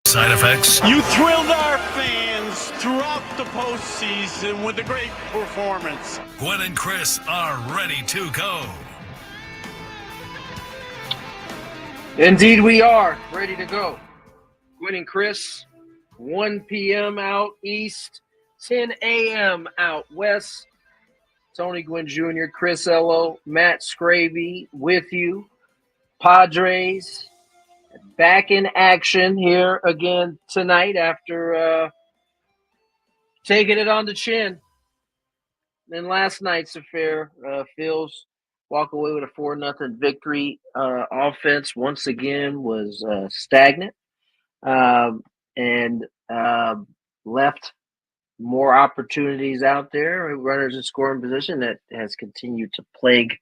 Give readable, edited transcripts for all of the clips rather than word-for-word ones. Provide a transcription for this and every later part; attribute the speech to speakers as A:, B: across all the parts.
A: Side effects?
B: You thrilled our fans throughout the postseason with a great performance.
A: Gwynn and Chris are ready to go.
C: Indeed, we are ready to go. Gwynn and Chris, 1 p.m. out east, 10 a.m. out west. Tony Gwynn Jr., Chris Ello, Matt Scravey with you. Padres back in action here again tonight after taking it on the chin in last night's affair. Phils walk away with a 4-0 victory. Offense once again was stagnant and left more opportunities out there. Runners in scoring position that has continued to plague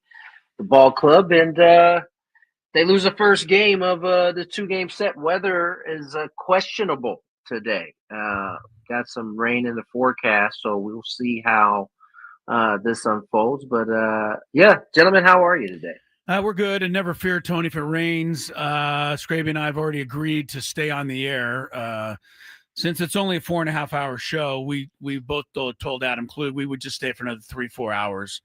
C: the ball club, and they lose the first game of the 2-game set. Weather is questionable today. Got some rain in the forecast, so we'll see how this unfolds. But yeah, gentlemen, how are you today?
D: We're good, and never fear, Tony, if it rains. Scraby and I have already agreed to stay on the air. Since it's only a 4.5-hour show, we both told Adam Klug we would just stay for another 3-4 hours.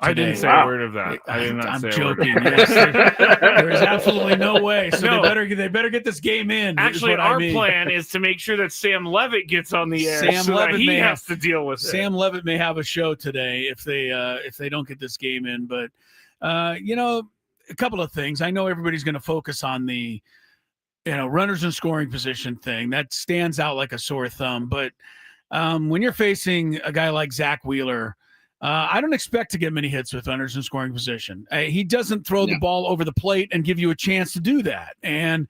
D: Today.
E: I didn't say a word of that. I did not
D: I'm
E: say
D: joking.
E: A word.
D: Yes, there is absolutely no way. So
E: No.
D: they better get this game in.
E: Actually, our plan is to make sure that Sam Levitt gets on the air,
D: Sam
E: so
D: Levitt
E: that he
D: may
E: has to deal with it.
D: Sam Levitt may have a show today if they don't get this game in. But a couple of things. I know everybody's going to focus on the runners in scoring position thing. That stands out like a sore thumb. But when you're facing a guy like Zack Wheeler, I don't expect to get many hits with runners in scoring position. He doesn't throw the ball over the plate and give you a chance to do that. And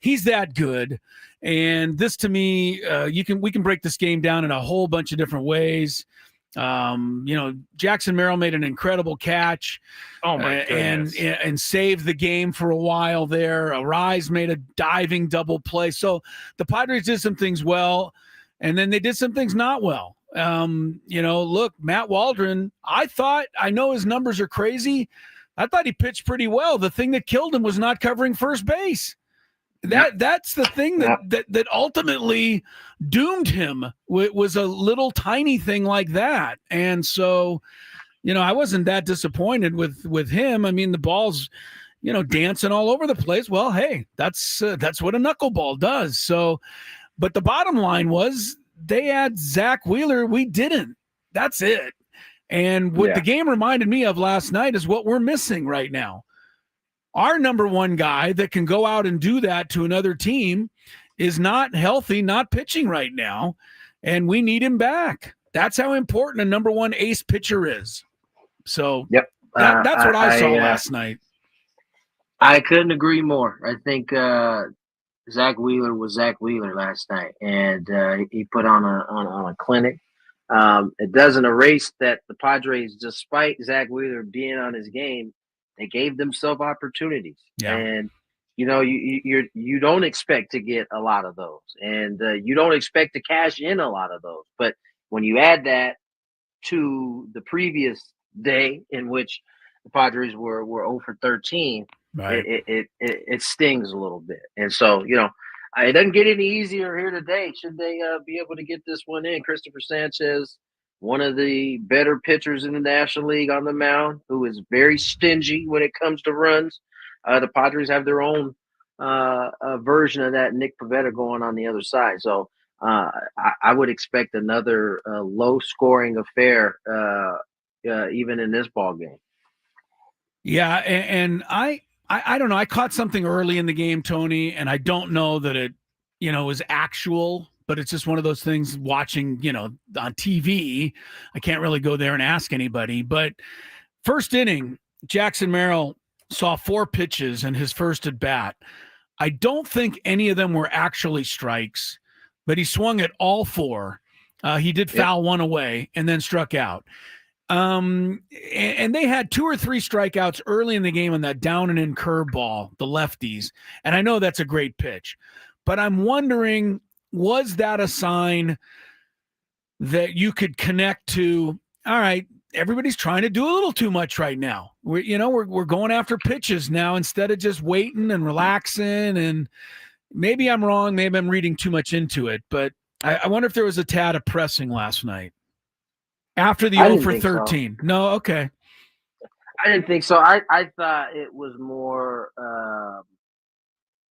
D: he's that good. And this, to me, we can break this game down in a whole bunch of different ways. Jackson Merrill made an incredible catch.
E: Oh my goodness.
D: And saved the game for a while there. Arise made a diving double play. So the Padres did some things well, and then they did some things not well. Look, Matt Waldron, I know his numbers are crazy. I thought he pitched pretty well. The thing that killed him was not covering first base. That's the thing that ultimately doomed him. Was a little tiny thing like that. And so, I wasn't that disappointed with him. I mean, the ball's, dancing all over the place. Well, hey, that's what a knuckleball does. So, but the bottom line was they had Zack Wheeler. We didn't. That's it. And what the game reminded me of last night is what we're missing right now. Our number one guy that can go out and do that to another team is not healthy, not pitching right now, and we need him back. That's how important a number one ace pitcher is. So that's what I saw last night.
C: I couldn't agree more. I think Zack Wheeler was Zack Wheeler last night, and he put on a clinic. It doesn't erase that the Padres, despite Zack Wheeler being on his game, they gave themselves opportunities, and you don't expect to get a lot of those, and you don't expect to cash in a lot of those. But when you add that to the previous day in which the Padres were 0 for 13, right, it stings a little bit. And so it doesn't get any easier here today. Should they be able to get this one in? Christopher Sanchez, one of the better pitchers in the National League on the mound, who is very stingy when it comes to runs. The Padres have their own version of that, Nick Pivetta, going on the other side. So I would expect another low-scoring affair even in this ball game.
D: Yeah, and I don't know. I caught something early in the game, Tony, and I don't know that it, was actual, but it's just one of those things watching, on TV. I can't really go there and ask anybody. But first inning, Jackson Merrill saw 4 pitches in his first at bat. I don't think any of them were actually strikes, but he swung at all 4. He did foul one away and then struck out. And they had 2 or 3 strikeouts early in the game on that down and in curveball, the lefties. And I know that's a great pitch, but I'm wondering, was that a sign that you could connect to? All right, everybody's trying to do a little too much right now. We're going after pitches now instead of just waiting and relaxing. And maybe I'm wrong. Maybe I'm reading too much into it, but I wonder if there was a tad of pressing last night after the 0 for 13.
C: So.
D: No, okay.
C: I didn't think so. I thought it was more.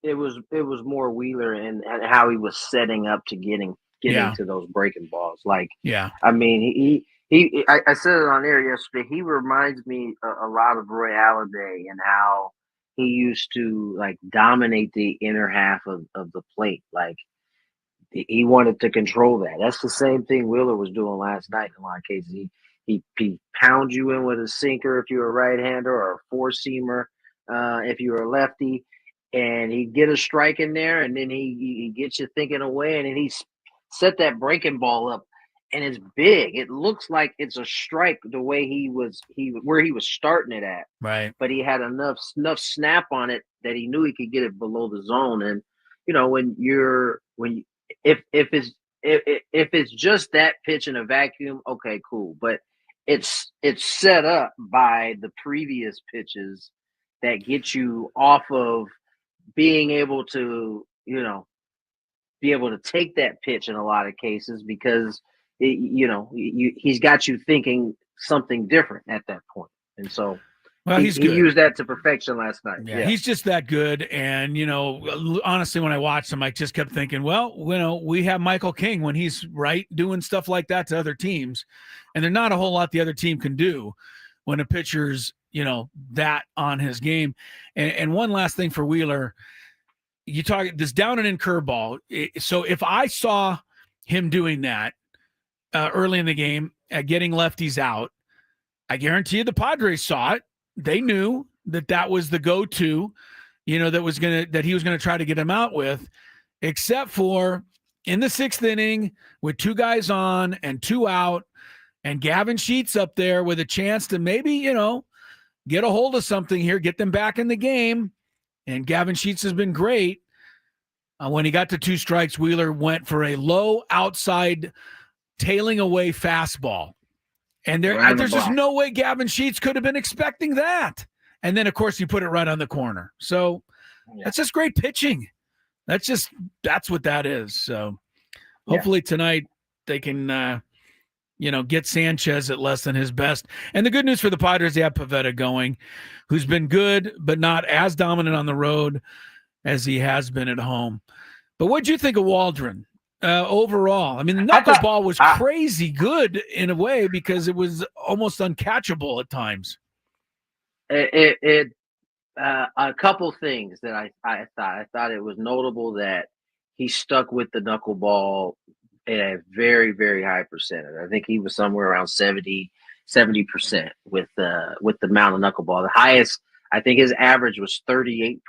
C: It was more Wheeler and how he was setting up to getting to those breaking balls. Like, I mean, I said it on air yesterday. He reminds me a lot of Roy Halladay and how he used to like dominate the inner half of the plate. Like, he wanted to control that. That's the same thing Wheeler was doing last night in a lot of cases. He pounds you in with a sinker if you're a right-hander, or a four-seamer if you're a lefty, and he'd get a strike in there, and then he gets you thinking away, and then he set that breaking ball up, and it's big. It looks like it's a strike the way where he was starting it at.
D: Right.
C: But he had enough snap on it that he knew he could get it below the zone. And if it's just that pitch in a vacuum, okay, cool. But it's set up by the previous pitches that get you off of being able to, be able to take that pitch in a lot of cases, because he's got you thinking something different at that point. And so he used that to perfection last night.
D: Yeah, he's just that good. And, honestly, when I watched him, I just kept thinking, well, we have Michael King when he's doing stuff like that to other teams. And there's not a whole lot the other team can do when a pitcher's, that on his game. And one last thing for Wheeler, you talk this down and in curveball. So if I saw him doing that early in the game, getting lefties out, I guarantee you the Padres saw it. They knew that was the go-to, that he was going to try to get him out with, except for in the 6th inning with 2 guys on and 2 out, and Gavin Sheets up there with a chance to maybe, get a hold of something here, get them back in the game. And Gavin Sheets has been great. When he got to 2 strikes, Wheeler went for a low outside tailing away fastball. And there's just no way Gavin Sheets could have been expecting that. And then, of course, you put it right on the corner. So that's just great pitching. That's what that is. So hopefully tonight they can, get Sanchez at less than his best. And the good news for the Padres, they have Pivetta going, who's been good, but not as dominant on the road as he has been at home. But what'd you think of Waldron? Overall, I mean, the knuckleball was crazy good in a way, because it was almost uncatchable at times.
C: A couple things that I thought it was notable that he stuck with the knuckleball at a very, very high percentage. I think he was somewhere around 70% with the amount of knuckleball. The highest, I think his average was 38%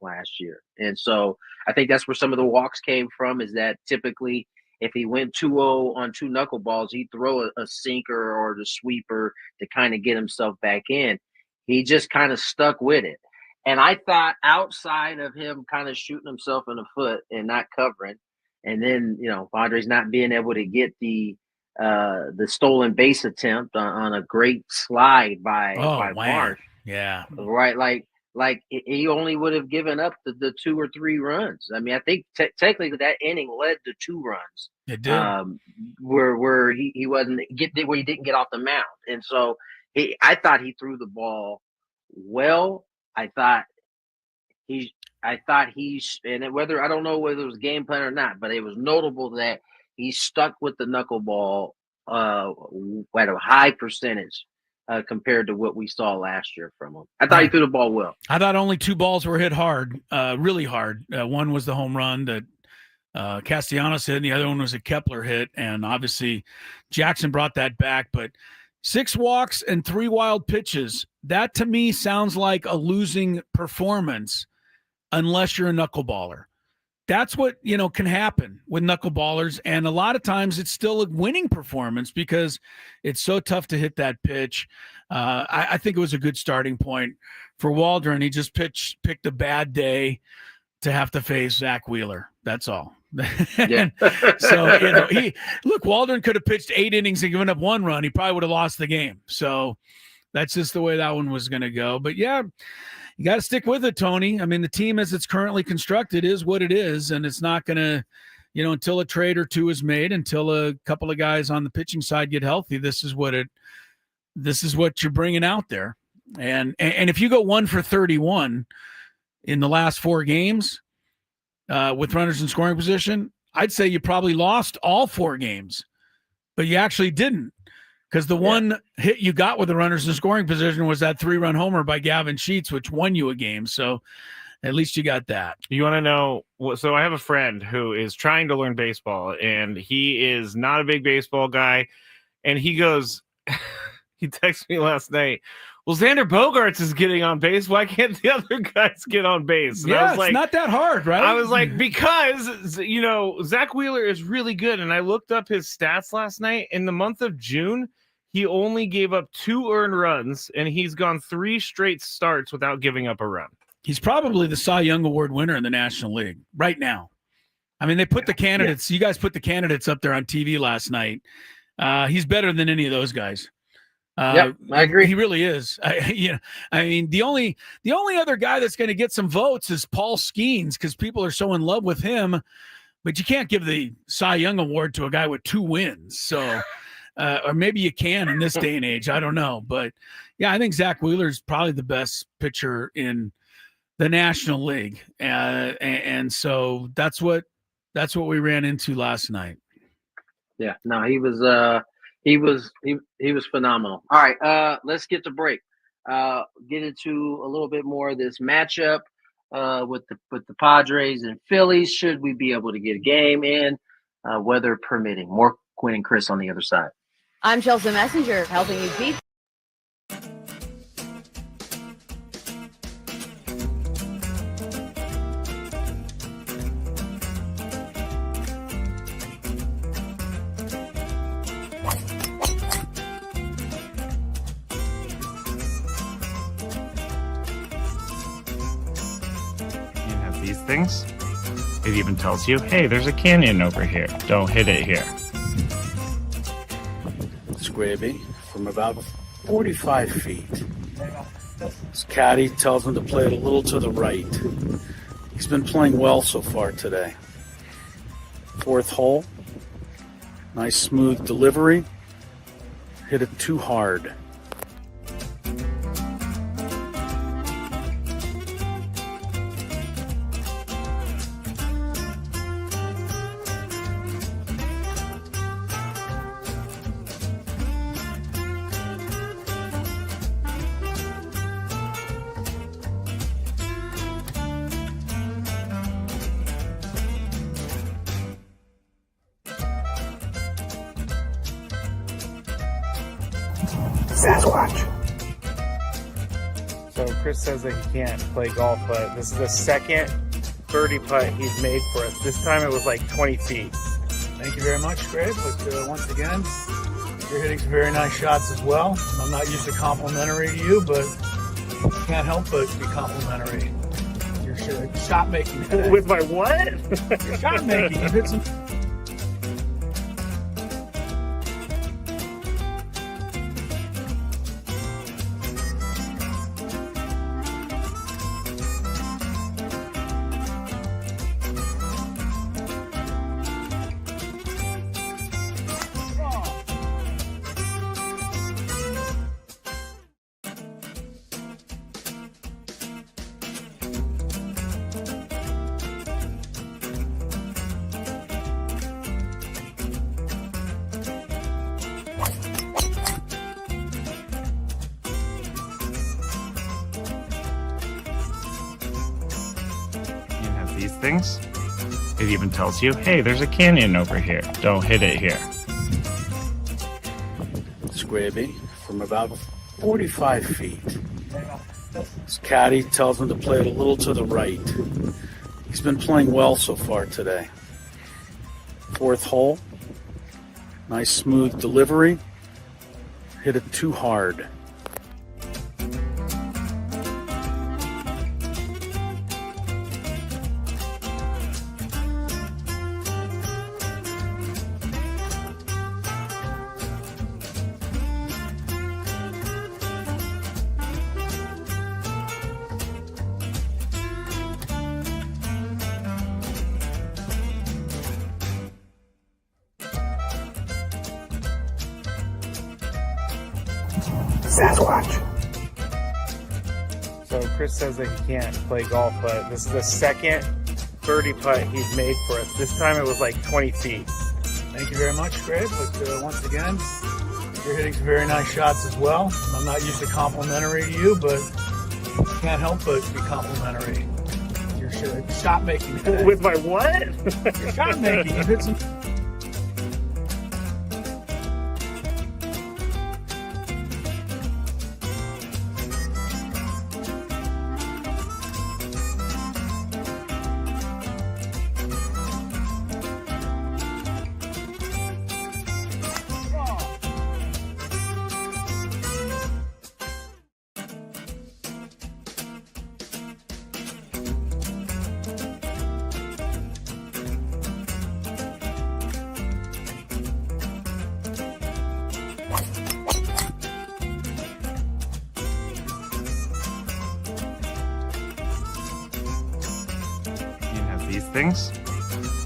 C: last year. And so I think that's where some of the walks came from, is that typically if he went 2-0 on 2 knuckleballs, he'd throw a sinker or the sweeper to kind of get himself back in. He just kind of stuck with it. And I thought, outside of him kind of shooting himself in the foot and not covering, and then, Padres not being able to get the stolen base attempt on a great slide by Marsh.
D: Yeah.
C: Right. Like he only would have given up the 2 or 3 runs. I mean, I think technically that inning led to 2 runs.
D: It did.
C: Where he wasn't where he didn't get off the mound. And so I thought he threw the ball well. I thought he's, and whether, I don't know whether it was game plan or not, but it was notable that he stuck with the knuckleball at a high percentage compared to what we saw last year from him. I thought he threw the ball well.
D: I thought only 2 balls were hit hard, really hard. One was the home run that Castellanos hit, and the other one was a Kepler hit. And obviously Jackson brought that back, but 6 walks and 3 wild pitches. That to me sounds like a losing performance unless you're a knuckleballer. That's what, can happen with knuckleballers. And a lot of times it's still a winning performance because it's so tough to hit that pitch. I think it was a good starting point for Waldron. He just picked a bad day to have to face Zack Wheeler. That's all.
C: Yeah.
D: So, Waldron could have pitched 8 innings and given up 1 run. He probably would have lost the game. So that's just the way that one was going to go. But yeah, you got to stick with it, Tony. I mean, the team as it's currently constructed is what it is, and it's not going to, until a trade or two is made, until a couple of guys on the pitching side get healthy. This is what you're bringing out there. And if you go 1 for 31 in the last 4 games with runners in scoring position, I'd say you probably lost all 4 games, but you actually didn't, because the one hit you got with the runners in scoring position was that 3-run homer by Gavin Sheets, which won you a game. So at least you got that.
E: You want to know? So I have a friend who is trying to learn baseball, and he is not a big baseball guy. And he goes, he texted me last night, well, Xander Bogaerts is getting on base. Why can't the other guys get on base? And I was like,
D: it's not that hard, right?
E: I was like, because, Zack Wheeler is really good. And I looked up his stats last night. In the month of June, he only gave up 2 earned runs, and he's gone 3 straight starts without giving up a run. He's
D: probably the Cy Young Award winner in the National League right now. I mean, they put the candidates, you guys put the candidates up there on TV last night. He's better than any of those guys.
C: I agree.
D: He really is. I mean, the only other guy that's going to get some votes is Paul Skeens, because people are so in love with him. But you can't give the Cy Young Award to a guy with 2 wins. So, or maybe you can in this day and age. I don't know. But yeah, I think Zack Wheeler is probably the best pitcher in the National League, and so that's what we ran into last night.
C: Yeah, no, he was phenomenal. All right, let's get to break. Get into a little bit more of this matchup with the Padres and Phillies. Should we be able to get a game in, weather permitting? More Gwynn and Chris on the other side.
F: I'm Chelsea Messenger, helping you beat.
E: These things, it even tells you, hey, there's a canyon over here, don't hit it here.
G: Scraby from about 45 feet. His caddy tells him to play it a little to the right. He's been playing well so far today. 4th hole, nice smooth delivery, hit it too hard.
H: Sasquatch.
E: So Chris says that he can't play golf, but this is the second birdie putt he's made for us. This time it was like 20 feet.
G: Thank you very much, Greg. But once again, you're hitting some very nice shots as well. I'm not used to complimentary to you, but I can't help but be complimentary. Your shot making.
E: With my what?
G: Your shot making. You hit some.
E: These things, it even tells you, hey, there's a canyon over here, don't hit it here.
G: Scraby from about 45 feet. His caddy tells him to play it a little to the right. He's been playing well so far today. 4th hole, nice smooth delivery, hit it too hard.
H: So Chris says that he can't play golf, but this is the second birdie putt he's made for us. This time it was like 20 feet.
D: Thank you very much, Greg. But once again, you're hitting some very nice shots as well. I'm not usually complimentary to you, but can't help but be complimentary. Your shot making today.
H: With my what?
D: Your shot making. You hit some.
E: These things.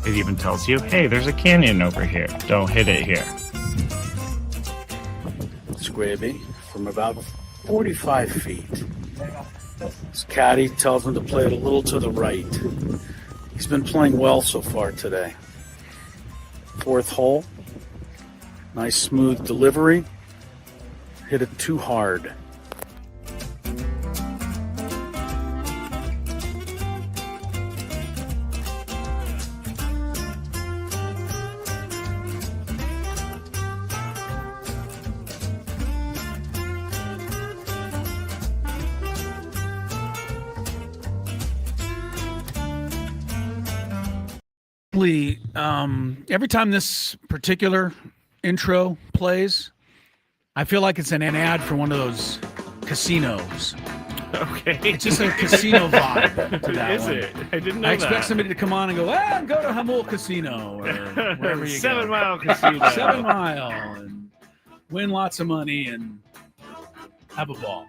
E: It even tells you, hey, there's a canyon over here. Don't hit it here.
G: Scraby from about 45 feet. His caddy tells him to play it a little to the right. He's been playing well so far today. Fourth hole. Nice smooth delivery. Hit it too hard.
D: Every time this particular intro plays, I feel like it's an ad for one of those casinos.
E: Okay.
D: It's just a casino vibe to that
E: Is
D: one.
E: it? I didn't know
D: I expect
E: that.
D: somebody to come on and go, go to Hamul Casino or wherever you
E: 7
D: go.
E: Mile Casino.
D: 7 Mile and win lots of money and have a ball.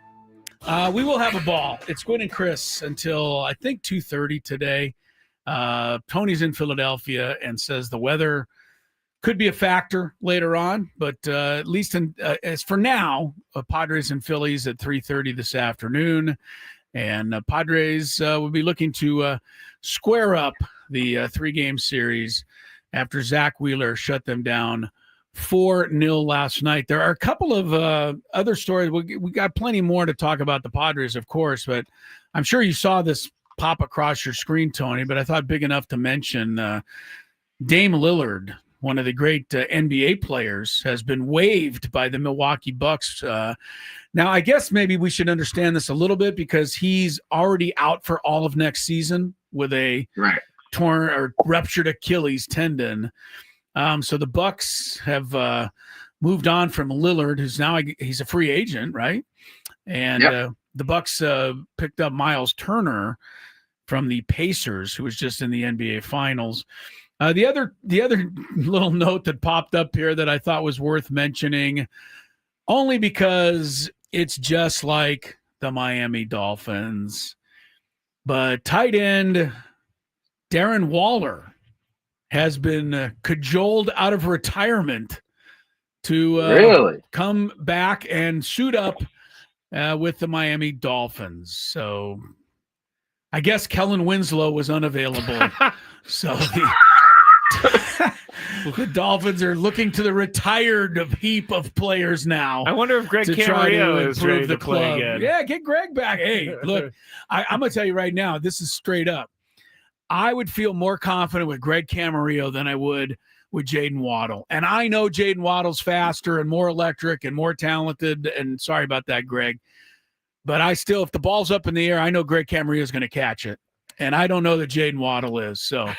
D: We will have a ball. It's Gwynn and Chris until I think 2:30 today. Tony's in Philadelphia and says the weather could be a factor later on, but at least as for now, Padres and Phillies at 3:30 this afternoon, and Padres will be looking to square up the 3-game series after Zack Wheeler shut them down 4-0 last night. There are a couple of other stories. We got plenty more to talk about the Padres, of course, but I'm sure you saw this pop across your screen, Tony, but I thought big enough to mention Dame Lillard, one of the great NBA players, has been waived by the Milwaukee Bucks. Now, I guess maybe we should understand this a little bit because he's already out for all of next season with a torn or ruptured Achilles tendon. So the Bucks have moved on from Lillard, who's now he's a free agent, right? And the Bucks picked up Miles Turner from the Pacers, who was just in the NBA Finals. The other little note that popped up here that I thought was worth mentioning, only because it's just like the Miami Dolphins, but tight end Darren Waller has been cajoled out of retirement to come back and suit up with the Miami Dolphins. So I guess Kellen Winslow was unavailable. So the Dolphins are looking to the retired heap of players now.
E: I wonder if Greg Camarillo is ready to play again.
D: Yeah, get Greg back. Hey, look, I'm going to tell you right now, this is straight up. I would feel more confident with Greg Camarillo than I would with Jaden Waddle. And I know Jaden Waddle's faster and more electric and more talented. And sorry about that, Greg. But I still, if the ball's up in the air, I know Greg Camarillo is going to catch it. And I don't know that Jaden Waddle is. So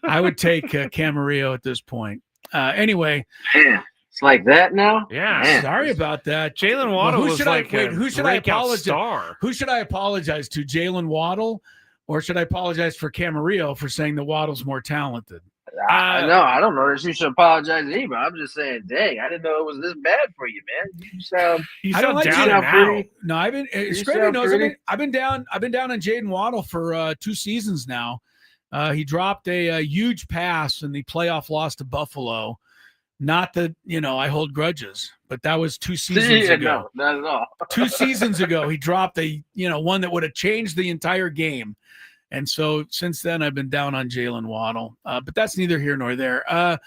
D: I would take Camarillo at this point. Anyway.
C: Man, it's like that now?
E: Yeah.
C: Man.
D: Sorry about that.
E: Jalen Waddle was like
D: who should I apologize?
E: Star.
D: Who should I apologize to? Jalen Waddle? Or should I apologize for Camarillo for saying the Waddle's more talented?
C: No, I don't know that you should apologize either. I'm just saying, dang, I didn't know it was this bad for you, man. You sound
E: down and out.
D: No, I've been. Scrappy knows. I've been down on Jaden Waddle for 2 seasons now. He dropped a huge pass in the playoff loss to Buffalo, Not that, I hold grudges, but that was 2 seasons ago.
C: No, not at all.
D: 2 seasons ago, he dropped one that would have changed the entire game. And so since then, I've been down on Jalen Waddle. But that's neither here nor there. I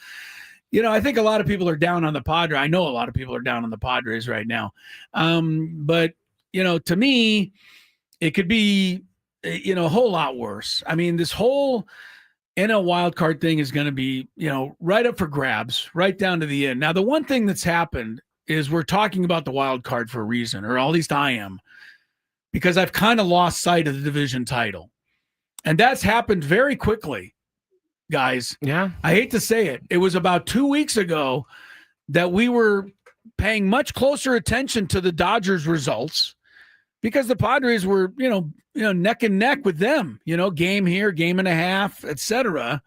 D: think a lot of people are down on the Padres. I know a lot of people are down on the Padres right now. But, to me, it could be, a whole lot worse. I mean, this whole NL wildcard thing is going to be, right up for grabs, right down to the end. Now, the one thing that's happened is we're talking about the wild card for a reason, or at least I am, because I've kind of lost sight of the division title. And that's happened very quickly, guys.
E: Yeah.
D: I hate to say it. It was about 2 weeks ago that we were paying much closer attention to the Dodgers results because the Padres were, neck and neck with them, game here, game and a half, etc.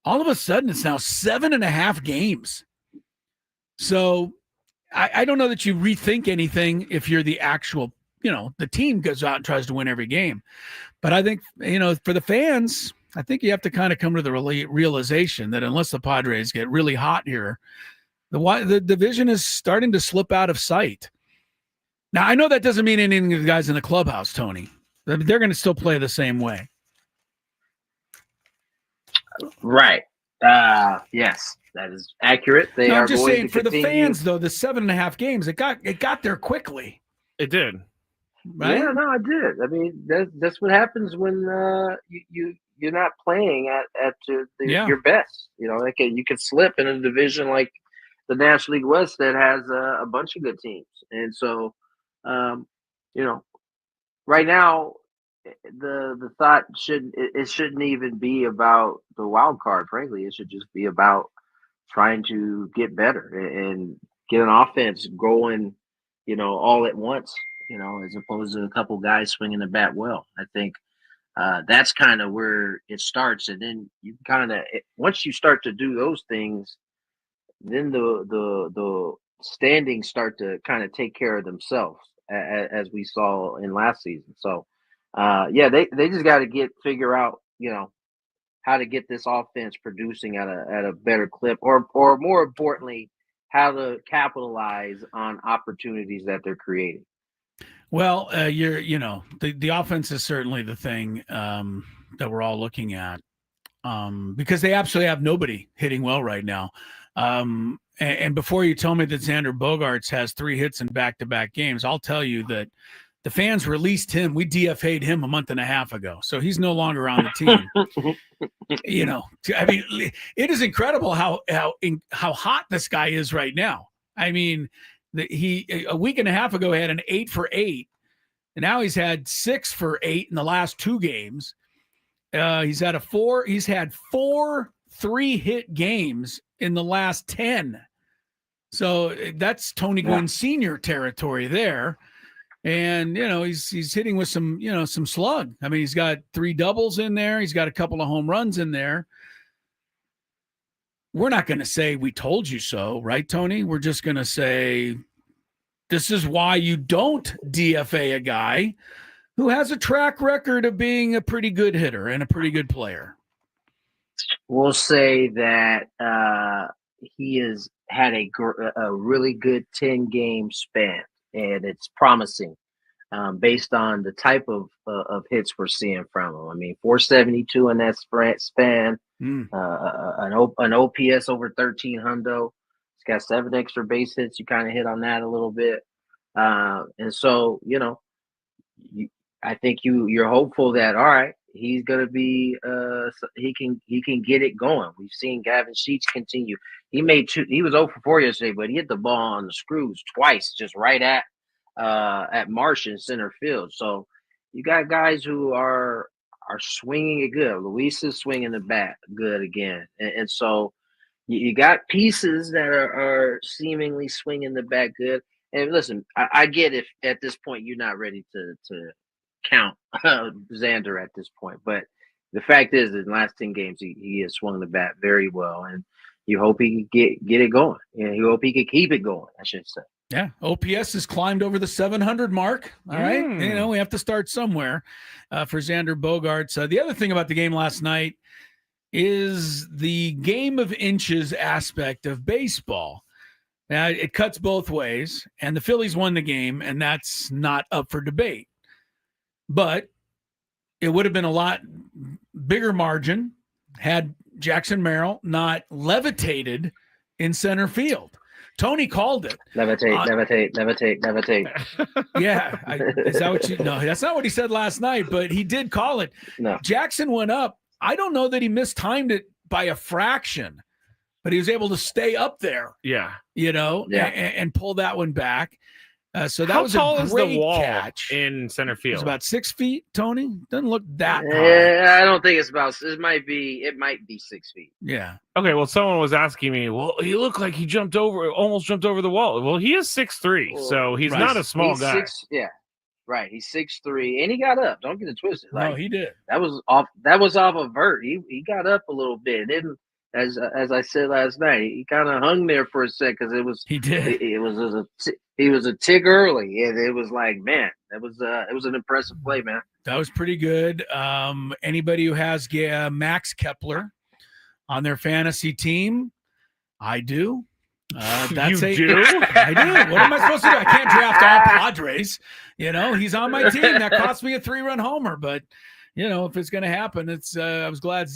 D: All of a sudden, it's now 7.5 games. So I don't know that you rethink anything if you're the actual, the team goes out and tries to win every game. But I think, for the fans, I think you have to kind of come to the realization that unless the Padres get really hot here, the division is starting to slip out of sight. Now, I know that doesn't mean anything to the guys in the clubhouse, Tony. They're going to still play the same way.
C: Right. Yes, that is accurate.
D: I'm just saying for the fans, though, the 7.5 games, it got there quickly.
E: It did.
D: Right?
C: Yeah, no, I did. I mean, that's what happens when you're not playing at your best. You could slip in a division like the National League West that has a bunch of good teams, and so right now the thought shouldn't even be about the wild card. Frankly, it should just be about trying to get better and get an offense going, all at once. As opposed to a couple guys swinging the bat well. I think that's kind of where it starts, and then you once you start to do those things, then the standings start to kind of take care of themselves, as we saw in last season. So, they just got to figure out, how to get this offense producing at a better clip, or more importantly, how to capitalize on opportunities that they're creating.
D: Well, the offense is certainly the thing that we're all looking at because they absolutely have nobody hitting well right now. And before you tell me that Xander Bogaerts has 3 hits in back-to-back games, I'll tell you that the fans released him. We DFA'd him a month and a half ago, so he's no longer on the team. I mean, it is incredible how hot this guy is right now. I mean, he a week and a half ago had an 8 for 8, and now he's had 6 for 8 in the last 2 games. He's had 4 3-hit games in the last 10. So that's Tony Gwynn Sr. territory there. And, he's hitting with some slug. I mean, he's got 3 doubles in there. He's got a couple of home runs in there. We're not going to say we told you so, right, Tony? We're just going to say this is why you don't DFA a guy who has a track record of being a pretty good hitter and a pretty good player.
C: We'll say that he has had a really good 10-game span, and it's promising based on the type of hits we're seeing from him. I mean, 472 in that span. An OPS over 1300. He's got 7 extra base hits. You kind of hit on that a little bit, and so I think you're hopeful that all right, he's gonna be he can get it going. We've seen Gavin Sheets continue. He made 2. He was 0 for 4 yesterday, but he hit the ball on the screws twice, just right at Marsh in center field. So you got guys who are swinging it good. Luis is swinging the bat good again. And so you got pieces that are seemingly swinging the bat good. And listen, I get if at this point you're not ready to count Xander at this point. But the fact is that in the last 10 games, he has swung the bat very well. And you hope he can get it going. And you hope he can keep it going, I should say.
D: Yeah, OPS has climbed over the 700 mark. All right, we have to start somewhere for Xander Bogaerts. The other thing about the game last night, is the game of inches aspect of baseball. Now, it cuts both ways, and the Phillies won the game, and that's not up for debate. But it would have been a lot bigger margin had Jackson Merrill not levitated in center field. Tony called it.
C: Levitate.
D: Yeah. Is that what you – no, that's not what he said last night, but he did call it.
C: No.
D: Jackson went up. I don't know that he mistimed it by a fraction, but he was able to stay up there.
E: Yeah.
D: And pull that one back. So that
E: How
D: was
E: tall
D: a
E: is
D: great
E: the wall
D: catch.
E: in center field?
D: It's about 6 feet, Tony. Doesn't look that high.
C: Yeah, I don't think it's about. It might be 6 feet.
D: Yeah.
E: Okay, well, someone was asking me, well, he looked like he almost jumped over the wall. Well, he is 6'3", so he's not a small guy.
C: Right. He's 6'3", and he got up. Don't get it twisted.
D: No, he did.
C: That was off a vert. He got up a little bit. Didn't as I said last night, he kind of hung there for a sec because
D: He did.
C: He was a tick early, and it was like, man, it was an impressive play, man.
D: That was pretty good. Anybody who has Max Kepler on their fantasy team, I do. That's
E: You do?
D: I do. What am I supposed to do? I can't draft all Padres. He's on my team. That cost me a 3-run homer, but if it's going to happen, it's. I was glad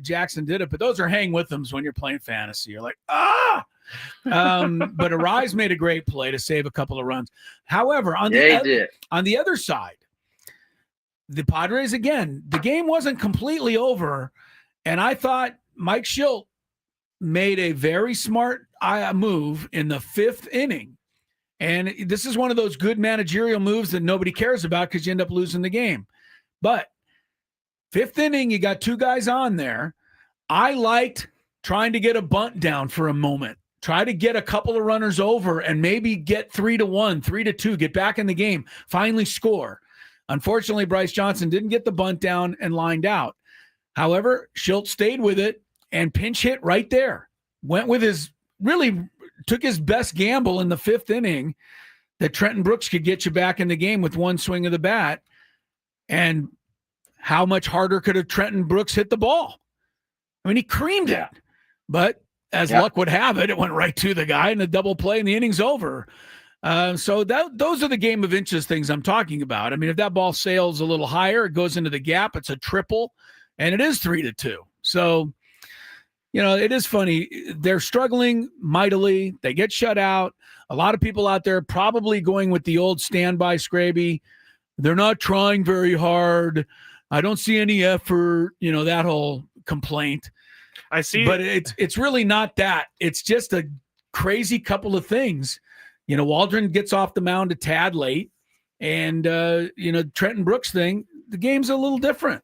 D: Jackson did it, but those are hang with thems when you're playing fantasy. You're like, but Arise made a great play to save a couple of runs. However, on the other side, the Padres again, the game wasn't completely over, and I thought Mike Schilt made a very smart move in the 5th inning. And this is one of those good managerial moves that nobody cares about because you end up losing the game. But 5th inning, you got 2 guys on there. I liked trying to get a bunt down for a moment. Try to get a couple of runners over and maybe get 3-1, 3-2, get back in the game, finally score. Unfortunately, Bryce Johnson didn't get the bunt down and lined out. However, Schilt stayed with it and pinch hit right there. Went with took his best gamble in the 5th inning that Trenton Brooks could get you back in the game with one swing of the bat. And how much harder could have Trenton Brooks hit the ball? I mean, he creamed it. But as luck would have it, it went right to the guy in the double play and the inning's over. So those are the game of inches things I'm talking about. I mean, if that ball sails a little higher, it goes into the gap, it's a triple, and it is 3-2. So, it is funny. They're struggling mightily. They get shut out. A lot of people out there probably going with the old standby Scraby. They're not trying very hard. I don't see any effort, that whole complaint.
E: I see.
D: But it's really not that. It's just a crazy couple of things. Waldron gets off the mound a tad late. And, Trenton Brooks thing, the game's a little different.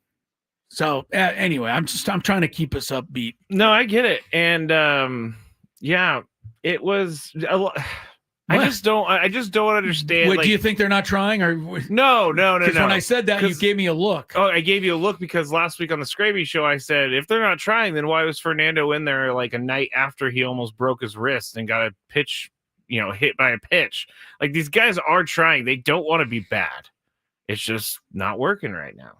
D: So anyway, I'm trying to keep us upbeat.
E: No, I get it. And it was a lot. I just don't understand.
D: What, do you think they're not trying? Or
E: no.
D: Because when I said that, you gave me a look.
E: Oh, I gave you a look because last week on the Scraby show, I said, if they're not trying, then why was Fernando in there like a night after he almost broke his wrist and got a pitch, hit by a pitch? Like, these guys are trying. They don't want to be bad. It's just not working right now.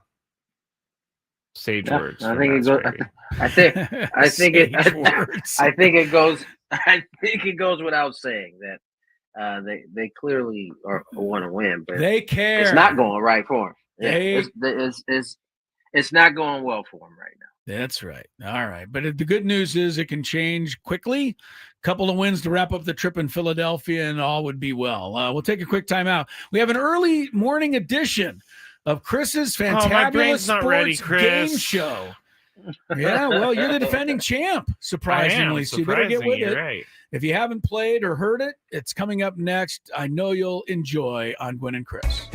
E: Sage words.
C: I think it goes. I think it goes without saying that they clearly want to win, but
D: they care.
C: It's not going right for them. It's not going well for them right now.
D: That's right. All right, but the good news is it can change quickly. Couple of wins to wrap up the trip in Philadelphia, and all would be well. We'll take a quick timeout. We have an early morning edition of Chris's Fantabulous Sports Game Show. Yeah, well, you're the defending champ, surprisingly. So you better get with it.
E: Right.
D: If you haven't played or heard it, it's coming up next. I know you'll enjoy on Gwynn and Chris.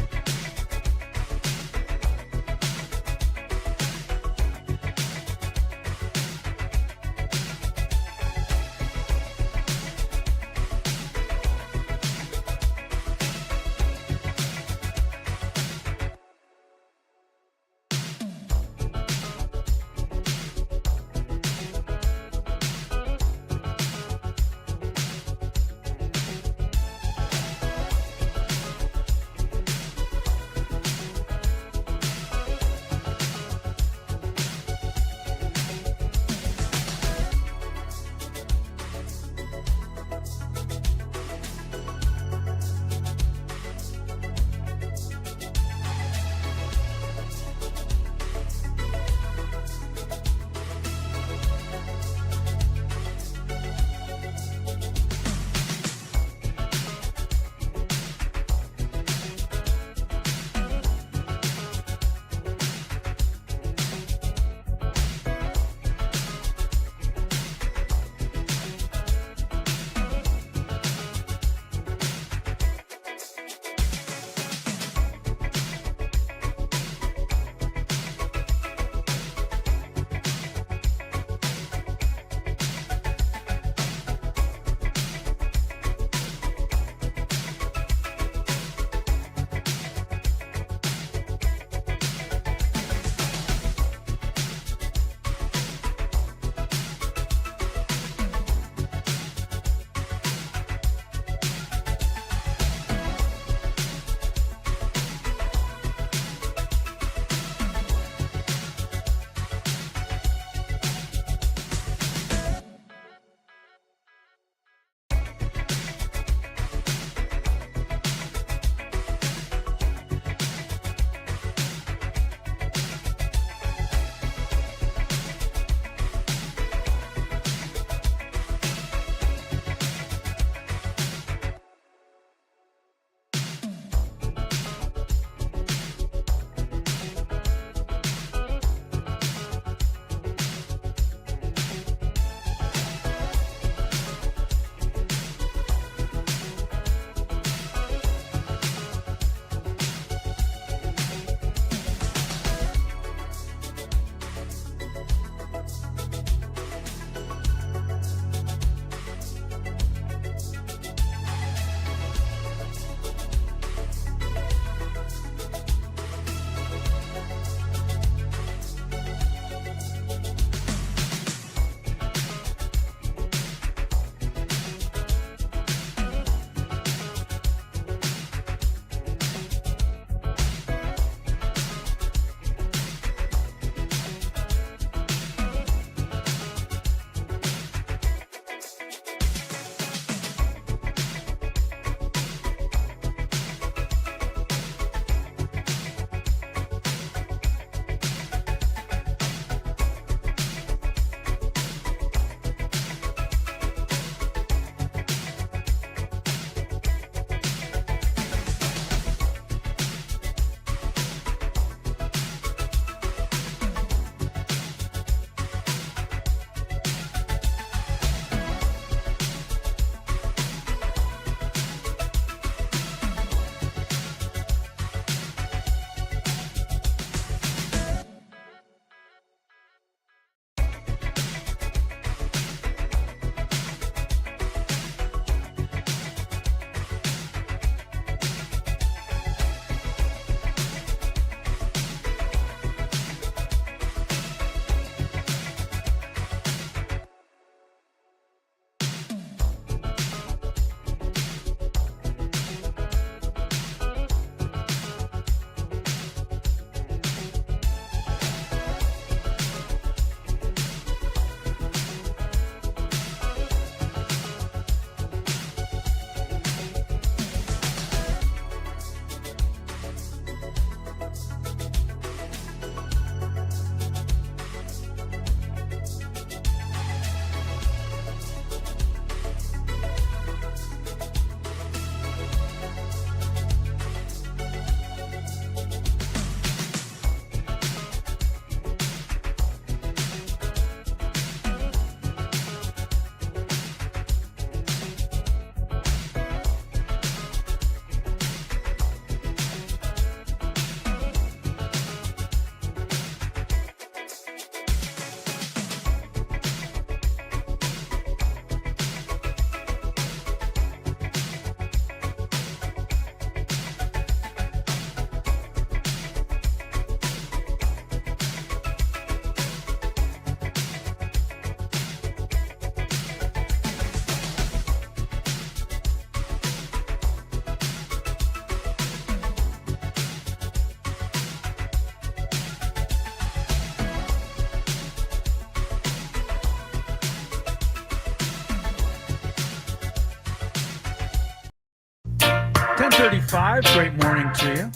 D: 10:35. Great morning to you.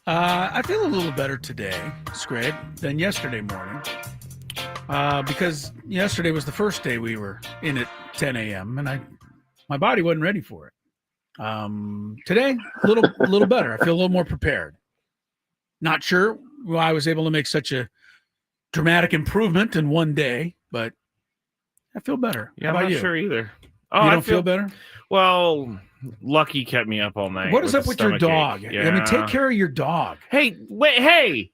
D: I feel a little better today, Scrape, than yesterday morning. Because yesterday was the first day we were in at 10 a.m. and my body wasn't ready for it. Today, a little better. I feel a little more prepared. Not sure why I was able to make such a dramatic improvement in one day, but I feel better.
E: Yeah,
D: How
E: I'm
D: about
E: not
D: you?
E: sure either. Oh,
D: You don't feel better?
E: Well, Lucky kept me up all night.
D: What is
E: with
D: up
E: a
D: with your
E: stomach
D: dog?
E: ache.
D: I mean, take care of your dog.
E: Hey, wait, hey.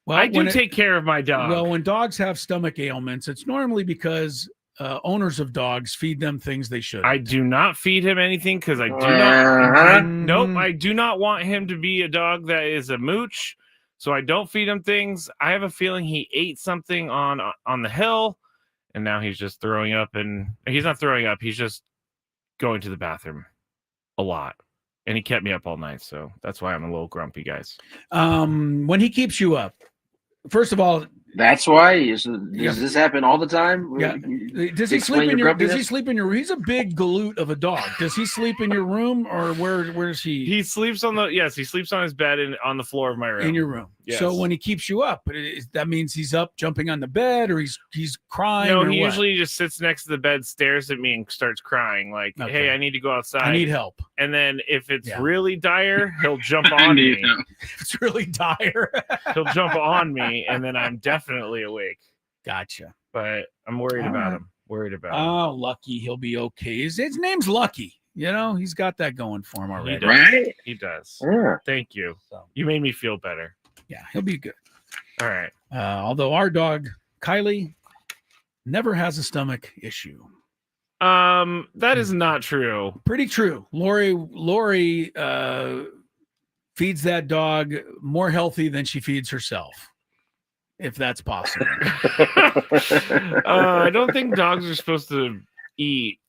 D: Well,
E: I do take care of my dog.
D: Well, when dogs have stomach ailments, it's normally because owners of dogs feed them things they shouldn't.
E: I do not feed him anything because I do
C: Uh-huh.
E: not. Nope, I do not want him to be a dog that is a mooch. So I don't feed him things. I have a feeling he ate something on the hill, and now he's just throwing up. And he's not throwing up. He's just going to the bathroom a lot. And he kept me up all night, so that's why I'm a little grumpy, guys.
D: When he keeps you up, first of all,
C: That's why. Does this happen all the time?
D: yeah. Does he
C: Explain
D: sleep in
C: your
D: your? Does he
C: grumpiness?
D: sleep in your? He's a big galoot of a dog. Does he sleep in your room or where's he?
E: He sleeps on he sleeps on his bed and on the floor of my room.
D: In your room.
E: Yes.
D: So when he keeps you up, that means he's up jumping on the bed or he's crying.
E: No,
D: or
E: he
D: what?
E: usually just sits next to the bed, stares at me, and starts crying. Like,
D: Okay.
E: "Hey, I need to go outside.
D: I need help.
E: And then if it's
D: Yeah.
E: really dire, he'll jump on me.
D: It's really dire.
E: He'll jump on me, and then I'm definitely awake.
D: Gotcha.
E: But I'm worried
D: All
E: about
D: right.
E: him. Worried about him.
D: Oh, Lucky, he'll be okay. His name's Lucky. You know, he's got that going for him
E: He
D: already.
E: does.
C: Right?
E: He does.
C: Yeah.
E: Thank you.
D: So,
E: You made me feel better.
D: yeah, he'll be good.
E: All right.
D: Although our dog Kylie never has a stomach issue.
E: That is not true.
D: Pretty true. Lori feeds that dog more healthy than she feeds herself, if that's possible.
E: I don't think dogs are supposed to eat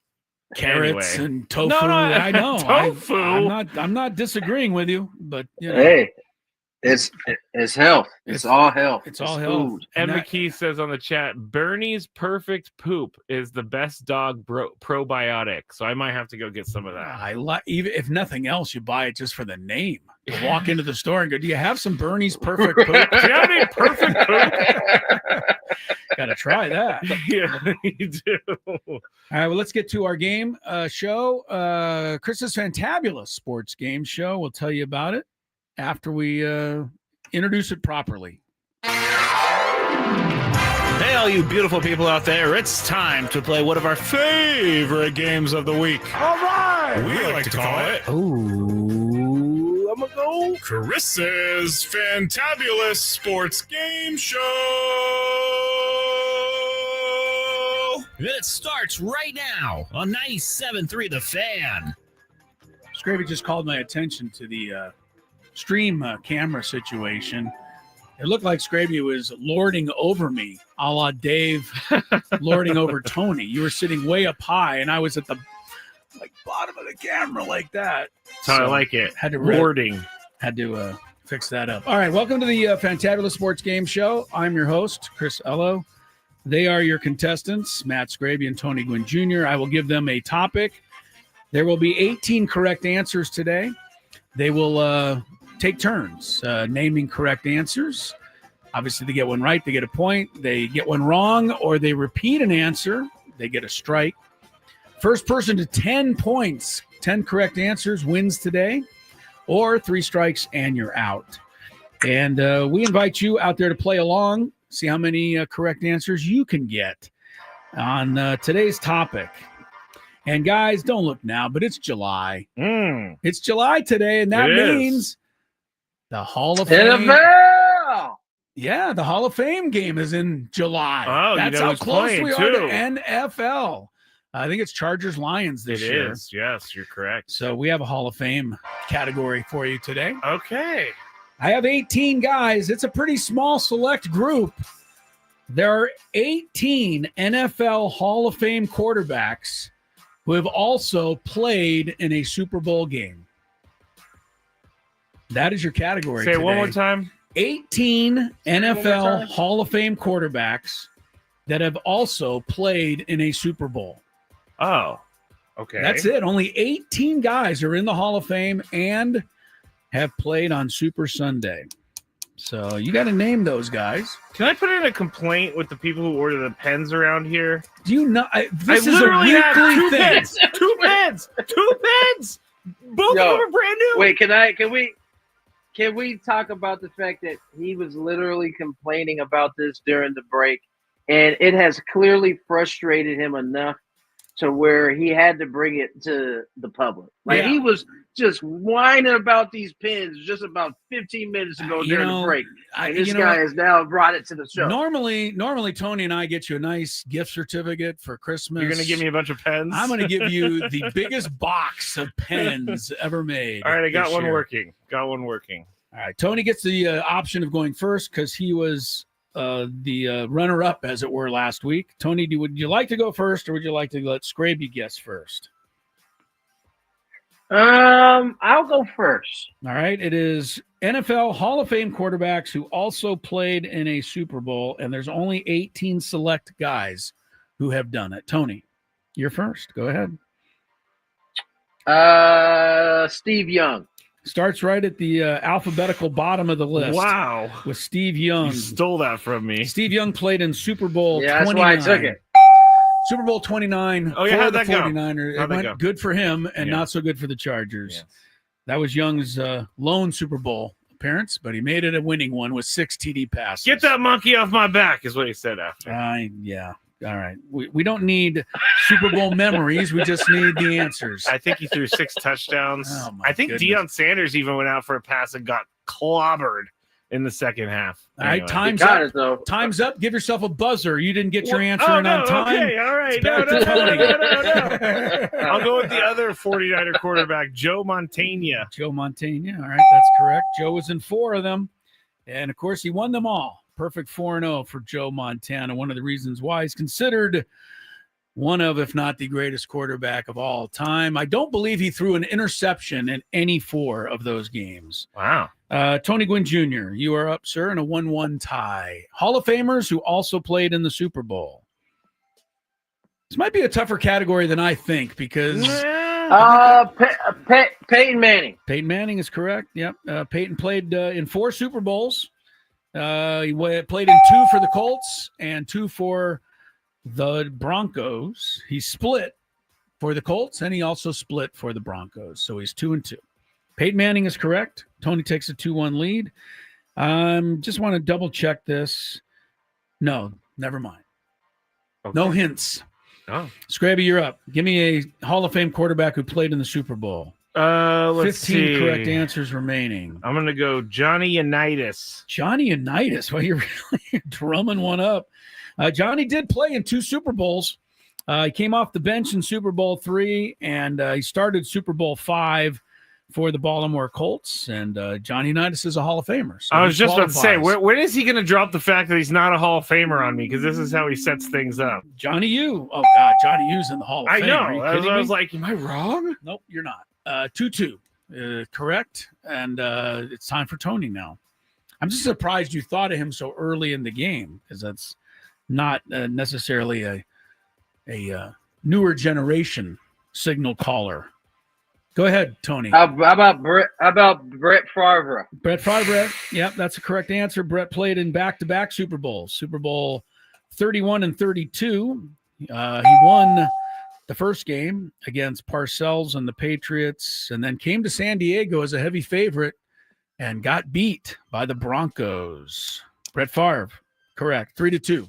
D: Carrots
E: anyway.
D: and tofu.
E: No,
D: I know.
E: tofu.
D: I'm not disagreeing with you, but you know,
C: Hey, it's health. It's all health.
D: it's all health.
C: food.
E: And
D: that-
E: McKee says on the chat, Bernie's Perfect Poop is the best dog probiotic. So I might have to go get some of that.
D: I like, even if nothing else, you buy it just for the name. You walk into the store and go, "Do you have some Bernie's Perfect Poop?"
E: Do you have any perfect poop?
D: Got to try that.
E: Yeah, you do.
D: All right, well, let's get to our game show. Chris's Fantabulous Sports Game Show. We'll tell you about it after we introduce it properly.
A: Hey, all you beautiful people out there, it's time to play one of our favorite games of the week.
D: All right.
A: We like to call it
D: Ooh, I'm going to go.
A: Chris's Fantabulous Sports Game Show. And it starts right now on 97.3 The Fan.
D: Scravy just called my attention to the stream camera situation. It looked like Scravy was lording over me, a la Dave lording over Tony. You were sitting way up high, and I was at the bottom of the camera like that.
E: That's how I like it.
D: Had to
E: Lording.
D: Had to fix that up. All right, welcome to the Fantabulous Sports Game Show. I'm your host, Chris Ello. They are your contestants, Matt Scraby and Tony Gwynn Jr. I will give them a topic. There will be 18 correct answers today. They will take turns naming correct answers. Obviously, they get one right, they get a point. They get one wrong, or they repeat an answer, they get a strike. First person to 10 points, 10 correct answers wins today, or 3 strikes and you're out. And we invite you out there to play along, see how many correct answers you can get on today's topic. And guys, don't look now, but it's July. It's July today, and that
E: It is.
D: means the Hall of Fame.
C: NFL.
D: Yeah, the Hall of Fame game is in July.
E: Oh,
D: That's
E: you know
D: how
E: who's
D: close
E: playing,
D: we are to
E: too.
D: NFL. I think it's Chargers-Lions this
E: It
D: year.
E: is. Yes, you're correct.
D: So we have a Hall of Fame category for you today.
E: Okay.
D: I have 18 guys. It's a pretty small select group. There are 18 NFL Hall of Fame quarterbacks who have also played in a Super Bowl game. That is your category
E: Say it
D: today.
E: one more time.
D: 18 NFL
E: time.
D: Hall of Fame quarterbacks that have also played in a Super Bowl.
E: Oh, Okay.
D: That's it. Only 18 guys are in the Hall of Fame and have played on Super Sunday. So you got to name those guys.
E: Can I put in a complaint with the people who order the pens around here?
D: Do you know? This
E: I
D: is a
E: literally have
D: weekly
E: two
D: thing.
E: pens. Two pens. Two pens. Both
C: Yo,
E: of them are brand new.
C: Wait, can we talk about the fact that he was literally complaining about this during the break, and it has clearly frustrated him enough to where he had to bring it to the public. Like he was just whining about these pins just about 15 minutes ago during the break. And this guy has now brought it to the show.
D: Normally, Tony and I get you a nice gift certificate for Christmas.
E: You're going to give me a bunch of pens?
D: I'm going to give you the biggest box of pens ever made.
E: All right, I got one
D: year.
E: working. All
D: right, Tony gets the option of going first because he was the runner-up, as it were, last week. Tony, would you like to go first, or would you like to let Scraby guess first?
C: I'll go first.
D: All right. It is NFL Hall of Fame quarterbacks who also played in a Super Bowl, and there's only 18 select guys who have done it. Tony, you're first. Go ahead.
C: Steve Young.
D: Starts right at the alphabetical bottom of the list.
E: Wow.
D: With Steve Young.
E: You stole that from me.
D: Steve Young played in Super Bowl 29.
C: That's why I took it.
D: Super Bowl 29
E: Oh, yeah,
D: for
E: how'd
D: the
E: that go?
D: 49ers. It went good for him and not so good for the Chargers.
E: Yes.
D: That was Young's lone Super Bowl appearance, but he made it a winning one with 6 TD passes.
E: Get that monkey off my back is what he said after.
D: Yeah. All right. We don't need Super Bowl memories. We just need the answers.
E: I think he threw 6 touchdowns.
D: Oh, my
E: I think
D: goodness.
E: Deion Sanders even went out for a pass and got clobbered in the second half.
D: All right,
E: Anyway.
D: time's
C: Got
D: up.
C: it, though.
D: Time's up. Give yourself a buzzer. You didn't get your answer
E: Oh,
D: in
E: no,
D: on time.
E: Okay, all right.
D: It's
E: No.
D: back to Tony.
E: I'll go with the other 49er quarterback, Joe Montana.
D: Joe Montana. All right, that's correct. Joe was in 4 of them. And, of course, he won them all. Perfect 4-0 for Joe Montana. One of the reasons why he's considered one of, if not the greatest quarterback of all time. I don't believe he threw an interception in any 4 of those games.
E: Wow.
D: Tony Gwynn Jr., you are up, sir, in a 1-1 tie. Hall of Famers who also played in the Super Bowl. This might be a tougher category than I think because
C: Peyton Manning.
D: Peyton Manning is correct. Yep. Peyton played in 4 Super Bowls. He played in 2 for the Colts and 2 for the Broncos. He split for the Colts and he also split for the Broncos. So he's 2-2. Peyton Manning is correct. Tony takes a 2-1 lead. Just want to double check this. No, never mind.
E: Okay.
D: No hints.
E: Oh.
D: Scraby, you're up. Give me a Hall of Fame quarterback who played in the Super Bowl.
E: Let's
D: 15
E: see.
D: correct answers remaining.
E: I'm going to go Johnny Unitas.
D: Johnny Unitas. Well, you're really drumming one up. Johnny did play in 2 Super Bowls. He came off the bench in Super Bowl 3, and he started Super Bowl 5 for the Baltimore Colts. And Johnny Unitas is a Hall of Famer. So
E: I was just about to say,
D: qualifies.
E: when is he going to drop the fact that he's not a Hall of Famer on me? Because this is how he sets things up.
D: Johnny U. Oh, God. Johnny U's in the Hall of
E: I
D: Fame.
E: know.
D: Are you
E: I
D: kidding
E: was
D: me?
E: like, am I wrong?
D: Nope, you're not. 2-2. Correct. And it's time for Tony now. I'm just surprised you thought of him so early in the game because that's not necessarily a newer generation signal caller. Go ahead, Tony.
C: How about Brett Favre?
D: Brett Favre. Yep, that's a correct answer. Brett played in back-to-back Super Bowls. Super Bowl 31 and 32. He won the first game against Parcells and the Patriots, and then came to San Diego as a heavy favorite and got beat by the Broncos. Brett Favre, correct. 3-2.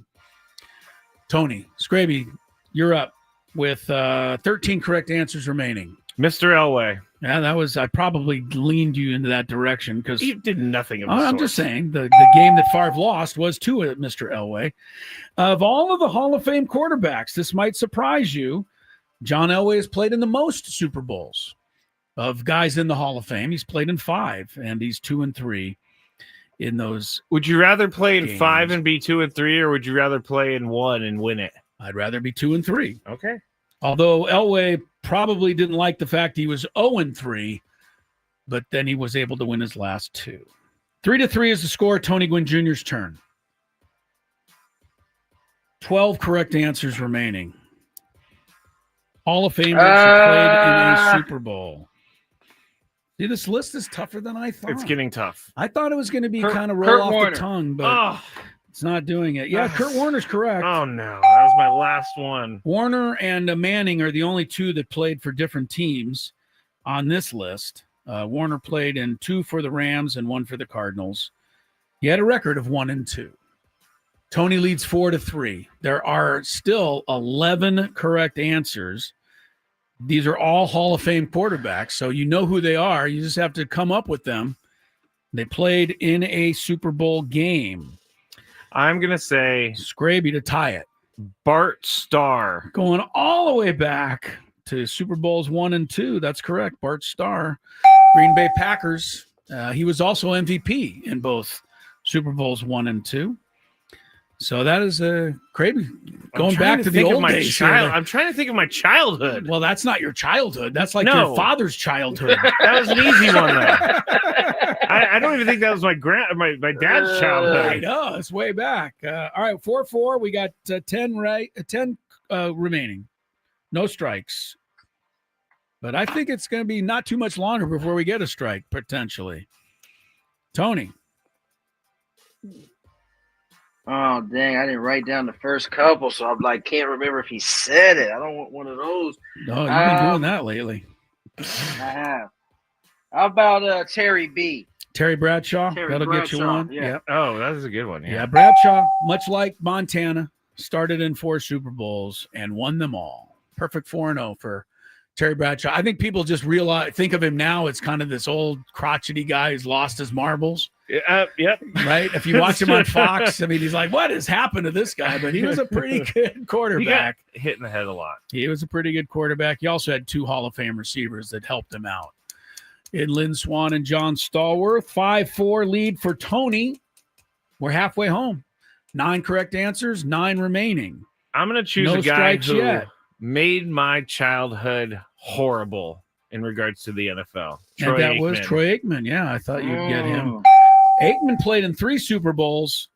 D: Tony Scraby, you're up with 13 correct answers remaining.
E: Mr. Elway.
D: Yeah, that was. I probably leaned you into that direction because
E: He did nothing of the
D: I'm
E: sort.
D: just saying the game that Favre lost was to Mr. Elway. Of all of the Hall of Fame quarterbacks, this might surprise you. John Elway has played in the most Super Bowls of guys in the Hall of Fame. He's played in 5, and he's 2-3 in those.
E: Would you rather play in
D: games.
E: 5 and be 2-3, or would you rather play in 1 and win it?
D: I'd rather be 2-3.
E: Okay.
D: Although Elway probably didn't like the fact he was 0-3, but then he was able to win his last 2. 3-3 is the score. Tony Gwynn Jr.'s turn. 12 correct answers remaining. Hall of Famers who played in a Super Bowl. See, this list is tougher than I thought.
E: It's getting tough.
D: I thought it was going to be kind of
C: Kurt
D: roll off
C: Warner.
D: the tongue, but it's not doing it. Yeah, Kurt Warner's correct.
E: Oh, no. That was my last one.
D: Warner and Manning are the only two that played for different teams on this list. Warner played in 2 for the Rams and 1 for the Cardinals. He had a record of 1-2. Tony leads 4-3. There are still 11 correct answers. These are all Hall of Fame quarterbacks, so you know who they are. You just have to come up with them. They played in a Super Bowl game.
E: I'm going to say
D: Scraby to tie it.
E: Bart Starr.
D: Going all the way back to Super Bowls 1 and 2. That's correct. Bart Starr, Green Bay Packers. He was also MVP in both Super Bowls 1 and 2. So that is crazy. Going back to the old days.
E: I'm trying to think of my childhood.
D: Well, that's not your childhood. That's like your father's childhood.
E: That was an easy one, though. I don't even think that was my dad's childhood.
D: I know. It's way back. All right, 4-4. We got 10 remaining. No strikes. But I think it's going to be not too much longer before we get a strike, potentially. Tony.
C: Oh, dang. I didn't write down the first couple, so I'm like, can't remember if he said it. I don't want one of those.
D: No, you've been doing that lately.
C: I have. How about Terry B?
D: Terry Bradshaw. That'll get you one.
C: Yeah.
D: Yep.
E: Oh, that is a good one.
D: Yeah, Bradshaw, much like Montana, started in 4 Super Bowls and won them all. Perfect 4-0 for Terry Bradshaw. I think people just think of him now as kind of this old crotchety guy who's lost his marbles.
E: Yep.
D: Right? If you watch him on Fox, I mean, he's like, what has happened to this guy? But he was a pretty good quarterback.
E: He got hit in the head a lot.
D: He was a pretty good quarterback. He also had 2 Hall of Fame receivers that helped him out. In Lynn Swan and John Stallworth, 5-4 lead for Tony. We're halfway home. 9 correct answers, 9 remaining.
E: I'm going to choose
D: No
E: a guy
D: strikes
E: who
D: yet.
E: made my childhood horrible in regards to the NFL.
D: And that was Troy Aikman. Yeah, I thought you'd get him. Aikman played in 3 Super Bowls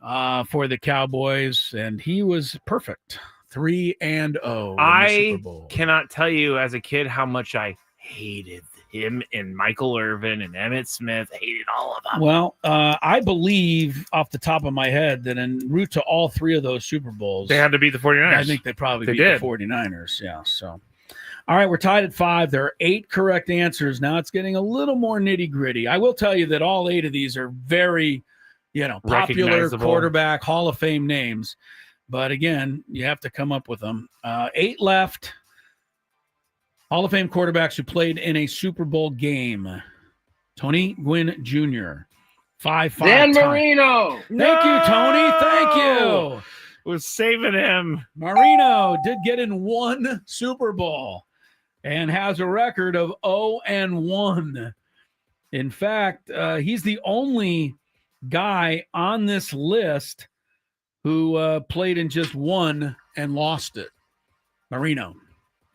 D: for the Cowboys, and he was perfect. 3-0.
E: I cannot tell you as a kid how much I hated him and Michael Irvin and Emmitt Smith. I hated all of them.
D: Well, I believe off the top of my head that en route to all 3 of those Super Bowls,
E: They had to beat the 49ers.
D: I think they probably beat
E: did.
D: the 49ers. Yeah. So, all right, we're tied at 5. There are 8 correct answers. Now it's getting a little more nitty gritty. I will tell you that all 8 of these are very, popular
E: Recognizable.
D: quarterback Hall of Fame names. But again, you have to come up with them. 8 left. Hall of Fame quarterbacks who played in a Super Bowl game. Tony Gwynn Jr. 5-5.
C: Dan
D: tie.
C: Marino.
D: Thank you, Tony. Thank you.
E: Was saving him.
D: Marino did get in 1 Super Bowl and has a record of 0-1. In fact, he's the only guy on this list who played in just 1 and lost it. Marino.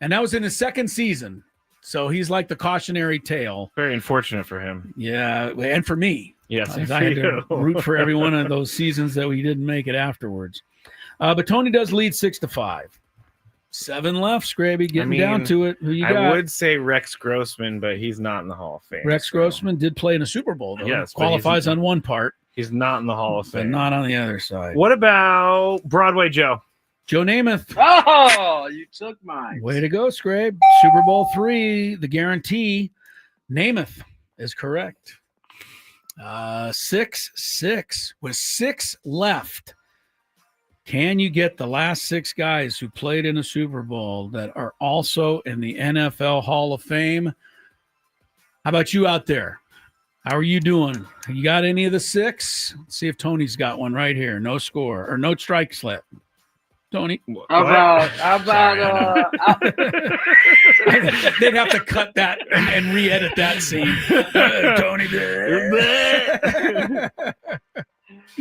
D: And that was in his 2nd season. So he's like the cautionary tale.
E: Very unfortunate for him.
D: Yeah, and for me.
E: Yes,
D: I had to root for every one of those seasons that we didn't make it afterwards. But Tony does lead 6-5. 7 left, Scraby, getting down to it. Who you got?
E: I would say Rex Grossman, but he's not in the Hall of Fame.
D: Rex Grossman did play in a Super Bowl, though.
E: Yes, but
D: qualifies on one part,
E: He's not in the Hall of
D: but
E: Fame.
D: not on the other side.
E: What about Broadway Joe?
D: Joe Namath.
C: Oh, you took mine.
D: Way to go, Scrabe. Super Bowl 3, the guarantee. Namath is correct. 6-6 with 6 left. Can you get the last 6 guys who played in a Super Bowl that are also in the NFL Hall of Fame? How about you out there? How are you doing? You got any of the 6? Let's see if Tony's got one right here. No score or no strike slip. Tony.
C: How about
D: They'd have to cut that and re-edit that scene. Tony.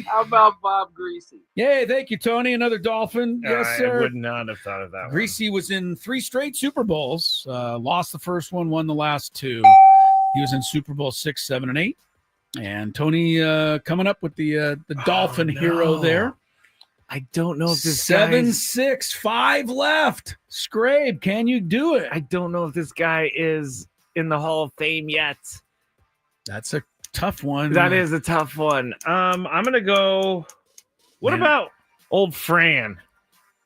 C: how about Bob Greasy?
D: Yay, thank you, Tony. Another Dolphin. Yes, sir.
E: I would not have thought of that
D: Greasy was in 3 straight Super Bowls. Lost the first one, won the last 2. He was in Super Bowl 6, 7, and 8. And Tony coming up with the Dolphin hero there.
E: I don't know if this guy
D: 7-6, 5 left. Scrape, can you do it?
E: I don't know if this guy is in the Hall of Fame yet.
D: That's a tough one.
E: That is a tough one. I'm gonna go. What about old Fran?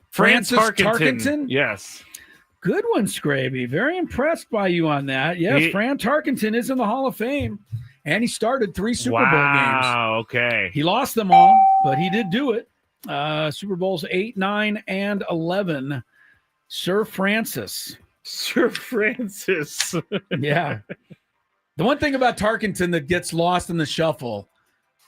D: Francis Tarkenton?
E: Yes.
D: Good one, Scraby. Very impressed by you on that. Yes, Fran Tarkenton is in the Hall of Fame, and he started 3 Super Bowl games.
E: Wow, okay.
D: He lost them all, but he did do it. Super Bowls 8, 9, and 11. Sir Francis.
E: Sir Francis.
D: Yeah. The one thing about Tarkenton that gets lost in the shuffle,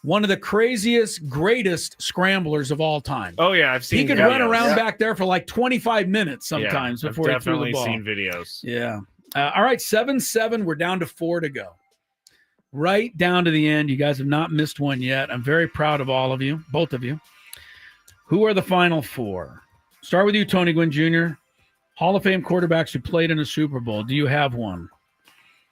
D: one of the craziest, greatest scramblers of all time.
E: Oh, yeah, I've seen
D: He could
E: videos.
D: run around back there for like 25 minutes sometimes before he threw the ball.
E: I've definitely seen videos.
D: Yeah. All right, 7-7. We're down to 4 to go. Right down to the end. You guys have not missed one yet. I'm very proud of all of you, both of you. Who are the final 4? Start with you, Tony Gwynn Jr. Hall of Fame quarterbacks who played in a Super Bowl. Do you have one?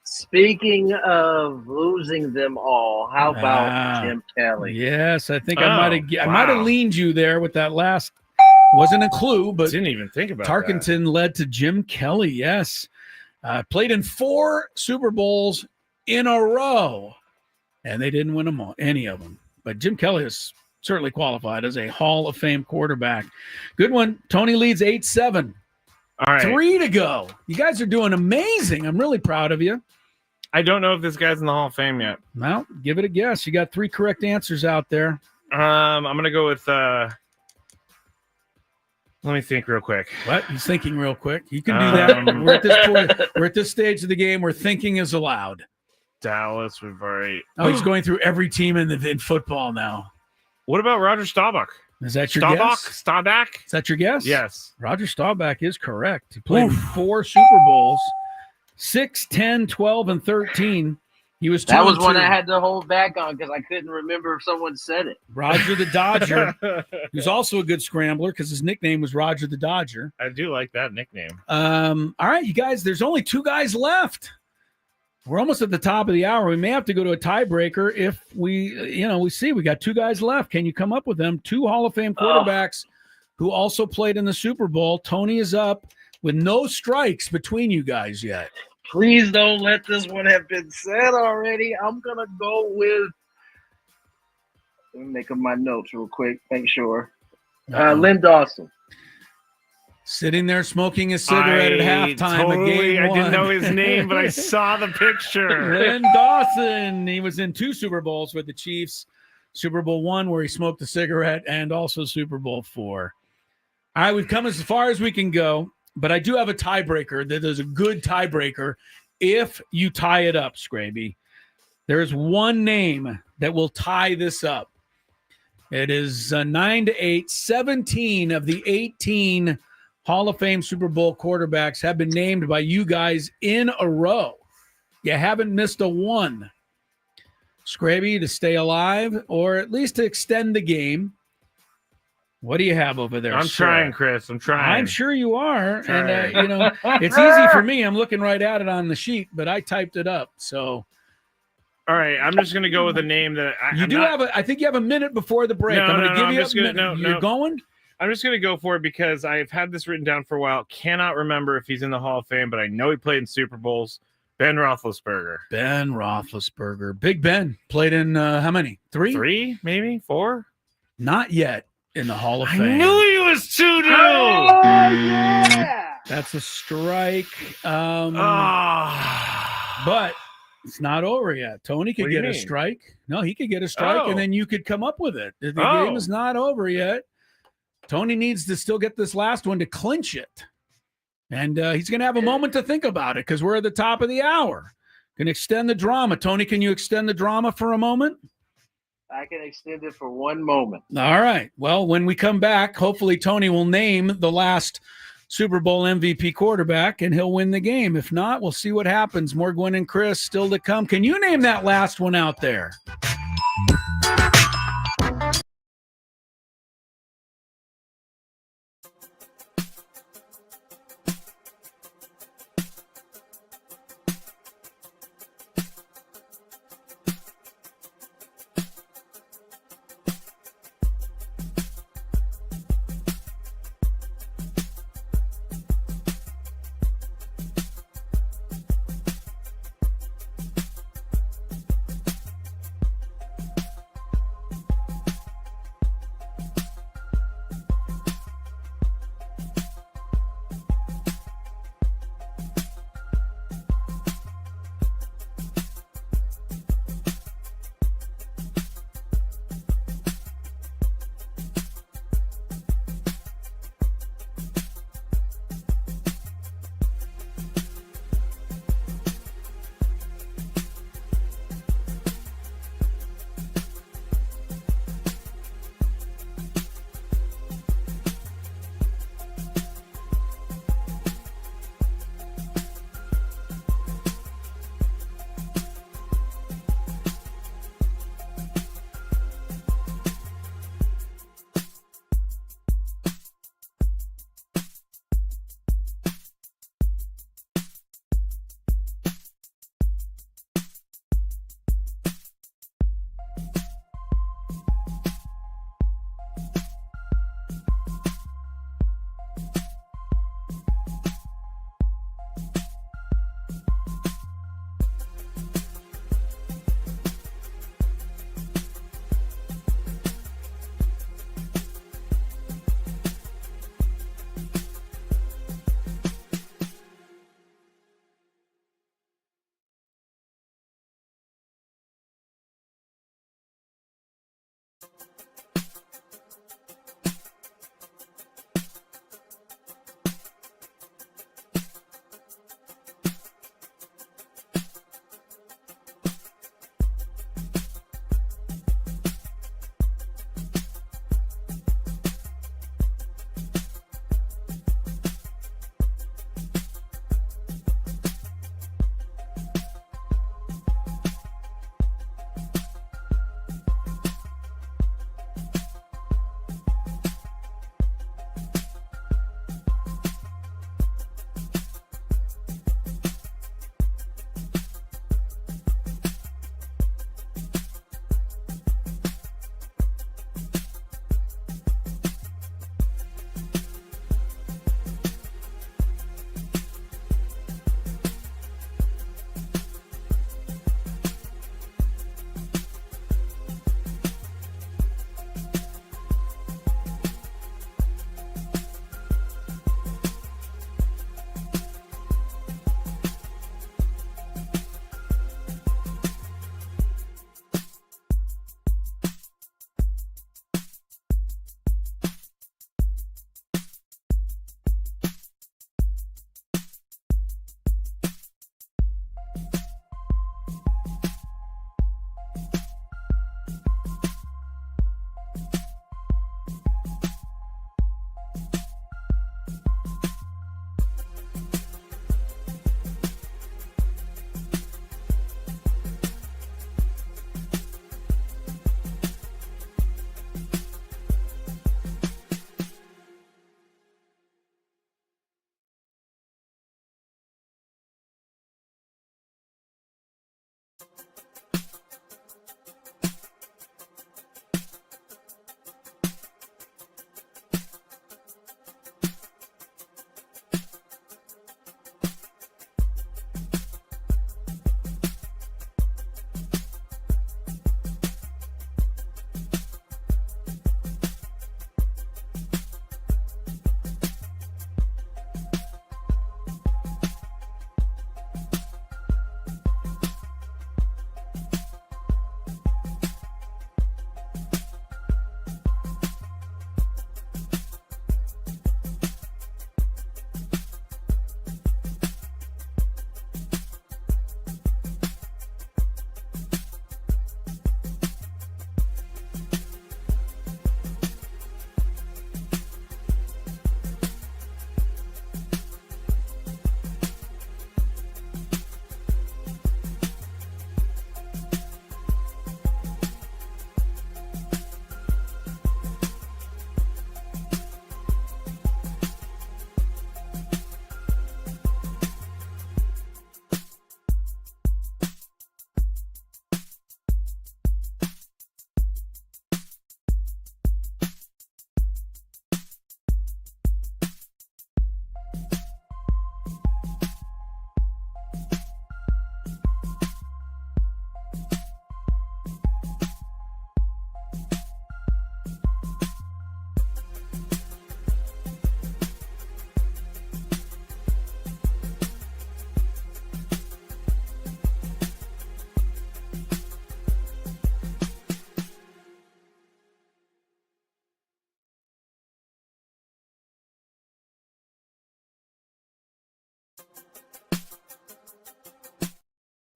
C: Speaking of losing them all, how about Jim Kelly?
D: Yes, I think I might have leaned you there with that last. Wasn't a clue, but
E: didn't even think about
D: Tarkenton led to Jim Kelly. Yes, played in 4 Super Bowls in a row, and they didn't win them all, any of them. But Jim Kelly is certainly qualified as a Hall of Fame quarterback. Good one. Tony leads 8-7.
E: All right.
D: 3 to go. You guys are doing amazing. I'm really proud of you.
E: I don't know if this guy's in the Hall of Fame yet.
D: Well, give it a guess. You got 3 correct answers out there.
E: I'm going to go with let me think real quick.
D: What? He's thinking real quick. You can do that. We're at this point. We're at this stage of the game where thinking is allowed.
E: Dallas, we've already.
D: Oh, he's going through every team in football now.
E: What about Roger Staubach?
D: Is that your guess?
E: Staubach?
D: Is that your guess?
E: Yes.
D: Roger Staubach is correct. He played in 4 Super Bowls, 6, 10, 12, and 13. He was 2-2.
C: That was one I had to hold back on because I couldn't remember if someone said it.
D: Roger the Dodger, who's also a good scrambler because his nickname was Roger the Dodger.
E: I do like that nickname.
D: All right, you guys, there's only 2 guys left. We're almost at the top of the hour. We may have to go to a tiebreaker if we see we got 2 guys left. Can you come up with them? 2 Hall of Fame quarterbacks who also played in the Super Bowl. Tony is up with no strikes between you guys yet.
C: Please don't let this one have been said already. I'm going to go with – let me make up my notes real quick, make sure. Lynn Dawson.
D: Sitting there smoking a cigarette at halftime of game 1.
E: I didn't know his name, but I saw the picture.
D: Lynn Dawson. He was in 2 Super Bowls with the Chiefs. Super Bowl 1 where he smoked a cigarette and also Super Bowl 4. All right, we've come as far as we can go, but I do have a tiebreaker that is a good tiebreaker if you tie it up, Scraby. There is one name that will tie this up. It is 9-8. 17 of the 18 Hall of Fame Super Bowl quarterbacks have been named by you guys in a row. You haven't missed a one. Scraby, to stay alive or at least to extend the game. What do you have over there,
E: I'm
D: sir?
E: trying, Chris. I'm trying.
D: I'm sure you are. And, it's easy for me. I'm looking right at it on the sheet, but I typed it up. So,
E: all right, I'm just going to go with a name that
D: I think you have a minute before the break. I'm going to give you a minute. You're going?
E: I'm just going to go for it because I've had this written down for a while. Cannot remember if he's in the Hall of Fame, but I know he played in Super Bowls. Ben Roethlisberger.
D: Ben Roethlisberger. Big Ben. Played in how many? 3?
E: 3, maybe 4?
D: Not yet in the Hall of Fame.
E: I knew he was 2-2.
C: Oh, yeah.
D: That's a strike. But it's not over yet. Tony could get a strike. No, he could get a strike, and then you could come up with it. The game is not over yet. Tony needs to still get this last one to clinch it. And he's going to have a moment to think about it because we're at the top of the hour. Can extend the drama. Tony, can you extend the drama for a moment?
C: I can extend it for one moment.
D: All right. Well, when we come back, hopefully Tony will name the last Super Bowl MVP quarterback and he'll win the game. If not, we'll see what happens. More Gwynn and Chris still to come. Can you name that last one out there?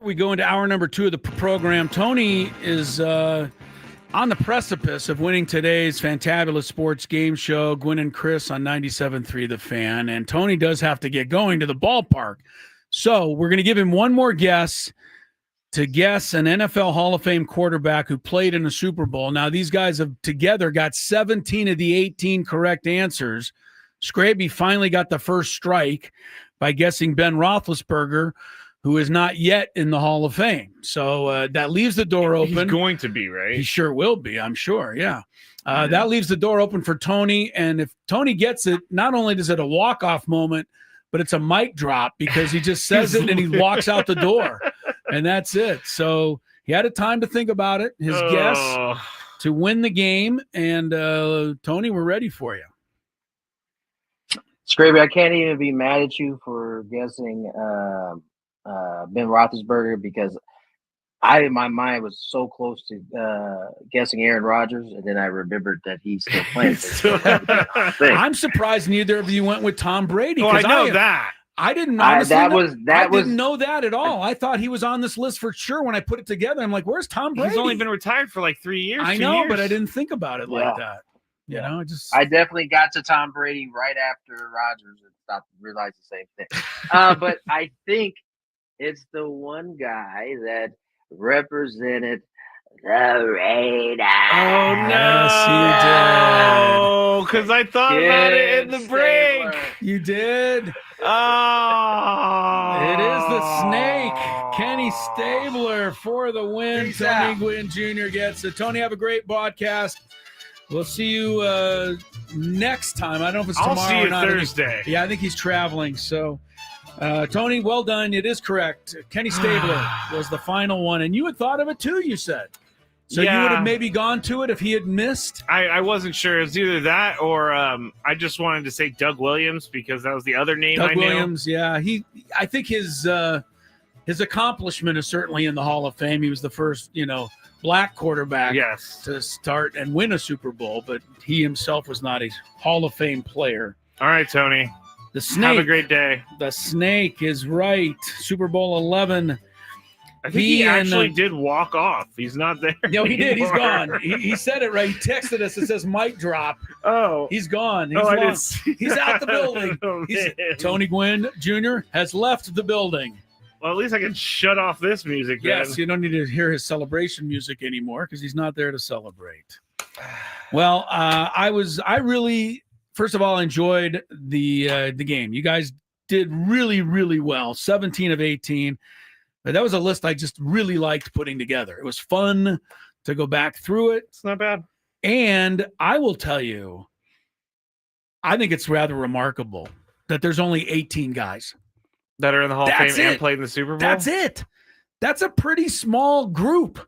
D: We go into hour number 2 of the program. Tony is on the precipice of winning today's Fantabulous Sports Game Show. Gwynn and Chris on 97.3 The Fan. And Tony does have to get going to the ballpark. So we're going to give him one more guess to guess an NFL Hall of Fame quarterback who played in a Super Bowl. Now, these guys have together got 17 of the 18 correct answers. Scraby finally got the first strike by guessing Ben Roethlisberger, who is not yet in the Hall of Fame. So that leaves the door open.
E: He's going to be, right?
D: He sure will be, I'm sure, yeah. That leaves the door open for Tony, and if Tony gets it, not only is it a walk-off moment, but it's a mic drop because he just says it and he walks out the door, and that's it. So he had a time to think about it, his guess to win the game, and Tony, we're ready for you.
C: Scraby, I can't even be mad at you for guessing Ben Roethlisberger because in my mind was so close to guessing Aaron Rodgers, and then I remembered that he's still playing.
D: I'm surprised neither of you went with Tom Brady.
E: Well, I know that.
D: I didn't honestly
C: I
D: didn't know that at all. I thought he was on this list for sure when I put it together. I'm like, where's Tom Brady?
E: He's only been retired for like 3 years.
D: I know, but I didn't think about it like that. You know,
C: I definitely got to Tom Brady right after Rodgers and stopped to realize the same thing. But I think it's the one guy that represented the Raiders.
E: Oh, no.
D: Yes,
E: because I thought about it in the break.
D: You did.
E: Oh.
D: It is the Snake, Kenny Stabler, for the win. Tony Gwynn Jr. gets it. Tony, have a great broadcast. We'll see you next time. I don't know if it's tomorrow
E: I'll see you
D: or not.
E: Thursday.
D: Yeah, I think he's traveling. So, Tony, well done. It is correct. Kenny Stabler was the final one. And you had thought of it too, you said. So you would have maybe gone to it if he had missed?
E: I wasn't sure. It's either that or I just wanted to say Doug Williams because that was the other name I knew.
D: Doug Williams, yeah. I think his accomplishment is certainly in the Hall of Fame. He was the first, black quarterback to start and win a Super Bowl, but he himself was not a Hall of Fame player.
E: All right, Tony.
D: The Snake.
E: Have a great day.
D: The Snake is right. Super Bowl 11.
E: I think he actually did walk off. He's not there.
D: No, he did. He's
E: anymore.
D: gone. He said it right. He texted us. It says mic drop.
E: Oh.
D: He's gone. He's out the building. Tony Gwynn Jr. has left the building.
E: Well, at least I can shut off this music then.
D: Yes, you don't need to hear his celebration music anymore because he's not there to celebrate. Well, I really, first of all, enjoyed the game. You guys did really, really well. 17 of 18. But that was a list I just really liked putting together. It was fun to go back through it.
E: It's not bad.
D: And I will tell you, I think it's rather remarkable that there's only 18 guys
E: that are in the Hall of Fame and played in the Super Bowl?
D: That's it. That's a pretty small group.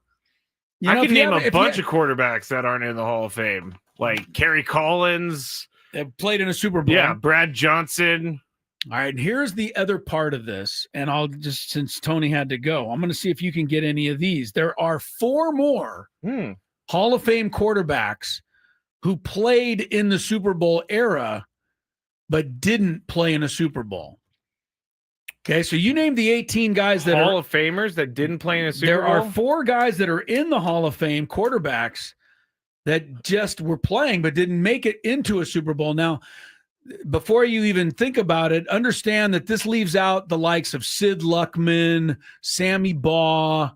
E: I can name a bunch of quarterbacks that aren't in the Hall of Fame, like Kerry Collins.
D: They've played in a Super Bowl.
E: Yeah, Brad Johnson.
D: All right, and here's the other part of this, and I'll just, since Tony had to go, I'm going to see if you can get any of these. There are 4 more Hall of Fame quarterbacks who played in the Super Bowl era but didn't play in a Super Bowl. Okay, so you named the 18 guys that
E: Hall of Famers that didn't play in a Super Bowl?
D: There are 4 guys that are in the Hall of Fame, quarterbacks, that just were playing but didn't make it into a Super Bowl. Now, before you even think about it, understand that this leaves out the likes of Sid Luckman, Sammy Baugh.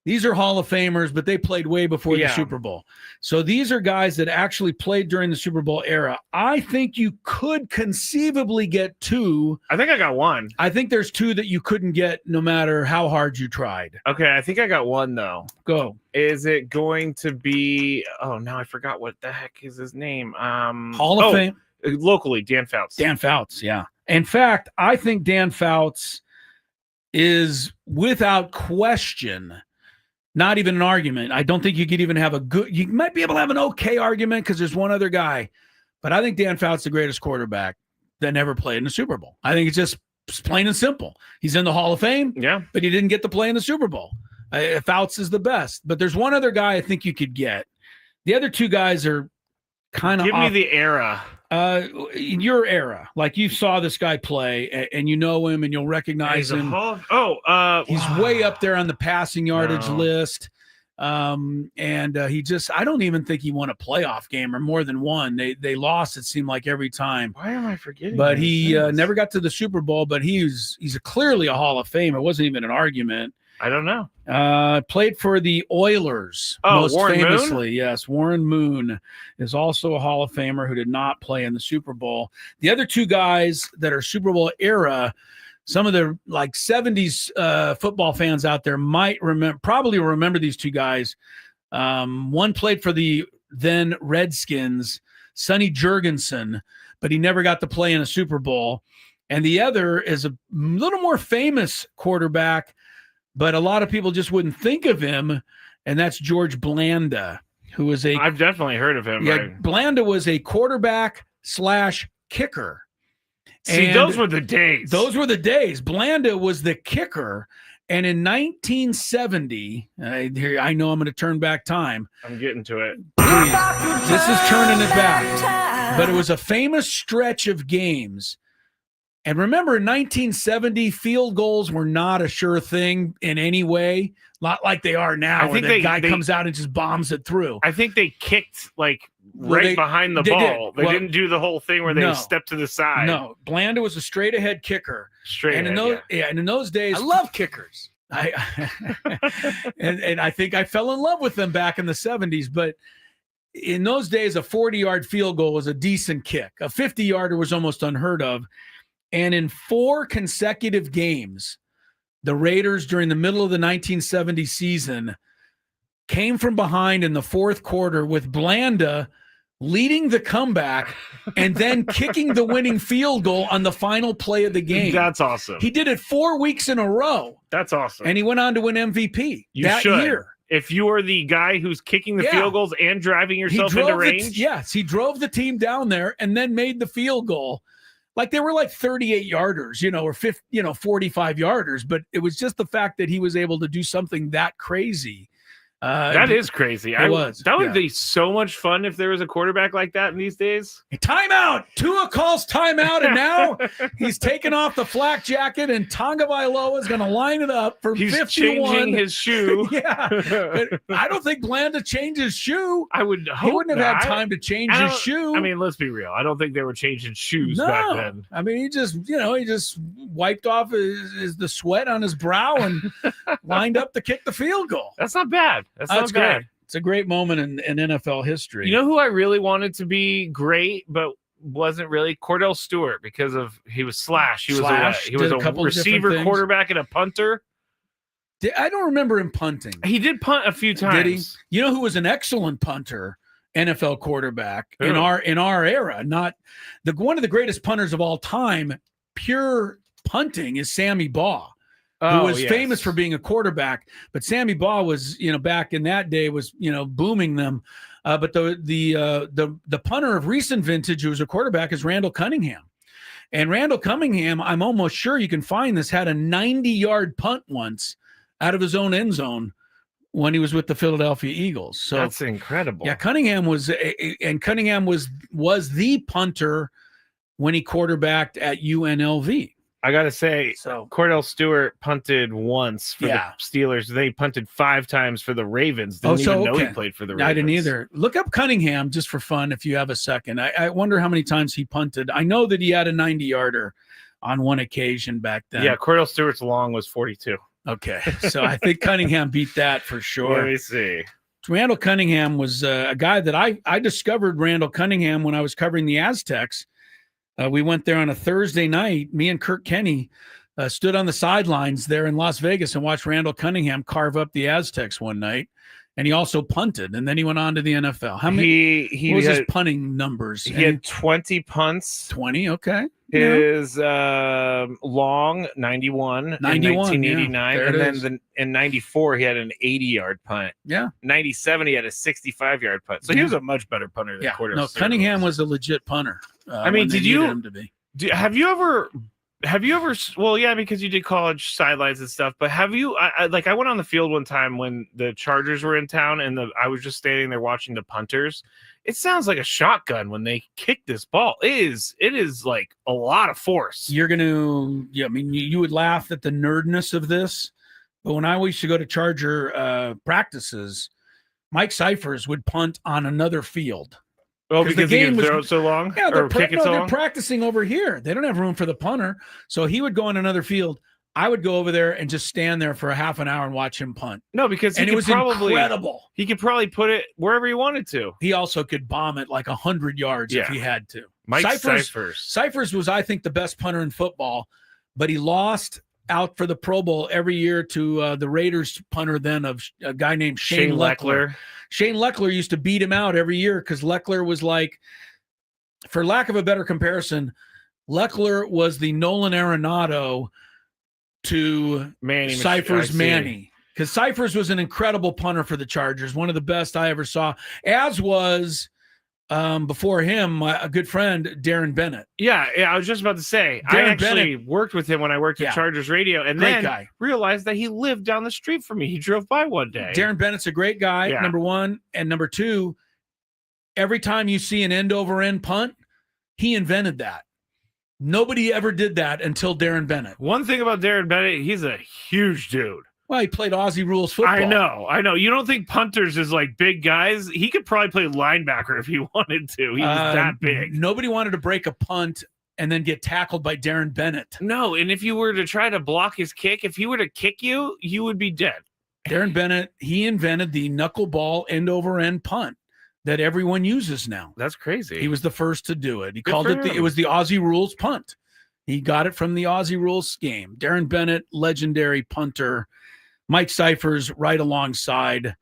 D: These are Hall of Famers, but they played way before the Super Bowl. So these are guys that actually played during the Super Bowl era. I think you could conceivably get 2.
E: I think I got 1.
D: I think there's 2 that you couldn't get no matter how hard you tried.
E: Okay, I think I got 1, though.
D: Go.
E: Is it going to be – oh, now I forgot what the heck is his name.
D: Hall of Fame?
E: Locally, Dan Fouts.
D: Dan Fouts, yeah. In fact, I think Dan Fouts is without question – not even an argument. I don't think you could even have you might be able to have an okay argument because there's one other guy, but I think Dan Fouts is the greatest quarterback that never played in the Super Bowl. I think it's just plain and simple. He's in the Hall of Fame, but he didn't get to play in the Super Bowl. Fouts is the best, but there's one other guy I think you could get. The other 2 guys are kind of
E: Give me the era.
D: In your era, like you saw this guy play and you know him and you'll recognize him. He's way up there on the passing yardage list. I don't even think he won a playoff game or more than one. They lost, it seemed like, every time.
E: Why am I forgetting?
D: But he never got to the Super Bowl, but he's clearly a Hall of Famer. It wasn't even an argument.
E: I don't know.
D: Played for the Oilers, most Warren famously. Moon? Yes, Warren Moon is also a Hall of Famer who did not play in the Super Bowl. The other two guys that are Super Bowl era, some of the 70s football fans out there might probably remember these two guys. One played for the then Redskins, Sonny Jurgensen, but he never got to play in a Super Bowl. And the other is a little more famous quarterback, but a lot of people just wouldn't think of him, and that's George Blanda, who was
E: I've definitely heard of him.
D: Yeah,
E: right?
D: Blanda was a quarterback/kicker.
E: See, those were the days.
D: Those were the days. Blanda was the kicker, and in 1970, I know I'm going to turn back time.
E: I'm getting to it.
D: This is turning it back. But it was a famous stretch of games. And remember, in 1970, field goals were not a sure thing in any way, not like they are now. I think the guy comes out and just bombs it through.
E: I think they kicked behind the ball. They didn't do the whole thing where they stepped to the side.
D: No, Blanda was a straight ahead kicker.
E: And
D: in those days,
A: I love kickers.
D: And I think I fell in love with them back in the 70s. But in those days, a 40-yard field goal was a decent kick. A 50-yarder was almost unheard of. And in 4 consecutive games, the Raiders during the middle of the 1970 season came from behind in the fourth quarter with Blanda leading the comeback and then kicking the winning field goal on the final play of the game.
E: That's awesome.
D: He did it 4 weeks in a row.
E: That's awesome.
D: And he went on to win MVP that year.
E: If you are the guy who's kicking the field goals and driving yourself into range.
D: Yes, he drove the team down there and then made the field goal. Like they were 38 yarders, or 45 yarders, but it was just the fact that he was able to do something that crazy.
E: That is crazy. That would be so much fun if there was a quarterback like that in these days.
D: Timeout. Tua calls timeout, and now he's taking off the flak jacket, and Tonga Vailoa is going to line it up for 51.
E: He's changing his shoe.
D: Yeah, but I don't think Blanda changed his shoe.
E: I would hope
D: he wouldn't have had time to change his shoe.
E: I mean, let's be real. I don't think they were changing shoes back then.
D: I mean, he just wiped off the sweat on his brow and lined up to kick the field goal.
E: That's not bad. That's
D: great. It's a great moment in NFL history.
E: You know who I really wanted to be great, but wasn't really? Cordell Stewart, because he was Slash. He was a receiver, quarterback, and a punter.
D: I don't remember him punting.
E: He did punt a few times.
D: Did he? You know who was an excellent punter, NFL quarterback in our era? Not one of the greatest punters of all time. Pure punting is Sammy Baugh. Who was famous for being a quarterback, but Sammy Baugh was, back in that day was, booming them. But the punter of recent vintage who was a quarterback is Randall Cunningham. And Randall Cunningham, I'm almost sure you can find this, had a 90-yard punt once out of his own end zone when he was with the Philadelphia Eagles. So
E: that's incredible.
D: Yeah, Cunningham was the punter when he quarterbacked at UNLV.
E: I got to say, Cordell Stewart punted once for the Steelers. They punted 5 times for the Ravens. Didn't even know he played for the Ravens.
D: I didn't either. Look up Cunningham just for fun if you have a second. I wonder how many times he punted. I know that he had a 90-yarder on one occasion back then.
E: Yeah, Cordell Stewart's long was 42.
D: Okay, so I think Cunningham beat that for sure.
E: Let me see.
D: Randall Cunningham was a guy that I discovered Randall Cunningham when I was covering the Aztecs. We went there on a Thursday night. Me and Kirk Kenny stood on the sidelines there in Las Vegas and watched Randall Cunningham carve up the Aztecs one night. And he also punted, and then he went on to the NFL. How many? What was his punting numbers?
E: He had 20 punts.
D: 20, okay.
E: His long 91 in 1989, and then in 94 he had an 80-yard punt.
D: Yeah,
E: 97 he had a 65-yard punt. So he was a much better punter than Cordell.
D: No, Cunningham was a legit punter.
E: I mean, have you ever Have you ever? Well, yeah, because you did college sidelines and stuff. But have you? I went on the field one time when the Chargers were in town, and I was just standing there watching the punters. It sounds like a shotgun when they kick this ball. It is like a lot of force.
D: You're gonna, yeah. I mean, you would laugh at the nerdness of this, but when I used to go to Charger practices, Mike Cyphers would punt on another field.
E: Oh, because he can throw it so long?
D: Yeah,
E: or kick it so long?
D: They're practicing over here. They don't have room for the punter. So he would go on another field. I would go over there and just stand there for a half an hour and watch him punt.
E: No, because
D: it was incredible.
E: He could probably put it wherever he wanted to.
D: He also could bomb it like 100 yards if he had to.
E: Mike Cyphers.
D: Cyphers was, I think, the best punter in football, but he lost out for the Pro Bowl every year to the Raiders punter then of a guy named Shane Leckler. Shane Leckler used to beat him out every year because Leckler was like, for lack of a better comparison, Leckler was the Nolan Arenado to Cyphers Manny. Because Cyphers was an incredible punter for the Chargers, one of the best I ever saw, as was before him, a good friend, Darren Bennett.
E: Yeah, I was just about to say, I actually worked with him when I worked at Chargers Radio, and then realized that he lived down the street from me. He drove by one day.
D: Darren Bennett's a great guy, number one. And number two, every time you see an end-over-end punt, he invented that. Nobody ever did that until Darren Bennett.
E: One thing about Darren Bennett, he's a huge dude.
D: Well, he played Aussie rules football.
E: I know. You don't think punters is like big guys? He could probably play linebacker if he wanted to. He was that big.
D: Nobody wanted to break a punt and then get tackled by Darren Bennett.
E: No, and if you were to try to block his kick, if he were to kick you, you would be dead.
D: Darren Bennett, he invented the knuckleball end-over-end punt that everyone uses now.
E: That's crazy.
D: He was the first to do it. He called it it was the Aussie rules punt. He got it from the Aussie rules game. Darren Bennett, legendary punter. Mike Cyphers right alongside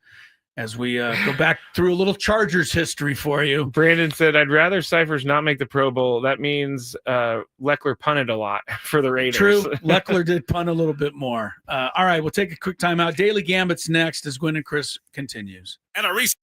D: as we go back through a little Chargers history for you.
E: Brandon said, I'd rather Cyphers not make the Pro Bowl. That means Leckler punted a lot for the Raiders.
D: True. Leckler did punt a little bit more. All right, we'll take a quick time out. Daily Gambit's next as Gwynn and Chris continues.
A: And a reset.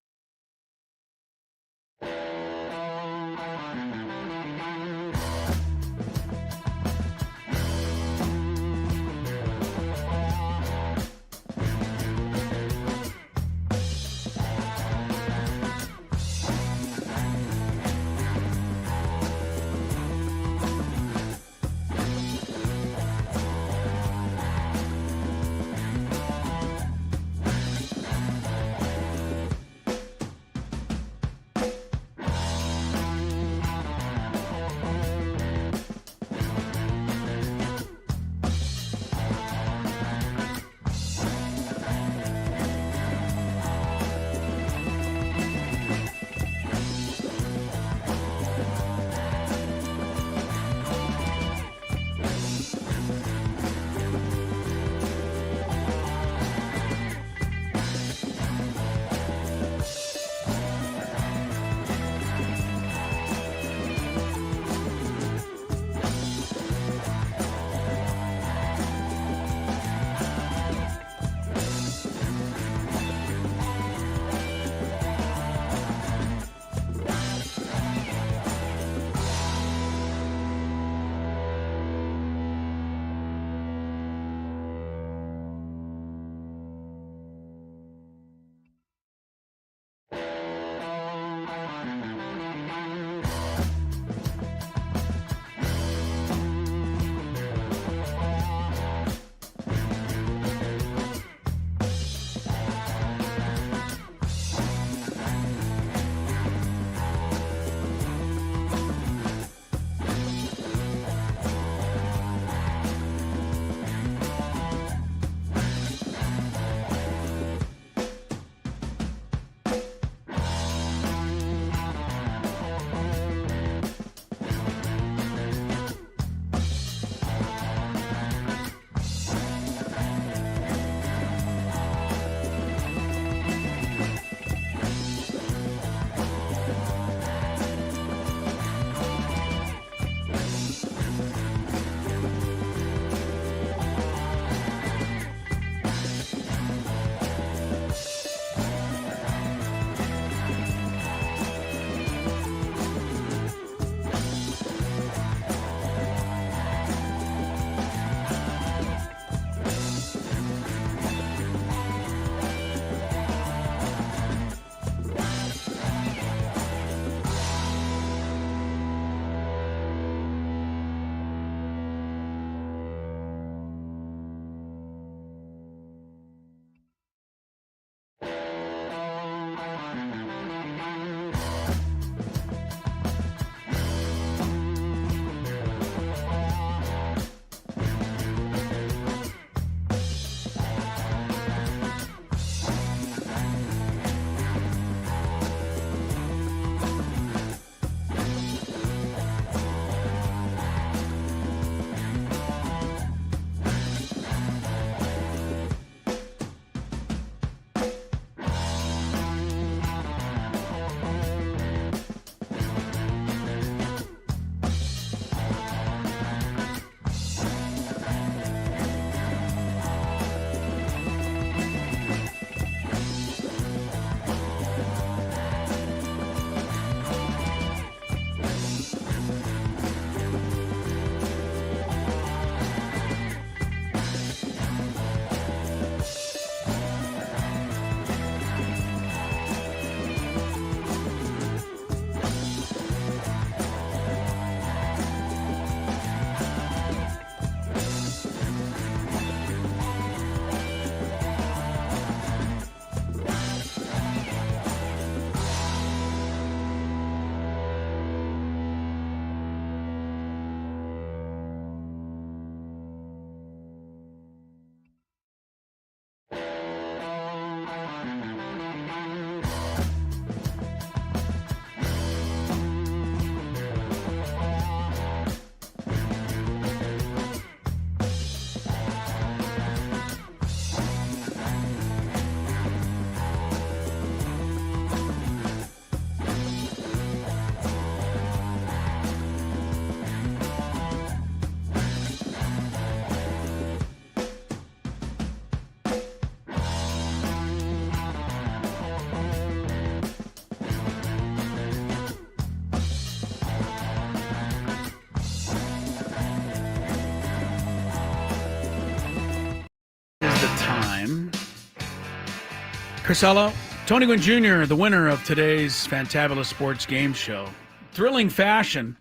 D: Chrisello, Tony Gwynn Jr., the winner of today's Fantabulous Sports Game Show. Thrilling fashion,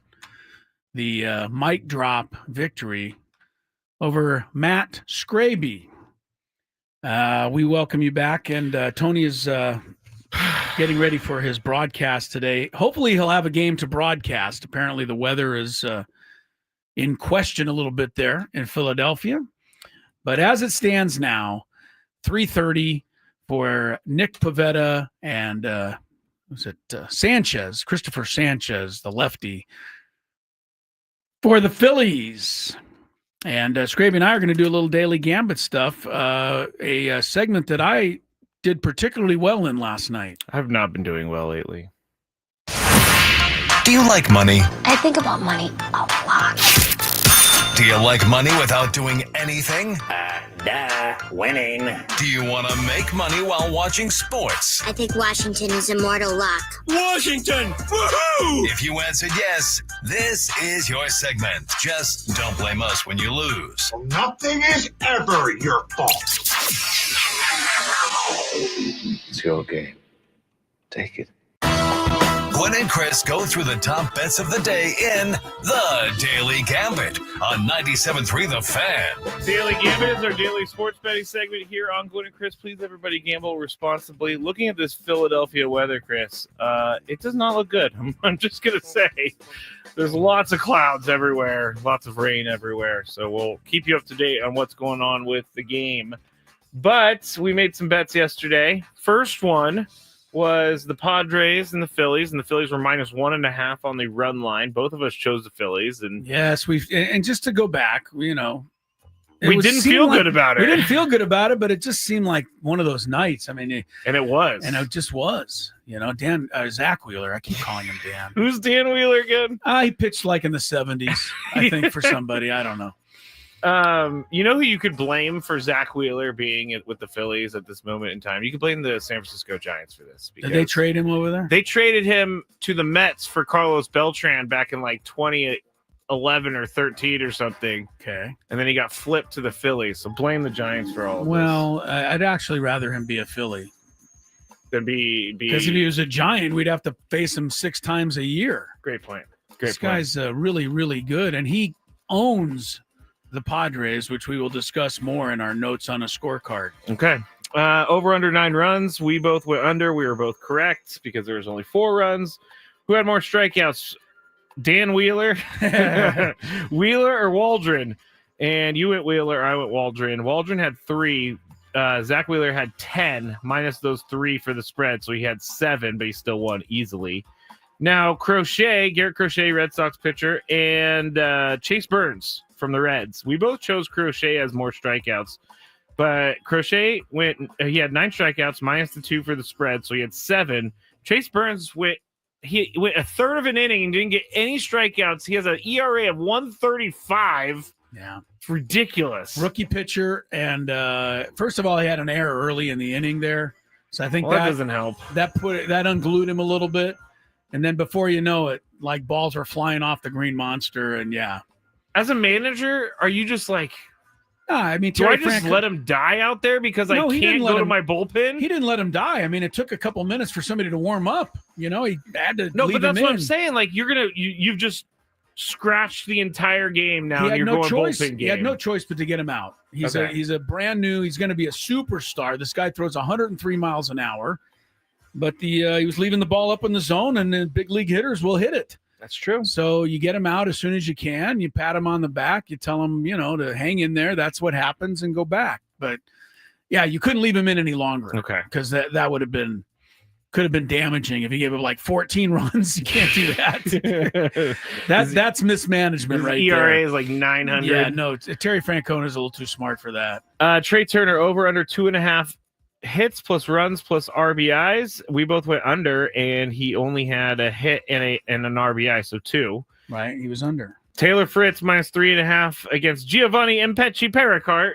D: the mic drop victory over Matt Scraby. We welcome you back, and Tony is getting ready for his broadcast today. Hopefully he'll have a game to broadcast. Apparently the weather is in question a little bit there in Philadelphia. But as it stands now, 3:30 for Nick Pivetta and Sanchez, Christopher Sanchez, the lefty, for the Phillies. And Scraby and I are going to do a little daily gambit stuff, a segment that I did particularly well in last night.
E: I have not been doing well lately.
I: Do you like money?
J: I think about money a lot.
I: Do you like money without doing anything?
K: Winning.
I: Do you want to make money while watching sports?
J: I think Washington is immortal luck.
K: Washington! Woohoo!
I: If you answered yes, this is your segment. Just don't blame us when you lose.
K: Nothing is ever your fault.
L: It's your game. Take it.
I: Gwynn and Chris go through the top bets of the day in The Daily Gambit on 97.3 The Fan.
E: Daily Gambit is our daily sports betting segment here on Gwynn and Chris. Please, everybody, gamble responsibly. Looking at this Philadelphia weather, Chris, it does not look good. I'm just going to say there's lots of clouds everywhere, lots of rain everywhere. So we'll keep you up to date on what's going on with the game. But we made some bets yesterday. First one was the Padres and the Phillies were -1.5 on the run line. Both of us chose the Phillies, and
D: yes, and just to go back,
E: we didn't feel good about it.
D: We didn't feel good about it, but it just seemed like one of those nights. I mean,
E: and it was,
D: just was. Dan Zack Wheeler. I keep calling him Dan.
E: Who's Dan Wheeler again?
D: He pitched like in the 70s, I think, for somebody. I don't know.
E: You know who you could blame for Zack Wheeler being with the Phillies at this moment in time? You could blame the San Francisco Giants for this.
D: Did they trade him over there?
E: They traded him to the Mets for Carlos Beltran back in like 2011 or 13 or something.
D: Okay.
E: And then he got flipped to the Phillies. So blame the Giants for all of this.
D: Well, I'd actually rather him be a Philly.
E: Than be
D: because if he was a Giant, we'd have to face him 6 times a year.
E: Great point.
D: This guy's really, really good, and he owns the Padres, which we will discuss more in our notes on a scorecard.
E: Okay. Over under 9 runs. We both went under. We were both correct because there was only 4 runs. Who had more strikeouts? Dan Wheeler, Wheeler or Waldron? And you went Wheeler. I went Waldron. Waldron had 3. Zack Wheeler had 10 minus those 3 for the spread. So he had 7, but he still won easily. Now, Garrett Crochet, Red Sox pitcher, and Chase Burns from the Reds. We both chose Crochet as more strikeouts, but Crochet he had 9 strikeouts minus the 2 for the spread, so he had 7. Chase Burns went a third of an inning and didn't get any strikeouts. He has an ERA of 1.35.
D: Yeah.
E: It's ridiculous.
D: Rookie pitcher, and first of all, he had an error early in the inning there, so I think
E: that doesn't help.
D: That unglued him a little bit, and then before you know it, like balls were flying off the green monster, and yeah.
E: As a manager, are you just like,
D: I mean,
E: do I just let him die out there because I can't go to my bullpen?
D: He didn't let him die. I mean, it took a couple minutes for somebody to warm up. He had to.
E: No,
D: leave
E: but that's
D: him
E: what
D: in.
E: I'm saying. Like you've just scratched the entire game now. And you're going bullpen game.
D: He had no choice but to get him out. He's a brand new. He's going to be a superstar. This guy throws 103 miles an hour, but he was leaving the ball up in the zone, and the big league hitters will hit it.
E: That's true.
D: So you get him out as soon as you can. You pat him on the back. You tell him, to hang in there. That's what happens, and go back. But yeah, you couldn't leave him in any longer.
E: Okay,
D: because that would have could have been damaging if he gave him like 14 runs. You can't do that. That's mismanagement right there.
E: ERA is like 900.
D: Yeah, no, Terry Francona is a little too smart for that.
E: Trey Turner over under 2.5 hits plus runs plus RBIs. We both went under, and he only had a hit and an RBI, so 2.
D: Right, he was under.
E: Taylor Fritz minus 3.5 against Giovanni Impecci Pericart,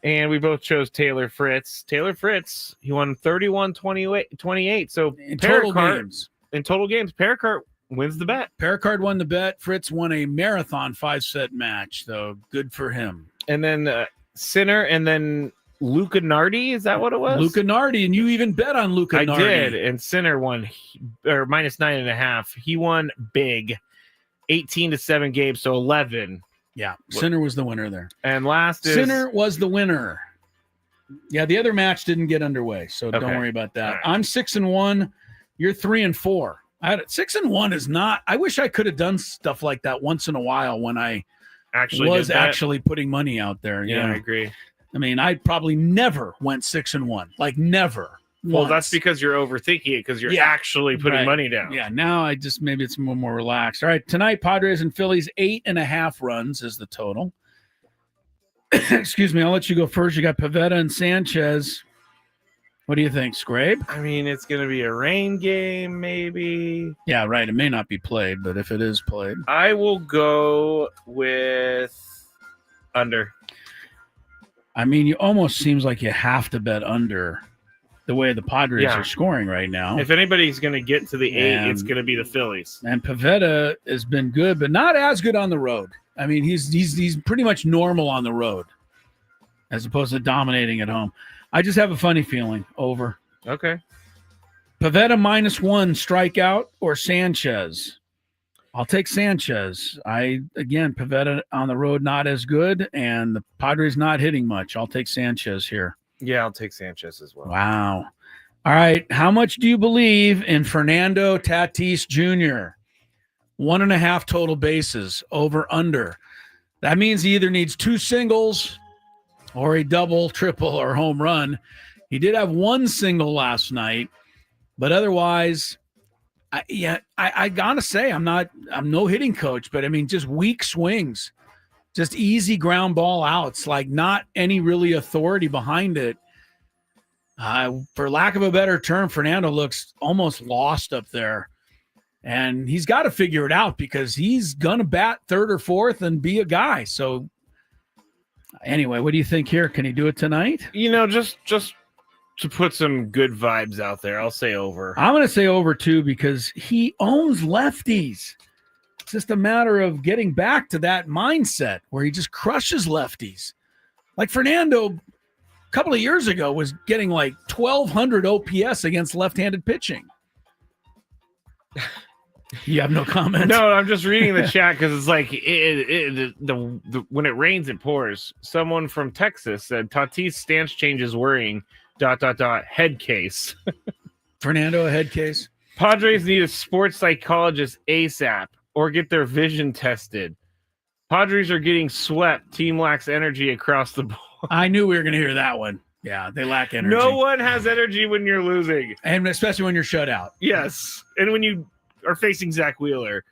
E: and we both chose Taylor Fritz. Taylor Fritz, he won 31-28. So
D: in total games,
E: Pericart wins the bet.
D: Pericart won the bet. Fritz won a marathon 5-set match, though. Good for him.
E: And then Sinner, and then Luca Nardi, is that what it was?
D: Luca Nardi, and you even bet on Luca Nardi.
E: I did, and Sinner won, or -9.5. He won big, 18-7 games, so 11.
D: Yeah, Sinner was the winner there.
E: And last is
D: Sinner was the winner. Yeah, the other match didn't get underway, so don't worry about that.
E: Right.
D: I'm 6-1. You're 3-4. 6-1 is not. I wish I could have done stuff like that once in a while when I was actually putting money out there.
E: Yeah, I agree.
D: I mean, I probably never went 6-1. Like never.
E: Well,
D: once.
E: that's because you're overthinking it because you're actually putting money down.
D: Yeah, now maybe it's more relaxed. All right, tonight, Padres and Phillies, 8.5 runs is the total. Excuse me, I'll let you go first. You got Pivetta and Sanchez. What do you think, Scrape?
E: I mean, it's going to be a rain game, maybe.
D: Yeah, right. It may not be played, but if it is played.
E: I will go with under.
D: I mean, you almost seems like you have to bet under the way the Padres are scoring right now.
E: If anybody's going to get to the 8, it's going to be the Phillies.
D: And Pivetta has been good, but not as good on the road. I mean, he's pretty much normal on the road as opposed to dominating at home. I just have a funny feeling. Over.
E: Okay.
D: Pivetta -1 strikeout or Sanchez? I'll take Sanchez. Pivetta on the road not as good, and the Padres not hitting much. I'll take Sanchez here.
E: Yeah, I'll take Sanchez as well.
D: Wow. All right. How much do you believe in Fernando Tatis Jr.? 1.5 total bases, over under. That means he either needs 2 singles or a double, triple, or home run. He did have 1 single last night, but otherwise, I gotta say, I'm no hitting coach, but I mean, just weak swings, just easy ground ball outs, like not any really authority behind it. For lack of a better term, Fernando looks almost lost up there. And he's got to figure it out because he's going to bat 3rd or 4th and be a guy. So anyway, what do you think here? Can he do it tonight?
E: You know, just to put some good vibes out there, I'll say over.
D: I'm going to say over too because he owns lefties. It's just a matter of getting back to that mindset where he just crushes lefties. Like Fernando a couple of years ago was getting like 1,200 OPS against left-handed pitching. You have no comment?
E: No, I'm just reading the chat because it's like when it rains, it pours. Someone from Texas said Tatis stance changes worrying. ... Head case.
D: Fernando, a head case.
E: Padres need a sports psychologist ASAP or get their vision tested. Padres are getting swept. Team lacks energy across the board.
D: I knew we were going to hear that one. Yeah, they lack energy.
E: No one has energy when you're losing.
D: And especially when you're shut out.
E: Yes. And when you are facing Zack Wheeler.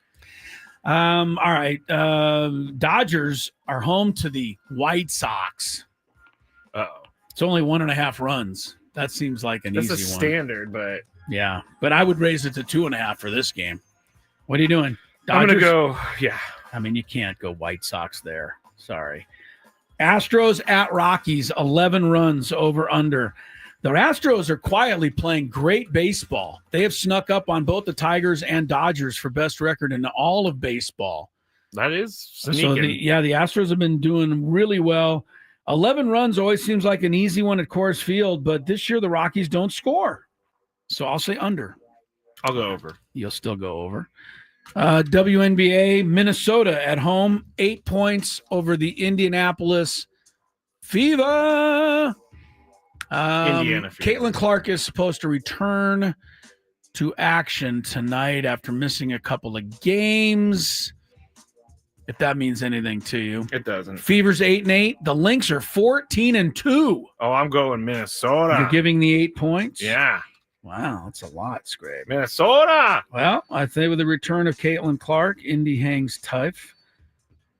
D: All right. Dodgers are home to the White Sox.
E: Uh-oh.
D: It's only 1.5 runs. That seems like an easy one.
E: That's a standard, but...
D: Yeah, but I would raise it to 2.5 for this game. What are you doing? Dodgers?
E: I'm going to go, yeah.
D: I mean, you can't go White Sox there. Sorry. Astros at Rockies, 11 runs over under. The Astros are quietly playing great baseball. They have snuck up on both the Tigers and Dodgers for best record in all of baseball.
E: That is sneaking.
D: So the Astros have been doing really well. 11 runs always seems like an easy one at Coors Field, but this year the Rockies don't score. So I'll say under.
E: I'll go over.
D: You'll still go over. WNBA, Minnesota at home, 8 points over the Indianapolis Fever.
E: Indiana Fever.
D: Caitlyn Clark is supposed to return to action tonight after missing a couple of games. If that means anything to you.
E: It doesn't.
D: Fever's 8-8. The Lynx are 14-2.
E: Oh, I'm going Minnesota.
D: You're giving the 8 points?
E: Yeah.
D: Wow, that's a lot, Scrape.
E: Minnesota.
D: Well, I think with the return of Caitlyn Clark, Indy hangs tough.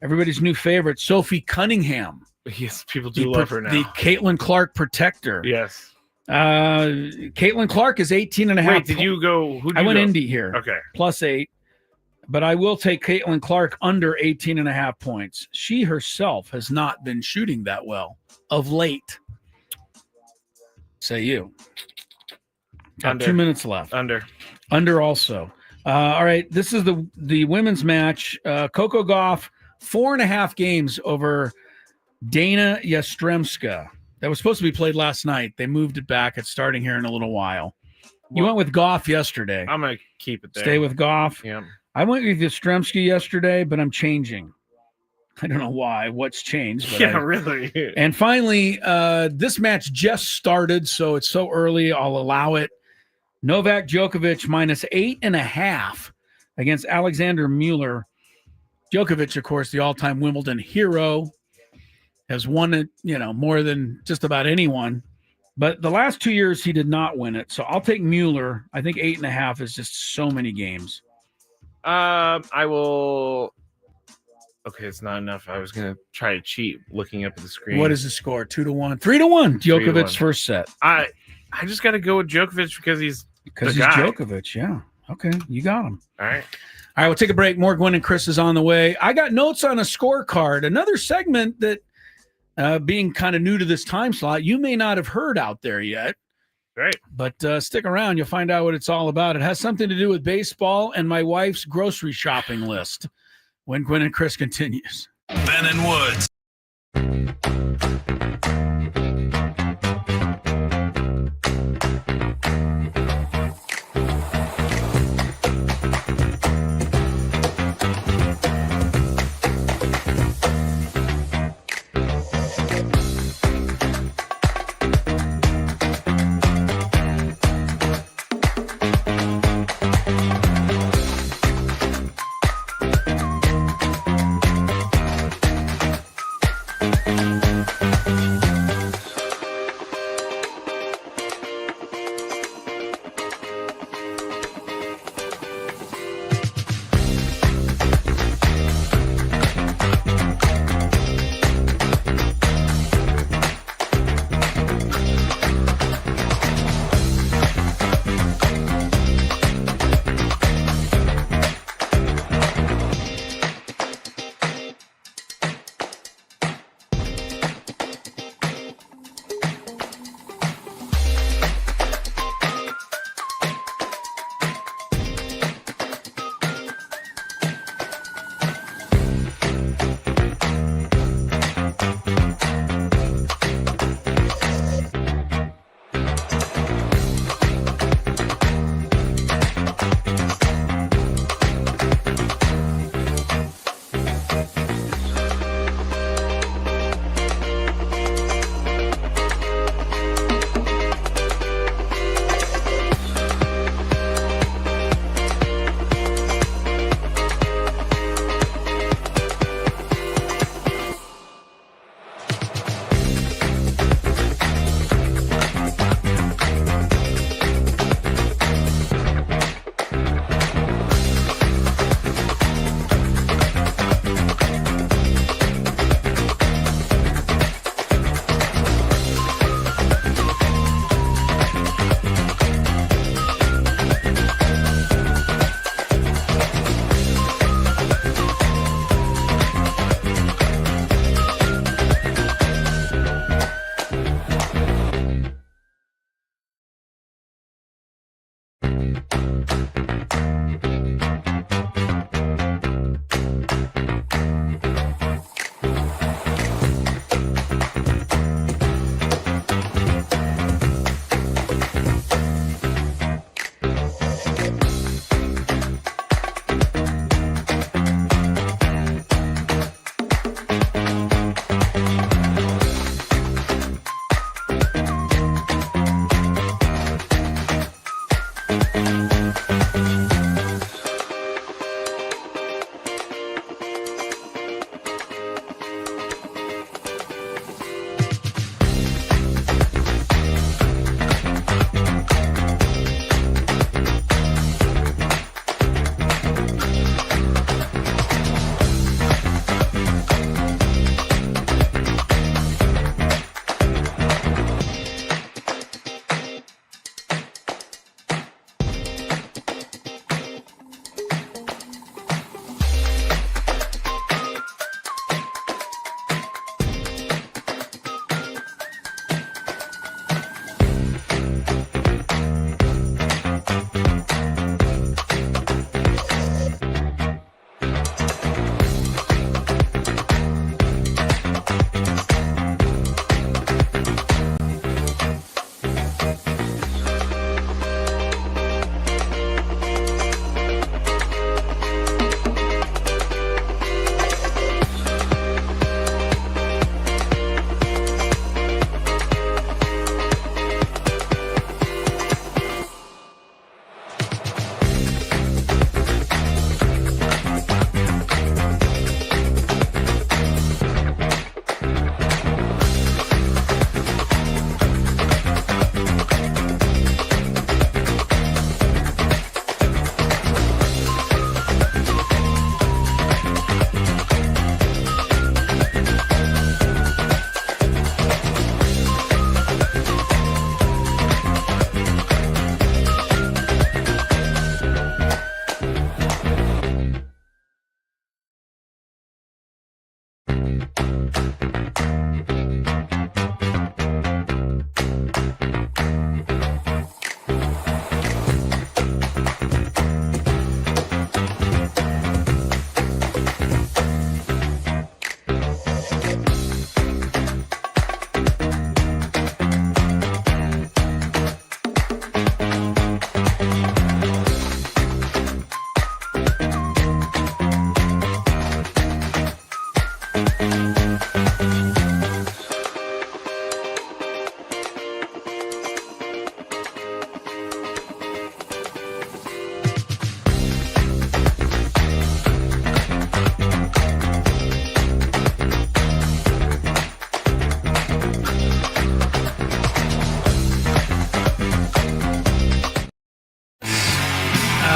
D: Everybody's new favorite, Sophie Cunningham.
E: Yes, people do love her now.
D: The Caitlyn Clark protector.
E: Yes.
D: Caitlyn Clark is 18.5.
E: Wait, did you go?
D: I went Indy here.
E: Okay.
D: +8. But I will take Caitlyn Clark under 18.5 points. She herself has not been shooting that well of late. Say you. Got 2 minutes left. Under also. All right. This is the women's match. Coco Gauff, 4.5 games over Dana Yastremska. that was supposed to be played last night. They moved it back. It's starting here in a little while. You went with Goff yesterday.
E: I'm going to keep it there.
D: Stay with Goff.
E: Yeah.
D: I went with Yastrzemski yesterday, but I'm changing. I don't know why. What's changed? But
E: really.
D: And finally, this match just started, so it's so early. I'll allow it. Novak Djokovic minus 8.5 against Alexander Mueller. Djokovic, of course, the all-time Wimbledon hero, has won it, more than just about anyone. But the last 2 years, he did not win it. So I'll take Mueller. I think 8.5 is just so many games.
E: I will. Okay, it's not enough. I was going to try to cheat looking up at the screen.
D: What is the score? 2-1. 3-1. Djokovic's first set.
E: I just got to go with Djokovic because he's
D: Djokovic. Yeah. Okay. You got him.
E: All right.
D: All right. We'll take a break. More Gwynn and Chris is on the way. I got notes on a scorecard. Another segment that, being kind of new to this time slot, you may not have heard out there yet.
E: Right.
D: But stick around. You'll find out what it's all about. It has something to do with baseball and my wife's grocery shopping list. When Gwynn and Chris continues.
I: Ben and Woods.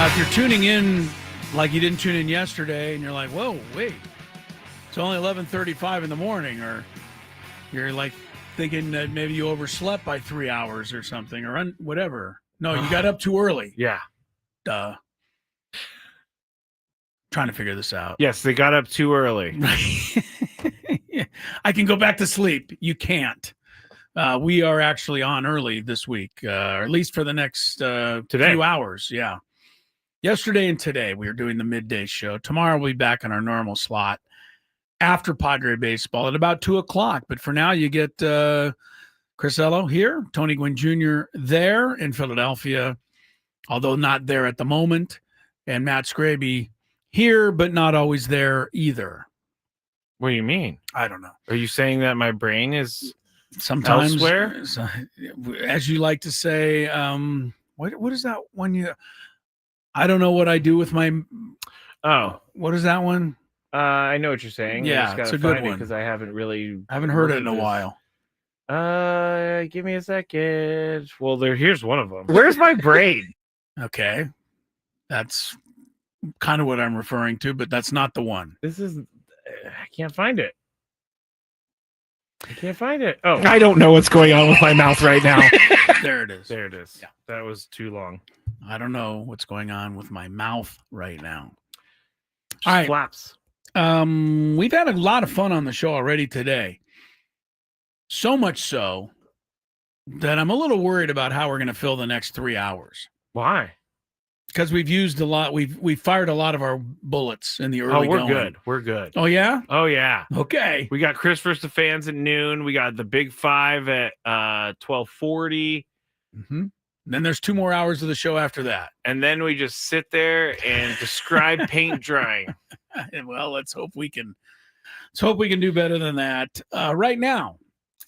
D: if you're tuning in like you didn't tune in yesterday and you're like, whoa, wait, it's only 11:35 in the morning, or you're like thinking that maybe you overslept by 3 hours or something, or whatever. No, you got up too early.
E: Yeah.
D: Duh. Trying to figure this out.
E: Yes, they got up too early.
D: Yeah. I can go back to sleep. You can't. We are actually on early this week, or at least for the next few hours. Yeah. Yesterday and today, we are doing the midday show. Tomorrow, we'll be back in our normal slot after Padre baseball at about 2 o'clock. But for now, you get Chris Ello here, Tony Gwynn Jr. there in Philadelphia, although not there at the moment, and Matt Scraby here, but not always there either.
E: What do you mean?
D: I don't know.
E: Are you saying that my brain is
D: sometimes
E: elsewhere?
D: As you like to say, what is that one? I don't know what I do with my. Oh, what is that one?
E: I know what you're saying.
D: Yeah, it's a good one
E: because I haven't
D: heard it in a while.
E: Give me a second. Well, here's one of them. Where's my brain?
D: Okay, that's kind of what I'm referring to, but that's not the one.
E: I can't find it. Oh,
H: I don't know what's going on with my mouth right now.
D: There it is.
E: There it is. Yeah. That was too long.
D: I don't know what's going on with my mouth right now.
E: Just
D: all right.
E: Flaps.
D: We've had a lot of fun on the show already today. So much so that I'm a little worried about how we're going to fill the next 3 hours.
E: Why?
D: Because we've used a lot. We've fired a lot of our bullets in the early going.
E: Good. We're good.
D: Oh, yeah?
E: Oh, yeah.
D: Okay.
E: We got Chris versus the Fans at noon. We got the Big Five at 12:40.
D: Mm-hmm. Then there's 2 more hours of the show after that.
E: And then we just sit there and describe paint drying.
D: Well, let's hope we can do better than that. Right now,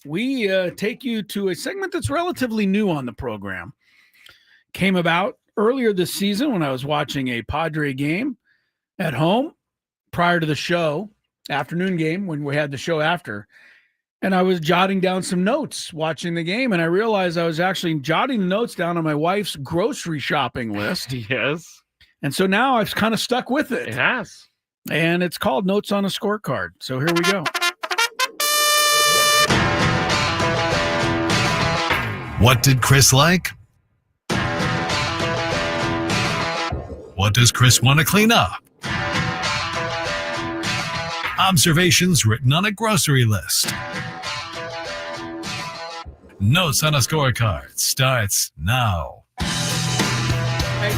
D: we take you to a segment that's relatively new on the program. Came about earlier this season when I was watching a Padre game at home prior to the show, afternoon game when we had the show after. And I was jotting down some notes watching the game, and I realized I was actually jotting the notes down on my wife's grocery shopping list.
E: Yes.
D: And so now I've kind of stuck with it.
E: It has.
D: And it's called Notes on a Scorecard. So here we go.
I: What did Chris like? What does Chris want to clean up? Observations written on a grocery list. Notes on a Scorecard starts now.
D: Right,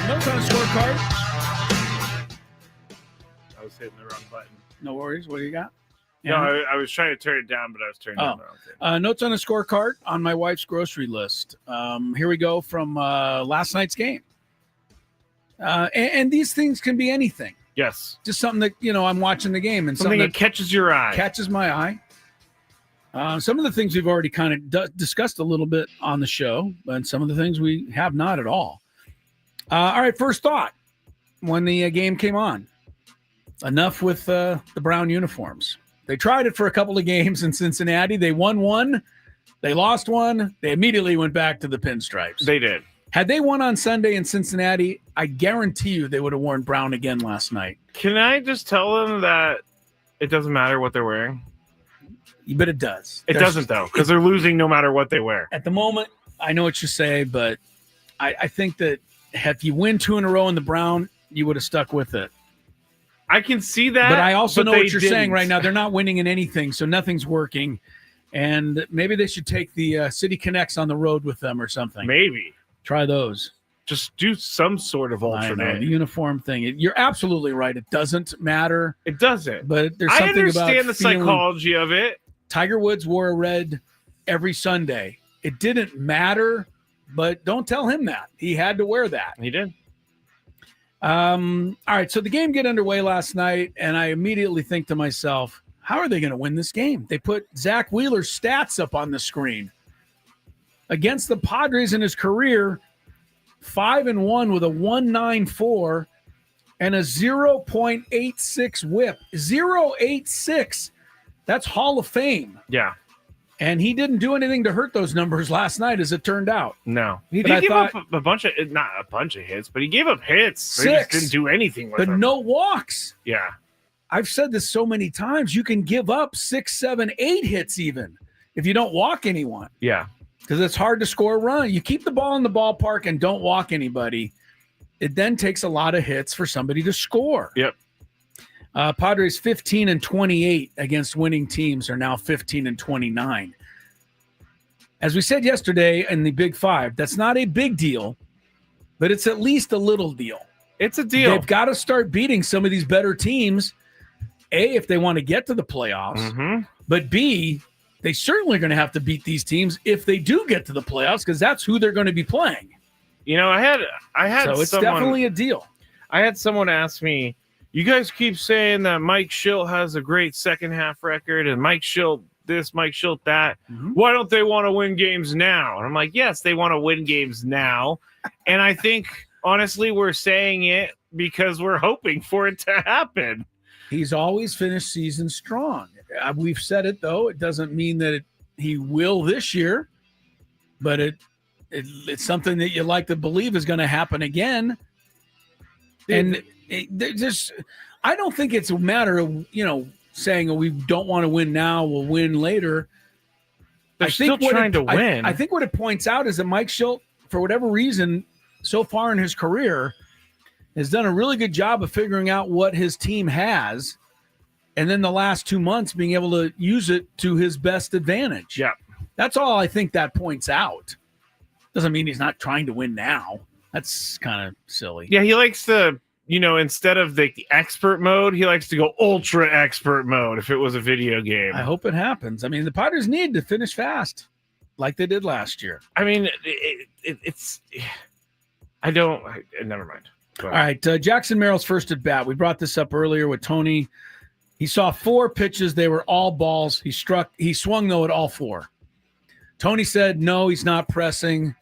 D: Notes on a Scorecard.
E: I was hitting the wrong button.
D: No worries. What do you got?
E: No, I was trying to turn it down, but I was turning it down the wrong thing.
D: Notes on a Scorecard on my wife's grocery list. Here we go from last night's game. And these things can be anything.
E: Yes.
D: Just something that, I'm watching the game and
E: something that catches your eye.
D: Catches my eye. Some of the things we've already kind of discussed a little bit on the show, and some of the things we have not at all. All right, first thought when the game came on. Enough with the brown uniforms. They tried it for a couple of games in Cincinnati. They won one. They lost one. They immediately went back to the pinstripes.
E: They did.
D: Had they won on Sunday in Cincinnati, I guarantee you they would have worn brown again last night.
E: Can I just tell them that it doesn't matter what they're wearing?
D: But it does.
E: It doesn't, though, because they're losing no matter what they wear.
D: At the moment, I know what you say, but I think that if you win 2 in a row in the brown, you would have stuck with it.
E: I can see that.
D: But I also know what you're saying right now. They're not winning in anything, so nothing's working. And maybe they should take the City Connects on the road with them or something.
E: Maybe.
D: Try those.
E: Just do some sort of alternate.
D: I know, the uniform thing. You're absolutely right. It doesn't matter.
E: It doesn't.
D: But there's something about
E: I understand the psychology of it.
D: Tiger Woods wore a red every Sunday. It didn't matter, but don't tell him that. He had to wear that.
E: He did.
D: All right, so the game get underway last night, and I immediately think to myself, how are they going to win this game? They put Zack Wheeler's stats up on the screen. Against the Padres in his career, 5-1 with a 1.94 and a 0.86 whip. 0.86. That's Hall of Fame.
E: Yeah.
D: And he didn't do anything to hurt those numbers last night, as it turned out.
E: No. He
D: But
E: did
D: I
E: give
D: thought-
E: up a bunch of, not a bunch of hits, but he gave up hits. So he
D: 6.
E: just didn't do anything with
D: But
E: them.
D: no walks.
E: Yeah.
D: I've said this so many times. You can give up 6, 7, 8 hits even if you don't walk anyone.
E: Yeah.
D: Because it's hard to score a run. You keep the ball in the ballpark and don't walk anybody. It then takes a lot of hits for somebody to score.
E: Yep.
D: Padres 15-28 against winning teams are now 15-29. As we said yesterday in the Big Five, that's not a big deal, but it's at least a little deal.
E: It's a deal.
D: They've got to start beating some of these better teams, A, if they want to get to the playoffs,
E: Mm-hmm.
D: but B, they certainly are going to have to beat these teams if they do get to the playoffs, because that's who they're going to be playing.
E: You know, I had
D: So it's
E: someone,
D: definitely a deal.
E: I had someone ask me, you guys keep saying that Mike Schilt has a great second half record and Mike Schilt this, Mike Schilt that.
D: Mhm.
E: Why don't they want to win games now? And I'm like, yes, they want to win games now. And I think, honestly, we're saying it because we're hoping for it to happen.
D: He's always finished season strong. We've said it, though. It doesn't mean that he will this year, but it's something that you like to believe is going to happen again. And I don't think it's a matter of, saying, oh, we don't want to win now, we'll win later.
E: They're still trying to win.
D: I think what it points out is that Mike Schilt, for whatever reason, so far in his career, has done a really good job of figuring out what his team has, and then the last 2 months being able to use it to his best advantage.
E: Yeah.
D: That's all I think that points out. Doesn't mean he's not trying to win now. That's kind of silly.
E: Yeah, he likes to, instead of the expert mode, he likes to go ultra expert mode if it was a video game.
D: I hope it happens. I mean, the Padres need to finish fast like they did last year.
E: I mean, never mind.
D: All right, Jackson Merrill's first at bat. We brought this up earlier with Tony. He saw 4 pitches. They were all balls. He swung, though, at all 4. Tony said, no, he's not pressing.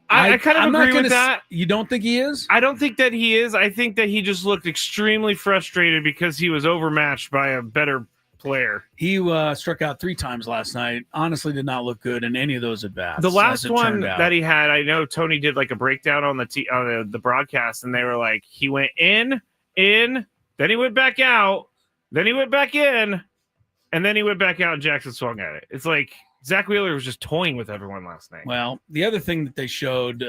E: I kind of agree with that.
D: You don't think he is?
E: I don't think that he is. I think that he just looked extremely frustrated because he was overmatched by a better player.
D: He struck out 3 times last night. Honestly, did not look good in any of those at bats.
E: The last one that he had, I know Tony did like a breakdown on the broadcast, and they were like, he went in, then he went back out, then he went back in, and then he went back out, and Jackson swung at it. It's like Zack Wheeler was just toying with everyone last night.
D: Well, the other thing that they showed,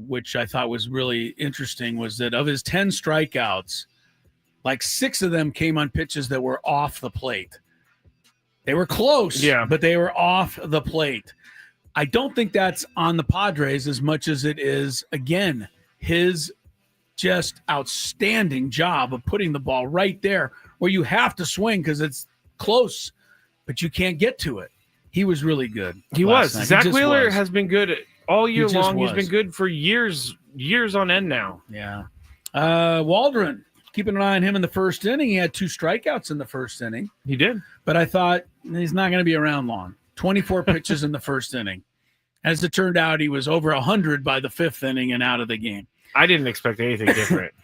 D: which I thought was really interesting, was that of his 10 strikeouts, like 6 of them came on pitches that were off the plate. They were close, but they were off the plate. I don't think that's on the Padres as much as it is, again, his just outstanding job of putting the ball right there where you have to swing because it's close, but you can't get to it. He was really good.
E: He was. Zack Wheeler has been good all year long.
D: was.
E: He's been good for years on end now.
D: Yeah. Waldron, keeping an eye on him in the first inning. He had 2 strikeouts in the first inning.
E: He did.
D: But I thought he's not going to be around long. 24 pitches in the first inning. As it turned out, he was over 100 by the 5th inning and out of the game.
E: I didn't expect anything different.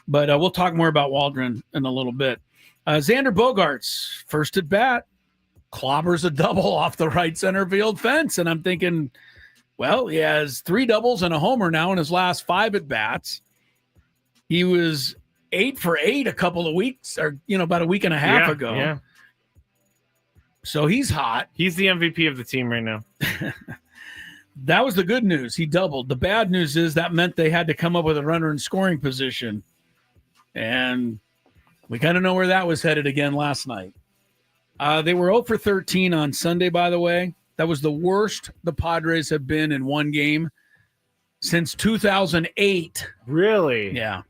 D: But we'll talk more about Waldron in a little bit. Xander Bogaerts, first at bat, clobbers a double off the right center field fence. And I'm thinking, well, he has 3 doubles and a homer now in his last 5 at bats. He was 8 for 8 a couple of weeks, or about a week and a half ago.
E: Yeah.
D: So he's hot.
E: He's the MVP of the team right now.
D: That was the good news. He doubled. The bad news is that meant they had to come up with a runner in scoring position. And we kind of know where that was headed again last night. They were 0 for 13 on Sunday, by the way. That was the worst the Padres have been in one game since 2008.
E: Really?
D: Yeah.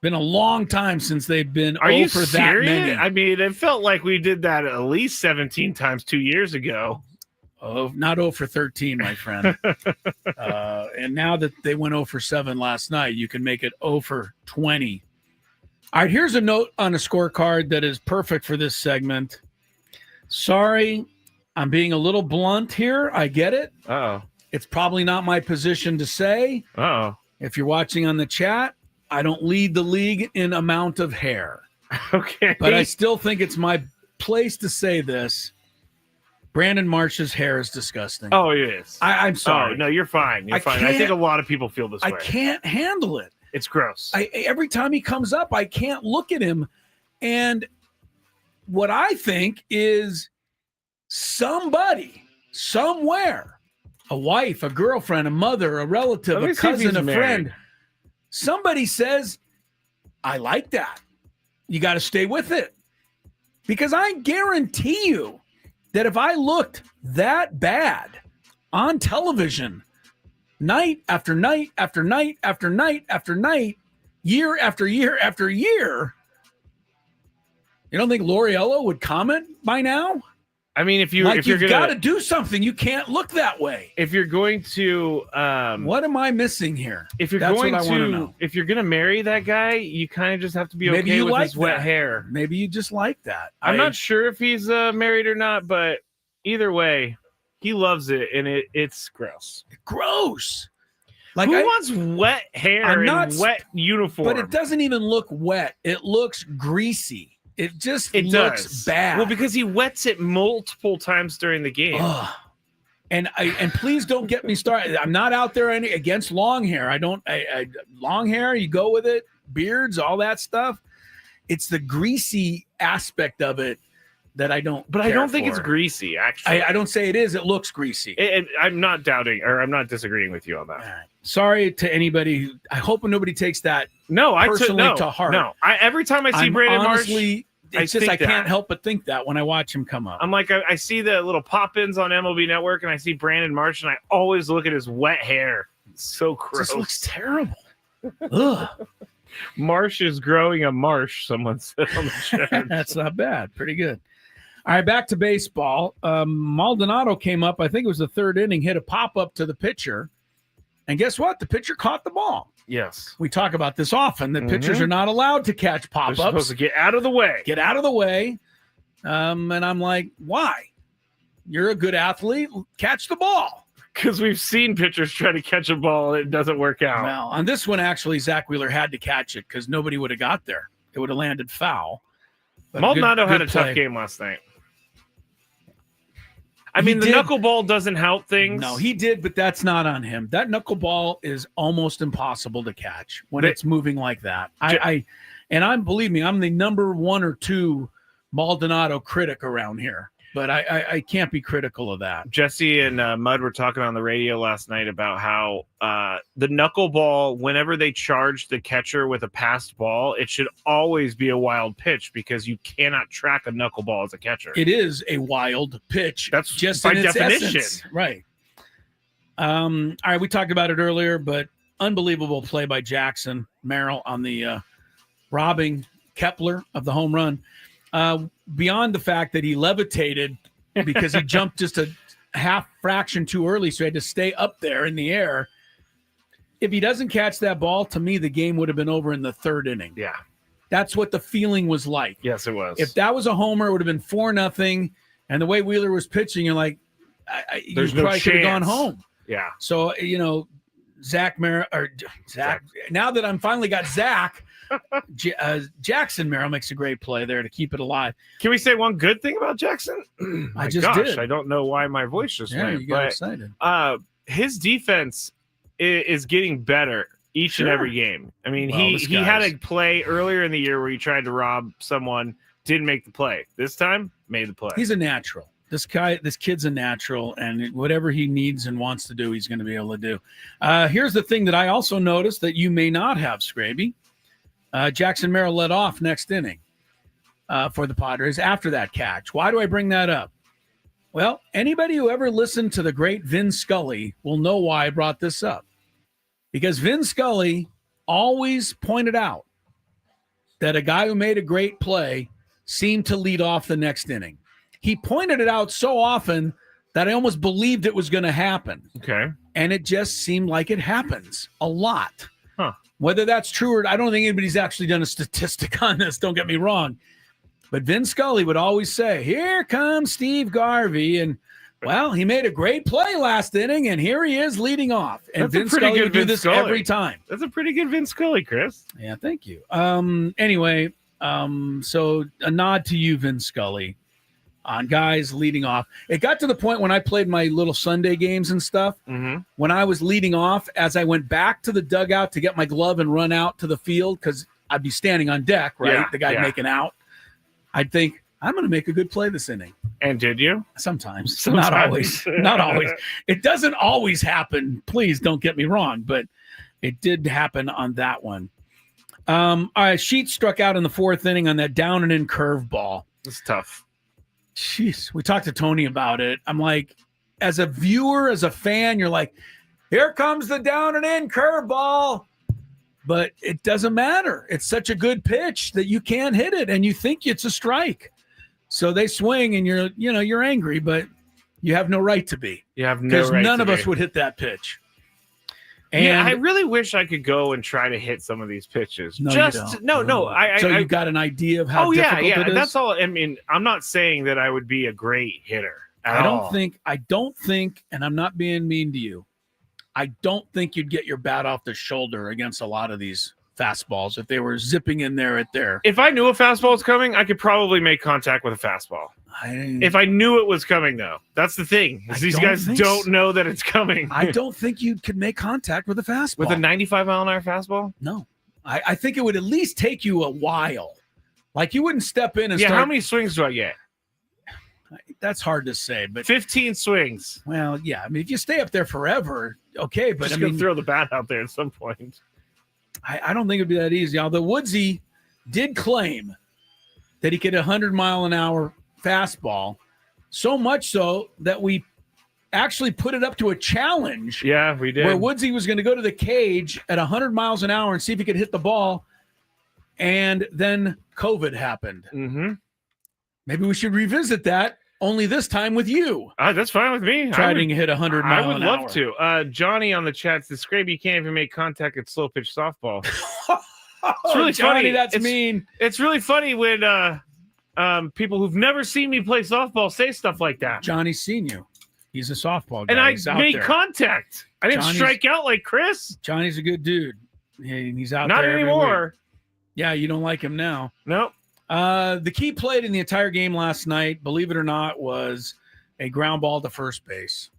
D: Been a long time since they've been
E: Are
D: 0
E: you
D: for
E: serious?
D: that many.
E: I mean, it felt like we did that at least 17 times 2 years ago.
D: Oh, not 0 for 13, my friend. And now that they went 0 for 7 last night, you can make it 0 for 20. All right, here's a note on a scorecard that is perfect for this segment. Sorry, I'm being a little blunt here. I get it.
E: Uh-oh.
D: It's probably not my position to say.
E: Uh-oh.
D: If you're watching on the chat, I don't lead the league in amount of hair.
E: Okay.
D: But I still think it's my place to say this. Brandon Marsh's hair is disgusting.
E: Oh, it is.
D: I'm sorry.
E: Oh, no, you're fine. You're fine. I think a lot of people feel this way.
D: I can't handle it.
E: It's gross.
D: Every time he comes up, I can't look at him. And what I think is somebody, somewhere, a wife, a girlfriend, a mother, a relative, a cousin, a friend, somebody says, I like that. You got to stay with it. Because I guarantee you that if I looked that bad on television night after night after night after night after night, year after year after year, you don't think Loriello would comment by now?
E: I mean, if you've
D: got to do something, you can't look that way.
E: If you're going to,
D: what am I missing here?
E: If you're
D: That's
E: going
D: what I want to know.
E: if you're going to marry that guy, you kind of just have to be
D: Maybe
E: okay
D: you
E: with
D: like
E: his wet
D: that.
E: hair.
D: Maybe you just like that.
E: I'm not sure if he's married or not, but either way, he loves it, and it's gross.
D: Gross.
E: Like who wants wet hair and wet uniform?
D: But it doesn't even look wet. It looks greasy. It just looks bad.
E: Well, because he wets it multiple times during the game.
D: Ugh. And please don't get me started. I'm not out there against long hair. Long hair, you go with it, beards, all that stuff. It's the greasy aspect of it that I don't.
E: But I don't think it's greasy. Actually,
D: I don't say it is. It looks greasy.
E: I'm not doubting, or I'm not disagreeing with you on that.
D: Right. Sorry to anybody. I hope nobody takes that.
E: No,
D: personally to heart.
E: No, every time I see Brandon Marsh.
D: I can't help but think that when I watch him come up.
E: I'm like, I see the little pop-ins on MLB Network, and I see Brandon Marsh, and I always look at his wet hair. It's so gross.
D: This looks terrible. Ugh.
E: Marsh is growing a marsh, someone said on the chat.
D: That's not bad. Pretty good. All right, back to baseball. Maldonado came up, I think it was the third inning, hit a pop-up to the pitcher. And guess what? The pitcher caught the ball.
E: Yes.
D: We talk about this often, that pitchers are not allowed to catch pop-ups.
E: They're supposed to get out of the way.
D: Get out of the way. And I'm like, why? You're a good athlete. Catch the ball.
E: Because we've seen pitchers try to catch a ball and it doesn't work out.
D: Well, on this one, actually, Zack Wheeler had to catch it because nobody would have got there. It would have landed foul. But
E: Maldonado had a
D: play.
E: tough game last night. I mean, the knuckleball doesn't help things.
D: No, he did, but that's not on him. That knuckleball is almost impossible to catch when it's moving like that. Believe me, I'm the number 1 or 2 Maldonado critic around here, but I can't be critical of that.
E: Jesse and Mud were talking on the radio last night about how the knuckleball, whenever they charge the catcher with a passed ball, it should always be a wild pitch because you cannot track a knuckleball as a catcher.
D: It is a wild pitch.
E: That's
D: just
E: by
D: in its
E: definition.
D: Essence. Right. All right, we talked about it earlier, but unbelievable play by Jackson Merrill on the robbing Kepler of the home run. Beyond the fact that he levitated because he jumped just a half fraction too early, so he had to stay up there in the air. If he doesn't catch that ball, to me, the game would have been over in the third inning.
E: Yeah.
D: That's what the feeling was like.
E: Yes, it was.
D: If that was a homer, it would have been 4-0. And the way Wheeler was pitching, you're like,
E: There's
D: you
E: no
D: probably could have
E: chance.
D: gone home.
E: Yeah.
D: So, Zach. Now that I'm finally got Zach, Jackson Merrill makes a great play there to keep it alive.
E: Can we say one good thing about Jackson?
D: I just did.
E: I don't know why my voice just went.
D: You got excited.
E: His defense is getting better each and every game. I mean, he had a play earlier in the year where he tried to rob someone, didn't make the play. This time, made the play.
D: He's a natural. This kid's a natural, and whatever he needs and wants to do, he's going to be able to do. Here's the thing that I also noticed that you may not have, Scraby. Jackson Merrill led off next inning for the Padres after that catch. Why do I bring that up? Well, anybody who ever listened to the great Vin Scully will know why I brought this up. Because Vin Scully always pointed out that a guy who made a great play seemed to lead off the next inning. He pointed it out so often that I almost believed it was going to happen.
E: Okay.
D: And it just seemed like it happens a lot.
E: Huh.
D: Whether that's true or I don't think anybody's actually done a statistic on this, don't get me wrong. But Vin Scully would always say, here comes Steve Garvey. And, well, he made a great play last inning, and here he is leading off. And Vin Scully would do this every time.
E: That's a pretty good Vin Scully, Chris.
D: Yeah, thank you. Anyway, so a nod to you, Vin Scully. on guys leading off. It got to the point when I played my little Sunday games and stuff, when I was leading off, as I went back to the dugout to get my glove and run out to the field, because I'd be standing on deck, right?
E: Yeah,
D: the guy making out. I'd think, I'm going to make a good play this inning.
E: And did you?
D: Sometimes. Not always. Not always. It doesn't always happen. Please don't get me wrong, but it did happen on that one. All right, Sheets struck out in the 4th inning on that down and in curveball.
E: It's tough.
D: Jeez, we talked to Tony about it. I'm like, as a viewer, as a fan, you're like, here comes the down and in curveball. But it doesn't matter. It's such a good pitch that you can't hit it, and you think it's a strike. So they swing, and you're angry, but you have no right to be.
E: You have no right
D: because none
E: to
D: of
E: be.
D: us would hit that pitch. And
E: yeah, I really wish I could go and try to hit some of these pitches.
D: No,
E: Just
D: you don't.
E: no.
D: So you got an idea of how difficult it is?
E: That's all. I mean, I'm not saying that I would be a great hitter.
D: I don't think, and I'm not being mean to you, I don't think you'd get your bat off the shoulder against a lot of these fastballs if they were zipping in there at there.
E: If I knew a fastball was coming, I could probably make contact with a fastball. If I knew it was coming, though, that's the thing. These guys don't know that it's coming.
D: I don't think you could make contact with a fastball.
E: With a 95-mile-an-hour fastball?
D: No. I think it would at least take you a while. Like, you wouldn't step in and
E: start.
D: start.
E: How many swings do I get?
D: That's hard to say, but
E: 15 swings.
D: Well, yeah. I mean, if you stay up there forever, okay. But
E: Just gonna throw the bat out there at some point.
D: I don't think it'd be that easy. Although Woodsy did claim that he could 100-mile-an-hour fastball, so much so that we actually put it up to a challenge.
E: Yeah, we did.
D: Where Woodsy was going to go to the cage at 100 miles an hour and see if he could hit the ball, and then COVID happened.
E: Mm-hmm.
D: Maybe we should revisit that. Only this time with you.
E: That's fine with me.
D: Trying to hit 100 miles an hour.
E: I would love to. Johnny on the chat says, Scrape, you can't even make contact at slow pitch softball. It's really
D: Johnny,
E: funny.
D: That's mean.
E: It's really funny when people who've never seen me play softball say stuff like that.
D: Johnny's seen you. He's a softball guy.
E: And I
D: He's out
E: made
D: there.
E: contact. I didn't strike out like Chris.
D: Johnny's a good dude. He's out
E: Not
D: there.
E: anymore.
D: Yeah, you don't like him now.
E: Nope.
D: The key played in the entire game last night, believe it or not, was a ground ball to first base.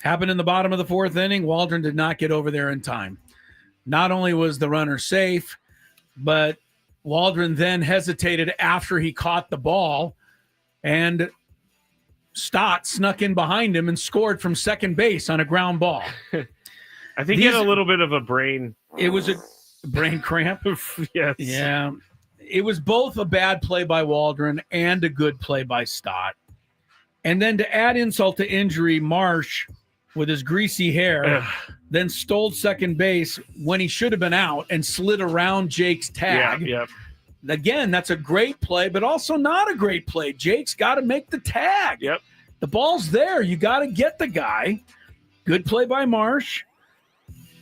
D: Happened in the bottom of the 4th inning. Waldron did not get over there in time. Not only was the runner safe, but Waldron then hesitated after he caught the ball, and Stott snuck in behind him and scored from second base on a ground ball.
E: I think he had a little bit of a brain.
D: It was a brain cramp.
E: Yes.
D: Yeah. It was both a bad play by Waldron and a good play by Stott. And then to add insult to injury, Marsh, with his greasy hair, then stole second base when he should have been out and slid around Jake's tag.
E: Yeah.
D: Again, that's a great play, but also not a great play. Jake's got to make the tag.
E: Yep.
D: The ball's there. You got to get the guy. Good play by Marsh.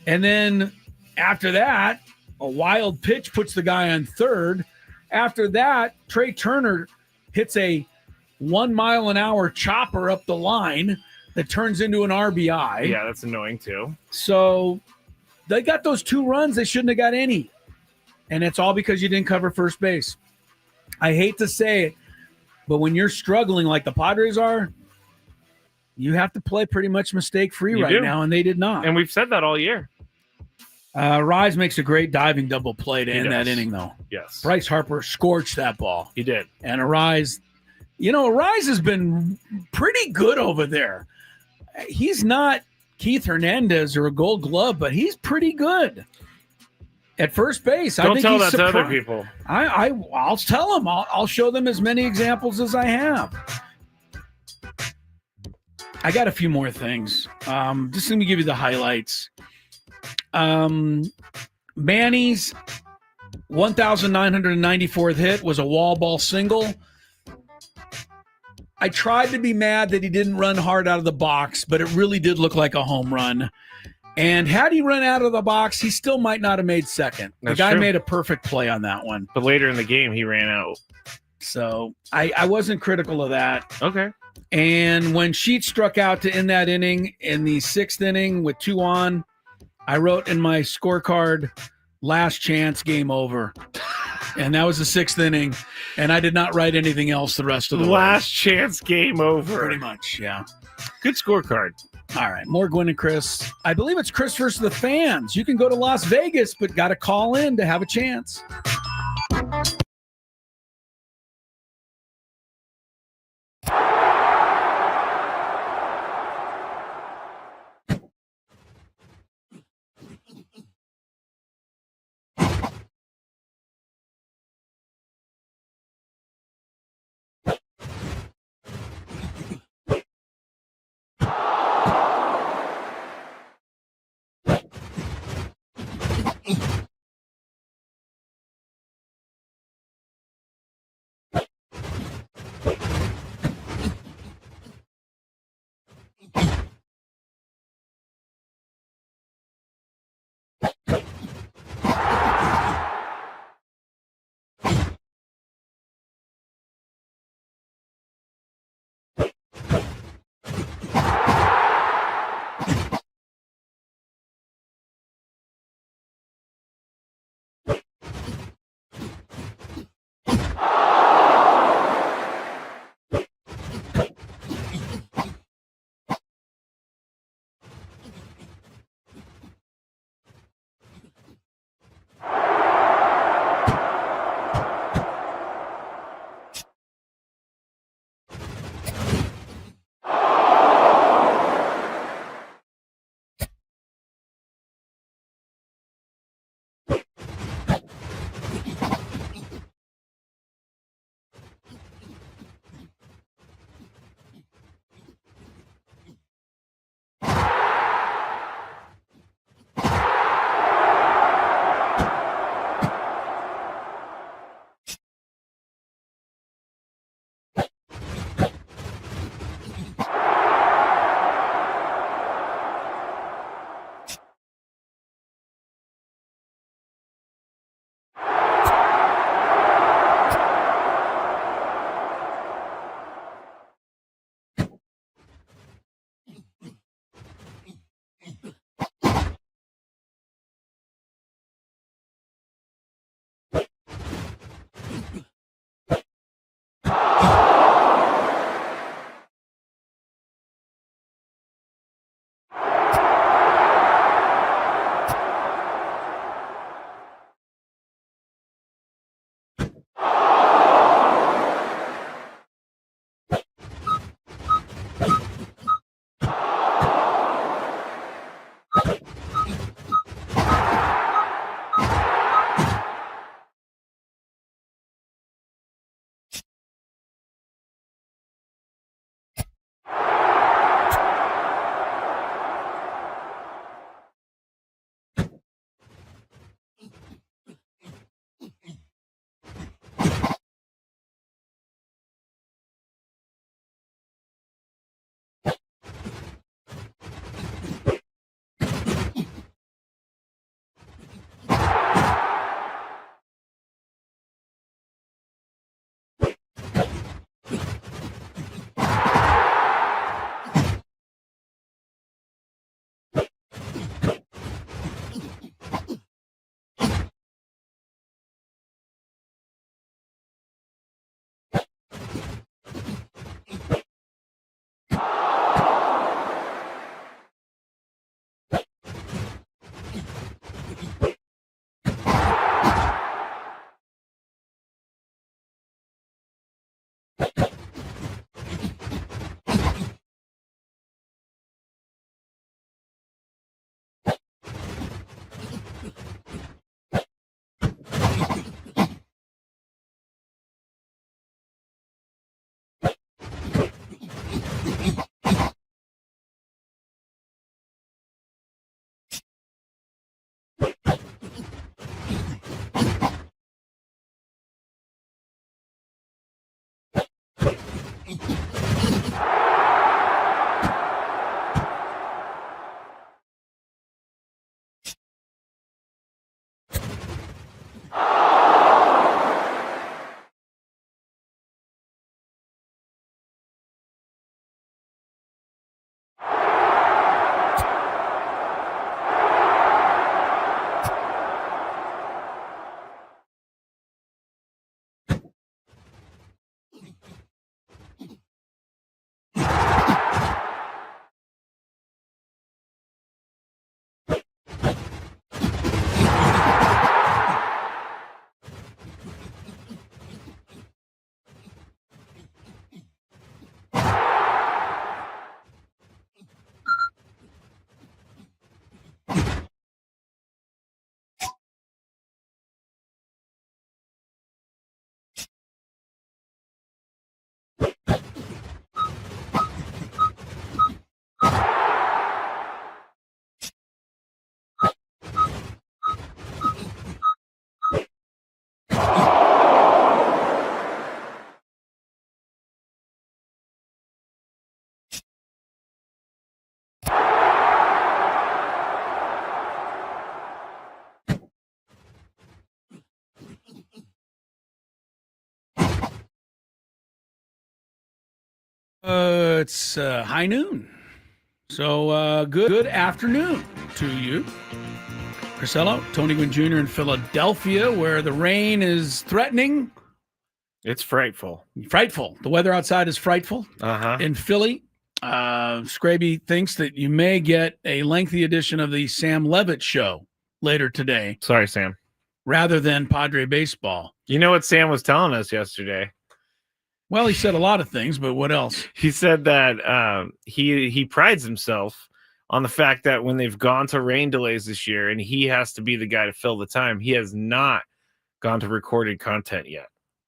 D: And then after that, a wild pitch puts the guy on third. After that, Trey Turner hits a 1 mile an hour chopper up the line that turns into an RBI.
E: Yeah, that's annoying too.
D: So they got those 2 runs. They shouldn't have got any. And it's all because you didn't cover first base. I hate to say it, but when you're struggling like the Padres are, you have to play pretty much mistake-free right now, and they did not.
E: And we've said that all year.
D: Rise makes a great diving double play to end that inning, though.
E: Yes.
D: Bryce Harper scorched that ball.
E: He did.
D: And Rise has been pretty good over there. He's not Keith Hernandez or a Gold Glove, but he's pretty good at first base.
E: Don't tell that to other people.
D: I'll tell them. I'll show them as many examples as I have. I got a few more things. Just let me give you the highlights. Manny's 1,994th hit was a wall ball single. I tried to be mad that he didn't run hard out of the box, but it really did look like a home run. And had he run out of the box, he still might not have made second. The guy made a perfect play on that one.
E: But later in the game, he ran out.
D: So I wasn't critical of that.
E: Okay.
D: And when Sheets struck out to end that inning in the 6th inning with 2 on, I wrote in my scorecard, last chance, game over. And that was the 6th inning, and I did not write anything else the rest of the
E: Last chance, game over.
D: Pretty much, yeah.
E: Good scorecard.
D: All right, more Gwynn and Chris. I believe it's Chris versus the fans. You can go to Las Vegas, but got to call in to have a chance. It's high noon. So good afternoon to you. Crisello, Tony Gwynn Jr. in Philadelphia, where the rain is threatening.
E: It's frightful.
D: Frightful. The weather outside is frightful. In Philly, Scraby thinks that you may get a lengthy edition of the Sam Levitt show later today.
E: Sorry, Sam.
D: Rather than Padre baseball.
E: You know what Sam was telling us yesterday?
D: Well, he said a lot of things, but what else?
E: He said that he prides himself on the fact that when they've gone to rain delays this year and he has to be the guy to fill the time, he has not gone to recorded content yet,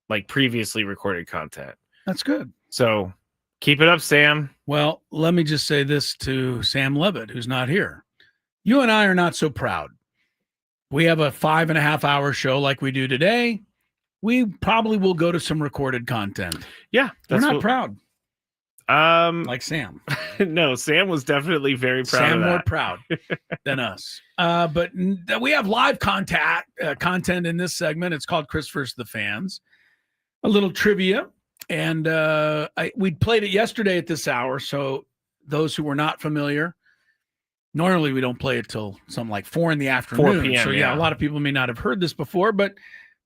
E: like previously recorded content.
D: That's good.
E: So keep it up, Sam.
D: Well, let me just say this to Sam Levitt, who's not here. You and I are not so proud. We have a 5.5 hour show like we do today. We probably will go to some recorded content.
E: Yeah.
D: We're not proud. Like Sam.
E: No, Sam was definitely very proud
D: Sam
E: of that.
D: more proud than us. But we have live content in this segment. It's called Chris versus the Fans. A little trivia. And we played it yesterday at this hour. So those who were not familiar, normally we don't play it till something like 4 in the afternoon.
E: 4 p.m.
D: So yeah, a lot of people may not have heard this before, but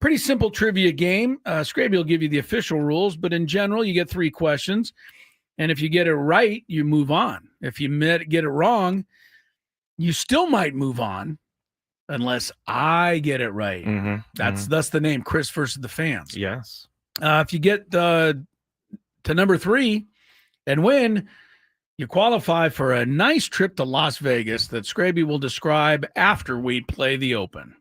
D: pretty simple trivia game. Scraby will give you the official rules, but in general, you get 3 questions. And if you get it right, you move on. If you get it wrong, you still might move on unless I get it right. That's the name, Chris versus the Fans.
E: Yes.
D: If you get to number 3 and win, you qualify for a nice trip to Las Vegas that Scraby will describe after we play the Open.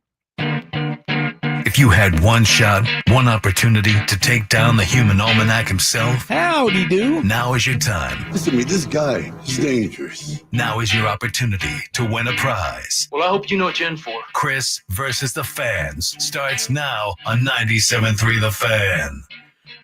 I: If you had one shot, one opportunity to take down the human almanac himself,
D: howdy do.
I: Now is your time.
M: Listen to me, this guy is dangerous.
I: Now is your opportunity to win a prize.
N: Well, I hope you know what you're in for.
I: Chris versus the Fans starts now on 97.3 The Fan.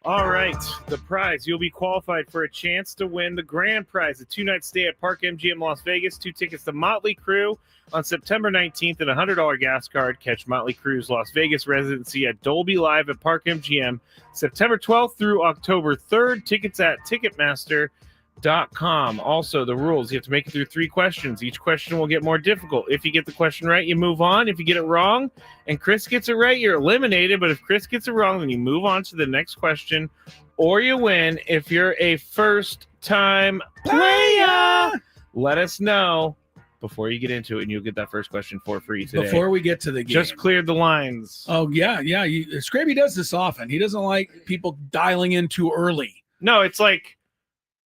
E: All right, the prize. You'll be qualified for a chance to win the grand prize, a 2-night stay at Park MGM Las Vegas, 2 tickets to Motley Crue on September 19th, and a $100 gas card. Catch Motley Crue's Las Vegas residency at Dolby Live at Park MGM, September 12th through October 3rd. Tickets at Ticketmaster.com. Also, the rules: you have to make it through 3 questions. Each question will get more difficult. If you get the question right, you move on. If you get it wrong and Chris gets it right, you're eliminated. But if Chris gets it wrong, then you move on to the next question, or you win. If you're a first-time player, let us know before you get into it, and you'll get that first question for free today.
D: Before we get to the game.
E: Just cleared the lines.
D: Oh, yeah. Scraby does this often. He doesn't like people dialing in too early.
E: No, it's like,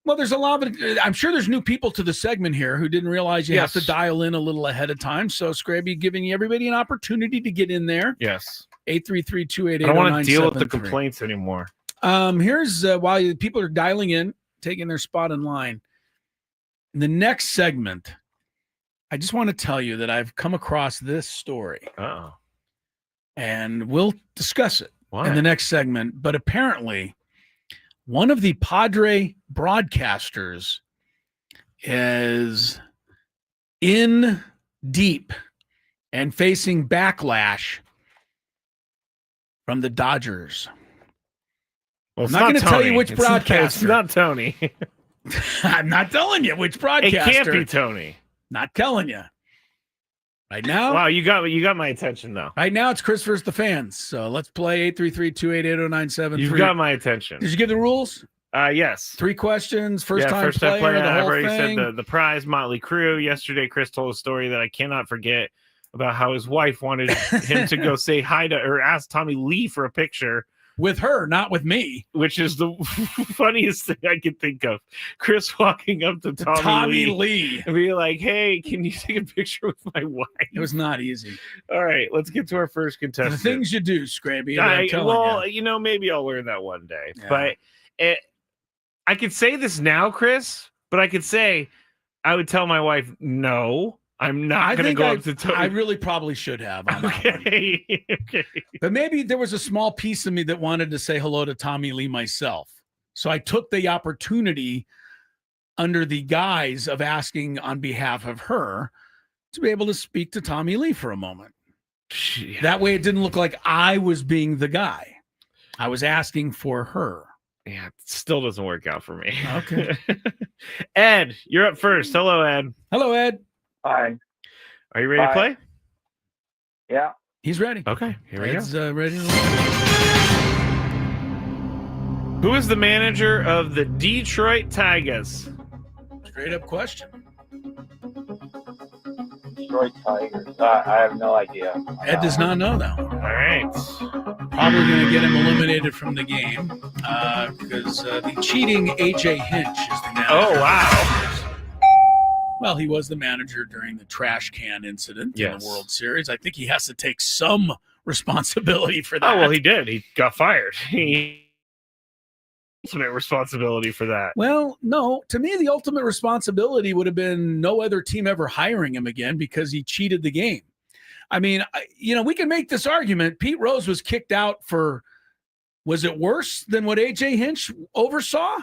D: well, there's a lot of it. I'm sure there's new people to the segment here who didn't realize you have to dial in a little ahead of time. So Scraby giving everybody an opportunity to get in there.
E: Yes.
D: 833-288-0973.
E: I don't want to deal with the complaints anymore.
D: Here's while people are dialing in, taking their spot in line. In the next segment, I just want to tell you that I've come across this story.
E: Uh-oh.
D: And we'll discuss it
E: Why?
D: in the next segment. But apparently, one of the Padre broadcasters is in deep and facing backlash from the Dodgers.
E: Well,
D: I'm not going to tell you which broadcaster.
E: It's not Tony.
D: I'm not telling you which broadcaster.
E: It can't be Tony.
D: Not telling you. Right now.
E: Wow, you got my attention though.
D: Right now it's Chris versus the Fans. So let's play 833-288-0973.
E: You've got my attention.
D: Did you give the rules?
E: Yes.
D: 3 questions. First time
E: player.
D: the
E: I've
D: whole
E: already
D: thing.
E: said the prize, Motley Crue. Yesterday, Chris told a story that I cannot forget about how his wife wanted him to go say hi to or ask Tommy Lee for a picture.
D: With her, not with me.
E: Which is the funniest thing I can think of. Chris walking up to Tommy
D: Lee
E: and be like, hey, can you take a picture with my wife?
D: It was not easy.
E: All right, let's get to our first contestant.
D: The things you do, Scraby.
E: Maybe I'll learn that one day.
D: Yeah.
E: But I could say this now, Chris, but I could say I would tell my wife, no, I'm not going to go up to Tony.
D: I really probably should have. On
E: okay.
D: Okay. But maybe there was a small piece of me that wanted to say hello to Tommy Lee myself. So I took the opportunity under the guise of asking on behalf of her to be able to speak to Tommy Lee for a moment.
E: Yeah.
D: That way it didn't look like I was being the guy. I was asking for her.
E: Yeah, it still doesn't work out for me.
D: Okay.
E: Ed, you're up first. Hello, Ed.
D: Hello, Ed.
N: Hi.
E: Are you ready to play?
N: Yeah.
D: He's ready.
E: Okay, here we go.
D: Ready.
E: Who is the manager of the Detroit Tigers?
D: Straight up question.
N: Detroit Tigers. I have no idea.
D: Ed does not know that one.
E: All right.
D: Probably going to get him eliminated from the game because the cheating A.J. Hinch is the manager.
E: Oh, wow.
D: Well, he was the manager during the trash can incident in
E: Yes.
D: the World Series. I think he has to take some responsibility for that.
E: Oh, well, he did. He got fired. He ultimate responsibility for that.
D: Well, no. To me, the ultimate responsibility would have been no other team ever hiring him again because he cheated the game. I mean, we can make this argument. Pete Rose was kicked out for, was it worse than what A.J. Hinch oversaw?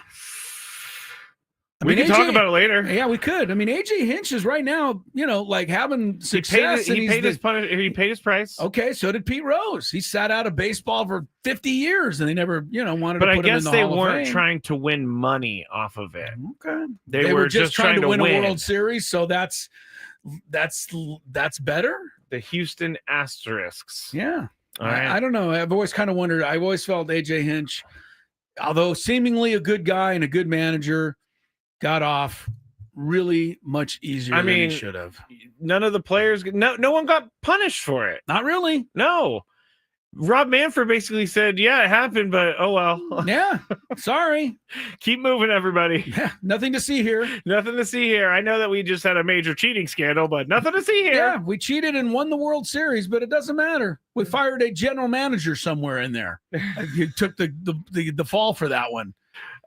E: We can talk about it later.
D: Yeah, we could. I mean, A.J. Hinch is right now, like having success.
E: He paid his price.
D: Okay, so did Pete Rose. He sat out of baseball for 50 years, and they never, wanted
E: But
D: to
E: I
D: put him in
E: guess
D: the
E: they
D: Hall of
E: weren't
D: Fame.
E: trying to win money off of it.
D: Okay,
E: They were just trying to
D: win a World Series. So that's better.
E: The Houston Asterisks.
D: Yeah.
E: All right.
D: I don't know. I've always kind of wondered. I've always felt A.J. Hinch, although seemingly a good guy and a good manager, got off really much easier than he should have.
E: None of the players, no one got punished for it.
D: Not really.
E: No. Rob Manfred basically said, yeah, it happened, but oh well.
D: Yeah. Sorry.
E: Keep moving, everybody.
D: Yeah. Nothing to see here.
E: Nothing to see here. I know that we just had a major cheating scandal, but nothing to see here.
D: Yeah, we cheated and won the World Series, but it doesn't matter. We fired a general manager somewhere in there. You took the fall for that one.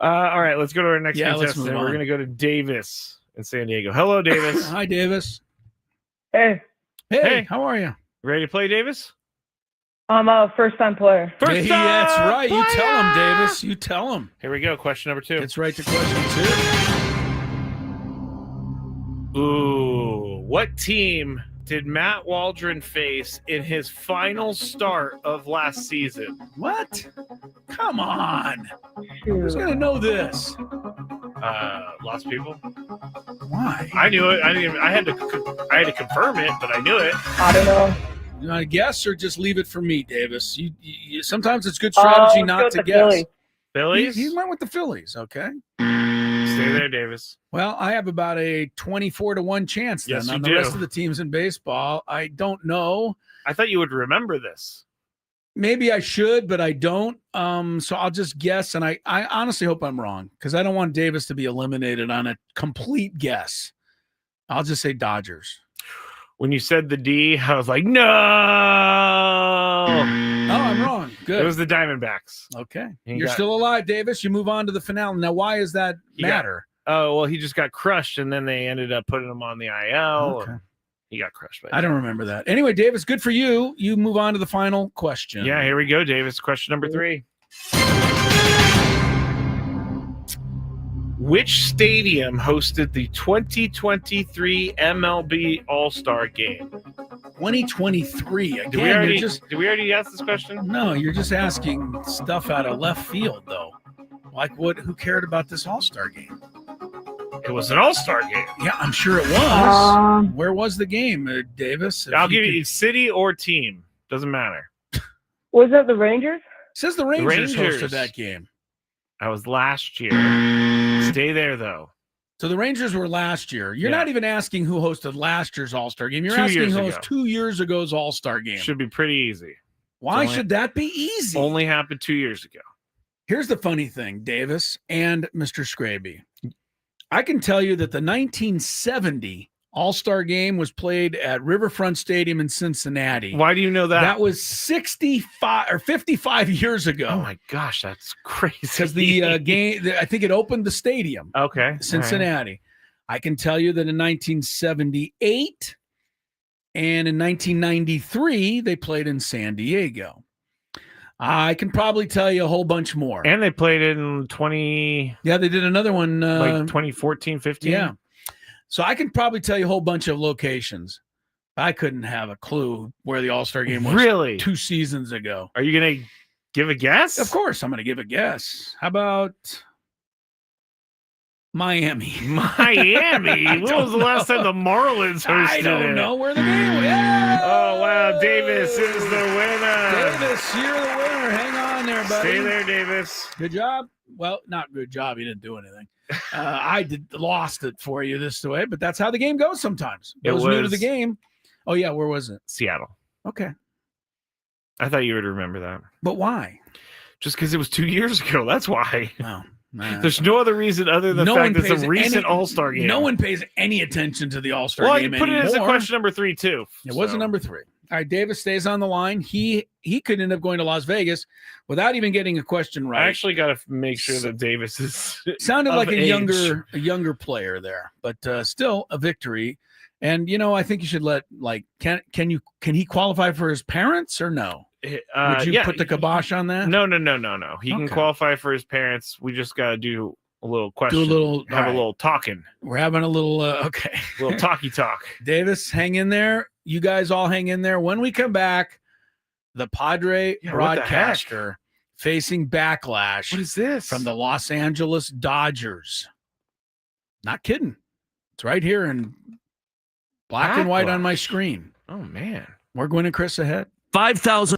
E: All right, let's go to our next
D: let's
E: contestant.
D: move on.
E: We're going to go to Davis in San Diego. Hello, Davis.
D: Hi, Davis.
N: Hey.
D: Hey, how are you?
E: Ready to play, Davis?
N: I'm a first-time player.
D: Hey, that's right. You tell him, Davis. You tell him.
E: Here we go. Question number 2.
D: It's right to question 2.
E: Ooh, what team did Matt Waldron face in his final start of last season?
D: What? Come on. Who's going to know this?
E: Lots of people.
D: Why?
E: I knew it. I had to confirm it, but I knew it.
N: I don't know.
D: You want to guess or just leave it for me, Davis? You sometimes it's good strategy not to guess.
E: Phillies?
D: He went with the Phillies, okay.
E: Stay there, Davis.
D: Well, I have about a 24-1 chance then
E: Yes,
D: on
E: you
D: the
E: do.
D: rest of the teams in baseball. I don't know.
E: I thought you would remember this.
D: Maybe I should, but I don't. So I'll just guess, and I honestly hope I'm wrong because I don't want Davis to be eliminated on a complete guess. I'll just say Dodgers.
E: When you said the D, I was like, no.
D: Oh, I'm wrong. Good.
E: It was the Diamondbacks.
D: Okay.
E: He
D: You're
E: got-
D: still alive, Davis. You move on to the finale. Now, why does that matter?
E: Well, he just got crushed, and then they ended up putting him on the IL.
D: Okay.
E: He got crushed by
D: I don't remember that. Anyway, Davis, good for you. You move on to the final question.
E: Yeah, here we go, Davis. Question number 3. Which stadium hosted the 2023 MLB All-Star Game?
D: 2023. Again,
E: Did we already,
D: you're just
E: did we already ask this question?
D: no, you're just asking stuff out of left field, though. Like what? Who cared about this All-Star game?
E: It was an All-Star game.
D: Yeah, I'm sure it was. Where was the game, Davis? If
E: I'll give you
D: could-
E: city or team. Doesn't matter.
N: Was that the Rangers?
D: Says the Rangers
E: Rangers.
D: hosted that game.
E: That was last year. Stay there, though.
D: So the Rangers were last year. You're
E: Yeah.
D: not even asking who hosted last year's All-Star game. You're
E: 2
D: asking
E: years
D: who
E: ago.
D: hosted 2 years ago's All-Star game.
E: Should be pretty easy.
D: Why
E: only-
D: should that be easy?
E: Only happened 2 years ago.
D: Here's the funny thing, Davis and Mr. Scraby. I can tell you that the 1970 All-Star game was played at Riverfront Stadium in Cincinnati.
E: Why do you know that?
D: That was 55 years ago.
E: Oh my gosh, that's crazy.
D: Because the game, I think it opened the stadium.
E: Okay.
D: Cincinnati. I can tell you that in 1978 and in 1993, they played in San Diego. I can probably tell you a whole bunch more.
E: And they played it in 20.
D: Yeah, they did another one.
E: Like 2014, 15.
D: Yeah. So I can probably tell you a whole bunch of locations. I couldn't have a clue where the All-Star game was
E: Really?
D: 2 seasons ago.
E: Are you going to Give a guess?
D: Of course, I'm going to give a guess. How about Miami?
E: Miami? When was the last time the Marlins hosted
D: I don't
E: it?
D: know where the game was.
E: Oh, wow. Davis is the winner.
D: Davis, you're the winner. Hang on there, buddy.
E: Stay there, Davis.
D: Good job. Well, not good job. You didn't do anything. I lost it for you this way, but that's how the game goes sometimes. Those new to the game. Oh, yeah. Where was it?
E: Seattle.
D: Okay.
E: I thought you would remember that.
D: But why?
E: Just because it was 2 years ago. That's why.
D: Oh,
E: there's no other reason other than the fact that it's a recent All-Star game.
D: No one pays any attention to the All-Star game
E: Well, you put
D: anymore.
E: it as a question number 3, too.
D: It wasn't number 3. All right, Davis stays on the line. He could end up going to Las Vegas without even getting a question right.
E: I actually got to make sure that Davis is
D: sounded like a
E: age.
D: younger player there, but still a victory. And I think you should let can he qualify for his parents or no? Would you put the kibosh on that?
E: No. He can qualify for his parents. We just got to do a little question. Have a little talking.
D: We're having a little okay.
E: A little talky talk.
D: Davis, hang in there. You guys all hang in there. When we come back, the Padre broadcaster facing backlash.
E: What is this?
D: From the Los Angeles Dodgers. Not kidding. It's right here in black and white on my screen.
E: Oh, man.
D: We're Gwynn and Chris ahead.
O: 5,000.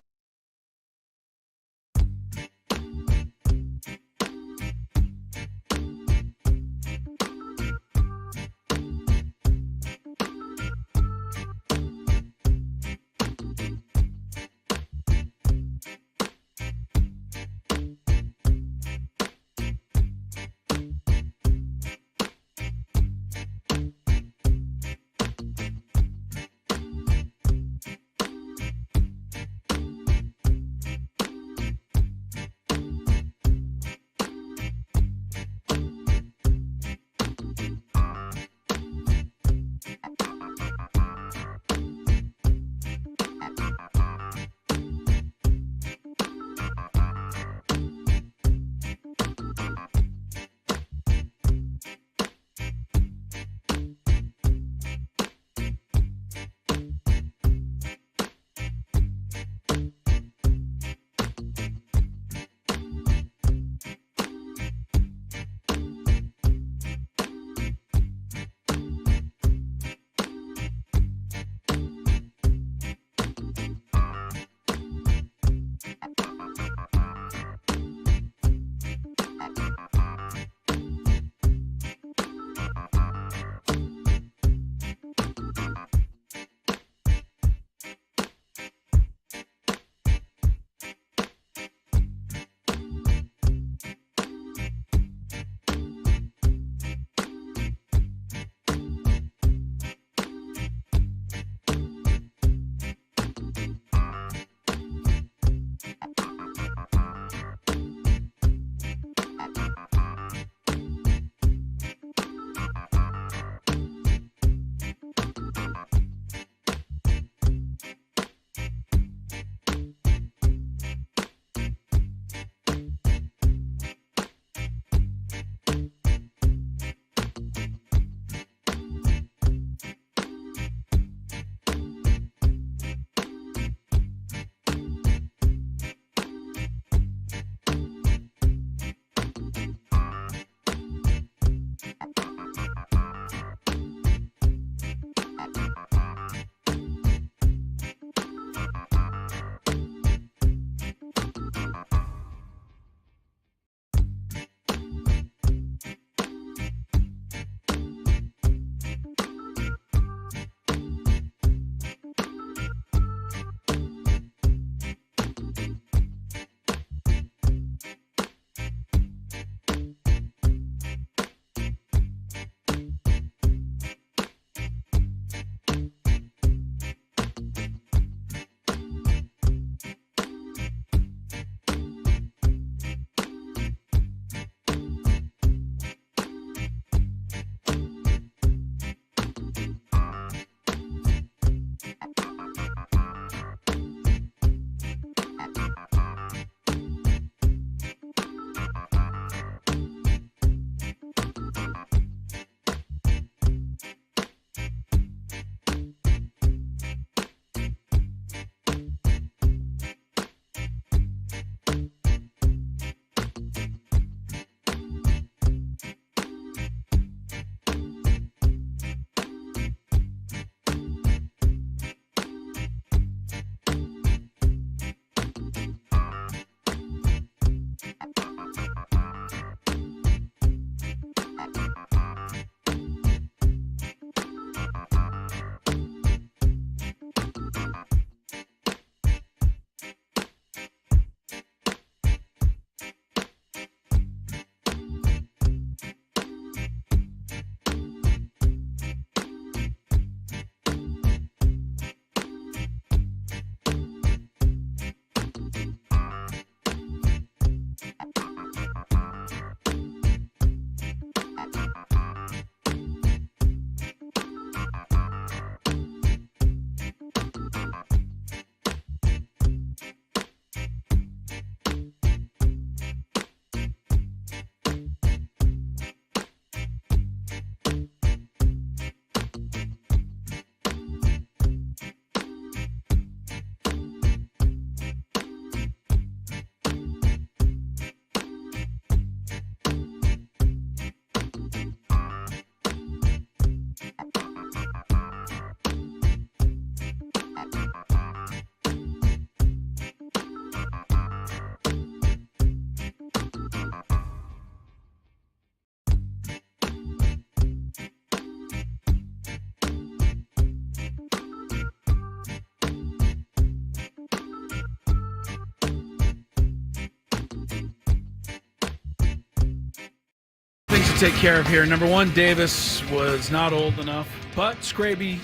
D: take care of here. Number one, Davis was not old enough, but Scraby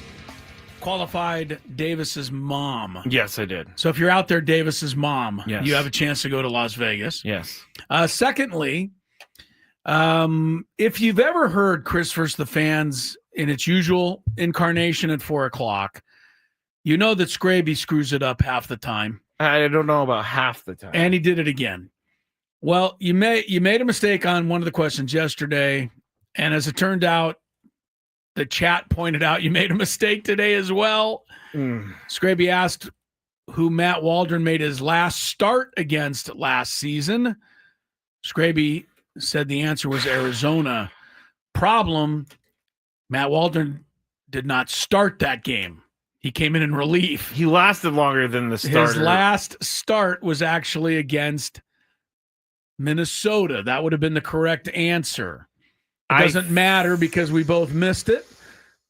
D: qualified Davis's mom.
E: Yes, I did.
D: So if you're out there, Davis's mom,
E: Yes.
D: you have a chance to go to Las Vegas.
E: Yes.
D: Secondly, if you've ever heard Chris vs. the Fans in its usual incarnation at 4 o'clock, you know that Scraby screws it up half the time.
E: I don't know about half the time.
D: And he did it again. Well, you made a mistake on one of the questions yesterday, and as it turned out, the chat pointed out you made a mistake today as well. Scraby asked who Matt Waldron made his last start against last season. Scraby said the answer was Arizona. Problem, Matt Waldron did not start that game. He came in relief.
E: He lasted longer than the starter.
D: His last start was actually against Minnesota. That would have been the correct answer. It doesn't matter because we both missed it,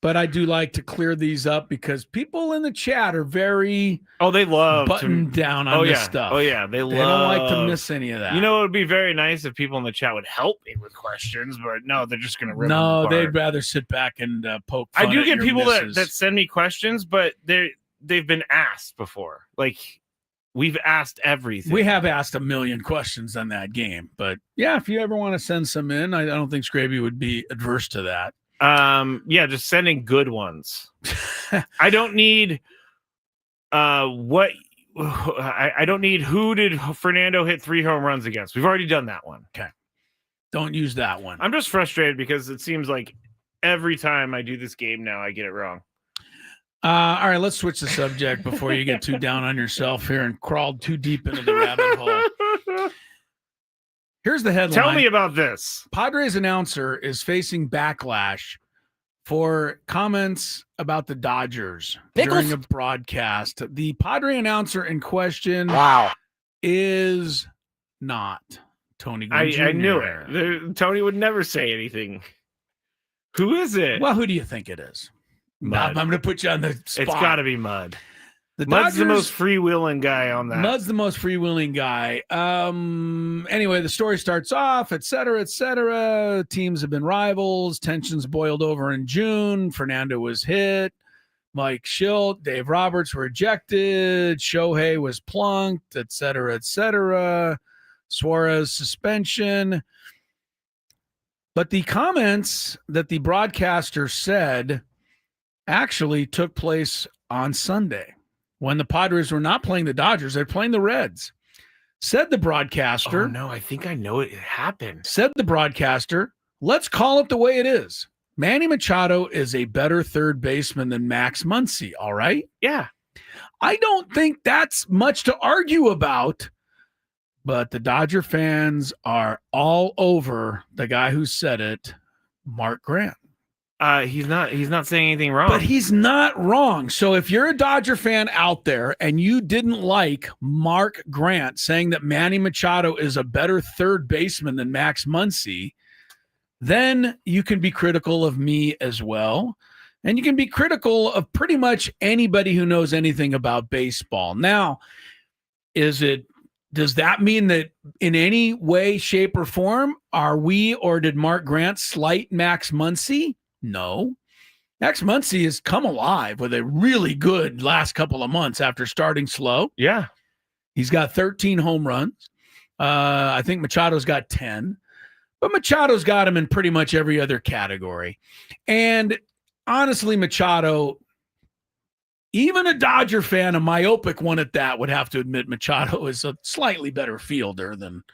D: but I do like to clear these up because people in the chat are very
E: they love
D: buttoned down on this stuff.
E: Oh yeah, they
D: don't like to miss any of that.
E: You know, it would be very nice if people in the chat would help me with questions, but no, they're just going to rip them apart.
D: they'd rather sit back and poke fun
E: I do
D: at
E: get
D: your
E: people
D: misses.
E: that send me questions, but they've been asked before. Like, we've asked everything.
D: We have asked a million questions on that game, but yeah, if you ever want to send some in, I don't think Scraby would be adverse to that.
E: Yeah, just sending good ones. I don't need I don't need who did Fernando hit 3 home runs against. We've already done that one.
D: Okay. Don't use that one.
E: I'm just frustrated because it seems like every time I do this game now, I get it wrong.
D: All right, let's switch the subject before you get too down on yourself here and crawl too deep into the rabbit hole. Here's the headline.
E: Tell me about this.
D: Padres announcer is facing backlash for comments about the Dodgers during a broadcast. The Padre announcer in question is not Tony Gwynn Jr.
E: I knew it. Tony would never say anything. Who is it?
D: Well, who do you think it is?
E: Mud.
D: I'm going to put you on the spot.
E: It's got to be Mud.
D: The
E: Mud's
D: Dodgers,
E: the most freewheeling guy on that.
D: Mud's the most freewheeling guy. Anyway, the story starts off, et cetera, et cetera. Teams have been rivals. Tensions boiled over in June. Fernando was hit. Mike Schilt, Dave Roberts were ejected. Shohei was plunked, et cetera, et cetera. Suarez suspension. But the comments that the broadcaster said actually took place on Sunday when the Padres were not playing the Dodgers. They're playing the Reds. Said the broadcaster.
E: Oh, no, I think I know it happened.
D: Said the broadcaster, let's call it the way it is. Manny Machado is a better third baseman than Max Muncy, all right?
E: Yeah.
D: I don't think that's much to argue about, but the Dodger fans are all over the guy who said it, Mark Grant.
E: He's not saying anything wrong.
D: But he's not wrong. So if you're a Dodger fan out there and you didn't like Mark Grant saying that Manny Machado is a better third baseman than Max Muncy, then you can be critical of me as well. And you can be critical of pretty much anybody who knows anything about baseball. Now, does that mean that in any way, shape, or form, are we or did Mark Grant slight Max Muncy? No. Max Muncy has come alive with a really good last couple of months after starting slow.
E: Yeah.
D: He's got 13 home runs. I think Machado's got 10. But Machado's got him in pretty much every other category. And honestly, Machado, even a Dodger fan, a myopic one at that, would have to admit Machado is a slightly better fielder than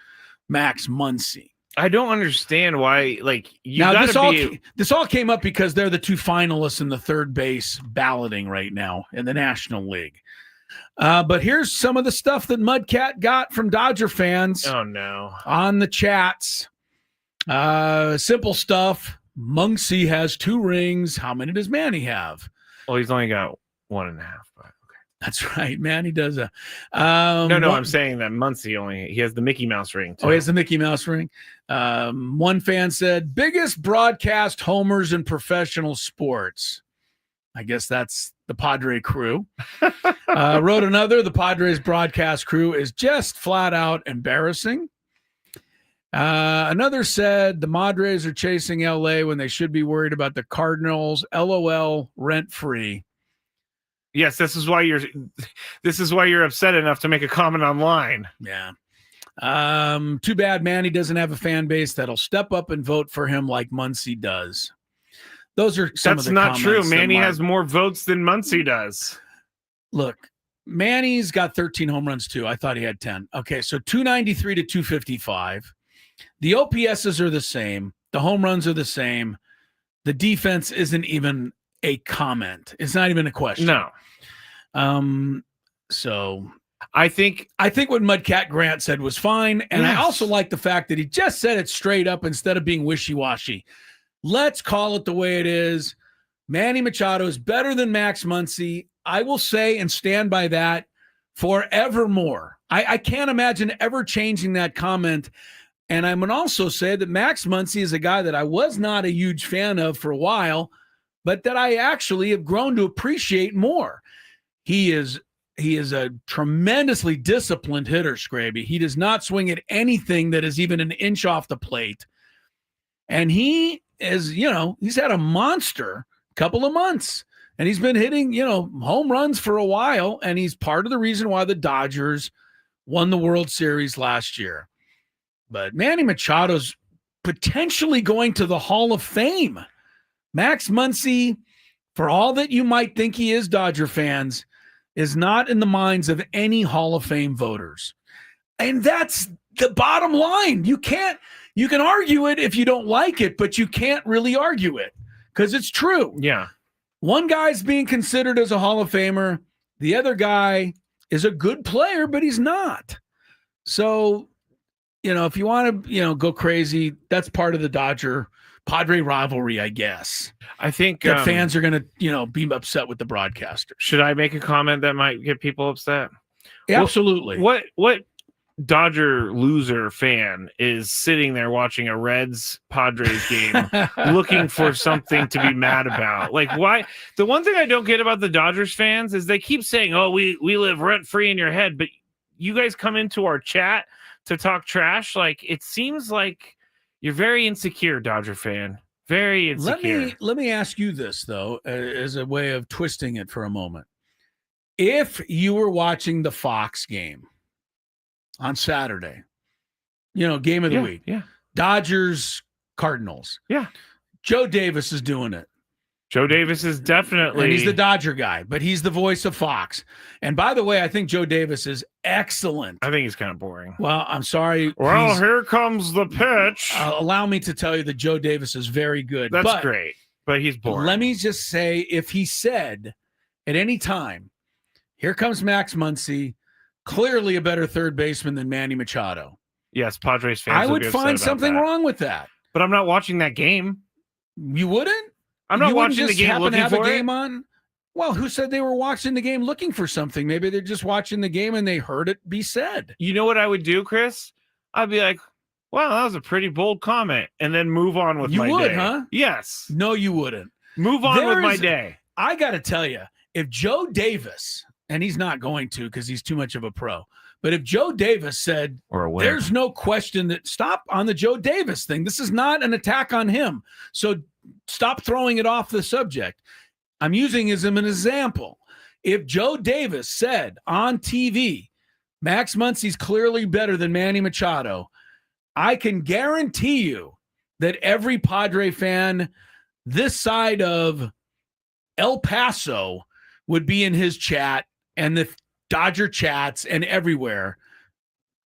D: Max Muncy.
E: I don't understand why,
D: this all came up because they're the two finalists in the third base balloting right now in the National League. But here's some of the stuff that Mudcat got from Dodger fans.
E: Oh, no.
D: On the chats. Simple stuff. Muncy has 2 rings. How many does Manny have?
E: Well, he's only got 1.5, but okay.
D: That's right. Manny does a
E: I'm saying that Muncy he has the Mickey Mouse ring too.
D: Oh, he has the Mickey Mouse ring. One fan said, biggest broadcast homers in professional sports. I guess that's the Padre crew. Wrote another, the Padres broadcast crew is just flat out embarrassing. Another said the Padres are chasing LA when they should be worried about the Cardinals. LOL, rent free.
E: Yes, this is why you're upset enough to make a comment online.
D: Yeah. Too bad Manny doesn't have a fan base that'll step up and vote for him like Muncy does. Those are some of the
E: That's not true.
D: comments
E: Manny has more votes than Muncy does.
D: Look, Manny's got 13 home runs too. I thought he had 10. Okay, so 293 to 255. The OPSs are the same. The home runs are the same. The defense isn't even a comment. It's not even a question.
E: No.
D: So
E: I think
D: what Mudcat Grant said was fine. And I also like the fact that he just said it straight up instead of being wishy-washy. Let's call it the way it is. Manny Machado is better than Max Muncy. I will say and stand by that forevermore. I can't imagine ever changing that comment. And I would also say that Max Muncy is a guy that I was not a huge fan of for a while, but that I actually have grown to appreciate more. He is a tremendously disciplined hitter, Scraby. He does not swing at anything that is even an inch off the plate. And he is, he's had a monster couple of months. And he's been hitting, home runs for a while. And he's part of the reason why the Dodgers won the World Series last year. But Manny Machado's potentially going to the Hall of Fame. Max Muncy, for all that you might think he is, Dodger fans, is not in the minds of any Hall of Fame voters. And that's the bottom line. You can argue it if you don't like it, but you can't really argue it because it's true.
E: Yeah.
D: One guy's being considered as a Hall of Famer. The other guy is a good player, but he's not. So, if you want to, go crazy, that's part of the Dodger-Padre rivalry, I guess.
E: I think
D: that fans are going to, be upset with the broadcaster.
E: Should I make a comment that might get people upset?
D: Yeah, absolutely.
E: What Dodger loser fan is sitting there watching a Reds Padres game looking for something to be mad about? Like, why? The one thing I don't get about the Dodgers fans is they keep saying, oh, we live rent free in your head, but you guys come into our chat to talk trash. Like, it seems like you're very insecure, Dodger fan. Very insecure.
D: Let me ask you this, though, as a way of twisting it for a moment. If you were watching the Fox game on Saturday, game of the week, Dodgers, Cardinals.
E: Yeah.
D: Joe Davis is doing it.
E: Joe Davis is definitely.
D: And he's the Dodger guy, but he's the voice of Fox. And by the way, I think Joe Davis is excellent.
E: I think he's kind of boring.
D: Well, I'm sorry.
E: Well, here comes the pitch.
D: Allow me to tell you that Joe Davis is very good.
E: That's great, but he's boring.
D: Let me just say, if he said at any time, here comes Max Muncy, clearly a better third baseman than Manny Machado.
E: Yes, Padres fans.
D: I would find something wrong with that.
E: But I'm not watching that game.
D: You wouldn't?
E: I'm not watching the game looking for
D: a game
E: it.
D: On? Well, who said they were watching the game looking for something? Maybe they're just watching the game and they heard it be said.
E: You know what I would do, Chris? I'd be like, wow, that was a pretty bold comment, and then move on with my day.
D: You would, huh?
E: Yes.
D: No, you wouldn't.
E: Move on with my day.
D: I got to tell you, if Joe Davis, and he's not going to because he's too much of a pro, but if Joe Davis said, there's no question that stop on the Joe Davis thing. This is not an attack on him. So stop throwing it off the subject. I'm using him as an example. If Joe Davis said on TV, Max Muncy's clearly better than Manny Machado, I can guarantee you that every Padre fan this side of El Paso would be in his chat and the Dodger chats and everywhere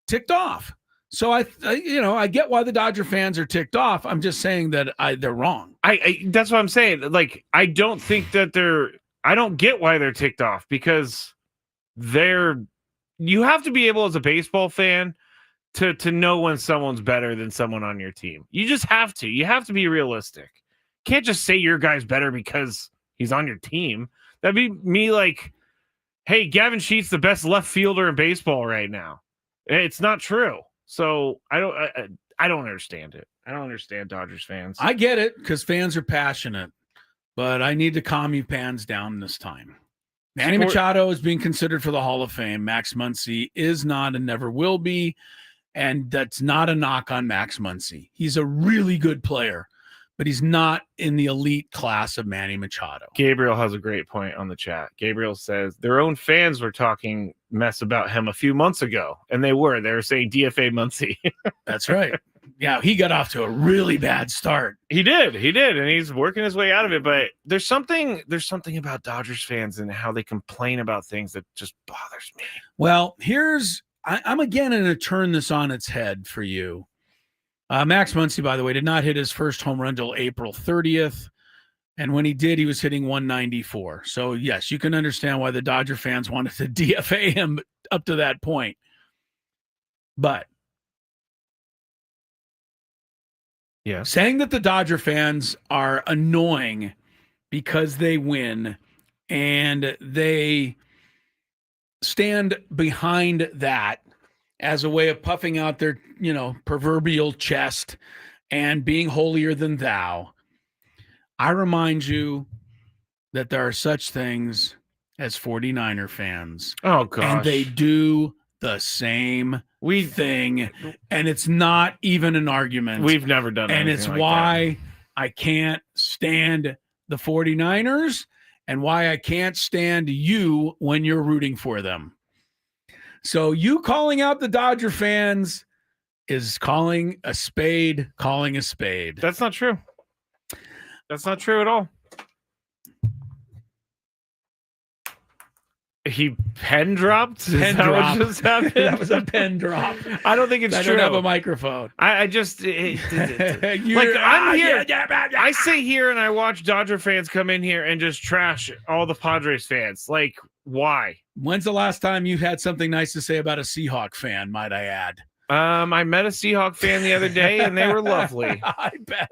D: ticked off. So I get why the Dodger fans are ticked off. I'm just saying that they're wrong.
E: That's what I'm saying. Like, I don't think that I don't get why they're ticked off because you have to be able as a baseball fan to know when someone's better than someone on your team. You just have to. You have to be realistic. Can't just say your guy's better because he's on your team. That'd be me like, hey, Gavin Sheets the best left fielder in baseball right now. It's not true. So I don't understand it. I don't understand Dodgers fans.
D: I get it because fans are passionate, but I need to calm you fans down this time. Manny Machado is being considered for the Hall of Fame. Max Muncy is not and never will be. And that's not a knock on Max Muncy. He's a really good player, but he's not in the elite class of Manny Machado.
E: Gabriel has a great point on the chat. Gabriel says their own fans were talking mess about him a few months ago, and they were saying DFA Muncy.
D: That's right. Yeah, he got off to a really bad start.
E: He did, and he's working his way out of it. But there's something about Dodgers fans and how they complain about things that just bothers me.
D: Well, I'm again going to turn this on its head for you. Max Muncy, by the way, did not hit his first home run until April 30th. And when he did, he was hitting 194. So, yes, you can understand why the Dodger fans wanted to DFA him up to that point. But
E: yeah,
D: saying that the Dodger fans are annoying because they win and they stand behind that as a way of puffing out their, proverbial chest and being holier than thou. I remind you that there are such things as 49er fans.
E: Oh, gosh.
D: And they do the same thing. And it's not even an argument.
E: We've never done anything
D: and it's
E: like
D: why
E: that.
D: I can't stand the 49ers and why I can't stand you when you're rooting for them. So you calling out the Dodger fans is calling a spade.
E: That's not true. That's not true at all. He pen dropped?
D: Pen
E: that
D: drop.
E: What just happened?
D: That was a pen drop.
E: I don't think it's
D: I
E: true.
D: don't have a microphone.
E: I'm here. I sit here and I watch Dodger fans come in here and just trash all the Padres fans. Like, why?
D: When's the last time you had something nice to say about a Seahawk fan, might I add?
E: I met a Seahawk fan the other day and they were lovely.
D: I bet.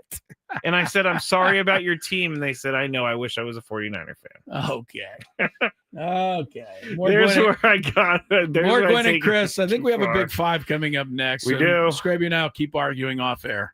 E: And I said, I'm sorry about your team. And they said, I know. I wish I was a 49er fan.
D: Okay. Okay.
E: There's where I got it.
D: More Gwynn and Chris. I think we have a big five coming up next.
E: We do.
D: Scrape you now. Keep arguing off air.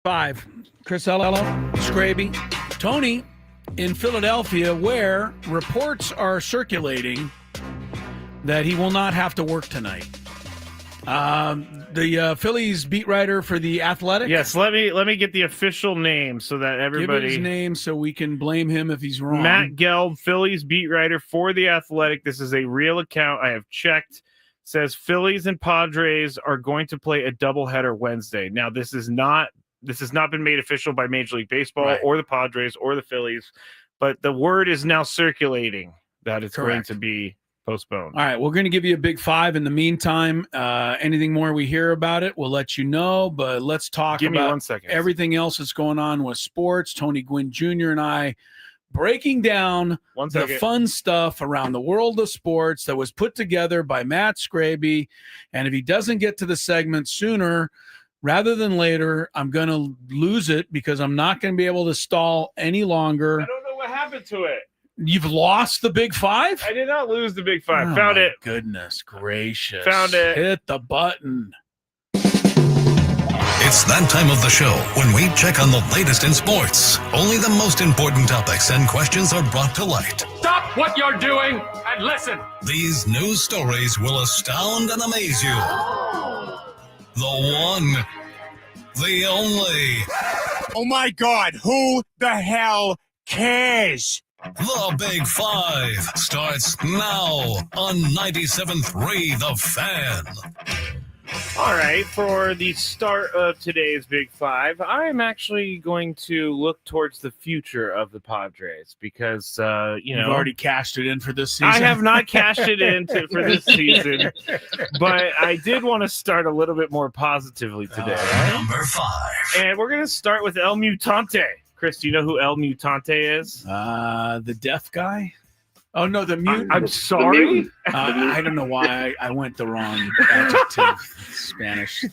D: Five. Chris Ello, Scraby, Tony in Philadelphia, where reports are circulating that he will not have to work tonight. The Phillies beat writer for The Athletic.
E: Yes, let me get the official name so that everybody...
D: Give his name so we can blame him if he's wrong.
E: Matt Gelb, Phillies beat writer for The Athletic. This is a real account. I have checked. Says Phillies and Padres are going to play a doubleheader Wednesday. Now, this has not been made official by Major League Baseball or the Padres or the Phillies, but the word is now circulating that it's going to be postponed.
D: All right, we're going to give you a big five. In the meantime, anything more we hear about it, we'll let you know. But let's talk
E: Give me
D: about
E: 1 second.
D: everything else that's going on with sports. Tony Gwynn Jr. and I breaking down the fun stuff around the world of sports that was put together by Matt Scraby. And if he doesn't get to the segment sooner rather than later, I'm going to lose it because I'm not going to be able to stall any longer.
E: I don't know what happened to it.
D: You've lost the big five?
E: I did not lose the big five.
D: Oh,
E: Found
D: my
E: it.
D: Goodness gracious.
E: Found it.
D: Hit the button.
I: It's that time of the show when we check on the latest in sports. Only the most important topics and questions are brought to light.
O: Stop what you're doing and listen.
I: These news stories will astound and amaze you. The one, the only.
K: Oh my God, who the hell cares?
I: The Big Five starts now on 97.3 The Fan.
E: All right, for the start of today's Big Five, I'm actually going to look towards the future of the Padres because,
D: You've already cashed it in for this season.
E: I have not cashed it in for this season, but I did want to start a little bit more positively today.
I: Number 5.
E: And we're going to start with El Mutante. Chris, do you know who El Mutante is?
D: The deaf guy? Oh, no, the mutant.
E: I'm sorry?
D: I don't know why I went the wrong adjective. Spanish.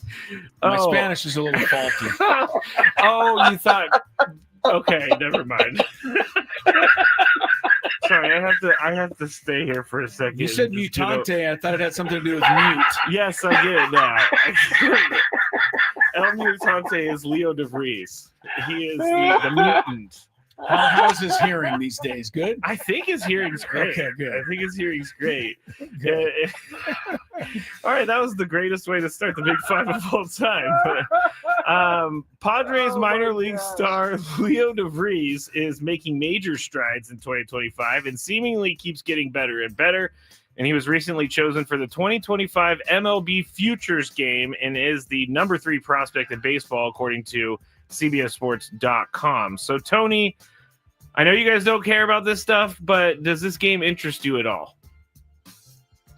D: My Spanish is a little faulty.
E: Oh, you thought... Okay, never mind. Sorry, I have to stay here for a second.
D: You said mutante. I thought it had something to do with mute.
E: Yes, I did now. El Mutante is Leo DeVries. He is the mutant.
D: How's his hearing these days? Good?
E: I think his hearing's great.
D: Okay, good.
E: I think his hearing's great. All right, that was the greatest way to start the Big Five of all time. Padres minor league star Leo DeVries is making major strides in 2025 and seemingly keeps getting better and better. And he was recently chosen for the 2025 MLB Futures Game and is the number 3 prospect in baseball, according to CBSSports.com. So, Tony, I know you guys don't care about this stuff, but does this game interest you at all?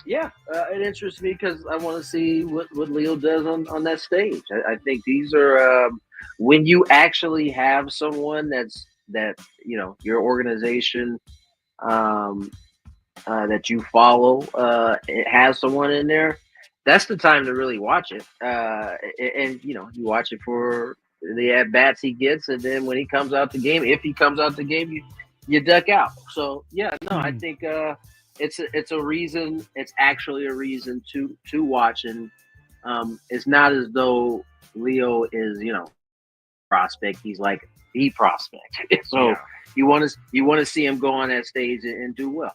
C: Yeah, it interests me because I want to see what Leo does on that stage. I think these are when you actually have someone that your organization that you follow, it has someone in there. that's the time to really watch it. And you watch it for the at bats he gets, and then when he comes out the game, if he comes out the game, you duck out. So yeah, no, I think it's a reason. It's actually a reason to watch, and it's not as though Leo is prospect. He's like the prospect. So you want to see him go on that stage and do well.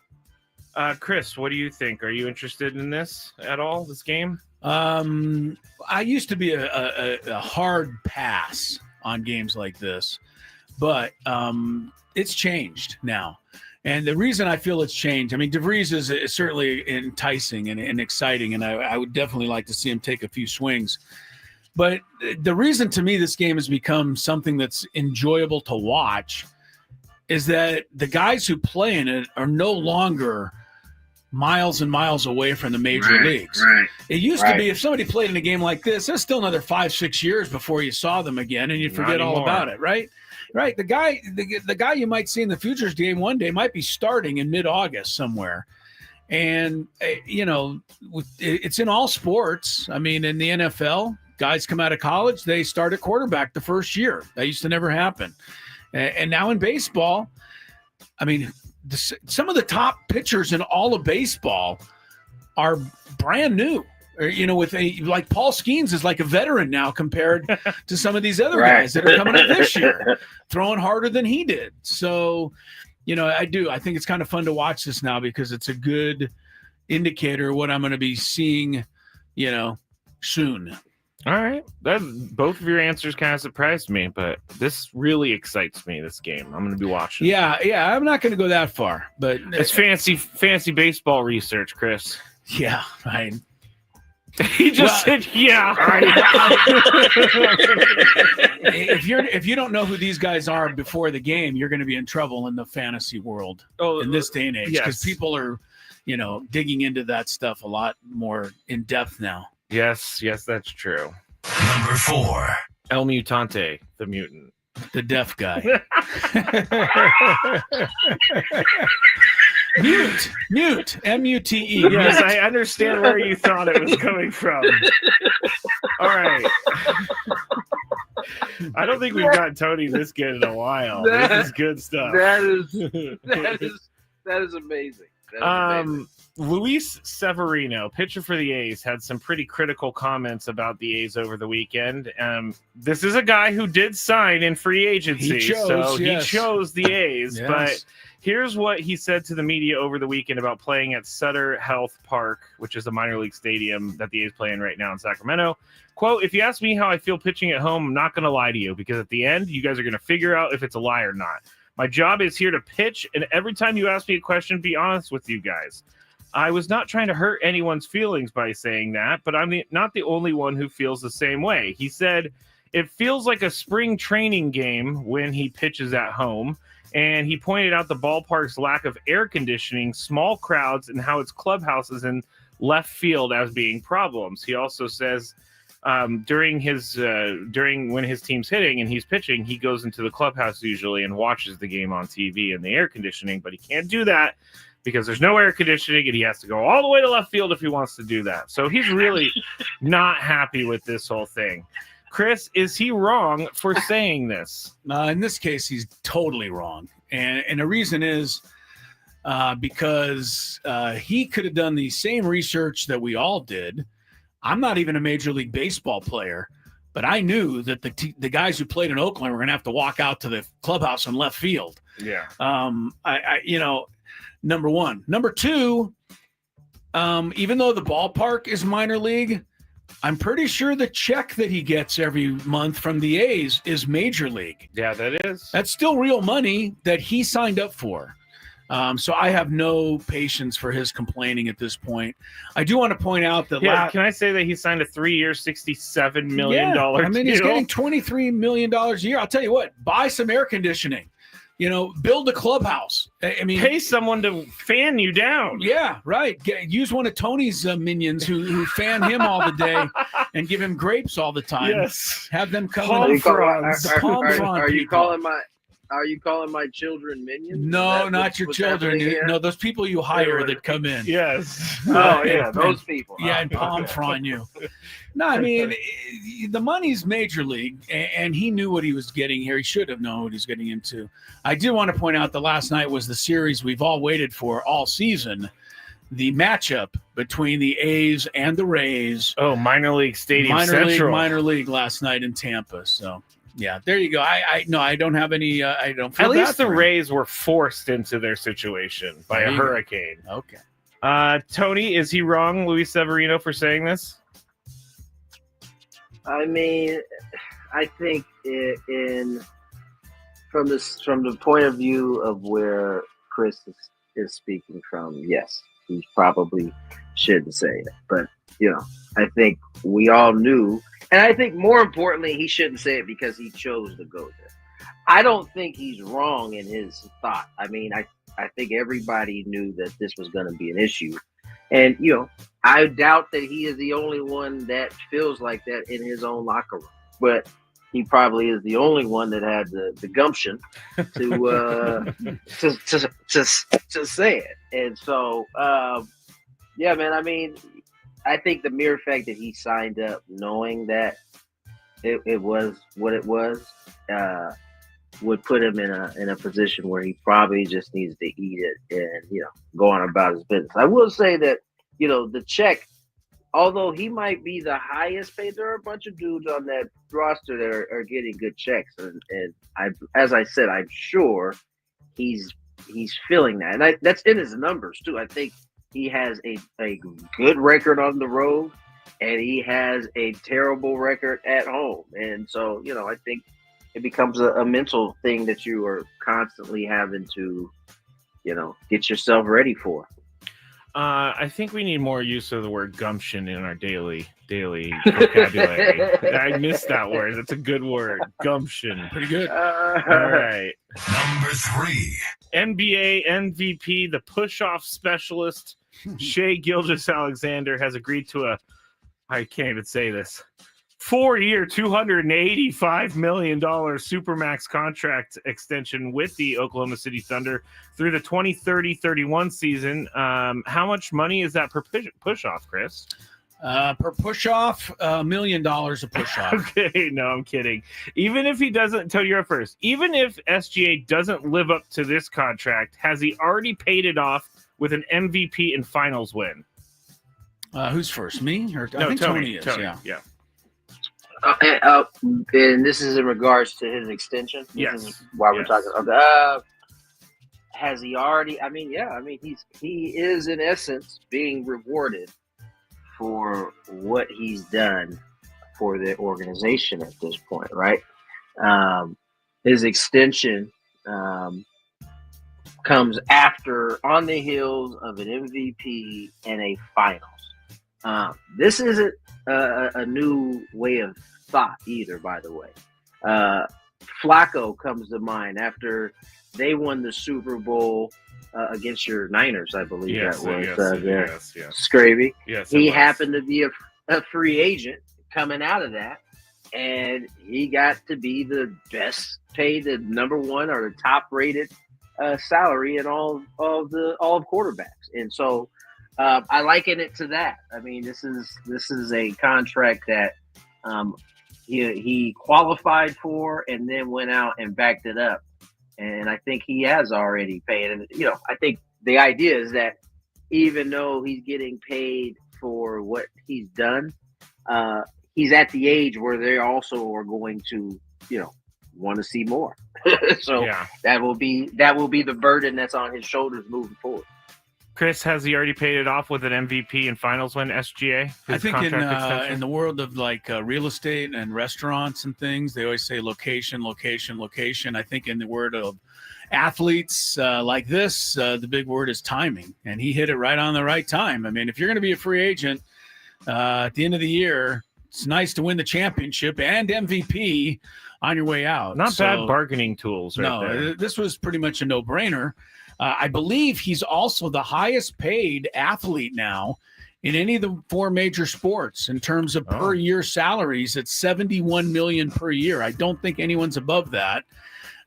E: Chris, what do you think? Are you interested in this at all? This game?
D: I used to be a hard pass on games like this, but it's changed now. And the reason I feel it's changed, I mean, DeVries is certainly enticing and exciting, and I would definitely like to see him take a few swings. But the reason to me this game has become something that's enjoyable to watch is that the guys who play in it are no longer miles and miles away from the major leagues.
C: Right.
D: It used to be if somebody played in a game like this, there's still another 5-6 years before you saw them again, and you forget all about it, right? Right. The guy you might see in the Futures game one day might be starting in mid-August somewhere. And, it's in all sports. I mean, in the NFL, guys come out of college, they start at quarterback the first year. That used to never happen. And now in baseball, I mean, some of the top pitchers in all of baseball are brand new. With like Paul Skeens is like a veteran now compared to some of these other guys that are coming up this year, throwing harder than he did. So, I think it's kind of fun to watch this now because it's a good indicator of what I'm going to be seeing, soon.
E: All right. Both of your answers kind of surprised me, but this really excites me, this game. I'm going to be watching.
D: Yeah. I'm not going to go that far, but
E: it's fancy baseball research, Chris.
D: Yeah, right.
E: He just said, yeah.
D: If you don't know who these guys are before the game, you're going to be in trouble in the fantasy world in this day and age because people are, digging into that stuff a lot more in depth now.
E: Yes, that's true.
I: Number 4.
E: El Mutante, the mutant.
D: The deaf guy. Mute, M-U-T-E.
E: Yes, I understand where you thought it was coming from. All right. I don't think we've got Tony this good in a while. This is good stuff.
C: That is amazing.
E: Luis Severino, pitcher for the A's, had some pretty critical comments about the A's over the weekend. This is a guy who did sign in free agency, he chose the A's.
D: Yes.
E: But here's what he said to the media over the weekend about playing at Sutter Health Park, which is a minor league stadium that the A's play in right now in Sacramento. Quote, "If you ask me how I feel pitching at home, I'm not going to lie to you because at the end, you guys are going to figure out if it's a lie or not. My job is here to pitch, and every time you ask me a question, be honest with you guys. I was not trying to hurt anyone's feelings by saying that, but I'm not the only one who feels the same way." He said, "It feels like a spring training game when he pitches at home." And he pointed out the ballpark's lack of air conditioning, small crowds, and how its clubhouse is in left field as being problems. He also says during when his team's hitting and he's pitching, he goes into the clubhouse usually and watches the game on TV and the air conditioning, but he can't do that because there's no air conditioning and he has to go all the way to left field if he wants to do that. So he's really not happy with this whole thing. Chris, is he wrong for saying this?
D: In this case, he's totally wrong. And the reason is because he could have done the same research that we all did. I'm not even a Major League Baseball player, but I knew that the guys who played in Oakland were going to have to walk out to the clubhouse in left field.
E: Yeah.
D: Number one. Number two, even though the ballpark is minor league, I'm pretty sure the check that he gets every month from the A's is major league.
E: Yeah, that is.
D: That's still real money that he signed up for. So I have no patience for his complaining at this point. I do want to point out that.
E: Yeah, can I say that he signed a 3-year, $67 million deal?
D: I mean, he's getting $23 million a year. I'll tell you what, buy some air conditioning. Build a clubhouse. I mean,
E: pay someone to fan you down.
D: Yeah, right. Use one of Tony's minions who fan him all the day and give him grapes all the time.
E: Yes.
D: Have them come
C: Palm
D: in.
C: fronds. Are you calling Are you calling my children minions?
D: No, not your children. No, those people you hire that come in.
E: Yes.
C: Oh, yeah, those people.
D: Yeah, and palm frond you. No, I mean, the money's major league, and he knew what he was getting here. He should have known what he was getting into. I do want to point out that last night was the series we've all waited for all season, the matchup between the A's and the Rays.
E: Oh, minor league stadium central.
D: Minor league last night in Tampa. So, yeah, there you go. I don't have any. I don't feel
E: At least the
D: bad for him.
E: Rays were forced into their situation by a hurricane.
D: Okay.
E: Tony, is he wrong, Luis Severino, for saying this?
C: I mean, I think from the point of view of where Chris is speaking from, yes, he probably shouldn't say it. But, I think we all knew. And I think more importantly, he shouldn't say it because he chose to go there. I don't think he's wrong in his thought. I mean, I think everybody knew that this was going to be an issue. And, I doubt that he is the only one that feels like that in his own locker room. But he probably is the only one that had the gumption to say it. And so, yeah, man, I mean, I think the mere fact that he signed up knowing that it was what it was would put him in a position where he probably just needs to eat it and, go on about his business. I will say that, the check, although he might be the highest paid, there are a bunch of dudes on that roster that are getting good checks. And as I said, I'm sure he's feeling that. And that's in his numbers, too. I think he has a good record on the road, and he has a terrible record at home. And so, I think it becomes a mental thing that you are constantly having to, get yourself ready for.
E: I think we need more use of the word gumption in our daily vocabulary. I missed that word. That's a good word. Gumption.
D: Pretty good.
E: All right.
I: Number 3.
E: NBA MVP, the push-off specialist, Shai Gilgeous-Alexander, has agreed to I can't even say this, 4-year, $285 million Supermax contract extension with the Oklahoma City Thunder through the 2030-31 season. How much money is that per push-off, Chris?
D: Per push-off, $1 million a push-off.
E: Okay, no, I'm kidding. Even if he doesn't, tell you up first, even if SGA doesn't live up to this contract, has he already paid it off with an MVP and finals win?
D: Who's first, me? I think
E: Tony
D: is,
E: Tony,
D: yeah.
C: And this is in regards to his extension?
E: Yes.
C: This is why we're talking. Okay. Has he already? I mean, yeah. I mean, he is in essence being rewarded for what he's done for the organization at this point, right? His extension comes on the heels of an MVP and a finals. This isn't a new way of thought either, by the way. Flacco comes to mind after they won the Super Bowl against your Niners, I believe
E: Yes.
C: Scravy.
E: Yes,
C: he happened to be a free agent coming out of that, and he got to be the best paid, the number one or the top rated salary in all of quarterbacks. And so I liken it to that. I mean, this is a contract that he qualified for and then went out and backed it up. And I think he has already paid. And, I think the idea is that even though he's getting paid for what he's done, he's at the age where they also are going to, want to see more. So that will be the burden that's on his shoulders moving forward.
E: Chris, has he already paid it off with an MVP and finals win, SGA?
D: I think in the world of real estate and restaurants and things, they always say location, location, location. I think in the word of athletes like this, the big word is timing. And he hit it right on the right time. I mean, if you're going to be a free agent at the end of the year, it's nice to win the championship and MVP on your way out.
E: Not bad bargaining tools right there.
D: This was pretty much a no-brainer. I believe he's also the highest paid athlete now in any of the 4 major sports in terms of per year salaries at $71 million per year. I don't think anyone's above that.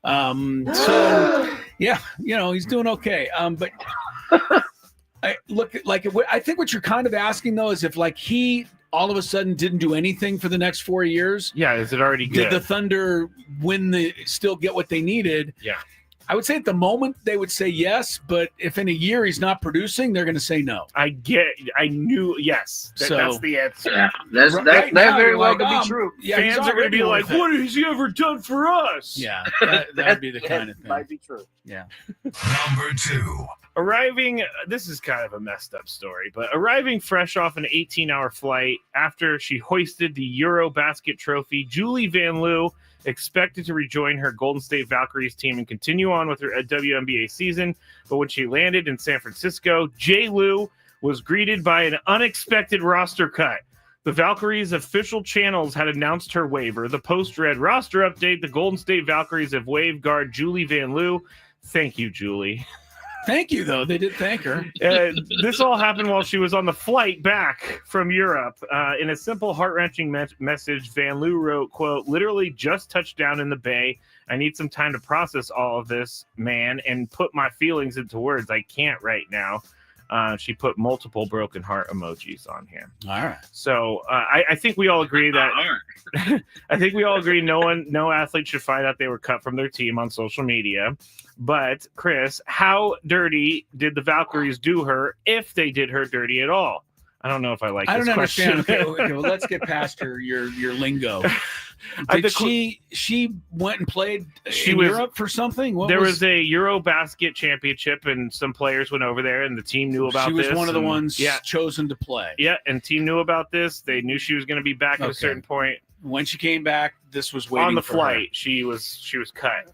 D: So yeah, he's doing okay. But I think what you're kind of asking though is if like he all of a sudden didn't do anything for the next 4 years.
E: Yeah, is it already good?
D: Did the Thunder still get what they needed?
E: Yeah.
D: I would say at the moment they would say yes, but if in a year he's not producing, they're going to say no.
E: I knew yes. That's the answer.
C: Yeah, that very well could be true.
D: Yeah,
E: fans are going to be like, "What has he ever done for us?"
D: Yeah, that would be the kind of thing.
C: Might be true.
D: Yeah.
I: Number 2.
E: Arriving, this is kind of a messed up story, but arriving fresh off an 18-hour flight after she hoisted the Eurobasket trophy, Julie Van Loo expected to rejoin her Golden State Valkyries team and continue on with her WNBA season. But when she landed in San Francisco, J. Lou was greeted by an unexpected roster cut. The Valkyries' official channels had announced her waiver. The Post read, roster update, the Golden State Valkyries have waived guard Julie Van Loo. Thank you, Julie.
D: Thank you, though. They did thank her.
E: This all happened while she was on the flight back from Europe. In a simple, heart-wrenching message, Van Loo wrote, quote, literally just touched down in the Bay. I need some time to process all of this, man, and put my feelings into words. I can't right now. She put multiple broken heart emojis on here.
D: All right.
E: So I think we all agree that I think we all agree no athlete should find out they were cut from their team on social media. But Chris, how dirty did the Valkyries do her, if they did her dirty at all? I don't know if I like this question.
D: I don't understand. Okay, well, let's get past your lingo. Did she went and played in Europe for something?
E: There was a Eurobasket championship, and some players went over there, and the team knew about this.
D: She was one of the ones chosen to play.
E: Yeah, and team knew about this. They knew she was going to be back at a certain point.
D: When she came back, this was waiting
E: on the
D: for
E: flight.
D: her.
E: She was cut.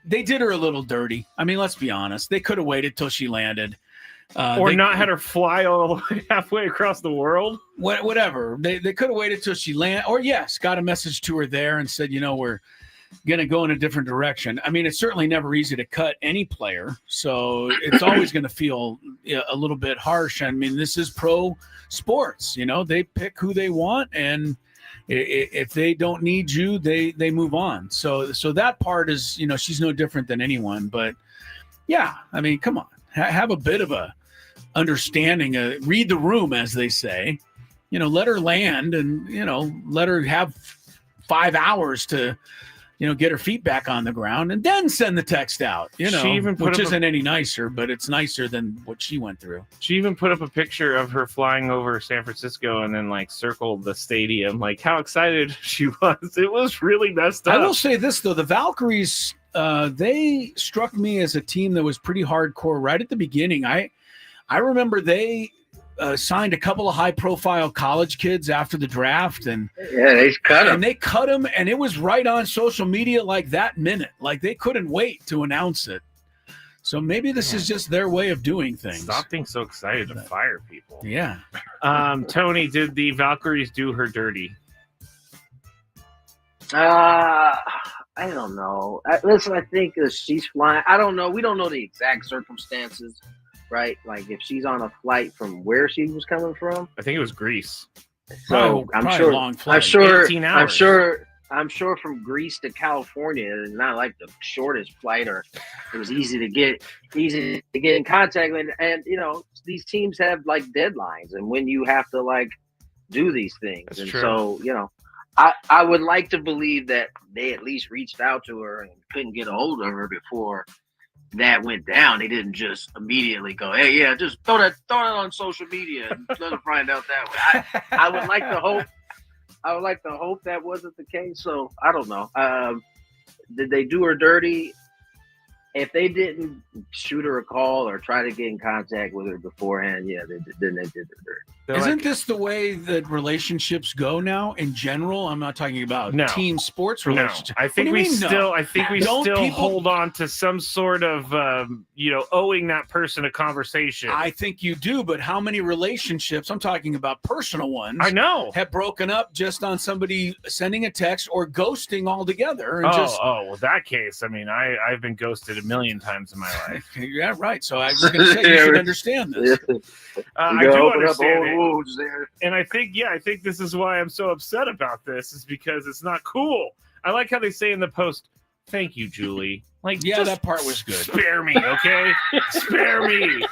D: They did her a little dirty. I mean, let's be honest. They could have waited till she landed.
E: Or not had her fly all the way halfway across the world.
D: Whatever. They could have waited till she landed. Or, yes, got a message to her there and said, we're going to go in a different direction. I mean, it's certainly never easy to cut any player. So it's always going to feel a little bit harsh. I mean, this is pro sports. They pick who they want, and if they don't need you, they move on. So that part is, she's no different than anyone. But, yeah, I mean, come on. Have a bit of a understanding, read the room, as they say, let her land and, let her have 5 hours to, get her feet back on the ground and then send the text out, which isn't any nicer, but it's nicer than what she went through.
E: She even put up a picture of her flying over San Francisco and then circled the stadium, how excited she was. It was really messed up.
D: I will say this though, the Valkyries, they struck me as a team that was pretty hardcore right at the beginning. I remember they signed a couple of high-profile college kids after the draft, and
C: they cut them.
D: And they cut them, and it was right on social media that minute. They couldn't wait to announce it. So maybe this is just their way of doing things.
E: Stop being so excited to fire people.
D: Yeah.
E: Tony, did the Valkyries do her dirty?
C: I don't know. Listen, I think she's flying. I don't know. We don't know the exact circumstances, right? If she's on a flight from where she was coming from.
E: I think it was Greece.
C: So
D: I'm sure. A long flight.
E: 18 hours.
C: I'm sure from Greece to California is not the shortest flight, or it was easy to get in contact with. And these teams have deadlines, and when you have to do these things.
E: That's
C: and
E: true.
C: So I would like to believe that they at least reached out to her and couldn't get a hold of her before that went down. They didn't just immediately go, "Hey, yeah, just throw it on social media and let her find out that way." I would like to hope that wasn't the case. So I don't know. Did they do her dirty? If they didn't shoot her a call or try to get in contact with her beforehand, then they did her dirty.
D: Isn't this the way that relationships go now in general? I'm not talking about team sports relationships.
E: No. I think we still hold on to some sort of owing that person a conversation.
D: I think you do, but how many relationships, I'm talking about personal ones,
E: I know,
D: have broken up just on somebody sending a text or ghosting altogether?
E: Well, that case, I mean, I've been ghosted a million times in my life.
D: Yeah, right. So I was going to say you should understand this.
E: I do understand it. And I think this is why I'm so upset about this, is because it's not cool. I like how they say in the post, "Thank you, Julie." Like,
D: yeah,
E: just
D: that part was good.
E: Spare me, okay? Spare me.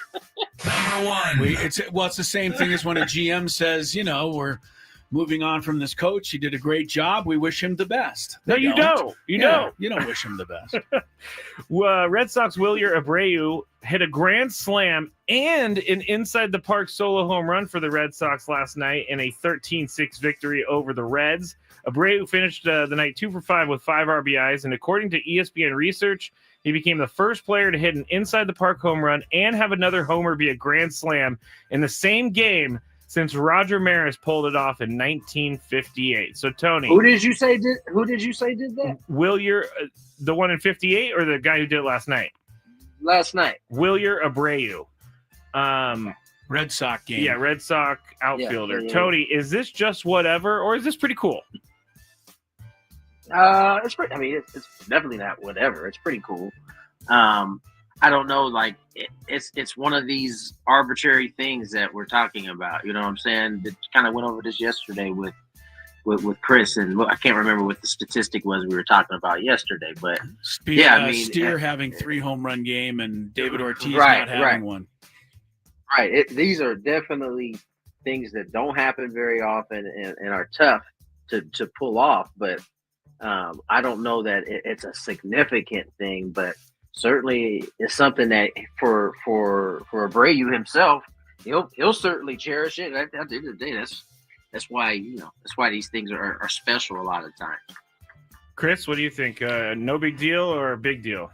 I: Number one.
D: It's the same thing as when a GM says, we're moving on from this coach. He did a great job. We wish him the best.
E: No, you don't. You don't.
D: You don't wish him the best.
E: Red Sox Wheeler'd Abreu hit a grand slam and an inside the park solo home run for the Red Sox last night in a 13-6 victory over the Reds. Abreu finished the night 2 for 5 with 5 RBIs, and according to ESPN research, he became the first player to hit an inside the park home run and have another homer be a grand slam in the same game since Roger Maris pulled it off in 1958. So, Tony,
C: who did you say did that?
E: Wheeler, the one in 58, or the guy who did it last night?
C: Last night.
E: Wheeler'd Abreu.
D: Red Sox game.
E: Yeah, Red Sox outfielder.
C: Yeah.
E: Tony, is this just whatever, or is this pretty cool?
C: It's pretty. I mean, it's definitely not whatever. It's pretty cool. I don't know. Like, it's one of these arbitrary things that we're talking about. You know what I'm saying? That kind of went over this yesterday with Chris, and I can't remember what the statistic was we were talking about yesterday. But
D: Steer having 3 home run game and David Ortiz not having one.
C: Right. These are definitely things that don't happen very often and are tough to pull off. But I don't know that it's a significant thing, but certainly it's something that for Abreu himself, he'll certainly cherish it. At the end of the day, that's why these things are special a lot of times.
E: Chris, what do you think? No big deal or a big deal?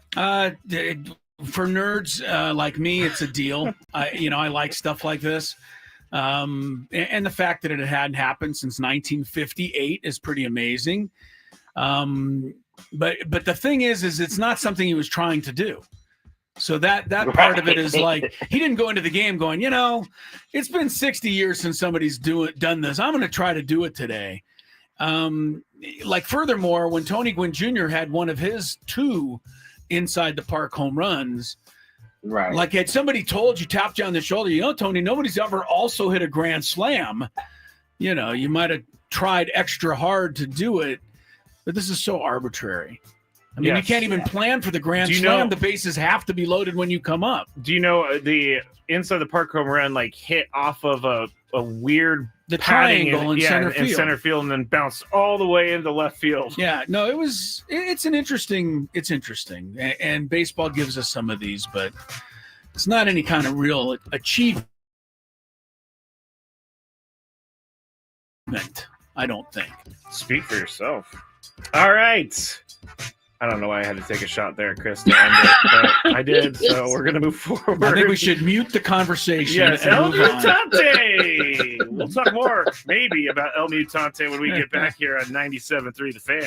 D: For nerds like me, it's a deal. I like stuff like this. And the fact that it hadn't happened since 1958 is pretty amazing. But the thing is it's not something he was trying to do. So that part of it is like, he didn't go into the game going, it's been 60 years since somebody's done this. I'm going to try to do it today. Furthermore, when Tony Gwynn Jr. had one of his 2 inside the park home runs,
C: right?
D: Like, had somebody told you, tapped you on the shoulder, Tony, nobody's ever also hit a grand slam. You might have tried extra hard to do it, but this is so arbitrary. I mean, you can't even plan for the grand slam. The bases have to be loaded when you come up.
E: Do you know the inside the park home run hit off of a weird
D: triangle in center
E: field and then bounced all the way into left field?
D: Yeah, no, it's interesting, and baseball gives us some of these, but it's not any kind of real achievement, I don't think.
E: Speak for yourself. All right. I don't know why I had to take a shot there, Chris, to end it, but I did, so we're going to move forward.
D: I think we should mute the conversation.
E: Yes, El Mutante! We'll talk more, maybe, about El Mutante when we get back here on 97.3 The Fan.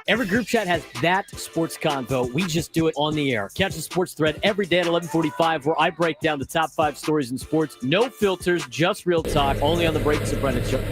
P: Every group chat has that sports convo. We just do it on the air. Catch the sports thread every day at 11:45, where I break down the top 5 stories in sports. No filters, just real talk, only on the Breakfast of Brennan show.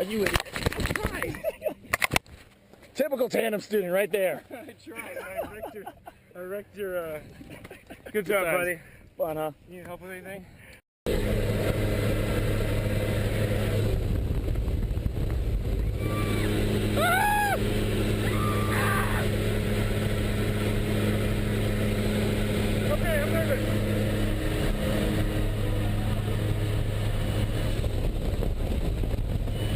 G: Oh, you idiot. Right. Typical tandem student right there.
H: I tried. I wrecked your good job, buddy.
G: Fun, huh?
H: You need help with anything? Okay, I'm nervous.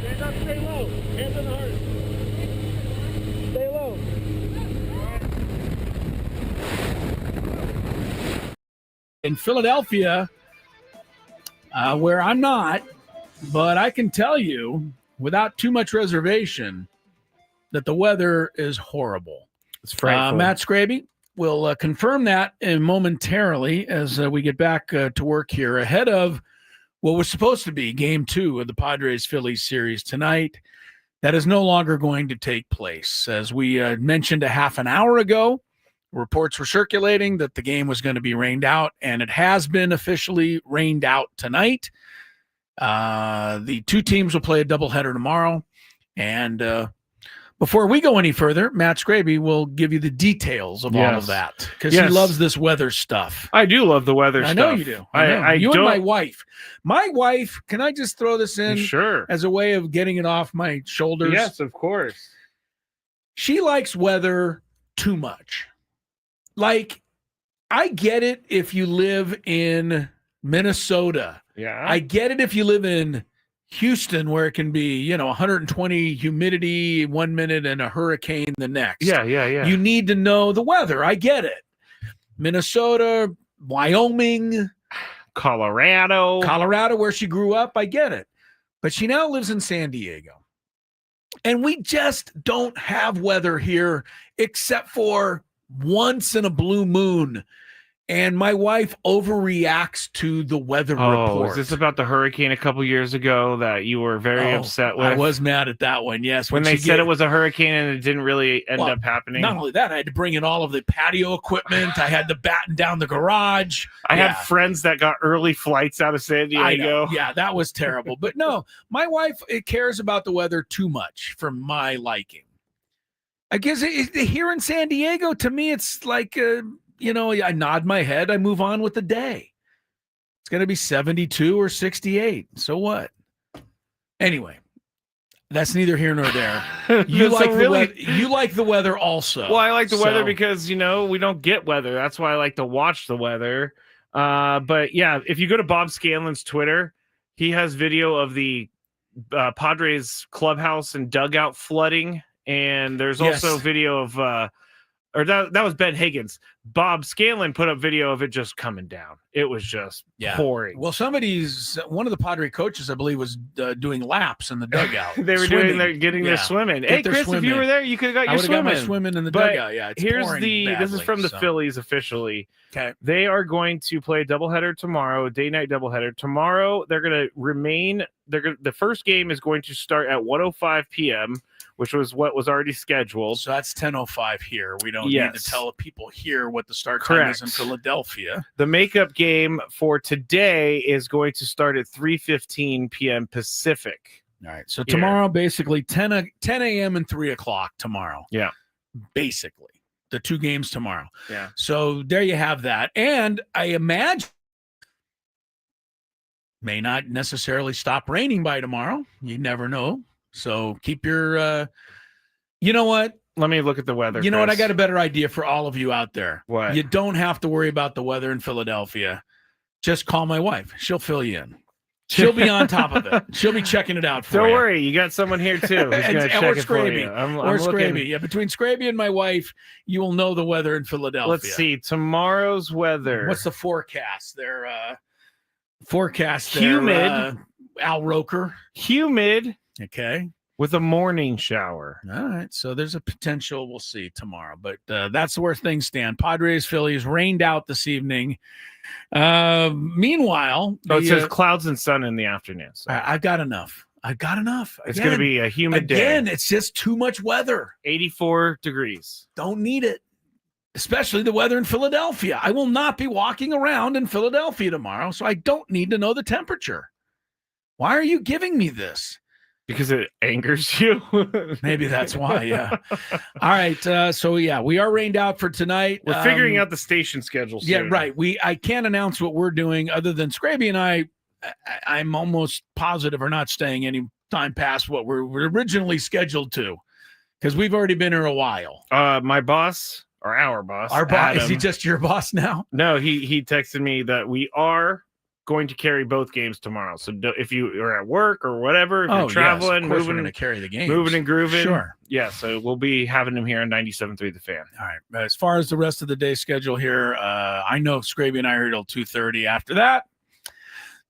H: Stand up, stay low. Hands on the heart. Stay low.
D: In Philadelphia, where I'm not, but I can tell you without too much reservation that the weather is horrible.
E: It's frightful.
D: Matt Scraby will confirm that momentarily as we get back to work here ahead of what was supposed to be Game 2 of the Padres-Phillies series tonight. That is no longer going to take place. As we mentioned a half an hour ago, reports were circulating that the game was going to be rained out, and it has been officially rained out tonight. The two teams will play a doubleheader tomorrow. And before we go any further, Matt Scraby will give you the details of all of that because he loves this weather stuff.
E: I do love the weather stuff.
D: I know you do. You and my wife. My wife, can I just throw this in as a way of getting it off my shoulders?
E: Yes, of course.
D: She likes weather too much. Like, I get it if you live in Minnesota.
E: Yeah.
D: I get it if you live in Houston, where it can be, 120 humidity 1 minute and a hurricane the next.
E: Yeah.
D: You need to know the weather. I get it. Minnesota, Wyoming, Colorado, where she grew up. I get it. But she now lives in San Diego. And we just don't have weather here except for once in a blue moon. And my wife overreacts to the weather report.
E: Is this about the hurricane a couple years ago that you were very upset with?
D: I was mad at that one, yes.
E: When they said it was a hurricane and it didn't really end up happening.
D: Not only that, I had to bring in all of the patio equipment. I had to batten down the garage.
E: I had friends that got early flights out of San Diego.
D: Yeah, that was terrible. But no, my wife cares about the weather too much for my liking. I guess here in San Diego, to me, it's like... I nod my head. I move on with the day. It's going to be 72 or 68. So what? Anyway, that's neither here nor there. You like the weather also.
E: Well, I like the weather because, we don't get weather. That's why I like to watch the weather. But yeah, if you go to Bob Scanlon's Twitter, he has video of the Padres clubhouse and dugout flooding. And there's also video of... that was Ben Higgins. Bob Scanlon put up video of it just coming down. It was just pouring.
D: Well, one of the Padre coaches, I believe, was doing laps in the dugout.
E: They were getting their swimming. Hey, Chris, if you were there, you could have got your swimming.
D: I would have got my swimming in the dugout. Yeah, it's
E: this is from the Phillies officially.
D: Okay.
E: They are going to play a doubleheader tomorrow, day-night doubleheader. Tomorrow, they're going to remain. The first game is going to start at 1:05 p.m., which was what was already scheduled.
D: So that's 10:05 here. We don't need to tell people here what the start time is in Philadelphia.
E: The makeup game for today is going to start at 3:15 p.m. Pacific.
D: All right. So tomorrow, basically 10 a.m. and 3 o'clock tomorrow.
E: Yeah.
D: Basically. The two games tomorrow.
E: Yeah.
D: So there you have that. And I imagine may not necessarily stop raining by tomorrow. You never know. So keep your, you know what?
E: Let me look at the weather.
D: You know what? I got a better idea for all of you out there.
E: What?
D: You don't have to worry about the weather in Philadelphia. Just call my wife. She'll fill you in. She'll be on top of it. She'll be checking it out for you.
E: Don't worry. You got someone here, too, who's going to check it for you.
D: Or Scraby. Yeah, between Scraby and my wife, you will know the weather in Philadelphia.
E: Let's see. Tomorrow's weather.
D: What's the forecast? Their forecast.
E: Humid.
D: Al Roker.
E: Humid.
D: Okay.
E: With a morning shower.
D: All right. So there's a potential. We'll see tomorrow. But that's where things stand. Padres, Phillies rained out this evening. Meanwhile.
E: It says clouds and sun in the afternoon. So.
D: I've got enough.
E: It's going to be a humid day.
D: Again, it's just too much weather.
E: 84 degrees.
D: Don't need it. Especially the weather in Philadelphia. I will not be walking around in Philadelphia tomorrow, so I don't need to know the temperature. Why are you giving me this?
E: Because it angers you.
D: Maybe that's why. Yeah. All right. So yeah, we are rained out for tonight.
E: We're figuring out the station schedule soon.
D: Yeah, right. I can't announce what we're doing other than Scraby and I'm almost positive are not staying any time past what we're originally scheduled to, because we've already been here a while.
E: My boss, or our boss, Adam,
D: is he just your boss now?
E: No, he texted me that we are going to carry both games tomorrow. So if you are at work or whatever, if you're traveling,
D: yes,
E: moving,
D: we're going to carry the games,
E: moving and grooving.
D: Sure.
E: Yeah. So we'll be having him here on 97.3 The Fan.
D: All right. As far as the rest of the day schedule here, I know Scraby and I are till 2:30. After that,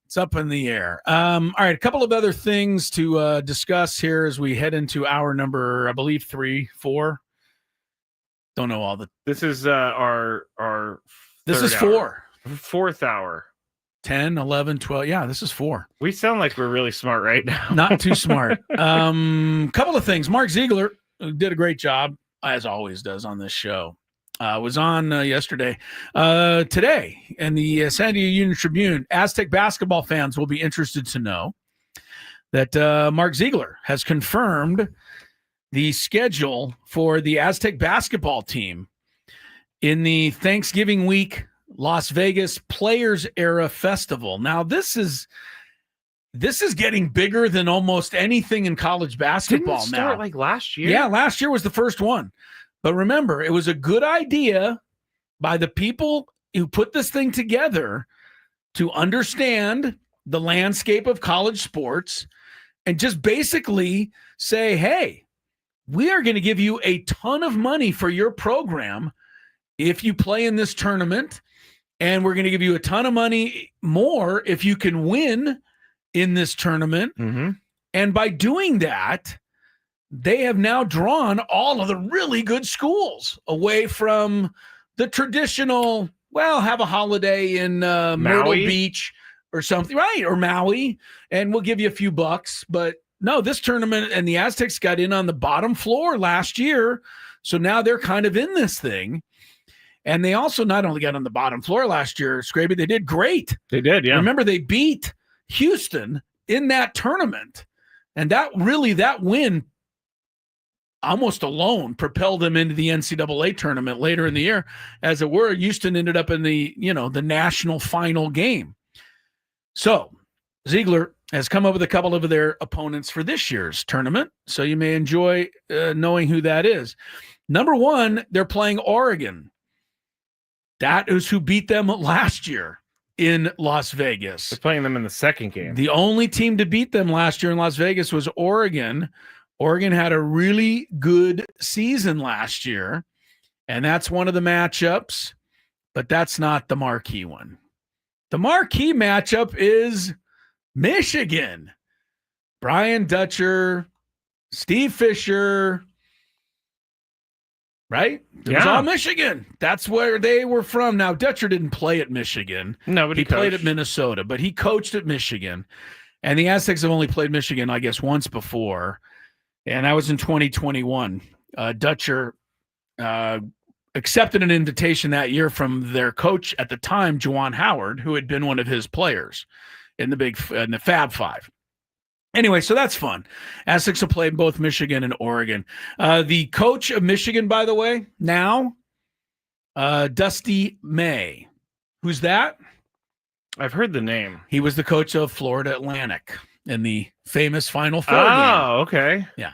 D: it's up in the air. All right. A couple of other things to discuss here as we head into hour number, I believe 3, 4. Don't know all the.
E: This is our.
D: This is
E: hour.
D: 4.
E: Fourth hour.
D: 10, 11, 12. Yeah, this is 4.
E: We sound like we're really smart right now.
D: Not too smart. Couple of things. Mark Ziegler did a great job, as always does on this show. Was on yesterday. Today, in the San Diego Union-Tribune, Aztec basketball fans will be interested to know that Mark Ziegler has confirmed the schedule for the Aztec basketball team in the Thanksgiving week Las Vegas Players Era Festival. Now, this is getting bigger than almost anything in college basketball.
E: Didn't it start like last year?
D: Yeah, last year was the first one. But remember, it was a good idea by the people who put this thing together to understand the landscape of college sports and just basically say, hey, we are going to give you a ton of money for your program if you play in this tournament. And we're going to give you a ton of money more if you can win in this tournament.
E: Mm-hmm.
D: And by doing that, they have now drawn all of the really good schools away from the traditional, well, have a holiday in Myrtle Beach or something, right? Or Maui, and we'll give you a few bucks. But no, this tournament, and the Aztecs got in on the bottom floor last year. So now they're kind of in this thing. And they also not only got on the bottom floor last year, Scraby, they did great.
E: They did, yeah.
D: Remember, they beat Houston in that tournament. And that win almost alone propelled them into the NCAA tournament later in the year. As it were, Houston ended up in the national final game. So Ziegler has come up with a couple of their opponents for this year's tournament. So you may enjoy knowing who that is. Number 1, they're playing Oregon. That is who beat them last year in Las Vegas.
E: They're playing them in the second game.
D: The only team to beat them last year in Las Vegas was Oregon. Oregon had a really good season last year, and that's one of the matchups, but that's not the marquee one. The marquee matchup is Michigan. Brian Dutcher, Steve Fisher, right? It was all Michigan. That's where they were from. Now, Dutcher didn't play at Michigan.
E: No, but
D: he played at Minnesota, but he coached at Michigan. And the Aztecs have only played Michigan, I guess, once before. And that was in 2021. Dutcher accepted an invitation that year from their coach at the time, Juwan Howard, who had been one of his players in the Fab Five. Anyway, so that's fun. Aztecs will play both Michigan and Oregon. The coach of Michigan, by the way, now, Dusty May. Who's that?
E: I've heard the name.
D: He was the coach of Florida Atlantic in the famous Final Four game.
E: Oh, okay.
D: Yeah.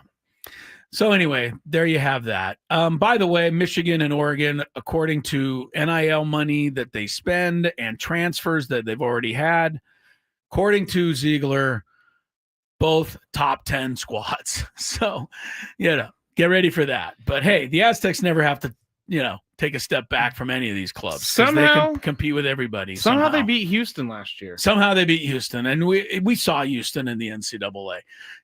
D: So anyway, there you have that. By the way, Michigan and Oregon, according to NIL money that they spend and transfers that they've already had, according to Ziegler, both top 10 squads. So, get ready for that. But hey, the Aztecs never have to, take a step back from any of these clubs.
E: Somehow
D: they can compete with everybody.
E: Somehow they beat Houston last year.
D: Somehow they beat Houston. And we saw Houston in the NCAA.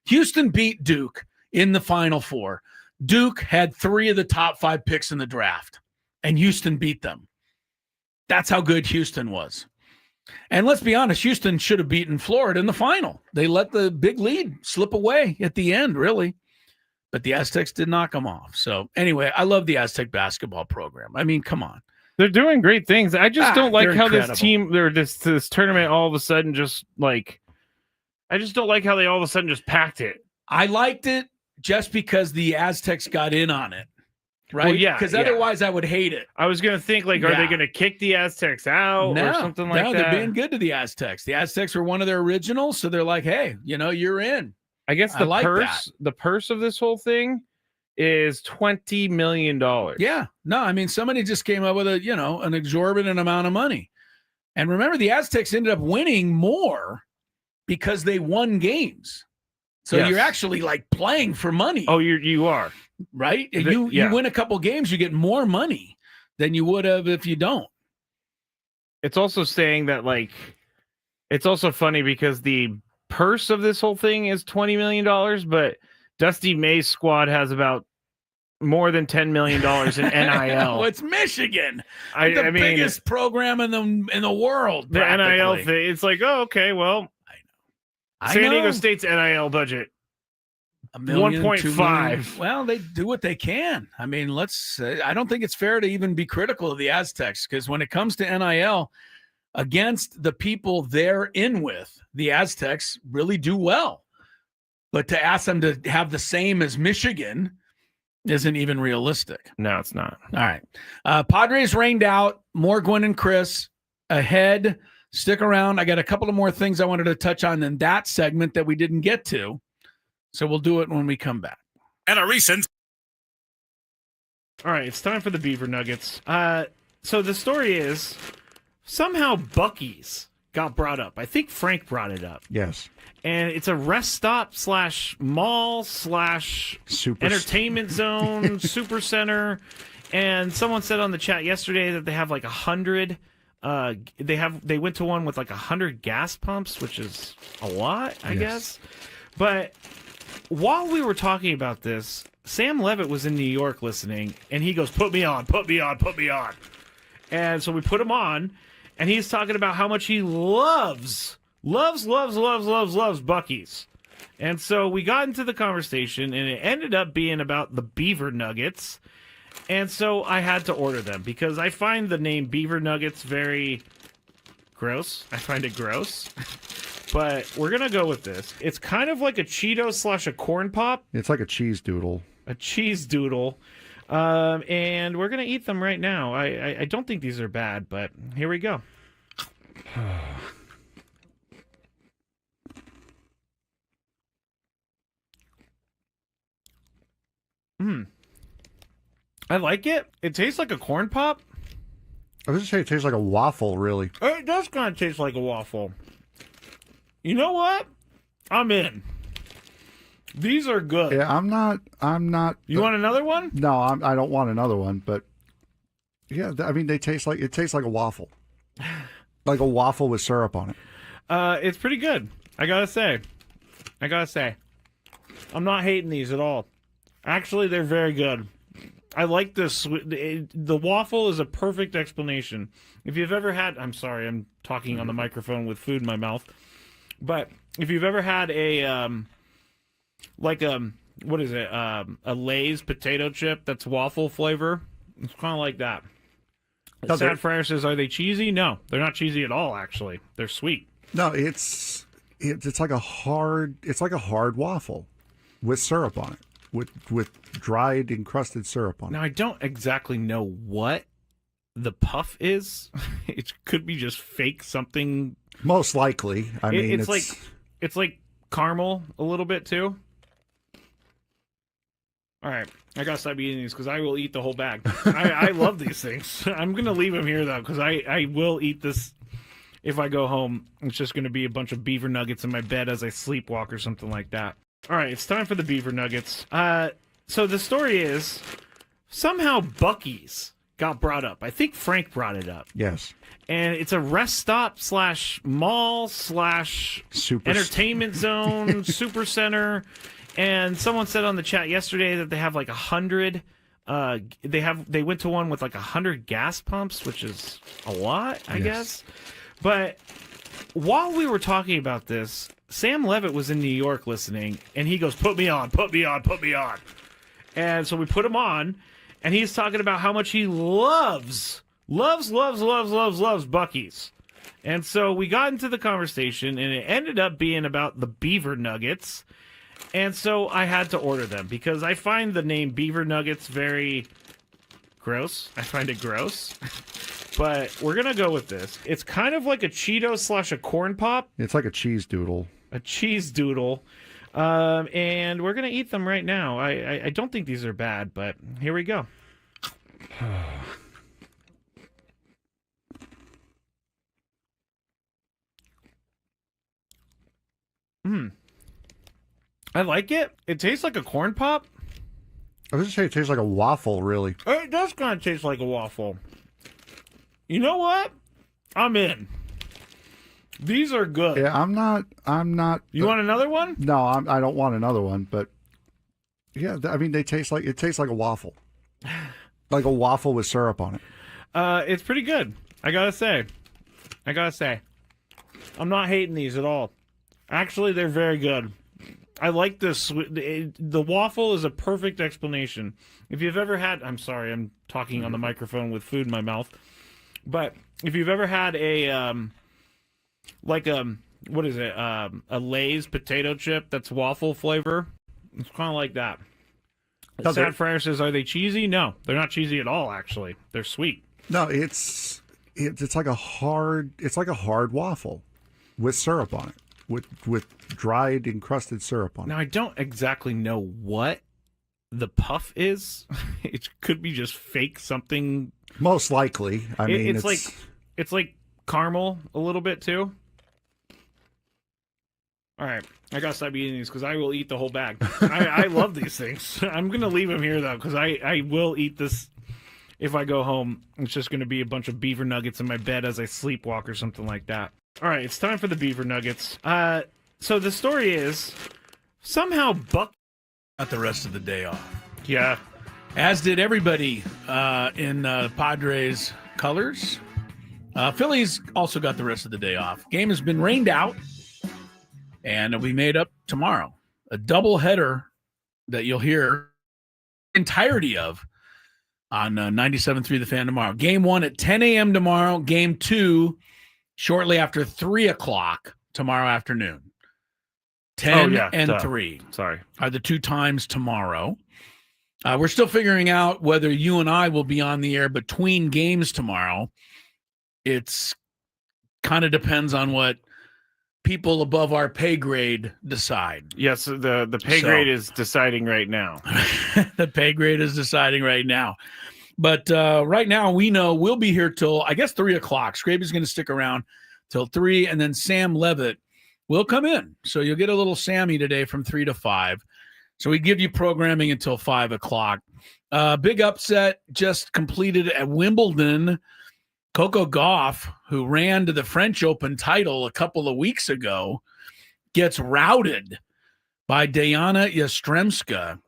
D: Houston beat Duke in the Final Four. Duke had 3 of the top 5 picks in the draft, and Houston beat them. That's how good Houston was. And let's be honest, Houston should have beaten Florida in the final. They let the big lead slip away at the end, really. But the Aztecs did knock them off. So anyway, I love the Aztec basketball program. I mean, come on.
E: They're doing great things. I just don't like how
D: incredible.
E: This team, this tournament all of a sudden just like, I just don't like how they all of a sudden just packed it.
D: I liked it just because the Aztecs got in on it, right?
E: Well, yeah,
D: because otherwise I would hate it.
E: I was going to think, like, are they going to kick the Aztecs out or something like that?
D: No, they're being good to the Aztecs. The Aztecs were one of their originals, so they're like, hey, you're in.
E: I guess the purse of this whole thing is $20 million.
D: Yeah. No, I mean, somebody just came up with an exorbitant amount of money. And remember, the Aztecs ended up winning more because they won games. So you're actually like playing for money.
E: Oh, you are.
D: Right? You win a couple games, you get more money than you would have if you don't.
E: It's also saying that, like, it's also funny because the purse of this whole thing is $20 million, but Dusty May's squad has about more than $10 million in NIL.
D: Well, it's Michigan.
E: I mean,
D: biggest program in the world.
E: The NIL thing. It's like, oh, okay, well, San Diego State's NIL budget,
D: $1 million,
E: 1.5.
D: Well, they do what they can. I mean, I don't think it's fair to even be critical of the Aztecs, because when it comes to NIL, against the people they're in with, the Aztecs really do well. But to ask them to have the same as Michigan isn't even realistic.
E: No, it's not.
D: All right. Padres rained out. More Gwynn and Chris ahead. Stick around. I got a couple of more things I wanted to touch on in that segment that we didn't get to. So we'll do it when we come back.
K: And a recent.
E: All right, it's time for the Beaver Nuggets. So the story is somehow Buc-ee's got brought up. I think Frank brought it up.
Q: Yes.
E: And it's a rest stop / mall / entertainment zone, super center. And someone said on the chat yesterday that they have like 100. They went to one with like 100 gas pumps, which is a lot, I guess. But while we were talking about this, Sam Levitt was in New York listening, and he goes, "Put me on, put me on, put me on." And so we put him on, and he's talking about how much he loves Buc-ee's. And so we got into the conversation, and it ended up being about the Beaver Nuggets. And so I had to order them because I find the name Beaver Nuggets very gross. I find it gross. But we're going to go with this. It's kind of like a Cheeto / a corn pop.
Q: It's like a cheese doodle.
E: A cheese doodle. And we're going to eat them right now. I don't think these are bad, but here we go. I like it. It tastes like a corn pop.
Q: I was going to say it tastes like a waffle, really.
E: It does kind of taste like a waffle. You know what? I'm in. These are good.
Q: Yeah, I'm not.
E: You want another one?
Q: No, I don't want another one. But yeah, I mean, it tastes like a waffle, like a waffle with syrup on it.
E: It's pretty good. I gotta say, I'm not hating these at all. Actually, they're very good. I like this. The waffle is a perfect explanation. If you've ever had, I'm sorry, I'm talking on the microphone with food in my mouth. But if you've ever had a what is it? A Lay's potato chip that's waffle flavor. It's kind of like that. Sad Fryer says, "Are they cheesy?" No, they're not cheesy at all. Actually, they're sweet.
Q: No, it's like a hard waffle with syrup on it, with dried encrusted syrup on it.
E: Now I don't exactly know what the puff is. It could be just fake something.
Q: Most likely. I mean,
E: it's like caramel a little bit too. All right, I gotta stop eating these because I will eat the whole bag. I love these things. I'm gonna leave them here though because I will eat this if I go home. It's just gonna be a bunch of beaver nuggets in my bed as I sleepwalk or something like that. All right, it's time for the Beaver Nuggets. So the story is somehow Buc-ee's got brought up. I think Frank brought it up.
Q: Yes.
E: And it's a rest stop / mall / entertainment zone, super center. And someone said on the chat yesterday that they have like 100. They went to one with like 100 gas pumps, which is a lot, I guess. But while we were talking about this, Sam Levitt was in New York listening, and he goes, "Put me on, put me on, put me on." And so we put him on, and he's talking about how much he loves Buc-ee's. And so we got into the conversation, and it ended up being about the Beaver Nuggets. And so I had to order them because I find the name Beaver Nuggets very gross. I find it gross. But we're going to go with this. It's kind of like a Cheeto / a corn pop.
Q: It's like a cheese doodle.
E: A cheese doodle. And we're going to eat them right now. I don't think these are bad, but here we go. I like it. It tastes like a corn pop.
Q: I was going to say it tastes like a waffle, really.
E: It does kind of taste like a waffle. You know what? I'm in. These are good.
Q: Yeah, I'm not.
E: You want another one?
Q: No, I don't want another one. But yeah, I mean, it tastes like a waffle, like a waffle with syrup on it.
E: It's pretty good. I gotta say, I'm not hating these at all. Actually, they're very good. I like this. The waffle is a perfect explanation. If you've ever had, I'm sorry, I'm talking on the microphone with food in my mouth. But if you've ever had a what is it? A Lay's potato chip that's waffle flavor. It's kind of like that. Sad Fryer says, "Are they cheesy?" No, they're not cheesy at all. Actually, they're sweet.
Q: No, it's like a hard waffle with syrup on it, with dried encrusted syrup on it.
E: Now I don't exactly know what the puff is. It could be just fake something.
Q: Most likely. I mean,
E: it's like caramel a little bit too. All right, I gotta stop eating these because I will eat the whole bag. I love these things. I'm gonna leave them here though because I will eat this if I go home. It's just gonna be a bunch of beaver nuggets in my bed as I sleepwalk or something like that. All right, it's time for the beaver nuggets. So the story is somehow Buck
D: got the rest of the day off.
E: Yeah.
D: As did everybody in Padres colors. Phillies also got the rest of the day off. Game has been rained out, and it'll be made up tomorrow. A doubleheader that you'll hear entirety of on 97.3 The Fan tomorrow. Game 1 at 10 a.m. tomorrow. Game 2 shortly after 3 o'clock tomorrow afternoon. 10 and 3 are the two times tomorrow. We're still figuring out whether you and I will be on the air between games tomorrow. It's kind of depends on what people above our pay grade decide.
E: Yes, the pay grade is deciding right now.
D: The pay grade is deciding right now. But right now we know we'll be here till, I guess, 3 o'clock. Scraby's going to stick around till 3, and then Sam Levitt will come in. So you'll get a little Sammy today from 3 to 5. So we give you programming until 5 o'clock. Big upset just completed at Wimbledon. Coco Gauff, who ran to the French Open title a couple of weeks ago, gets routed by Diana Yastremska.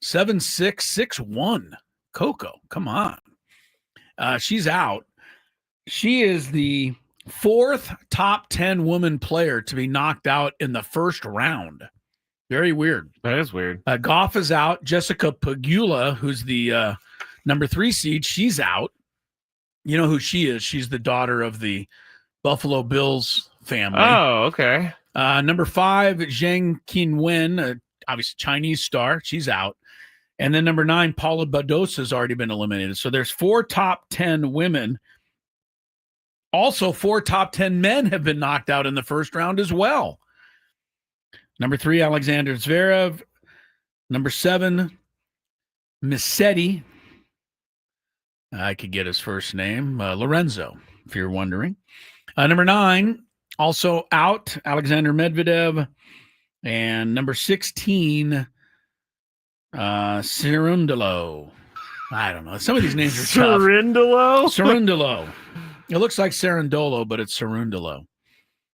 D: 7-6, 6-1. Coco, come on. She's out. She is the 4th top 10 woman player to be knocked out in the first round. Very weird.
E: That is weird.
D: Gauff is out. Jessica Pegula, who's the number 3 seed, she's out. You know who she is. She's the daughter of the Buffalo Bills family.
E: Oh, okay.
D: Number 5, Zhang Qinwen, obviously Chinese star. She's out. And then number 9, Paula Badosa has already been eliminated. So there's 4 top 10 women. Also, 4 top 10 men have been knocked out in the first round as well. Number 3, Alexander Zverev. Number 7, Musetti. I could get his first name. Lorenzo, if you're wondering. Number 9, also out, Alexander Medvedev. And number 16, Cerundolo. I don't know. Some of these names are tough. Cerundolo. It looks like Cerundolo, but it's Cerundolo.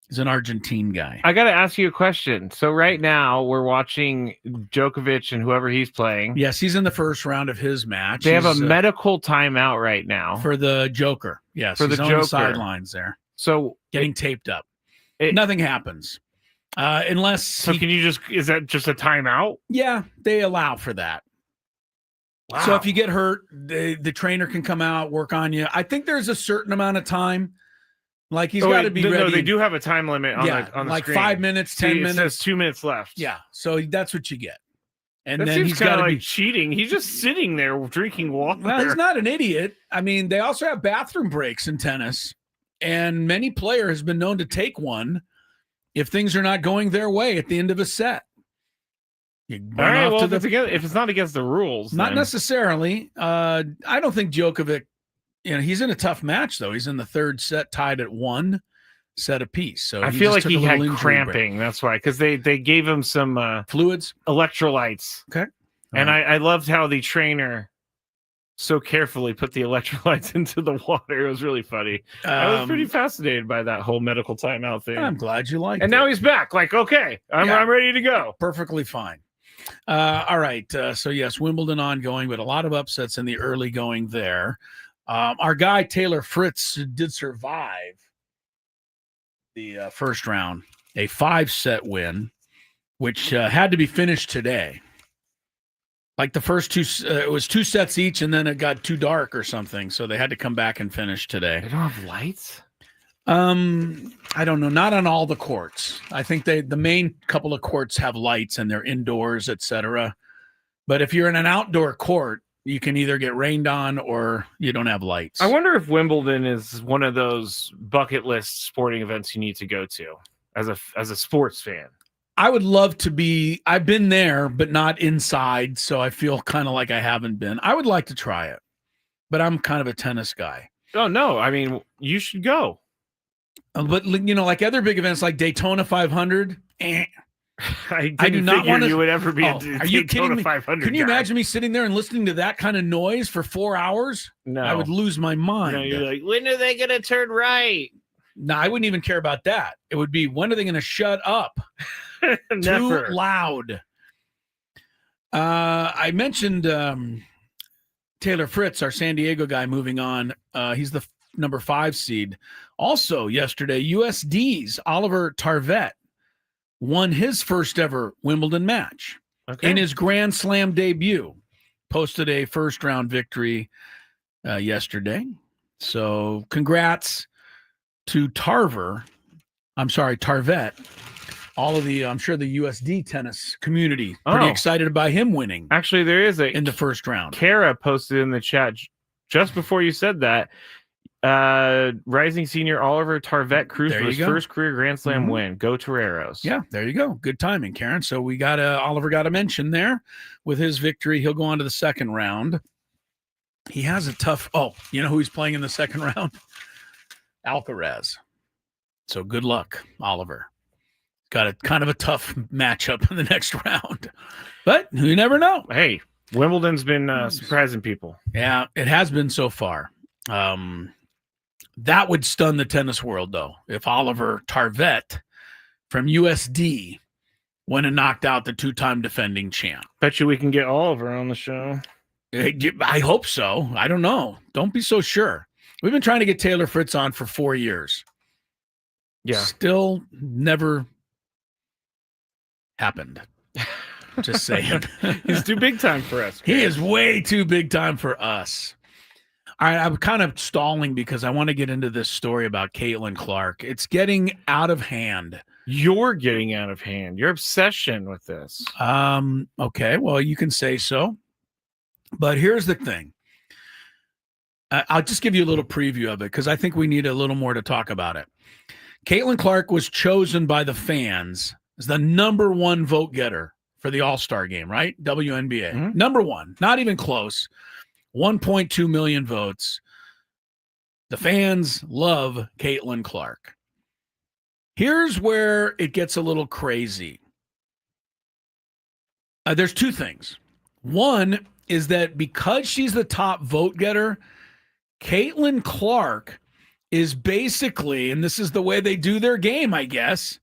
D: He's an Argentine guy.
E: I got to ask you a question. So right now we're watching Djokovic and whoever he's playing.
D: Yes, he's in the first round of his match.
E: They have a medical timeout right now
D: for the Joker. Yes,
E: for the Joker.
D: On the sidelines there.
E: So
D: getting taped up. Nothing happens unless.
E: So can you just? Is that just a timeout?
D: Yeah, they allow for that. Wow. So if you get hurt, the trainer can come out, work on you. I think there's a certain amount of time. Like he's got to be ready.
E: No, they do have a time limit on the
D: like
E: screen.
D: 5 minutes, 10 minutes.
E: It says 2 minutes left.
D: Yeah, so that's what you get. And
E: that
D: then
E: seems
D: he's got to
E: like
D: be
E: cheating. He's just sitting there drinking water.
D: Well, he's not an idiot. I mean, they also have bathroom breaks in tennis, and many player has been known to take one if things are not going their way at the end of a set.
E: All right, well, if it's not against the rules.
D: Not
E: then.
D: necessarily. I don't think Djokovic, he's in a tough match, though. He's in the third set, tied at 1 set apiece. So
E: I feel like he had cramping. That's why, because they gave him some
D: fluids,
E: electrolytes.
D: Okay.
E: And I loved how the trainer so carefully put the electrolytes into the water. It was really funny. I was pretty fascinated by that whole medical timeout thing.
D: I'm glad you liked it.
E: And now he's back. Like, okay, I'm ready to go.
D: Perfectly fine. All right. So, yes, Wimbledon ongoing, but a lot of upsets in the early going there. Our guy, Taylor Fritz, did survive the first round, a 5-set win, which had to be finished today. Like the first two, it was 2 sets each, and then it got too dark or something, so they had to come back and finish today.
E: They don't have lights?
D: I don't know. Not on all the courts. I think the main couple of courts have lights, and they're indoors, etc. But if you're in an outdoor court, you can either get rained on or you don't have lights.
E: I wonder if Wimbledon is one of those bucket list sporting events you need to go to as a sports fan.
D: I would love to be. I've been there, but not inside, so I feel kind of like I haven't been. I would like to try it, but I'm kind of a tennis guy.
E: Oh, no. I mean, you should go.
D: But, like other big events like Daytona 500,
E: I
D: do not want to.
E: You would ever be a
D: Are you kidding me?
E: 500
D: Can you
E: guy.
D: imagine me sitting there and listening to that kind of noise for 4 hours?
E: No.
D: I would lose my mind.
E: No, you're like, when are they going to turn right?
D: No, I wouldn't even care about that. It would be, when are they going to shut up?
E: Never.
D: Too loud. I mentioned Taylor Fritz, our San Diego guy, moving on. He's the number 5 seed. Also yesterday, USD's Oliver Tarvett won his first ever Wimbledon match in his Grand Slam debut. Posted a first round victory yesterday. So congrats to Tarvett. All of the, I'm sure the USD tennis community pretty excited about him winning.
E: Actually, there is
D: in the first round.
E: Kara posted in the chat just before you said that. Rising senior Oliver Tarvett cruised for his first career Grand Slam win. Go Toreros.
D: Yeah, there you go. Good timing, Karen. So we got Oliver got a mention there with his victory. He'll go on to the second round. He has a tough. Oh, you know who he's playing in the second round? Alcaraz. So good luck, Oliver. Got a kind of a tough matchup in the next round, but you never know.
E: Hey, Wimbledon's been surprising people.
D: Yeah, it has been so far. That would stun the tennis world, though, if Oliver Tarvett from USD went and knocked out the 2-time defending champ.
E: Bet you we can get Oliver on the show.
D: I hope so. I don't know. Don't be so sure. We've been trying to get Taylor Fritz on for 4 years.
E: Yeah.
D: Still never happened. Just saying.
E: He's too big time for us.
D: He is way too big time for us. All right, I'm kind of stalling because I want to get into this story about Caitlyn Clark. It's getting out of hand.
E: You're getting out of hand. Your obsession with this.
D: Okay, well, you can say so. But here's the thing. I'll just give you a little preview of it because I think we need a little more to talk about it. Caitlyn Clark was chosen by the fans as the number 1 vote getter for the All-Star game, right? WNBA.
E: Mm-hmm.
D: Number 1, not even close. 1.2 million votes. The fans love Caitlyn Clark. Here's where it gets a little crazy. There's 2 things. One is that because she's the top vote getter, Caitlyn Clark is basically, and this is the way they do their game, I guess,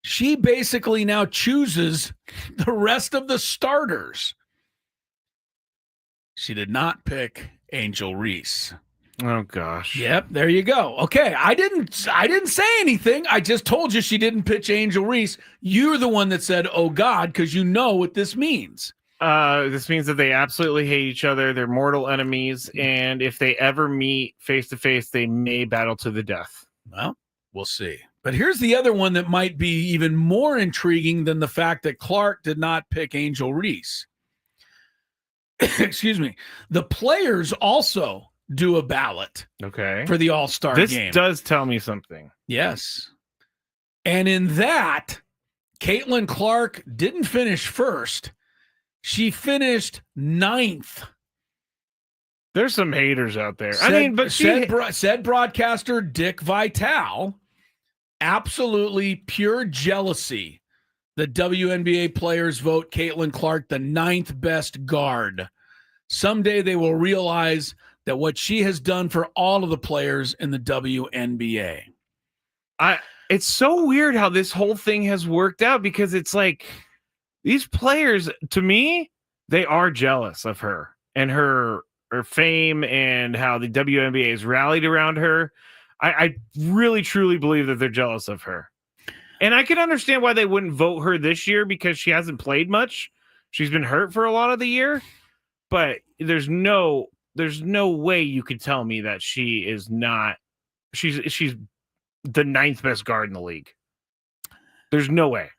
D: she basically now chooses the rest of the starters. She did not pick Angel Reese.
E: Oh gosh.
D: Yep, there you go. Okay, I didn't say anything. I just told you she didn't pitch Angel Reese. You're the one that said, "Oh God," because you know what this means.
E: This means that they absolutely hate each other. They're mortal enemies, and if they ever meet face to face, they may battle to the death.
D: Well, we'll see. But here's the other one that might be even more intriguing than the fact that Clark did not pick Angel Reese. Excuse me. The players also do a ballot for the All-Star game.
E: This does tell me something.
D: Yes. And in that, Caitlyn Clark didn't finish first. She finished 9th.
E: There's some haters out there.
D: Said broadcaster Dick Vitale, absolutely pure jealousy. The WNBA players vote Caitlyn Clark the 9th best guard. Someday they will realize that what she has done for all of the players in the WNBA.
E: It's so weird how this whole thing has worked out, because it's like these players, to me, they are jealous of her and her fame and how the WNBA has rallied around her. I really, truly believe that they're jealous of her. And I can understand why they wouldn't vote her this year, because she hasn't played much. She's been hurt for a lot of the year. But there's no way you could tell me that she is not. She's the 9th best guard in the league. There's no way.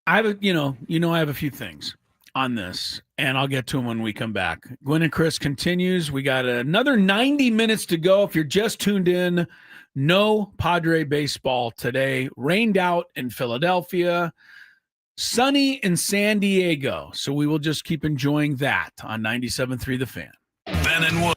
D: I have I have a few things on this, and I'll get to them when we come back. Gwynn and Chris continues. We got another 90 minutes to go. If you're just tuned in, no Padre baseball today. Rained out in Philadelphia, sunny in San Diego. So we will just keep enjoying that on 97.3 The Fan.
I: Ben and Wood.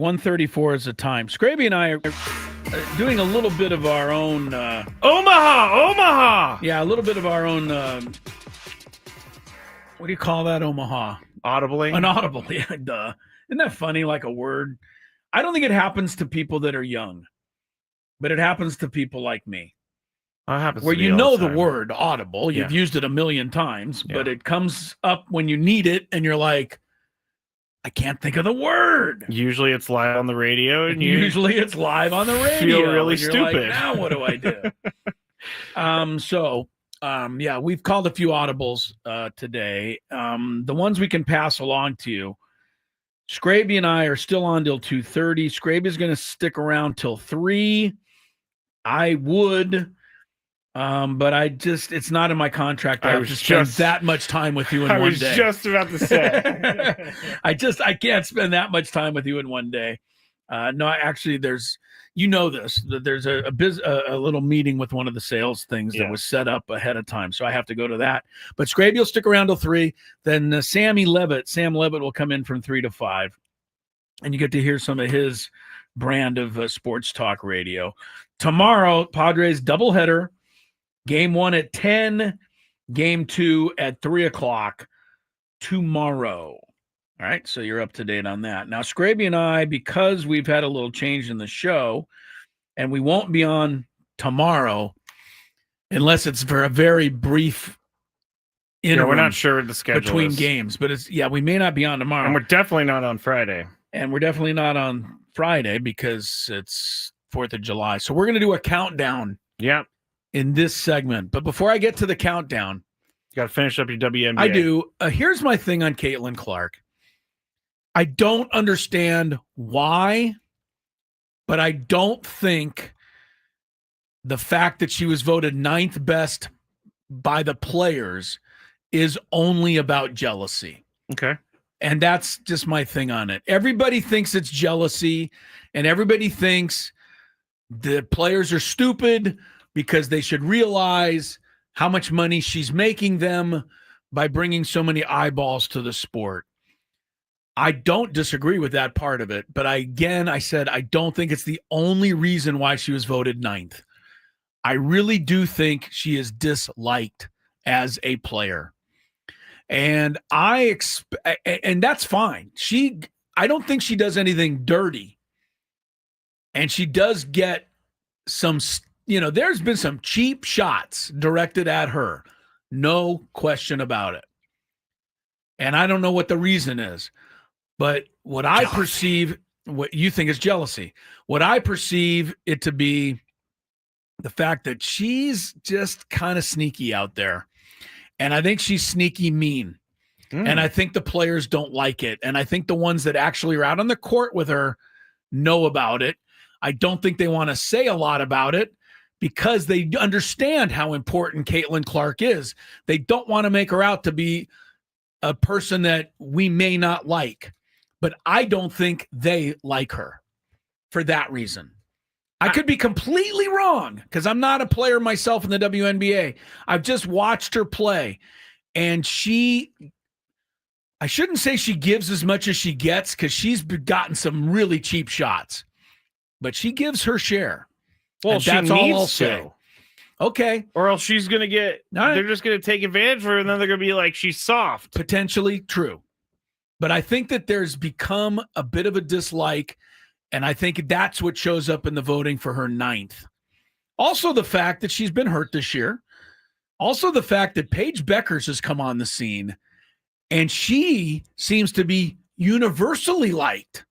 D: 1:34 is the time. Scraby and I are doing a little bit of our own
E: Omaha.
D: Yeah, a little bit of our own. What do you call that? Omaha.
E: Audibly.
D: An audible. Yeah, duh. Isn't that funny? Like a word. I don't think it happens to people that are young, but it happens to people like me.
E: It happens
D: where
E: to me
D: you
E: all
D: know
E: the
D: the
E: time.
D: word audible. You've
E: Yeah.
D: used it a million times,
E: Yeah.
D: but it comes up when you need it, and you're like, I can't think of the word.
E: Usually it's live on the radio, and
D: Usually it's live on the radio.
E: feel really
D: and you're like,
E: stupid.
D: now what do I do? Yeah, we've called a few audibles today. The ones we can pass along to you. Scraby and I are still on till 2:30. Scraby's going to stick around till 3. I would, but it's not in my contract. I have to spend that much time with you in one day.
E: I was just about to say.
D: I can't spend that much time with you in one day. No, actually, there's a little meeting with one of the sales things that was set up ahead of time, so I have to go to that. But Scraby will stick around till 3. Then Sam Levitt will come in from 3 to 5, and you get to hear some of his brand of sports talk radio. Tomorrow, Padres doubleheader. Game 1 at 10, Game 2 at 3 o'clock tomorrow. All right, so you're up to date on that. Now, Scraby and I, because we've had a little change in the show, and we won't be on tomorrow unless it's for a very brief interim.
E: We're not sure what the schedule
D: between
E: is.
D: games, but we may not be on tomorrow.
E: And we're definitely not on Friday.
D: And we're definitely not on Friday because it's 4th of July. So we're going to do a countdown.
E: Yeah.
D: In this segment. But before I get to the countdown,
E: you got to finish up your WNBA.
D: I do. Here's my thing on Caitlyn Clark. I don't understand why, but I don't think the fact that she was voted 9th best by the players is only about jealousy.
E: Okay.
D: And that's just my thing on it. Everybody thinks it's jealousy, and everybody thinks the players are stupid because they should realize how much money she's making them by bringing so many eyeballs to the sport. I don't disagree with that part of it, but I said I don't think it's the only reason why she was voted 9th. I really do think she is disliked as a player. And and that's fine. I don't think she does anything dirty. And she does get some, there's been some cheap shots directed at her. No question about it. And I don't know what the reason is. But what I perceive, what you think is jealousy, what I perceive it to be the fact that she's just kind of sneaky out there. And I think she's sneaky mean. And I think the players don't like it. And I think the ones that actually are out on the court with her know about it. I don't think they want to say a lot about it because they understand how important Caitlyn Clark is. They don't want to make her out to be a person that we may not like. But I don't think they like her for that reason. I could be completely wrong because I'm not a player myself in the WNBA. I've just watched her play. And I shouldn't say she gives as much as she gets because she's gotten some really cheap shots. But she gives her share.
E: Well,
D: and
E: she
D: that's all
E: needs
D: I'll
E: to.
D: say. Okay.
E: Or else she's going to get, they're just going to take advantage of her and then they're going to be like, she's soft.
D: Potentially true. But I think that there's become a bit of a dislike, and I think that's what shows up in the voting for her 9th. Also, the fact that she's been hurt this year. Also, the fact that Paige Beckers has come on the scene, and she seems to be universally liked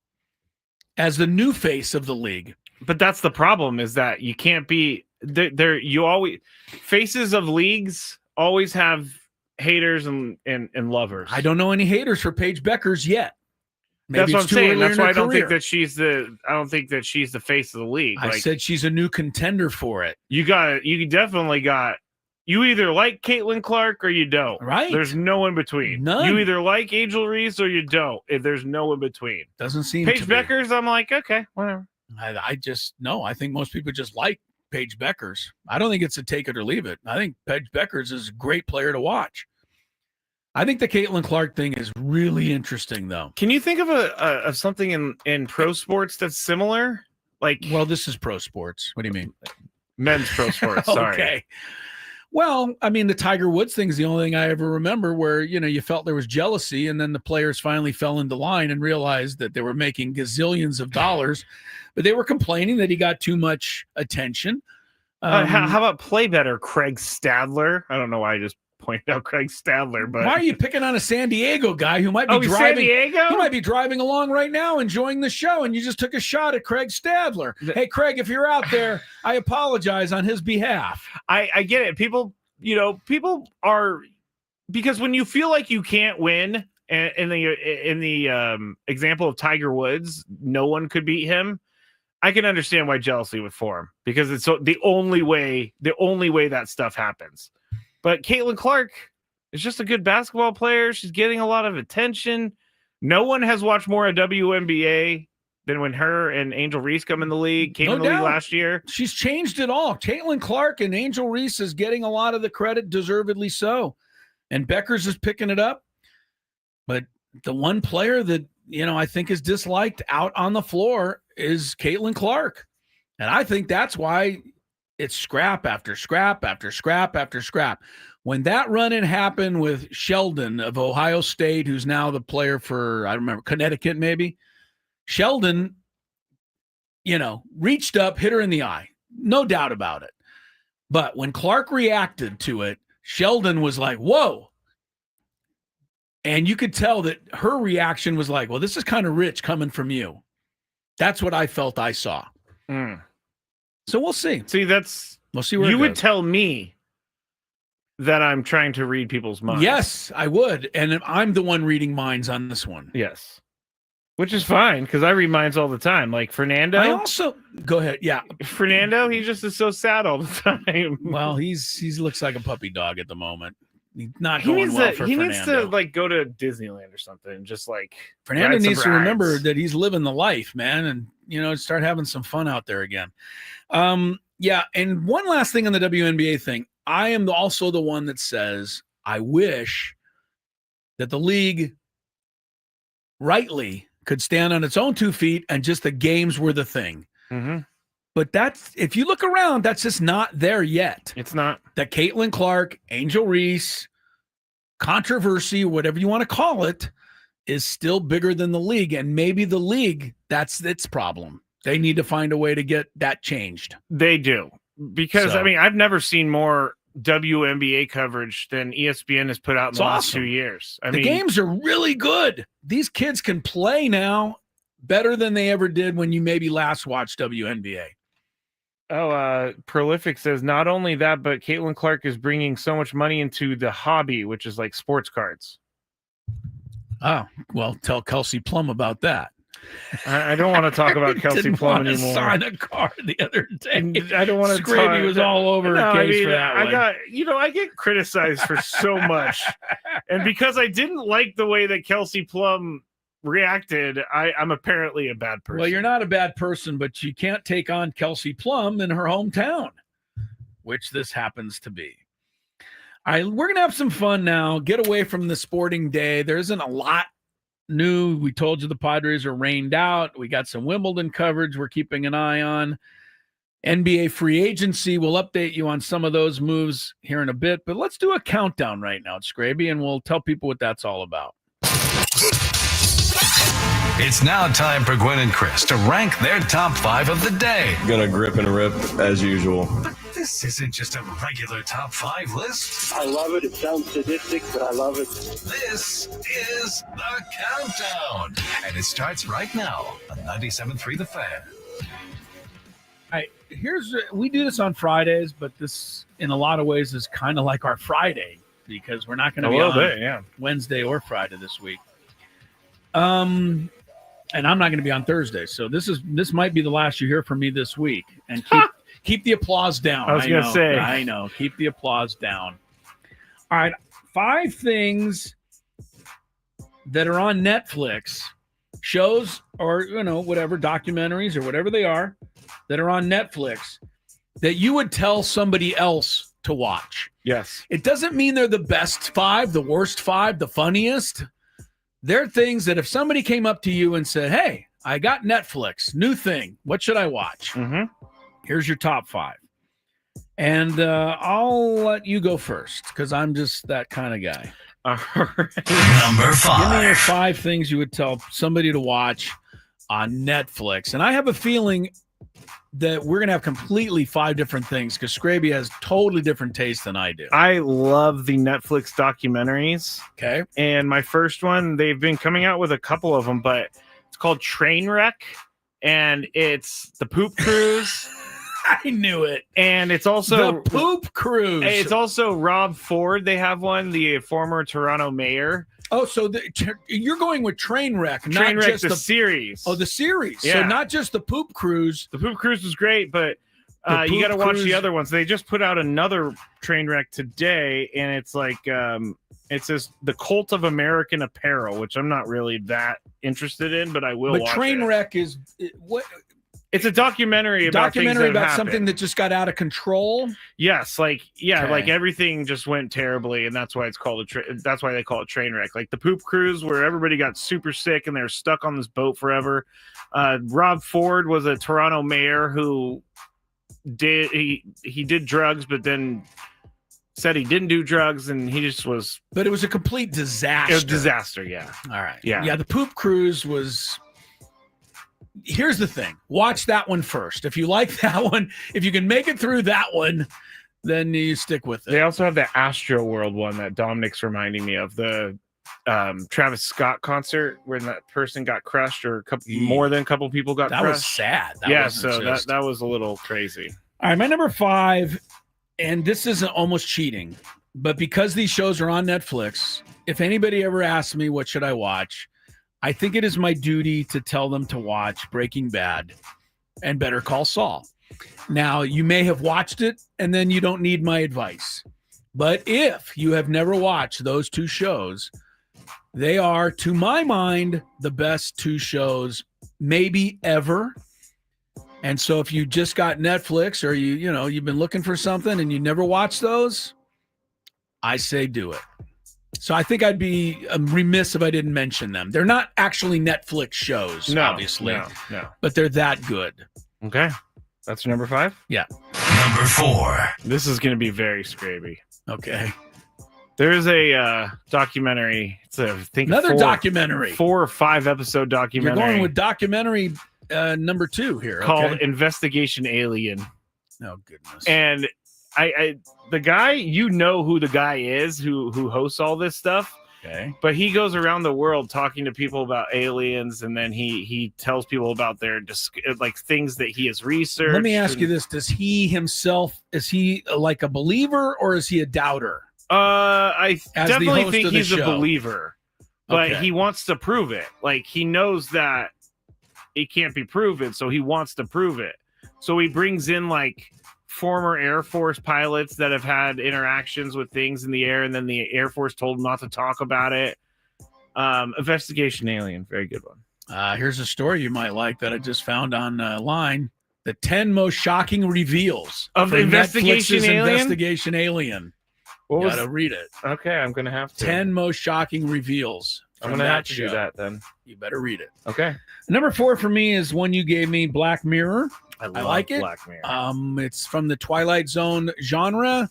D: as the new face of the league.
E: But that's the problem, is that you can't be there. You always, faces of leagues always have haters and lovers.
D: I don't know any haters for Paige Beckers yet.
E: That's what I'm saying. That's why I don't think
D: career.
E: that she's the face of the league.
D: I said she's a new contender for it.
E: You either like Caitlyn Clark or you don't.
D: Right.
E: There's no in between.
D: None.
E: You either like Angel Reese or you don't. There's no in between.
D: Doesn't seem
E: Paige
D: to be.
E: Beckers, I'm like, okay, whatever.
D: I think most people just like Paige Beckers. I don't think it's a take it or leave it. I think Paige Beckers is a great player to watch. I think the Caitlyn Clark thing is really interesting, though.
E: Can you think of something in pro sports that's similar? Like,
D: well, this is pro sports. What do you mean?
E: Men's pro sports. Sorry.
D: Okay. Well, I mean, the Tiger Woods thing is the only thing I ever remember where, you felt there was jealousy, and then the players finally fell into line and realized that they were making gazillions of dollars, but they were complaining that he got too much attention.
E: How about play better, Craig Stadler? I don't know why I just pointed out Craig Stadler, but
D: why are you picking on a San Diego guy who might be driving?
E: San Diego?
D: He might be driving along right now, enjoying the show, and you just took a shot at Craig Stadler. Hey, Craig, if you're out there, I apologize on his behalf.
E: I get it. People are, because when you feel like you can't win, and in the example of Tiger Woods, no one could beat him. I can understand why jealousy would form, because it's the only way that stuff happens. But Caitlyn Clark is just a good basketball player. She's getting a lot of attention. No one has watched more of WNBA than when her and Angel Reese came in the league last year.
D: She's changed it all. Caitlyn Clark and Angel Reese is getting a lot of the credit, deservedly so. And Beckers is picking it up. But the one player that, I think is disliked out on the floor is Caitlyn Clark. And I think that's why it's scrap after scrap after scrap after scrap. When that run-in happened with Sheldon of Ohio State, who's now the player for, I don't remember, Connecticut maybe, Sheldon, reached up, hit her in the eye. No doubt about it. But when Clark reacted to it, Sheldon was like, whoa. And you could tell that her reaction was like, well, this is kind of rich coming from you. That's what I felt I saw. So we'll see.
E: We'll see where you would tell me that I'm trying to read people's minds.
D: Yes, I would. And I'm the one reading minds on this one.
E: Yes. Which is fine, because I read minds all the time. Like Fernando.
D: I also go ahead. Yeah.
E: Fernando, he just is so sad all the time.
D: Well, he looks like a puppy dog at the moment. He's not going well for Fernando. He needs
E: to go to Disneyland or something. Just like
D: Fernando needs to remember that he's living the life, man, and start having some fun out there again. Yeah, and one last thing on the WNBA thing. I am also the one that says I wish that the league rightly could stand on its own 2 feet and just the games were the thing.
E: Mm-hmm.
D: But if you look around, that's just not there yet.
E: It's not.
D: The Caitlyn Clark, Angel Reese controversy, whatever you want to call it, is still bigger than the league. And maybe the league, that's its problem. They need to find a way to get that changed.
E: They do. Because, I've never seen more WNBA coverage than ESPN has put out in the last 2 years.
D: The games are really good. These kids can play now better than they ever did when you maybe last watched WNBA.
E: Prolific says not only that, but Caitlyn Clark is bringing so much money into the hobby, which is like sports cards.
D: Oh, well, tell Kelsey Plum about that.
E: I don't want to talk about Kelsey Plum anymore.
D: Sign a card the other day.
E: I don't want to talk.
D: He was all over her case for that one.
E: I get criticized for so much. And because I didn't like the way that Kelsey Plum reacted, I'm apparently a bad person.
D: Well, you're not a bad person, but you can't take on Kelsey Plum in her hometown, which this happens to be. All right, we're going to have some fun now. Get away from the sporting day. There isn't a lot new. We told you the Padres are rained out. We got some Wimbledon coverage we're keeping an eye on. NBA free agency. We'll update you on some of those moves here in a bit, but let's do a countdown right now, Scraby, and we'll tell people what that's all about.
I: It's now time for Gwynn and Chris to rank their top 5 of the day.
R: Gonna grip and rip as usual.
I: But this isn't just a regular top 5 list.
B: I love it. It sounds sadistic, but I love it.
I: This is the countdown. And it starts right now on 97.3 The Fan.
D: All right, we do this on Fridays, but this in a lot of ways is kind of like our Friday because we're not going to be on Wednesday or Friday this week. And I'm not going to be on Thursday, so this might be the last you hear from me this week. And keep the applause down.
E: I was going to say,
D: I know, keep the applause down. All right, 5 things that are on Netflix, shows or whatever, documentaries or whatever they are that are on Netflix that you would tell somebody else to watch.
E: Yes.
D: It doesn't mean they're the best 5, the worst 5, the funniest. They're things that if somebody came up to you and said, hey, I got Netflix, new thing, what should I watch?
E: Mm-hmm.
D: Here's your top 5. And I'll let you go first because I'm just that kind of guy.
E: All right.
I: Number 5.
D: Give me your 5 things you would tell somebody to watch on Netflix. And I have a feeling that we're going to have completely 5 different things because Scraby has totally different taste than I do.
E: I love the Netflix documentaries.
D: Okay.
E: And my first one, they've been coming out with a couple of them, but it's called Trainwreck. And it's the Poop Cruise.
D: I knew it.
E: And it's also
D: the Poop Cruise.
E: It's also Rob Ford. They have one, the former Toronto mayor.
D: Oh, so you're going with Trainwreck, not
E: Trainwreck,
D: just
E: the series.
D: Oh, the series.
E: Yeah.
D: So not just the Poop Cruise.
E: The Poop Cruise was great, but you got to watch the other ones. They just put out another Trainwreck today, and it's like it says The Cult of American Apparel, which I'm not really that interested in, but I will.
D: But
E: watch
D: Trainwreck is what?
E: It's a documentary about
D: something that just got out of control.
E: Yes, like
D: Okay.
E: everything just went terribly, and that's why it's called that's why they call it Trainwreck. Like the Poop Cruise, where everybody got super sick and they're stuck on this boat forever. Rob Ford was a Toronto mayor who he did drugs, but then said he didn't do drugs, and he just was.
D: But it was a complete disaster.
E: It was a disaster, yeah.
D: All right.
E: Yeah.
D: Yeah, the Poop Cruise was. Here's the thing. Watch that one first. If you like that one, if you can make it through that one, then you stick with it.
E: They also have the Astro World one that Dominic's reminding me of, the Travis Scott concert where that person got crushed, or more than a couple people got crushed.
D: That was sad.
E: That was a little crazy.
D: All right, my number 5, and this isn't almost cheating, but because these shows are on Netflix, if anybody ever asks me what should I watch, I think it is my duty to tell them to watch Breaking Bad and Better Call Saul. Now, you may have watched it, and then you don't need my advice. But if you have never watched those 2 shows, they are, to my mind, the best 2 shows maybe ever. And so if you just got Netflix, or you've been looking for something and you never watched those, I say do it. So I think I'd be remiss if I didn't mention them. They're not actually Netflix shows, obviously.
E: No.
D: But they're that good.
E: Okay. That's your number 5?
D: Yeah.
I: Number 4.
E: This is going to be very scraby.
D: Okay.
E: There is a documentary. It's
D: another documentary.
E: 4 or 5 episode documentary.
D: You're going with documentary number 2 here.
E: Called Investigation Alien.
D: Oh, goodness.
E: And I the guy, who the guy is who hosts all this stuff.
D: Okay.
E: But he goes around the world talking to people about aliens, and then he tells people about their things that he has researched.
D: Let me ask you this. Is he like a believer, or is he a doubter?
E: I definitely think he's a believer, but
D: Okay.
E: he wants to prove it. Like, he knows that it can't be proven, so he wants to prove it. So he brings in former Air Force pilots that have had interactions with things in the air, and then the Air Force told them not to talk about it. Investigation Alien, very good one.
D: Here's a story you might like that I just found online. The 10 most shocking reveals
E: of
D: Investigation
E: Alien.
D: Investigation Alien. You gotta read it.
E: Okay, I'm gonna have to.
D: 10 most shocking reveals.
E: I'm gonna have to do that then.
D: You better read it.
E: Okay.
D: Number 4 for me is one you gave me, Black Mirror. I
E: love
D: like it.
E: Black Mirror.
D: It's from the Twilight Zone genre,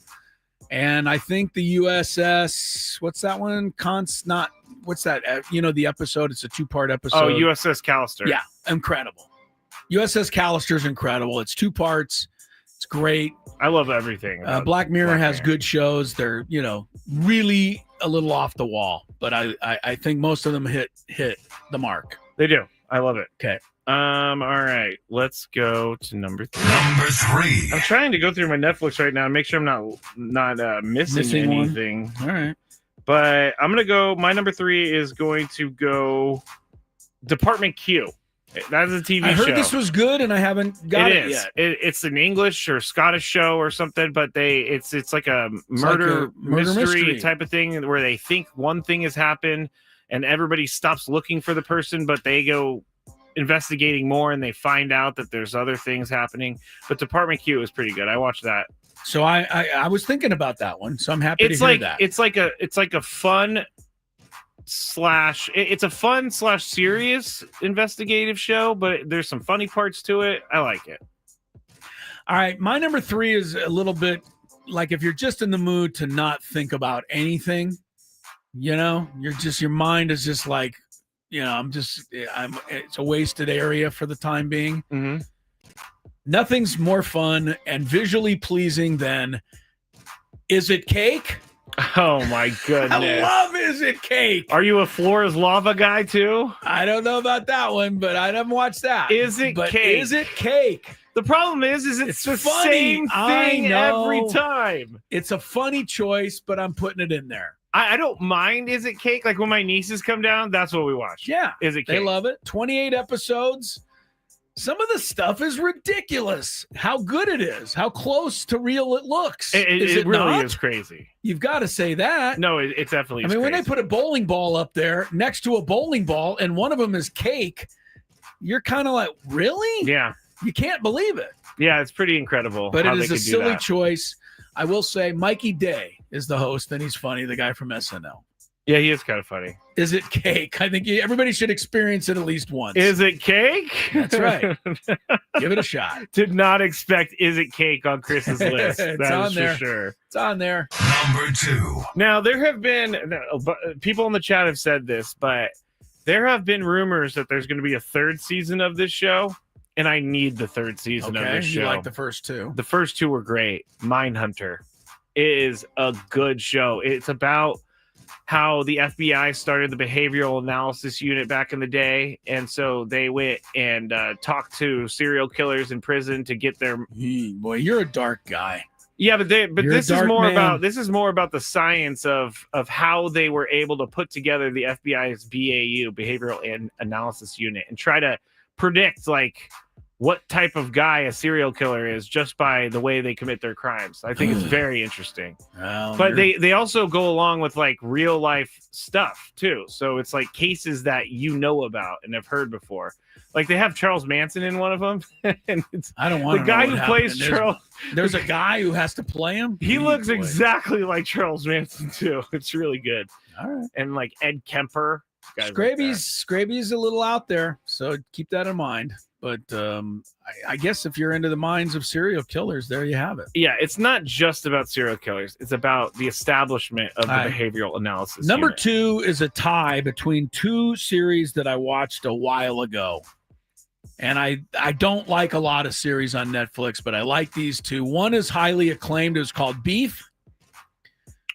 D: and I think the USS. What's that one? What's that? The episode. It's a 2-part episode.
E: Oh, USS Callister.
D: Yeah, incredible. USS Callister's incredible. It's 2 parts. It's great.
E: I love everything.
D: Black Mirror has good shows. They're really a little off the wall, but I think most of them hit the mark.
E: They do. I love it.
D: Okay.
E: All right. Let's go to number 3.
I: Number 3.
E: I'm trying to go through my Netflix right now and make sure I'm not missing anything.
D: One. All right.
E: But I'm gonna go. My number 3 is going to go Department Q. That's a TV show.
D: I heard this was good, and I haven't got it yet.
E: It's an English or Scottish show or something, but it's like a murder mystery type of thing where they think one thing has happened, and everybody stops looking for the person, but they go investigating more, and they find out that there's other things happening. But Department Q is pretty good. I watched that
D: So I was thinking about that one. So I'm happy to hear
E: like
D: that.
E: it's like a fun it's a fun / serious investigative show, but there's some funny parts to it. I like it.
D: All right, my number 3 is a little bit like if you're just in the mood to not think about anything, your mind is just like, it's a wasted area for the time being.
E: Mm-hmm.
D: Nothing's more fun and visually pleasing than Is It Cake?
E: Oh my goodness.
D: I love Is It Cake?
E: Are you a Floor's Lava guy too?
D: I don't know about that one, but I haven't watched that.
E: Is It Cake?
D: Is It Cake?
E: The problem is it's the
D: funny.
E: same thing every time.
D: It's a funny choice, but I'm putting it in there.
E: I don't mind Is It Cake. Like when my nieces come down, that's what we watch.
D: Yeah.
E: Is It Cake?
D: They love it. 28 episodes. Some of the stuff is ridiculous. How good it is. How close to real it looks.
E: It really
D: not?
E: is crazy.
D: You've got to say that.
E: No, it definitely is.
D: When they put a bowling ball up there next to a bowling ball and one of them is cake, you're kind of like, really?
E: Yeah.
D: You can't believe it.
E: Yeah, it's pretty incredible.
D: But
E: how
D: it is
E: they
D: a
E: could do
D: silly
E: that.
D: choice. I will say Mikey Day is the host, and he's funny, the guy from SNL.
E: Yeah, he is kind of funny.
D: Is It Cake? I think everybody should experience it at least once.
E: Is It Cake?
D: That's right. Give it a shot.
E: Did not expect Is It Cake on Chris's list. That's
D: on there.
E: for sure.
D: It's on there.
I: Number 2.
E: Now, there have been people in the chat have said this, but there have been rumors that there's going to be a 3rd season of this show, and I need the 3rd season of this show.
D: You like the first 2?
E: The first 2 were great. Mindhunter. It is a good show. It's about how the FBI started the behavioral analysis unit back in the day, and so they went and talked to serial killers in prison to get their.
D: Boy, you're a dark guy.
E: Yeah, but this is more about the science of how they were able to put together the FBI's BAU, behavioral analysis unit, and try to predict like what type of guy a serial killer is just by the way they commit their crimes. I think it's very interesting. But they also go along with like real life stuff too. So it's like cases that you know about and have heard before. Like they have Charles Manson in one of them. And it's
D: I don't want
E: the guy who plays Charles.
D: There's a guy who has to play him.
E: He looks exactly like Charles Manson too. It's really good.
D: All right.
E: And like Ed Kemper.
D: Scraby's a little out there, so keep that in mind. But I guess if you're into the minds of serial killers, there you have it.
E: Yeah, it's not just about serial killers. It's about the establishment of the behavioral analysis.
D: Number
E: unit.
D: 2 is a tie between 2 series that I watched a while ago. And I don't like a lot of series on Netflix, but I like these 2. One is highly acclaimed. It was called Beef.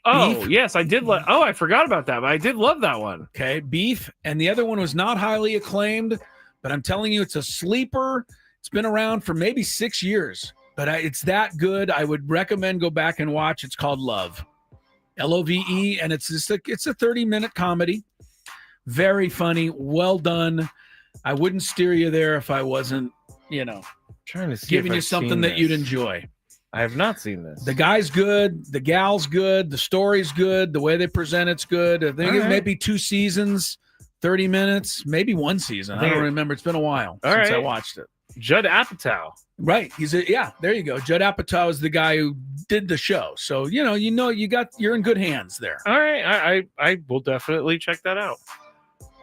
E: Oh, yes, I did. I forgot about that, but I did love that one.
D: Okay, Beef. And the other one was not highly acclaimed, but I'm telling you, it's a sleeper. It's been around for maybe 6 years, but it's that good. I would recommend go back and watch. It's called Love, Love, and it's a 30-minute comedy. Very funny, well done. I wouldn't steer you there if I wasn't,
E: trying to see
D: giving
E: if
D: you
E: I've
D: something
E: seen
D: that
E: this.
D: you'd enjoy.
E: I have not seen this.
D: The guy's good. The gal's good. The story's good. The way they present it's good. I think it's maybe 2 seasons, 30 minutes, maybe 1 season. I don't remember. It's been a while since I watched it.
E: Judd Apatow.
D: Right. There you go. Judd Apatow is the guy who did the show. So, you're in good hands there.
E: All right. I will definitely check that out.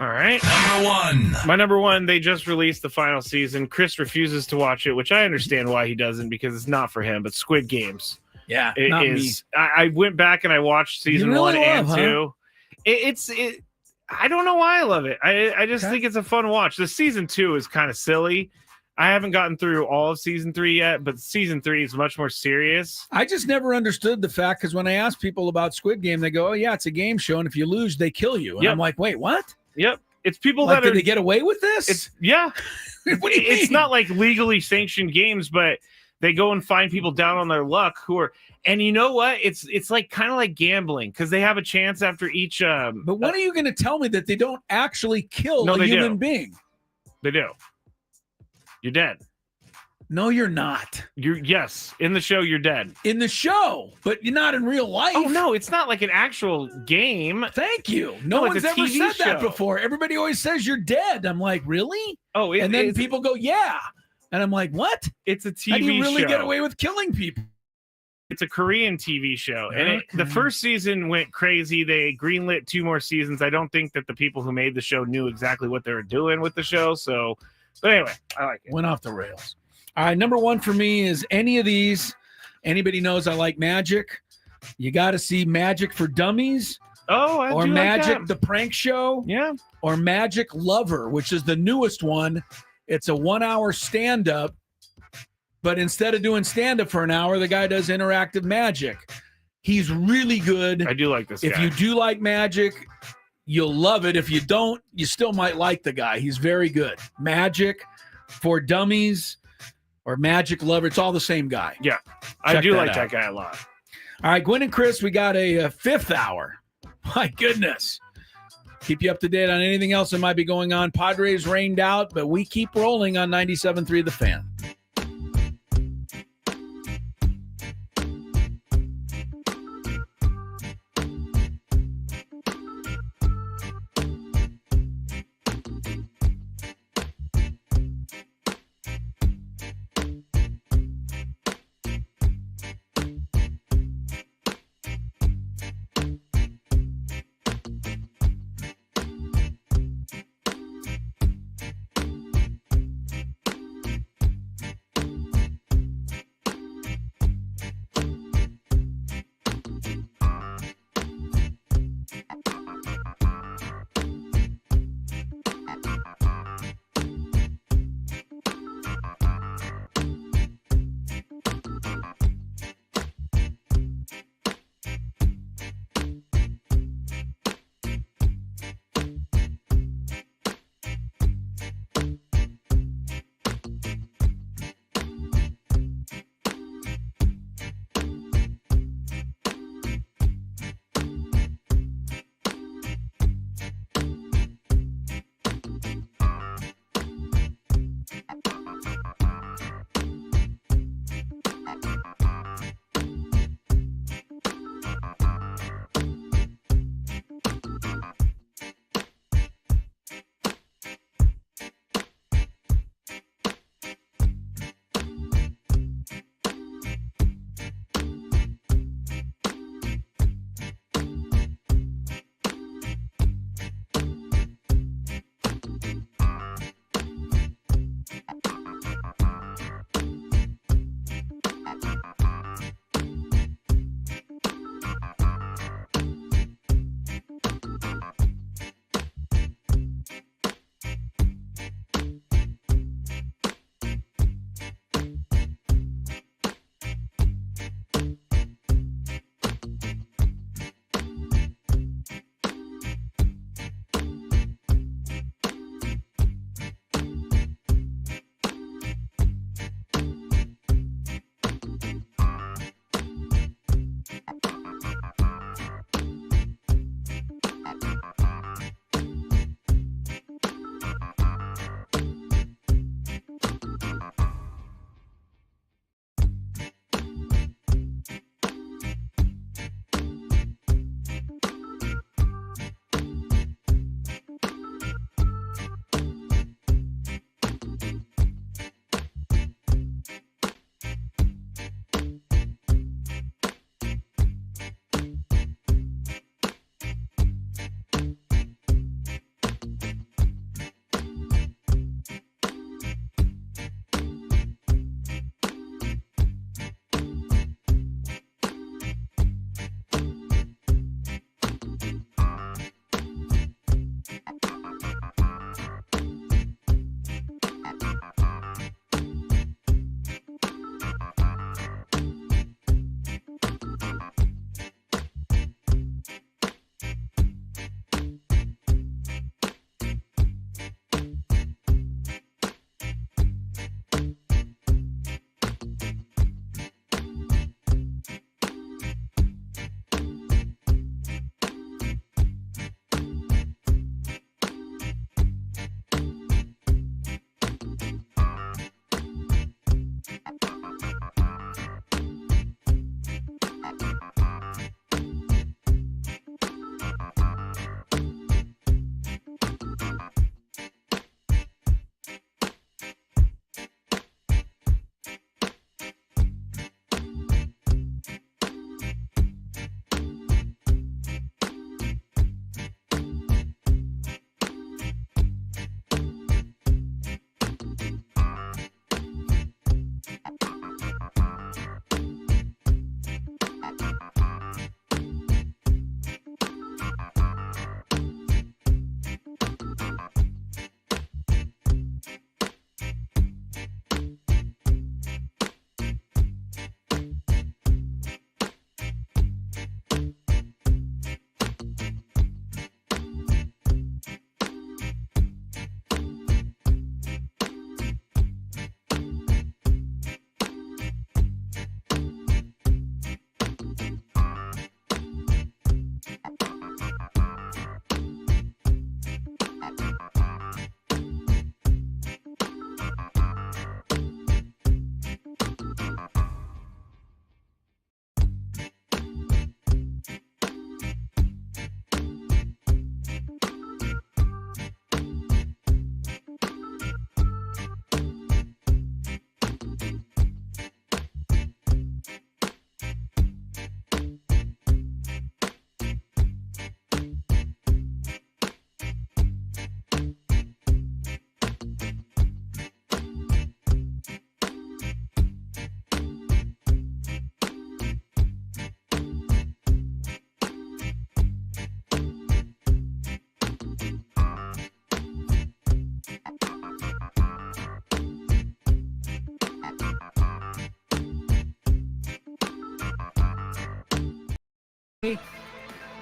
E: All right.
I: Number 1.
E: My number 1, they just released the final season. Chris refuses to watch it, which I understand why he doesn't, because it's not for him, but Squid Games.
D: Yeah.
E: It
D: not
E: is. I went back and I watched season 1 and 2. I don't know why I love it. I just think it's a fun watch. The season 2 is kind of silly. I haven't gotten through all of season 3 yet, but season 3 is much more serious.
D: I just never understood the fact, because when I ask people about Squid Game, they go, oh, yeah, it's a game show, and if you lose, they kill you. And I'm like, wait, what?
E: Yep. It's people
D: like,
E: that
D: did they get away with this?
E: What do you mean? It's not like legally sanctioned games, but they go and find people down on their luck who are, and you know what? It's like kind of like gambling, because they have a chance after each.
D: But when are you going to tell me that they don't actually kill a human being?
E: They do. You're dead.
D: No, you're not.
E: Yes, in the show you're dead.
D: In the show, but you're not in real life.
E: Oh no, it's not like an actual game.
D: Thank you. No one's ever said that before. Everybody always says you're dead. I'm like, really?
E: Oh,
D: and then people go, yeah, and I'm like, what?
E: It's a TV show.
D: How do you really get away with killing people?
E: It's a Korean TV show, and the first season went crazy. They greenlit 2 more seasons. I don't think that the people who made the show knew exactly what they were doing with the show. So, but anyway, I like it.
D: Went off the rails. All right, number 1 for me is any of these. Anybody knows I like Magic. You got to see Magic for Dummies.
E: Oh, I
D: or
E: do
D: Magic
E: like
D: the Prank Show.
E: Yeah.
D: Or Magic Lover, which is the newest one. It's a 1-hour stand-up, but instead of doing stand-up for an hour, the guy does interactive magic. He's really good.
E: I do like this
D: If
E: guy.
D: you do like magic, you'll love it. If you don't, you still might like the guy. He's very good. Magic for Dummies or Magic Lover. It's all the same guy.
E: Yeah. I
D: Check
E: do
D: that
E: like
D: out.
E: that guy a lot.
D: All right, Gwynn and Chris, we got a 5th hour. My goodness. Keep you up to date on anything else that might be going on. Padres rained out, but we keep rolling on 97.3 The Fan.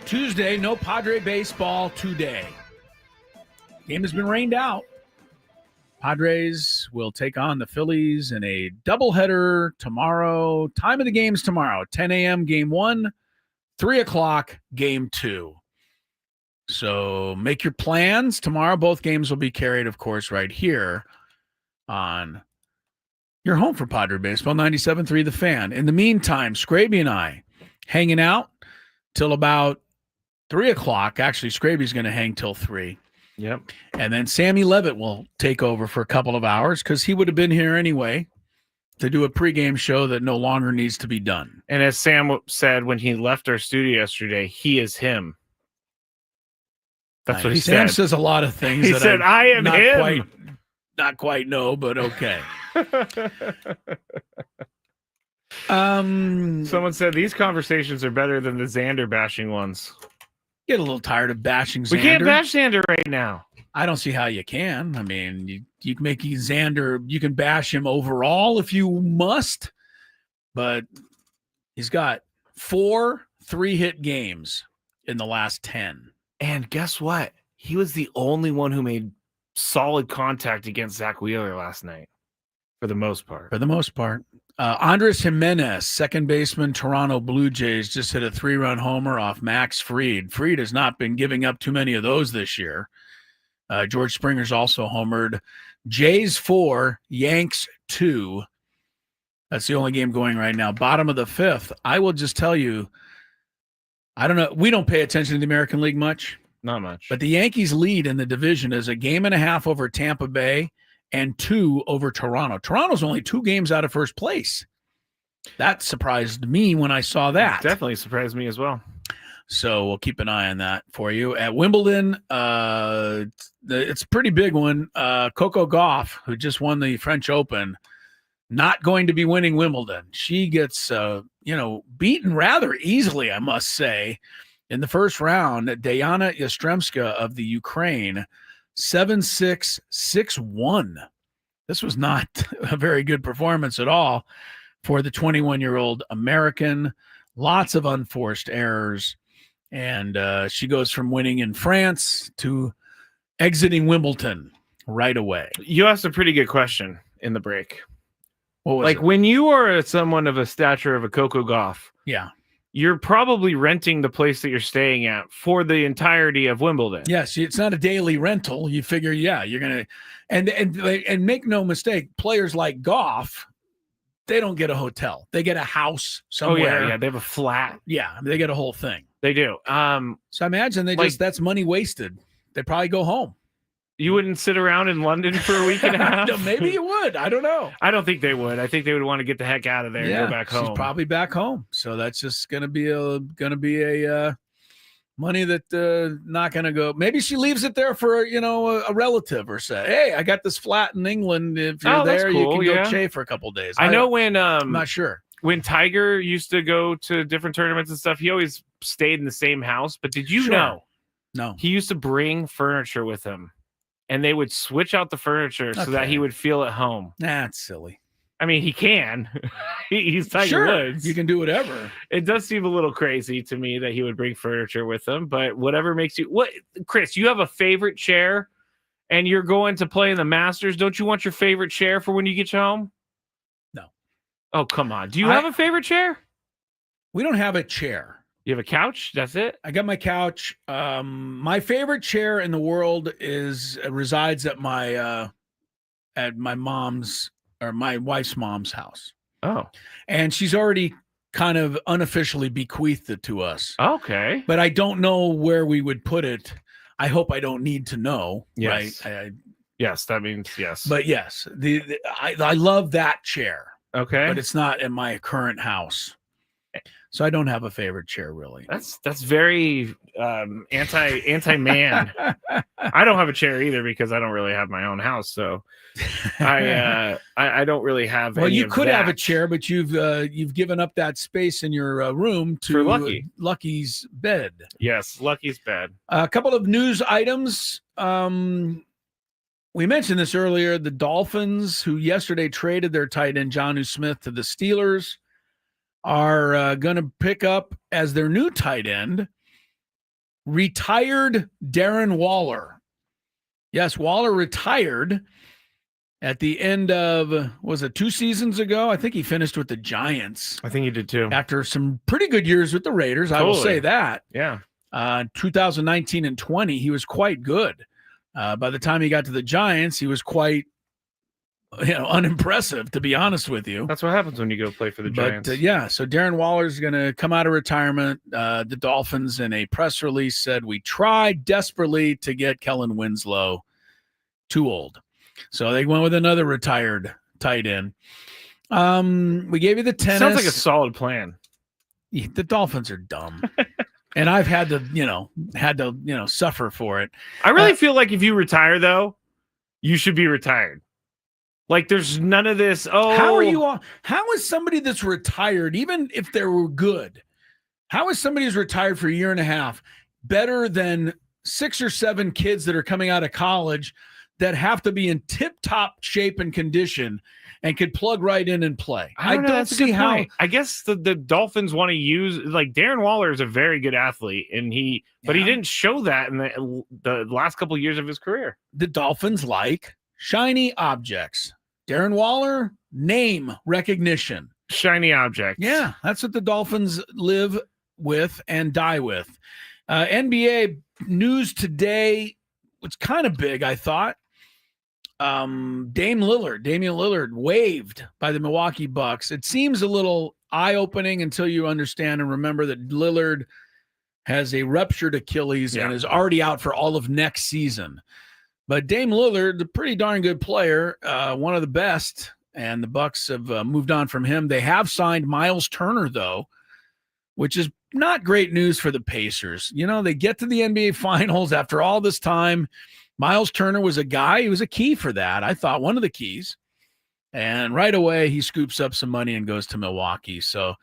D: Tuesday, no Padre baseball today. Game has been rained out. Padres will take on the Phillies in a doubleheader tomorrow. Time of the games tomorrow, 10 a.m. game 1, 3 o'clock game 2. So make your plans. Tomorrow, both games will be carried, of course, right here on your home for Padre Baseball, 97.3 The Fan. In the meantime, Scraby and I hanging out till about 3 o'clock. Actually, Scraby's going to hang till 3.
E: Yep.
D: And then Sammy Levitt will take over for a couple of hours because he would have been here anyway to do a pregame show that no longer needs to be done.
E: And as Sam said when he left our studio yesterday, he is him. That's what he
D: Sam
E: said.
D: says a lot of things.
E: He
D: that
E: said, I am him.
D: Not quite know, but okay.
E: Someone said these conversations are better than the Xander bashing ones.
D: Get a little tired of bashing Xander.
E: We can't bash Xander right now.
D: I don't see how you can. I mean, you can make Xander, you can bash him overall if you must, but he's got 4 3-hit games in the last 10.
E: And guess what? He was the only one who made solid contact against Zack Wheeler last night, for the most part.
D: Andres Jimenez, second baseman, Toronto Blue Jays, just hit a 3-run homer off Max Fried. Fried has not been giving up too many of those this year. George Springer's also homered. Jays 4, Yanks 2. That's the only game going right now. Bottom of the 5th. I will just tell you, I don't know. We don't pay attention to the American League much.
E: Not much.
D: But the Yankees lead in the division is a 1.5 games over Tampa Bay and 2 over Toronto. Toronto's only 2 games out of first place. That surprised me when I saw that.
E: Definitely surprised me as well.
D: So we'll keep an eye on that for you. At Wimbledon, it's a pretty big one. Coco Gauff, who just won the French Open, not going to be winning Wimbledon. She gets, beaten rather easily, I must say, in the first round. Diana Yastremska of the Ukraine, 7-6, 6-1. This was not a very good performance at all for the 21-year-old American. Lots of unforced errors. And she goes from winning in France to exiting Wimbledon right away.
E: You asked a pretty good question in the break.
D: What was it?
E: When you are someone of a stature of a Coco Gauff,
D: yeah,
E: you're probably renting the place that you're staying at for the entirety of Wimbledon.
D: Yes, it's not a daily rental. You figure, you're gonna, and make no mistake, players like Gauff, they don't get a hotel. They get a house somewhere.
E: Oh yeah, they have a flat.
D: Yeah, they get a whole thing.
E: They do.
D: So I imagine that's money wasted. They probably go home.
E: You wouldn't sit around in London for a week and a half?
D: Maybe you would. I don't know.
E: I don't think they would. I think they would want to get the heck out of there and go back home.
D: She's probably back home. So that's just going to be a money that not going to go. Maybe she leaves it there for a relative, or say, hey, I got this flat in England. If you're there,
E: cool.
D: You can go for a couple of days.
E: I know when
D: I'm not sure.
E: When Tiger used to go to different tournaments and stuff, he always stayed in the same house. But did you know?
D: No.
E: He used to bring furniture with him, and they would switch out the furniture so that he would feel at home.
D: That's silly.
E: I mean, he can. He's Tiger Woods.
D: You can do whatever.
E: It does seem a little crazy to me that he would bring furniture with him, but whatever makes you. What, Chris? You have a favorite chair, and you're going to play in the Masters. Don't you want your favorite chair for when you get home?
D: No.
E: Oh, come on. Do you have a favorite chair?
D: We don't have a chair.
E: You have a couch? That's it?
D: I got my couch. My favorite chair in the world resides at my mom's, or my wife's mom's house.
E: Oh.
D: And she's already kind of unofficially bequeathed it to us.
E: Okay.
D: But I don't know where we would put it. I hope I don't need to know.
E: Yes.
D: Right?
E: Yes, that means yes.
D: But yes, I love that chair.
E: Okay.
D: But it's not in my current house. So I don't have a favorite chair, really.
E: That's very anti-man. I don't have a chair either because I don't really have my own house. So I don't really have.
D: Well,
E: any
D: you
E: of
D: could
E: that.
D: have a chair, but you've given up that space in your room to
E: For Lucky.
D: Lucky's bed.
E: Yes, Lucky's bed.
D: A couple of news items. We mentioned this earlier. The Dolphins, who yesterday traded their tight end Jonnu Smith to the Steelers, are going to pick up as their new tight end retired Darren Waller. Yes, Waller retired at the end of, was it 2 seasons ago? I think he finished with the Giants.
E: I think he did too.
D: After some pretty good years with the Raiders, I will say that.
E: Yeah.
D: 2019 and 20, he was quite good. By the time he got to the Giants, he was quite unimpressive, to be honest with you.
E: That's what happens when you go play for the Giants.
D: But so Darren Waller's going to come out of retirement. The Dolphins, in a press release, said, "We tried desperately to get Kellen Winslow, too old." So they went with another retired tight end. We gave you the tennis.
E: Sounds like a solid plan.
D: The Dolphins are dumb. And I've had to suffer for it.
E: I really feel like if you retire, though, you should be retired. Like, there's none of this. Oh,
D: how is somebody that's retired, even if they were good, how is somebody who's retired for a year and a half better than 6 or 7 kids that are coming out of college that have to be in tip-top shape and condition and could plug right in and play? I don't see how.
E: I guess the Dolphins want to use, like, Darren Waller is a very good athlete, and but he didn't show that in the last couple of years of his career.
D: The Dolphins like shiny objects. Darren Waller, name recognition.
E: Shiny object.
D: Yeah, that's what the Dolphins live with and die with. NBA news today was kind of big, I thought. Damian Lillard, waived by the Milwaukee Bucks. It seems a little eye-opening until you understand and remember that Lillard has a ruptured Achilles and is already out for all of next season. But Dame Lillard, a pretty darn good player, one of the best, and the Bucks have moved on from him. They have signed Miles Turner, though, which is not great news for the Pacers. They get to the NBA Finals after all this time. Miles Turner was he was a key for that. I thought one of the keys. And right away, he scoops up some money and goes to Milwaukee. So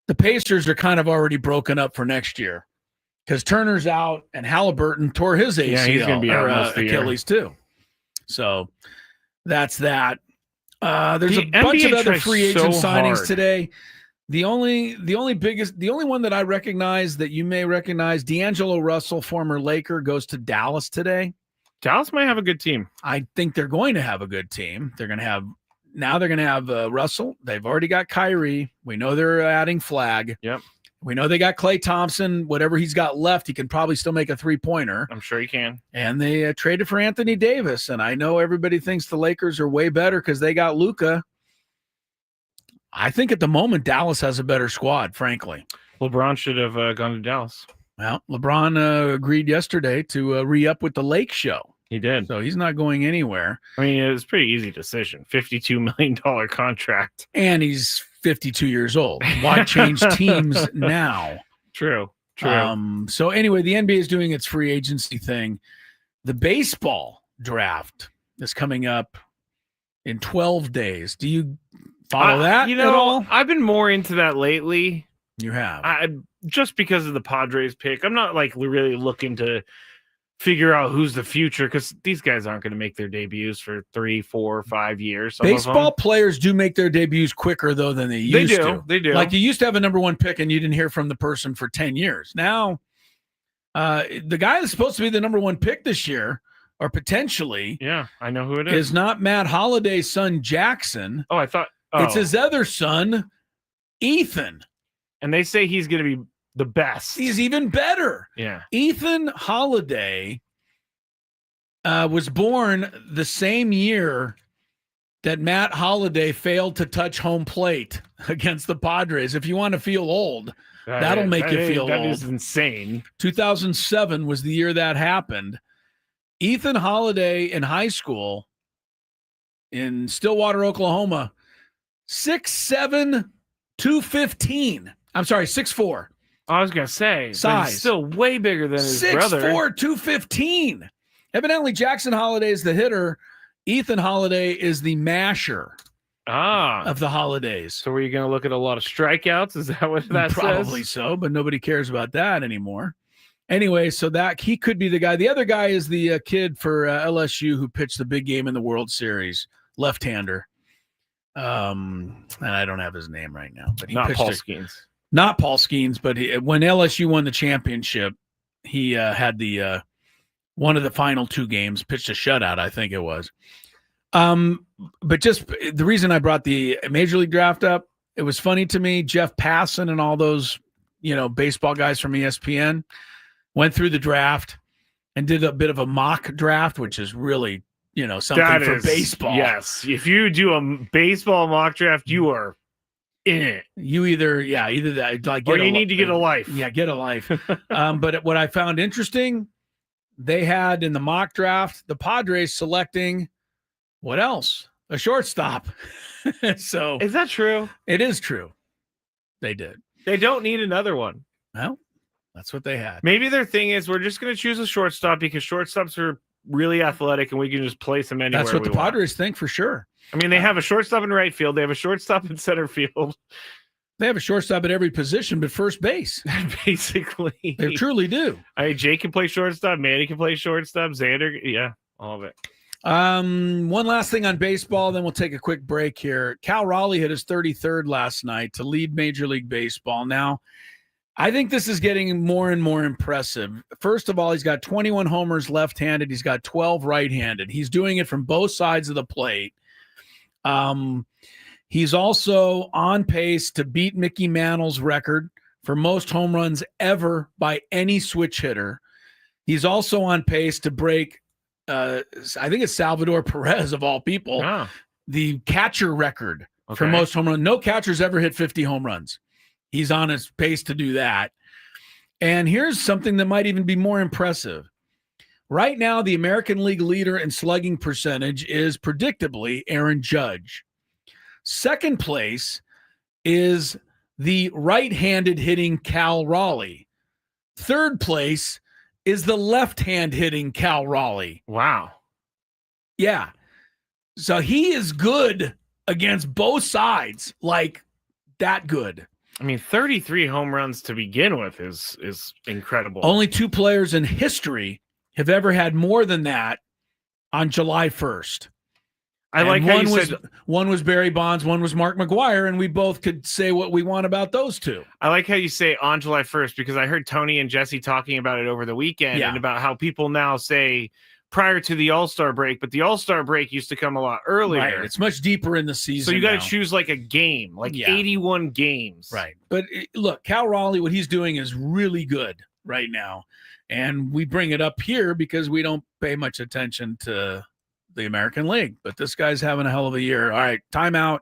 D: the Pacers are kind of already broken up for next year because Turner's out and Halliburton tore his ACL,
E: he's going to be out most of the
D: Achilles
E: year.
D: too. So that's that. There's a bunch of other free agent signings today. The only one that I recognize that you may recognize, D'Angelo Russell, former Laker, goes to Dallas today.
E: Dallas might have a good team.
D: I think they're going to have a good team. They're going to have Russell. They've already got Kyrie. We know they're adding Flag.
E: Yep.
D: We know they got Klay Thompson. Whatever he's got left, he can probably still make a 3-pointer.
E: I'm sure he can.
D: And they traded for Anthony Davis. And I know everybody thinks the Lakers are way better because they got Luka. I think at the moment, Dallas has a better squad, frankly.
E: LeBron should have gone to Dallas.
D: Well, LeBron agreed yesterday to re-up with the Lake Show.
E: He did.
D: So he's not going anywhere.
E: I mean, it was a pretty easy decision. $52 million contract.
D: And he's 52 years old. Why change teams now?
E: True.
D: So anyway, the NBA is doing its free agency thing. The baseball draft is coming up in 12 days. Do you follow that at all?
E: I've been more into that lately.
D: You have?
E: Just because of the Padres pick. I'm not like really looking to figure out who's the future because these guys aren't going to make their debuts for 3, 4, 5 years.
D: Baseball players do make their debuts quicker, though, than they used to.
E: They do.
D: Like you used to have a number 1 pick and you didn't hear from the person for 10 years. Now, the guy that's supposed to be the number 1 pick this year, or potentially,
E: I know who it is
D: not Matt Holliday's son, Jackson.
E: Oh, I thought
D: it's his other son, Ethan.
E: And they say he's going to be the best.
D: He's even better.
E: Yeah.
D: Ethan Holiday was born the same year that Matt Holliday failed to touch home plate against the Padres. If you want to feel old, that'll make you feel old.
E: That is insane.
D: 2007 was the year that happened. Ethan Holiday in high school in Stillwater, Oklahoma, 6'7", 215. I'm sorry, 6'4".
E: I was going to say,
D: size.
E: He's still way bigger than his brother.
D: 6'4", 215. Evidently, Jackson Holiday is the hitter. Ethan Holiday is the masher of the Holidays.
E: So were you going to look at a lot of strikeouts? Is that what that
D: Probably
E: says?
D: so, but nobody cares about that anymore. Anyway, so that he could be the guy. The other guy is the kid for LSU who pitched the big game in the World Series, left-hander. And I don't have his name right now, but he
E: Not
D: pitched
E: Paul
D: a-
E: Skeens.
D: Not Paul Skeens, but when LSU won the championship, he had the one of the final 2 games, pitched a shutout, I think it was. But just the reason I brought the Major League Draft up, it was funny to me. Jeff Passan and all those, baseball guys from ESPN went through the draft and did a bit of a mock draft, which is really, something for baseball.
E: Yes. If you do a baseball mock draft, you are in it.
D: You either that, like,
E: or you need to get a life.
D: Yeah, get a life. But what I found interesting, they had in the mock draft, the Padres selecting what else? A shortstop. So
E: is that true?
D: It is true. They did.
E: They don't need another one.
D: Well, that's what they had.
E: Maybe their thing is we're just going to choose a shortstop because shortstops are really athletic and we can just place them anywhere.
D: That's what the Padres think for sure.
E: I mean, they have a shortstop in right field. They have a shortstop in center field.
D: They have a shortstop at every position but first base.
E: Basically.
D: They truly do.
E: Jake can play shortstop. Manny can play shortstop. Xander. Yeah, all of it.
D: One last thing on baseball, then we'll take a quick break here. Cal Raleigh hit his 33rd last night to lead Major League Baseball. Now, I think this is getting more and more impressive. First of all, he's got 21 homers left-handed. He's got 12 right-handed. He's doing it from both sides of the plate. He's also on pace to beat Mickey Mantle's record for most home runs ever by any switch hitter. He's also on pace to break, I think it's Salvador Perez of all people, the catcher record for most home runs. No catcher's ever hit 50 home runs. He's on his pace to do that. And here's something that might even be more impressive. Right now, the American League leader in slugging percentage is predictably Aaron Judge. Second place is the right-handed hitting Cal Raleigh. Third place is the left-hand hitting Cal Raleigh.
E: Wow.
D: Yeah. So he is good against both sides, like that good.
E: I mean, 33 home runs to begin with is incredible.
D: Only 2 players in history have ever had more than that on July 1st.
E: I like how you said
D: one was Barry Bonds, one was Mark McGwire, and we both could say what we want about those two.
E: I like how you say on July 1st because I heard Tony and Jesse talking about it over the weekend and about how people now say prior to the All-Star break, but the All-Star break used to come a lot earlier.
D: Right. It's much deeper in the season.
E: So you got to choose like a game, like 81 games.
D: Right. But look, Cal Raleigh, what he's doing is really good right now. And we bring it up here because we don't pay much attention to the American League. But this guy's having a hell of a year. All right, timeout.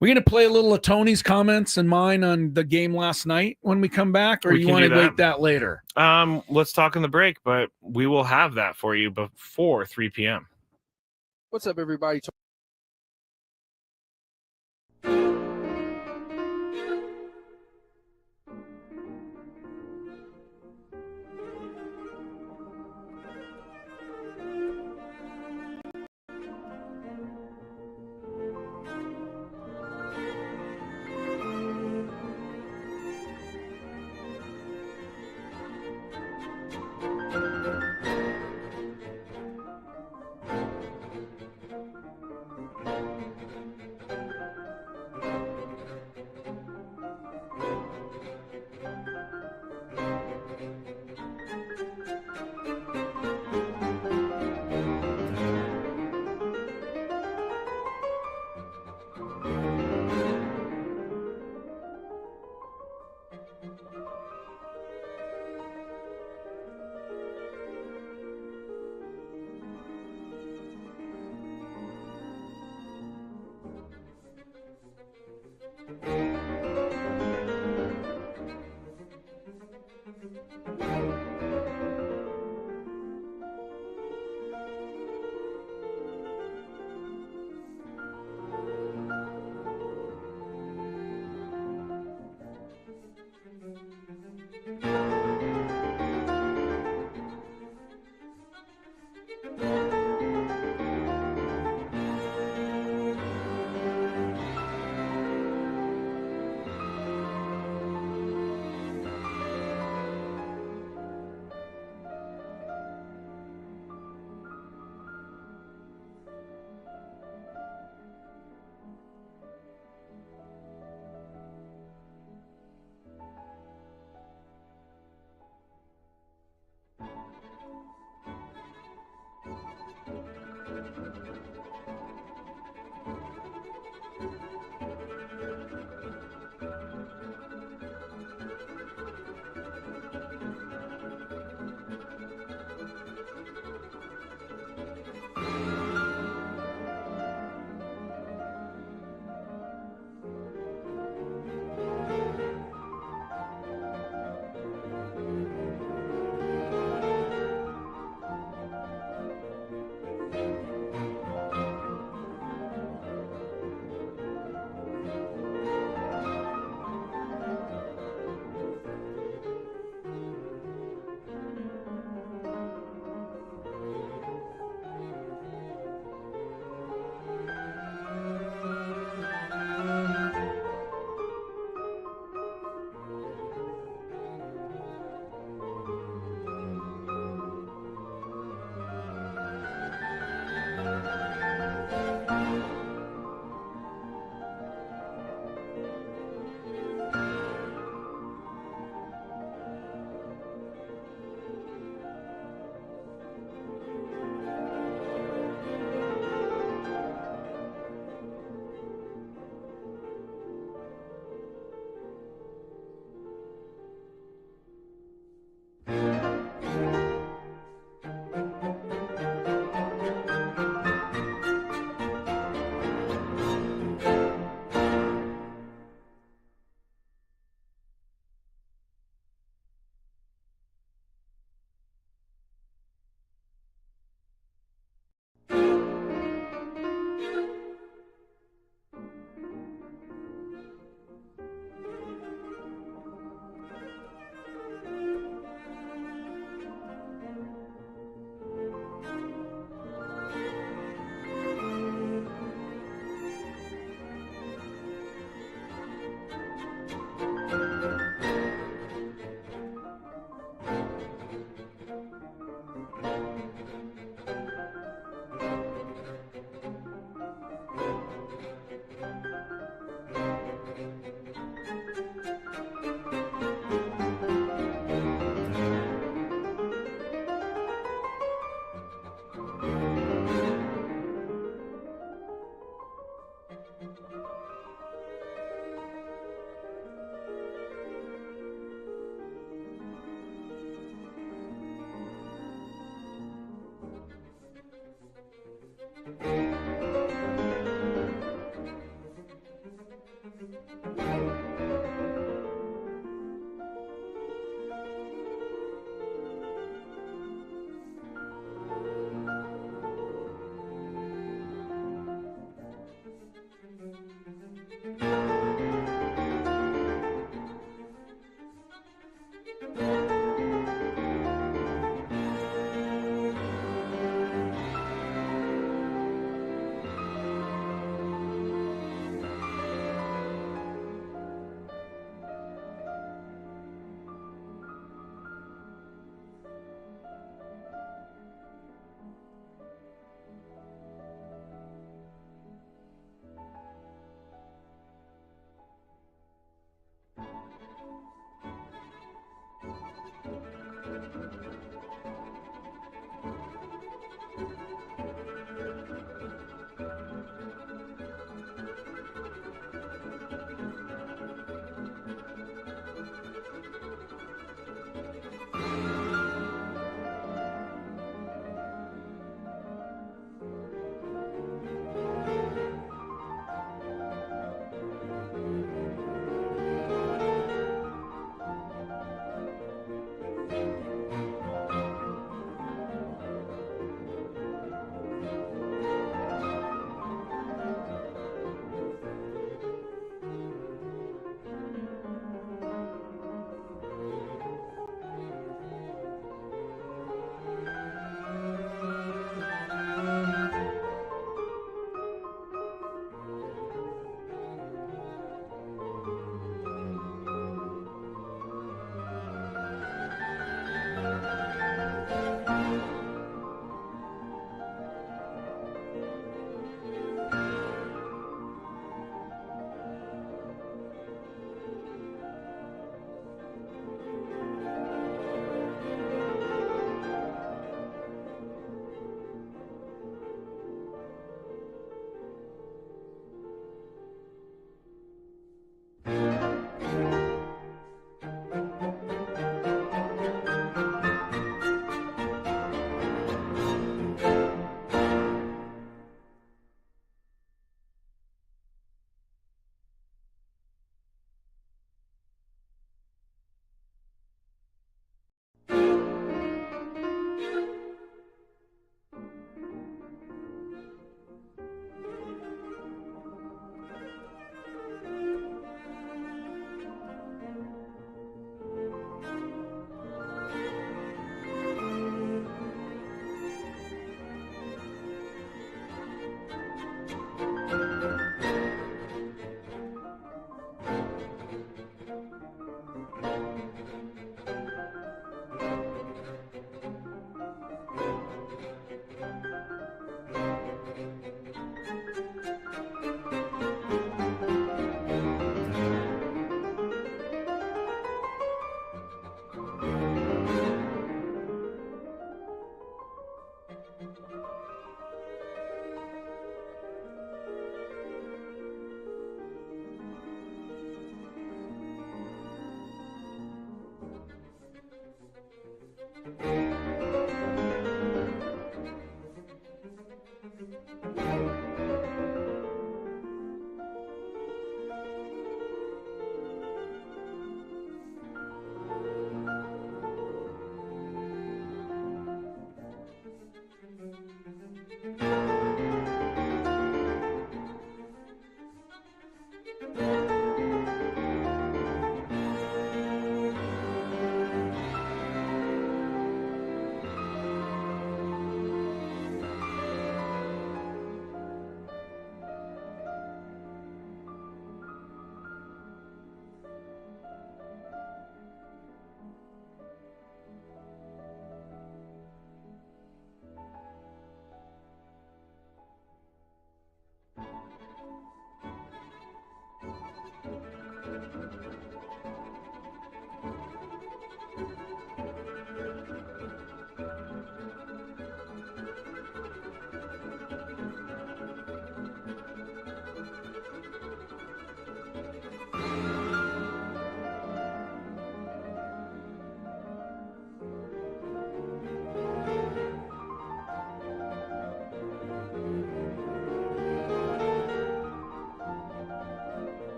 D: We're going to play a little of Tony's comments and mine on the game last night when we come back, or you want to wait that later?
E: Let's talk on the break, but we will have that for you before 3 p.m.
S: What's up, everybody?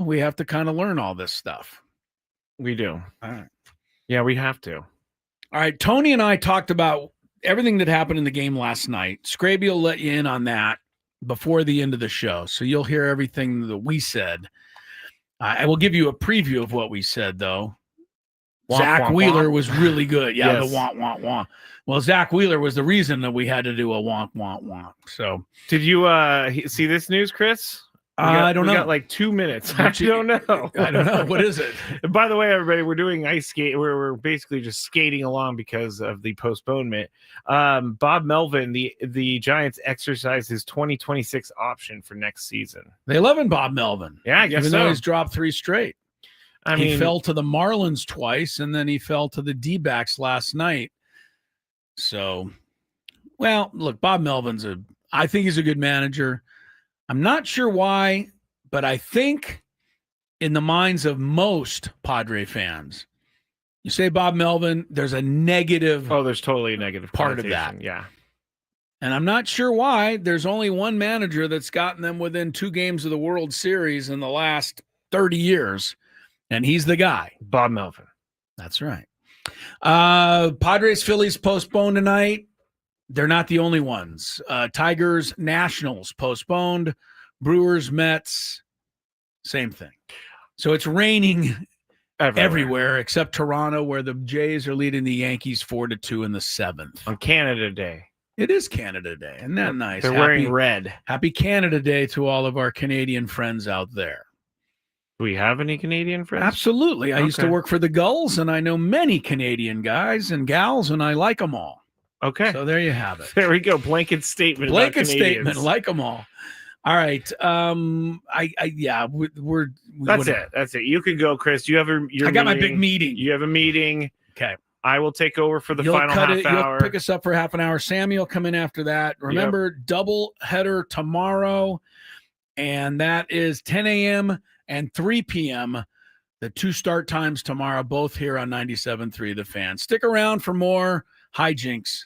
D: we have to kind of learn all this stuff.
E: We do.
D: All right.
E: Yeah, we have to.
D: All right. Tony and I talked about everything that happened in the game last night. Scraby will let you in on that before the end of the show. So you'll hear everything that we said. I will give you a preview of what we said, though. Zack Wheeler was really good. Yeah,
E: Yes.
D: the womp. Well, Zack Wheeler was the reason that we had to do a womp. So
E: did you see this news, Chris?
D: I don't know.
E: We got like 2 minutes. I don't know.
D: I don't know. What is it?
E: And by the way, everybody, we're doing ice skate. We're basically just skating along because of the postponement. Bob Melvin, the Giants exercised his 2026 option for next season.
D: They love him, Bob Melvin.
E: Yeah, I guess
D: Even
E: so.
D: though he's dropped 3 straight.
E: I
D: He
E: mean,
D: fell to the Marlins twice, and then he fell to the D-backs last night. So, well, look, Bob Melvin's I think he's a good manager. I'm not sure why, but I think in the minds of most Padre fans, you say Bob Melvin, there's a negative.
E: Oh, there's totally a negative
D: part of
E: connotation.
D: that.
E: Yeah.
D: And I'm not sure why. There's only one manager that's gotten them within 2 games of the World Series in the last 30 years, and he's the guy.
E: Bob Melvin.
D: That's right. Padres Phillies postponed tonight. They're not the only ones. Tigers Nationals postponed. Brewers Mets, same thing. So it's raining everywhere except Toronto, where the Jays are leading the Yankees 4-2 in the 7th.
E: On Canada Day.
D: It is Canada Day. Isn't that nice?
E: They're wearing red.
D: Happy Canada Day to all of our Canadian friends out there.
E: Do we have any Canadian friends?
D: Absolutely. I used to
E: Okay.
D: work for the Gulls, and I know many Canadian guys and gals, and I like them all.
E: Okay.
D: So there you have it.
E: There we go. Blanket statement. about
D: Blanket
E: Canadians.
D: statement, like them all. All right. We're
E: That's it. You can go, Chris. You have your
D: I got my
E: meeting.
D: big meeting.
E: You have a meeting.
D: Okay.
E: I will take over for the
D: You'll
E: final
D: cut
E: half
D: it,
E: hour.
D: You'll pick us up for half an hour. Sammy will come in after that. Remember, double header tomorrow, and that is 10 a.m. and 3 p.m. The 2 start times tomorrow, both here on 97.3 The Fan. Stick around for more hijinks.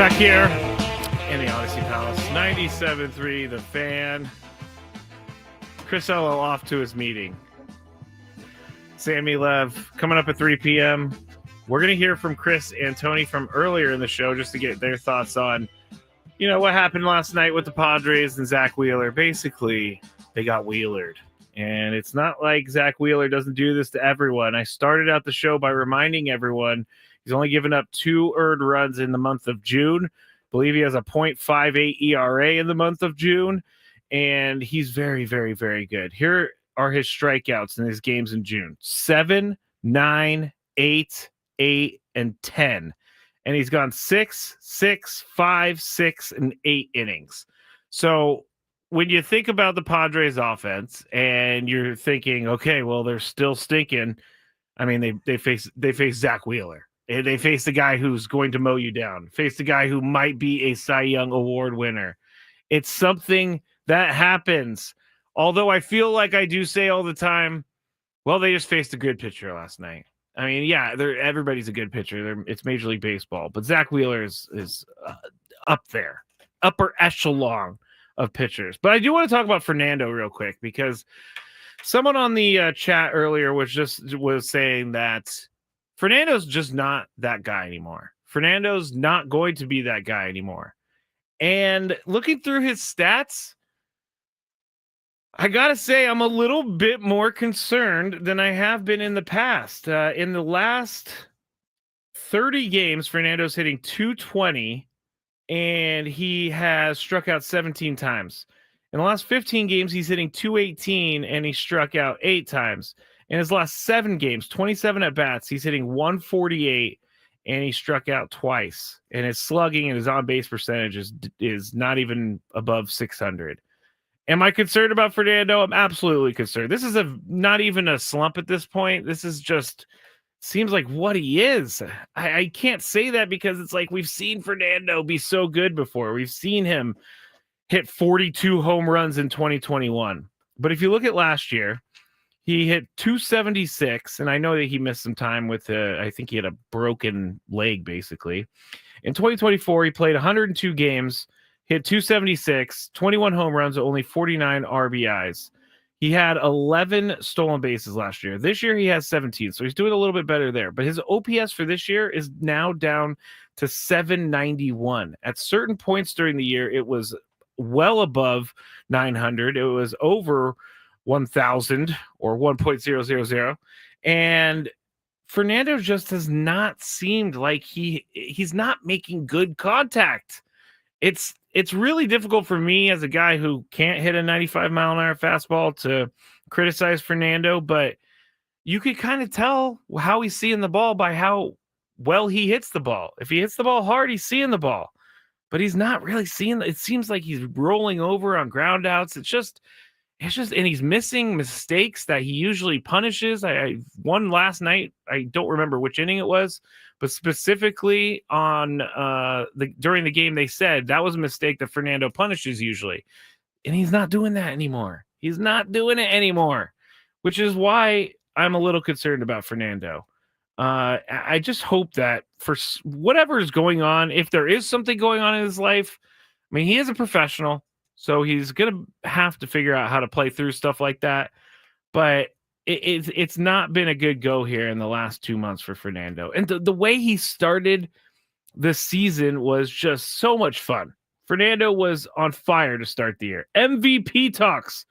E: Back here in the Odyssey Palace, 97.3 The Fan. Chris Ello off to his meeting. Sammy Lev coming up at 3 p.m. We're going to hear from Chris and Tony from earlier in the show just to get their thoughts on, what happened last night with the Padres and Zack Wheeler. Basically, they got Wheeler'd. And it's not like Zack Wheeler doesn't do this to everyone. I started out the show by reminding everyone he's only given up 2 earned runs in the month of June. I believe he has a .58 ERA in the month of June. And he's very, very, very good. Here are his strikeouts in his games in June. 7, 9, 8, 8, and 10. And he's gone 6, 6, 5, 6, and 8 innings. So when you think about the Padres offense and you're thinking, okay, well, they're still stinking. I mean, they face Zack Wheeler. They face the guy who's going to mow you down. Face the guy who might be a Cy Young Award winner. It's something that happens. Although I feel like I do say all the time, well, they just faced a good pitcher last night. I mean, yeah, everybody's a good pitcher. It's Major League Baseball. But Zack Wheeler is up there, upper echelon of pitchers. But I do want to talk about Fernando real quick because someone on the chat earlier was saying that Fernando's just not that guy anymore. Fernando's not going to be that guy anymore. And looking through his stats, I got to say I'm a little bit more concerned than I have been in the past. In the last 30 games, Fernando's hitting .220, and he has struck out 17 times. In the last 15 games, he's hitting .218, and he struck out 8 times. In his last 7 games, 27 at-bats, he's hitting .148, and he struck out twice. And his slugging and his on-base percentage is not even above 600. Am I concerned about Fernando? I'm absolutely concerned. This is not even a slump at this point. This is just seems like what he is. I can't say that because it's like we've seen Fernando be so good before. We've seen him hit 42 home runs in 2021. But if you look at last year, he hit .276, and I know that he missed some time with I think he had a broken leg, basically. In 2024, he played 102 games, hit .276, 21 home runs, only 49 RBIs. He had 11 stolen bases last year. This year, he has 17, so he's doing a little bit better there. But his OPS for this year is now down to 791. At certain points during the year, it was well above 900. It was over 1,000 or 1.000. And Fernando just has not seemed like he's not making good contact. It's really difficult for me as a guy who can't hit a 95-mile-an-hour fastball to criticize Fernando, but you could kind of tell how he's seeing the ball by how well he hits the ball. If he hits the ball hard, he's seeing the ball, but he's not really seeing. It seems like he's rolling over on ground outs. It's just, and he's missing mistakes that he usually punishes. I won last night. I don't remember which inning it was, but specifically on during the game, they said that was a mistake that Fernando punishes usually, and he's not doing that anymore. He's not doing it anymore, which is why I'm a little concerned about Fernando. I just hope that for whatever is going on, if there is something going on in his life, I mean, he is a professional. So he's going to have to figure out how to play through stuff like that. But it's not been a good go here in the last 2 months for Fernando. And the way he started the season was just so much fun. Fernando was on fire to start the year. MVP talks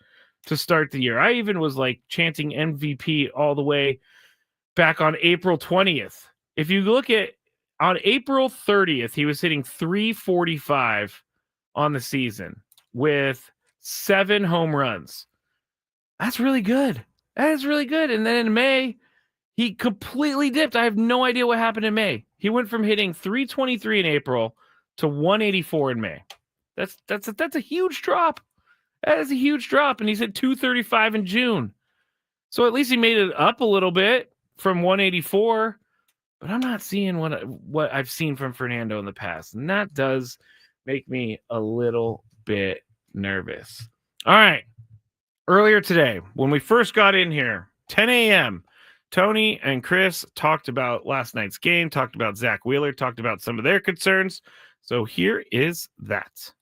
E: to start the year. I even was like chanting MVP all the way back on April 20th. If you look at on April 30th, he was hitting .345 on the season with 7 home runs. That's really good. That is really good. And then in May, he completely dipped. I have no idea what happened in May. He went from hitting .323 in April to .184 in May. That's a huge drop. That is a huge drop. And he's at .235 in June. So at least he made it up a little bit from .184. But I'm not seeing what I've seen from Fernando in the past. And that does make me a little bit nervous. All right. Earlier today, when we first got in here, 10 a.m., Tony and Chris talked about last night's game, talked about Zack Wheeler, talked about some of their concerns, So here is that.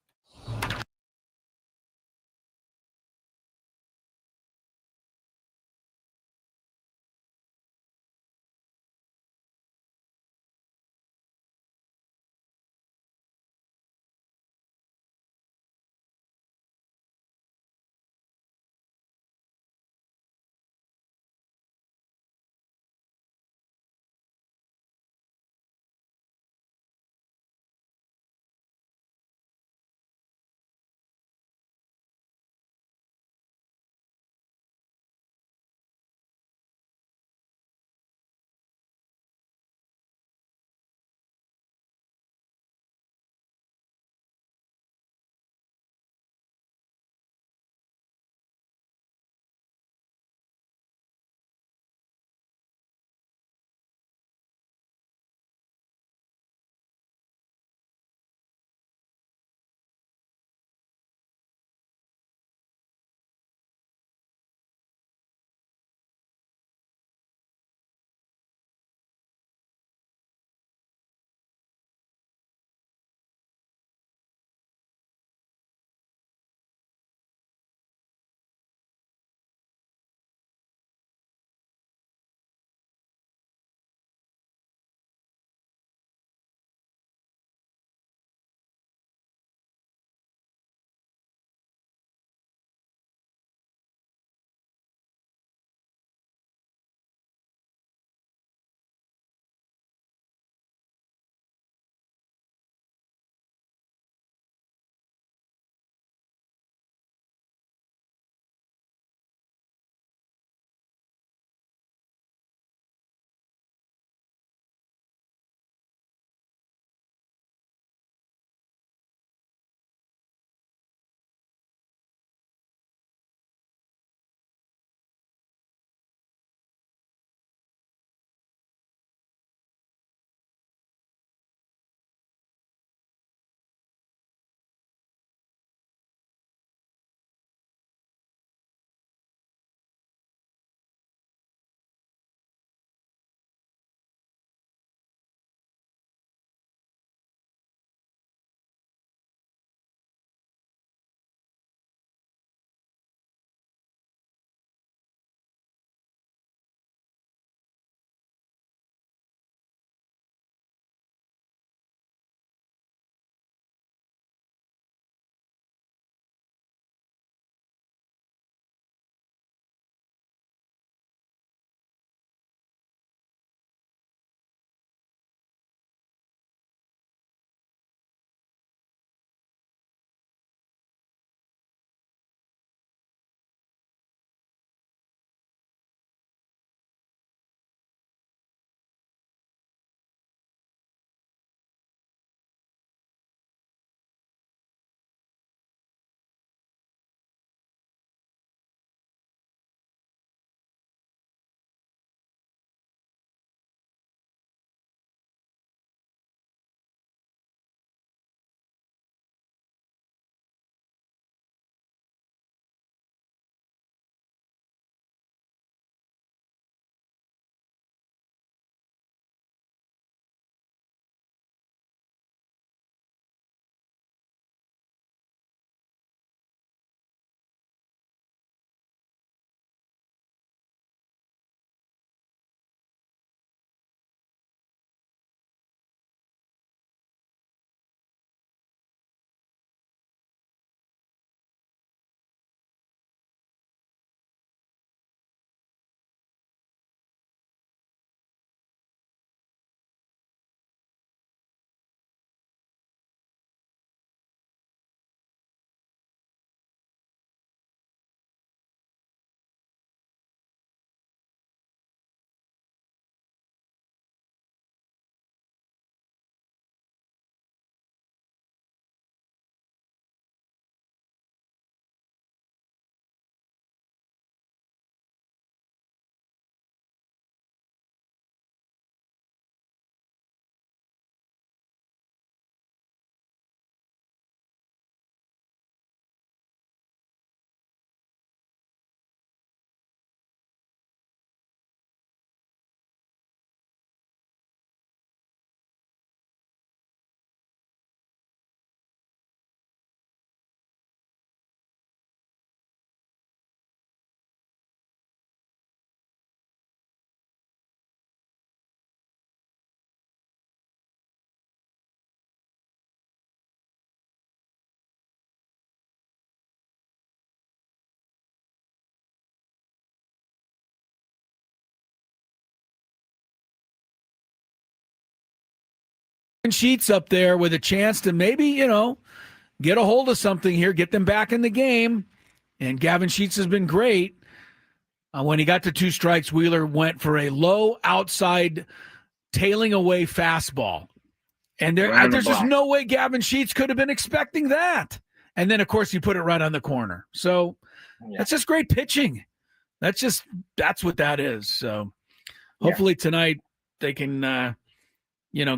D: Sheets up there with a chance to maybe, get a hold of something here, get them back in the game. And Gavin Sheets has been great. When he got to 2 strikes, Wheeler went for a low outside tailing away fastball. And there's just no way Gavin Sheets could have been expecting that. And then, of course, he put it right on the corner. So that's just great pitching. That's what that is. So hopefully tonight they can,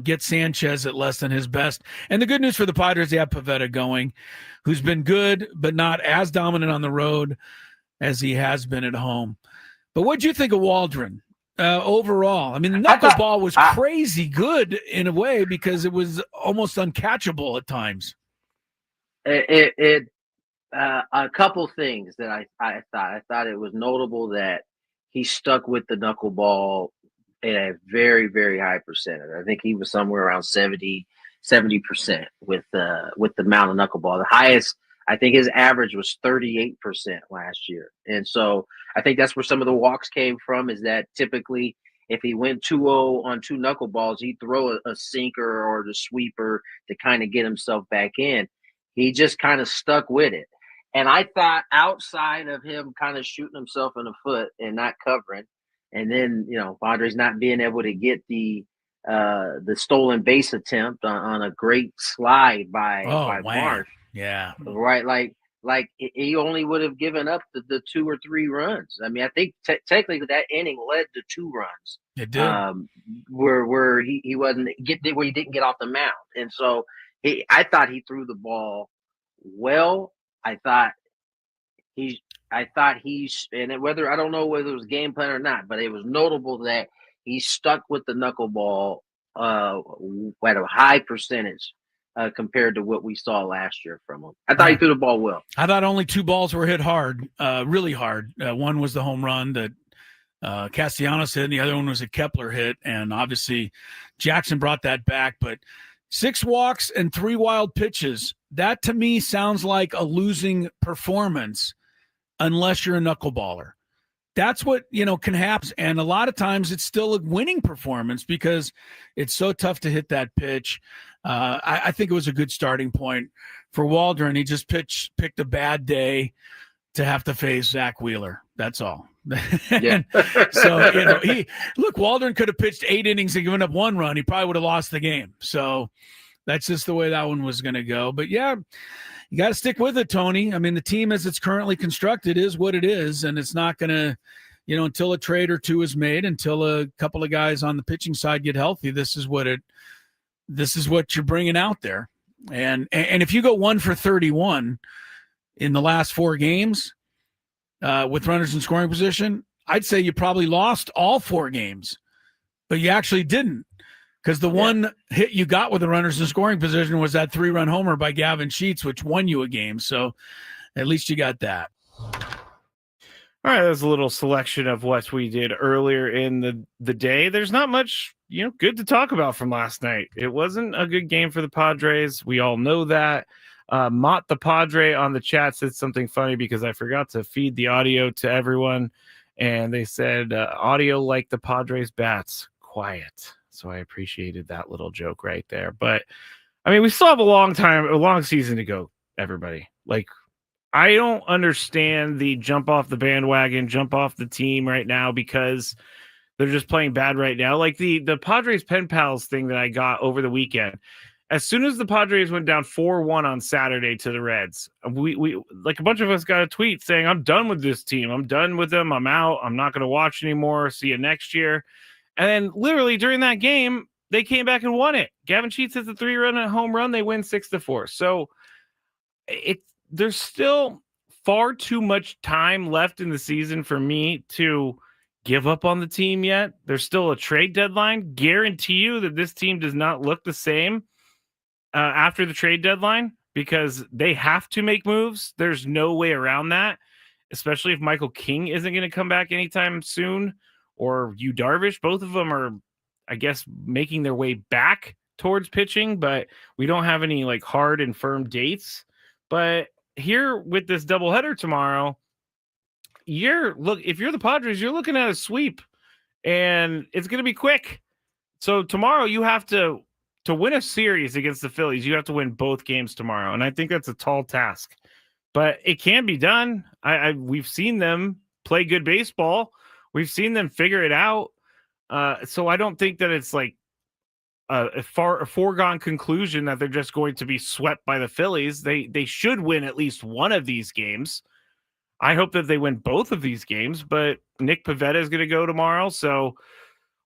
D: get Sanchez at less than his best. And the good news for the Padres, they have Pivetta going, who's been good, but not as dominant on the road as he has been at home. But what'd you think of Waldron overall? I mean, the knuckleball was crazy good in a way because it was almost uncatchable at times.
C: A couple things that I thought it was notable that he stuck with the knuckleball at a very, very high percentage. I think he was somewhere around 70% with the amount of knuckleball. The highest, I think his average was 38% last year. And so I think that's where some of the walks came from, is that typically if he went 2-0 on 2 knuckleballs, he'd throw a sinker or the sweeper to kind of get himself back in. He just kind of stuck with it. And I thought outside of him kind of shooting himself in the foot and not covering, and then, Padres not being able to get the stolen base attempt on a great slide by Marsh.
D: Yeah.
C: Right. Like he only would have given up the 2 or 3 runs. I mean, I think technically that inning led to 2 runs.
D: It did.
C: Where he wasn't where he didn't get off the mound. And so I thought he threw the ball well. I thought he's, and whether, I don't know whether it was game plan or not, but it was notable that he stuck with the knuckleball at a high percentage compared to what we saw last year from him. I thought he threw the ball well.
D: I thought only 2 balls were hit hard, really hard. One was the home run that Castellanos hit, and the other one was a Kepler hit. And obviously Jackson brought that back, but 6 walks and 3 wild pitches. That to me sounds like a losing performance unless you're a knuckleballer. That's what, can happen. And a lot of times it's still a winning performance because it's so tough to hit that pitch. I think it was a good starting point for Waldron. He just picked a bad day to have to face Zack Wheeler. That's all.
C: Yeah.
D: So, Waldron could have pitched 8 innings and given up 1 run. He probably would have lost the game. So that's just the way that one was going to go. But yeah, you got to stick with it, Tony. I mean, the team as it's currently constructed is what it is, and it's not going to, until a trade or 2 is made, until a couple of guys on the pitching side get healthy. This is what you're bringing out there. And if you go 1 for 31 in the last 4 games with runners in scoring position, I'd say you probably lost all 4 games, but you actually didn't. Because the one hit you got with the runners in scoring position was that 3-run homer by Gavin Sheets, which won you a game. So at least you got that.
E: All right, that's a little selection of what we did earlier in the day. There's not much, good to talk about from last night. It wasn't a good game for the Padres. We all know that. Mott the Padre on the chat said something funny because I forgot to feed the audio to everyone. And they said, audio like the Padres bats, quiet. So I appreciated that little joke right there. But I mean, we still have a long season to go, everybody. Like, I don't understand the jump off the bandwagon, jump off the team right now because they're just playing bad right now. Like the Padres pen pals thing that I got over the weekend. As soon as the Padres went down 4-1 on Saturday to the Reds, we like a bunch of us got a tweet saying, I'm done with this team. I'm done with them. I'm out. I'm not going to watch anymore. See you next year. And then literally during that game, they came back and won it. Gavin Sheets hits a 3-run home run. They win 6-4. So there's still far too much time left in the season for me to give up on the team yet. There's still a trade deadline. Guarantee you that this team does not look the same after the trade deadline because they have to make moves. There's no way around that, especially if Michael King isn't going to come back anytime soon. Or Yu Darvish, both of them are, I guess, making their way back towards pitching, but we don't have any like hard and firm dates. But here with this doubleheader tomorrow, if you're the Padres, you're looking at a sweep, and it's going to be quick. So tomorrow you have to to win a series against the Phillies, you have to win both games tomorrow. And I think that's a tall task, but it can be done. We've seen them play good baseball. We've seen them figure it out. So I don't think that it's like a foregone conclusion that they're just going to be swept by the Phillies. They should win at least one of these games. I hope that they win both of these games, but Nick Pivetta is going to go tomorrow. So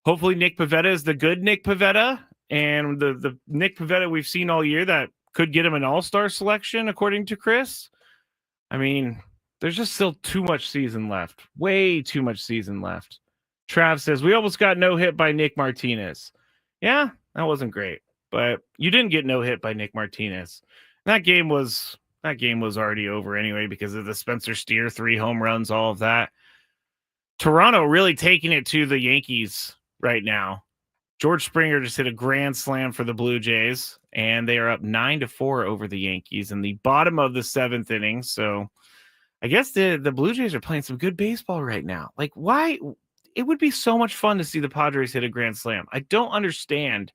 E: hopefully Nick Pivetta is the good Nick Pivetta, and the Nick Pivetta we've seen all year that could get him an all-star selection, according to Chris. I mean, there's just still too much season left. Way too much season left. Trav says, we almost got no hit by Nick Martinez. Yeah, that wasn't great, but you didn't get no hit by Nick Martinez. That game was already over anyway because of the Spencer Steer 3 home runs, all of that. Toronto really taking it to the Yankees right now. George Springer just hit a grand slam for the Blue Jays, and they are up 9-4 over the Yankees in the bottom of the 7th inning. So I guess the Blue Jays are playing some good baseball right now. Like, why? It would be so much fun to see the Padres hit a grand slam. I don't understand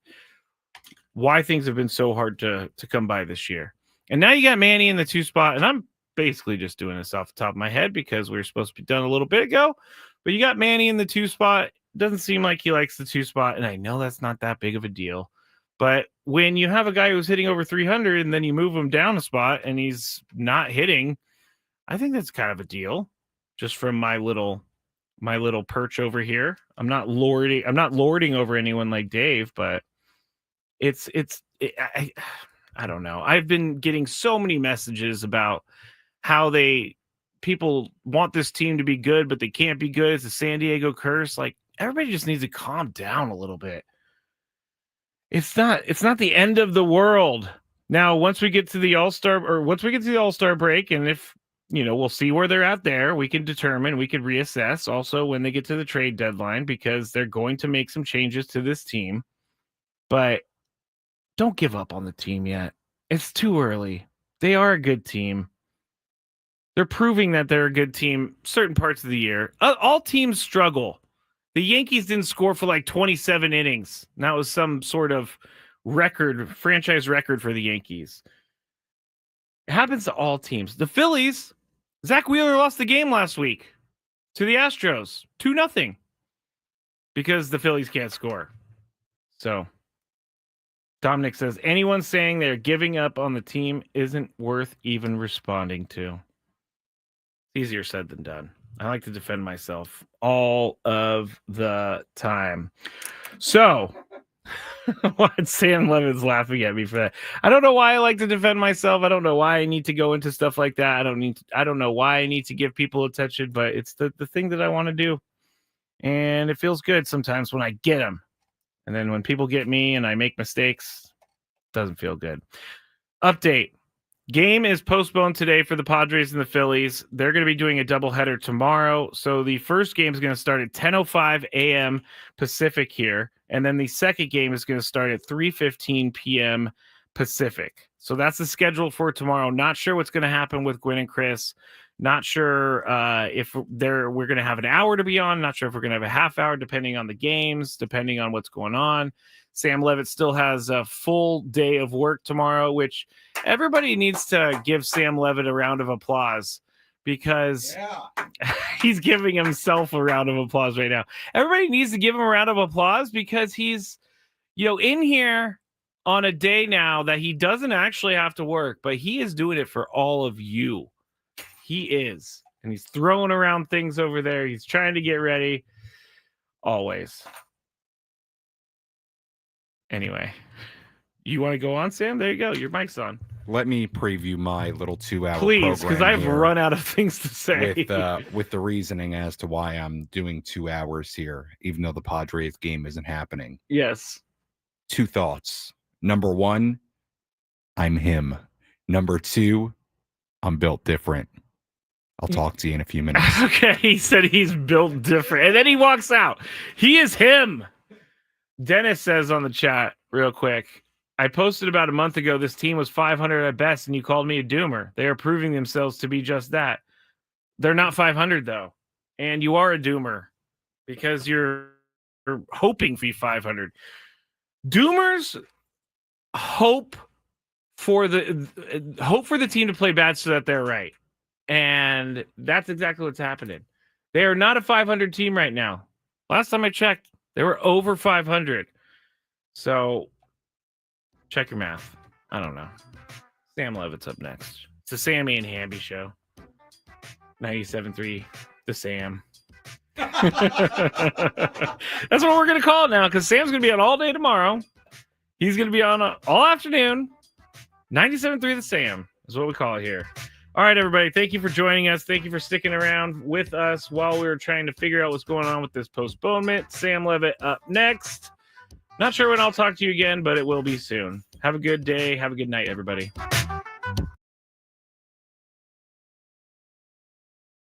E: why things have been so hard to come by this year. And now you got Manny in the 2 spot, and I'm basically just doing this off the top of my head because we were supposed to be done a little bit ago. But you got Manny in the 2 spot. Doesn't seem like he likes the 2 spot, and I know that's not that big of a deal. But when you have a guy who's hitting over 300 and then you move him down a spot and he's not hitting, I think that's kind of a deal. Just from my little perch over here. I'm not lording over anyone like Dave, but I don't know. I've been getting so many messages about how people want this team to be good, but they can't be good. It's a San Diego curse. Like, everybody just needs to calm down a little bit. It's not the end of the world. Now, once we get to the All-Star break, and if, we'll see where they're at there, we can determine, we can reassess also when they get to the trade deadline, because they're going to make some changes to this team. But don't give up on the team yet. It's too early. They are a good team. They're proving that they're a good team certain parts of the year. All teams struggle. The Yankees didn't score for like 27 innings. And that was some sort of franchise record for the Yankees. It happens to all teams. The Phillies, Zack Wheeler lost the game last week to the Astros, 2-0, because the Phillies can't score. So Dominic says, anyone saying they're giving up on the team isn't worth even responding to. Easier said than done. I like to defend myself all of the time. So, Sam Levin's laughing at me for that. I don't know why I like to defend myself. I don't know why I need to go into stuff like that. I don't know why I need to give people attention, but it's the thing that I want to do. And it feels good sometimes when I get them. And then when people get me and I make mistakes, it doesn't feel good. Update. Game is postponed today for the Padres and the Phillies. They're going to be doing a doubleheader tomorrow. So the first game is going to start at 10:05 a.m. Pacific here. And then the second game is going to start at 3:15 p.m. Pacific. So that's the schedule for tomorrow. Not sure what's going to happen with Gwynn and Chris. Not sure if we're going to have an hour to be on. Not sure if we're going to have a half hour, depending on the games, depending on what's going on. Sam Levitt still has a full day of work tomorrow, which everybody needs to give Sam Levitt a round of applause, because he's giving himself a round of applause right now. Everybody needs to give him a round of applause because he's, in here on a day now that he doesn't actually have to work, but he is doing it for all of you. He is. And he's throwing around things over there. He's trying to get ready. Always. Anyway, you want to go on, Sam? There you go. Your mic's on.
T: Let me preview my little 2-hour
E: Please, because I've
T: here
E: run out of things to say.
T: With the reasoning as to why I'm doing 2 hours here, even though the Padres game isn't happening.
E: Yes.
T: 2 thoughts. Number 1, I'm him. Number 2, I'm built different. I'll talk to you in a few minutes.
E: Okay, he said he's built different. And then he walks out. He is him. Dennis says on the chat, real quick, I posted about a month ago this team was 500 at best, and you called me a doomer. They are proving themselves to be just that. They're not 500, though. And you are a doomer because you're hoping for 500. Doomers hope for the team to play bad so that they're right. And that's exactly what's happening. They are not a 500 team right now. Last time I checked, they were over 500. So check your math. I don't know. Sam Levitt's up next. It's the Sammy and Hamby show. 97.3, the Sam. That's what we're going to call it now, because Sam's going to be on all day tomorrow. He's going to be on all afternoon. 97.3, the Sam is what we call it here. All right, everybody. Thank you for joining us. Thank you for sticking around with us while we were trying to figure out what's going on with this postponement. Sam Levitt up next. Not sure when I'll talk to you again, but it will be soon. Have a good day. Have a good night, everybody.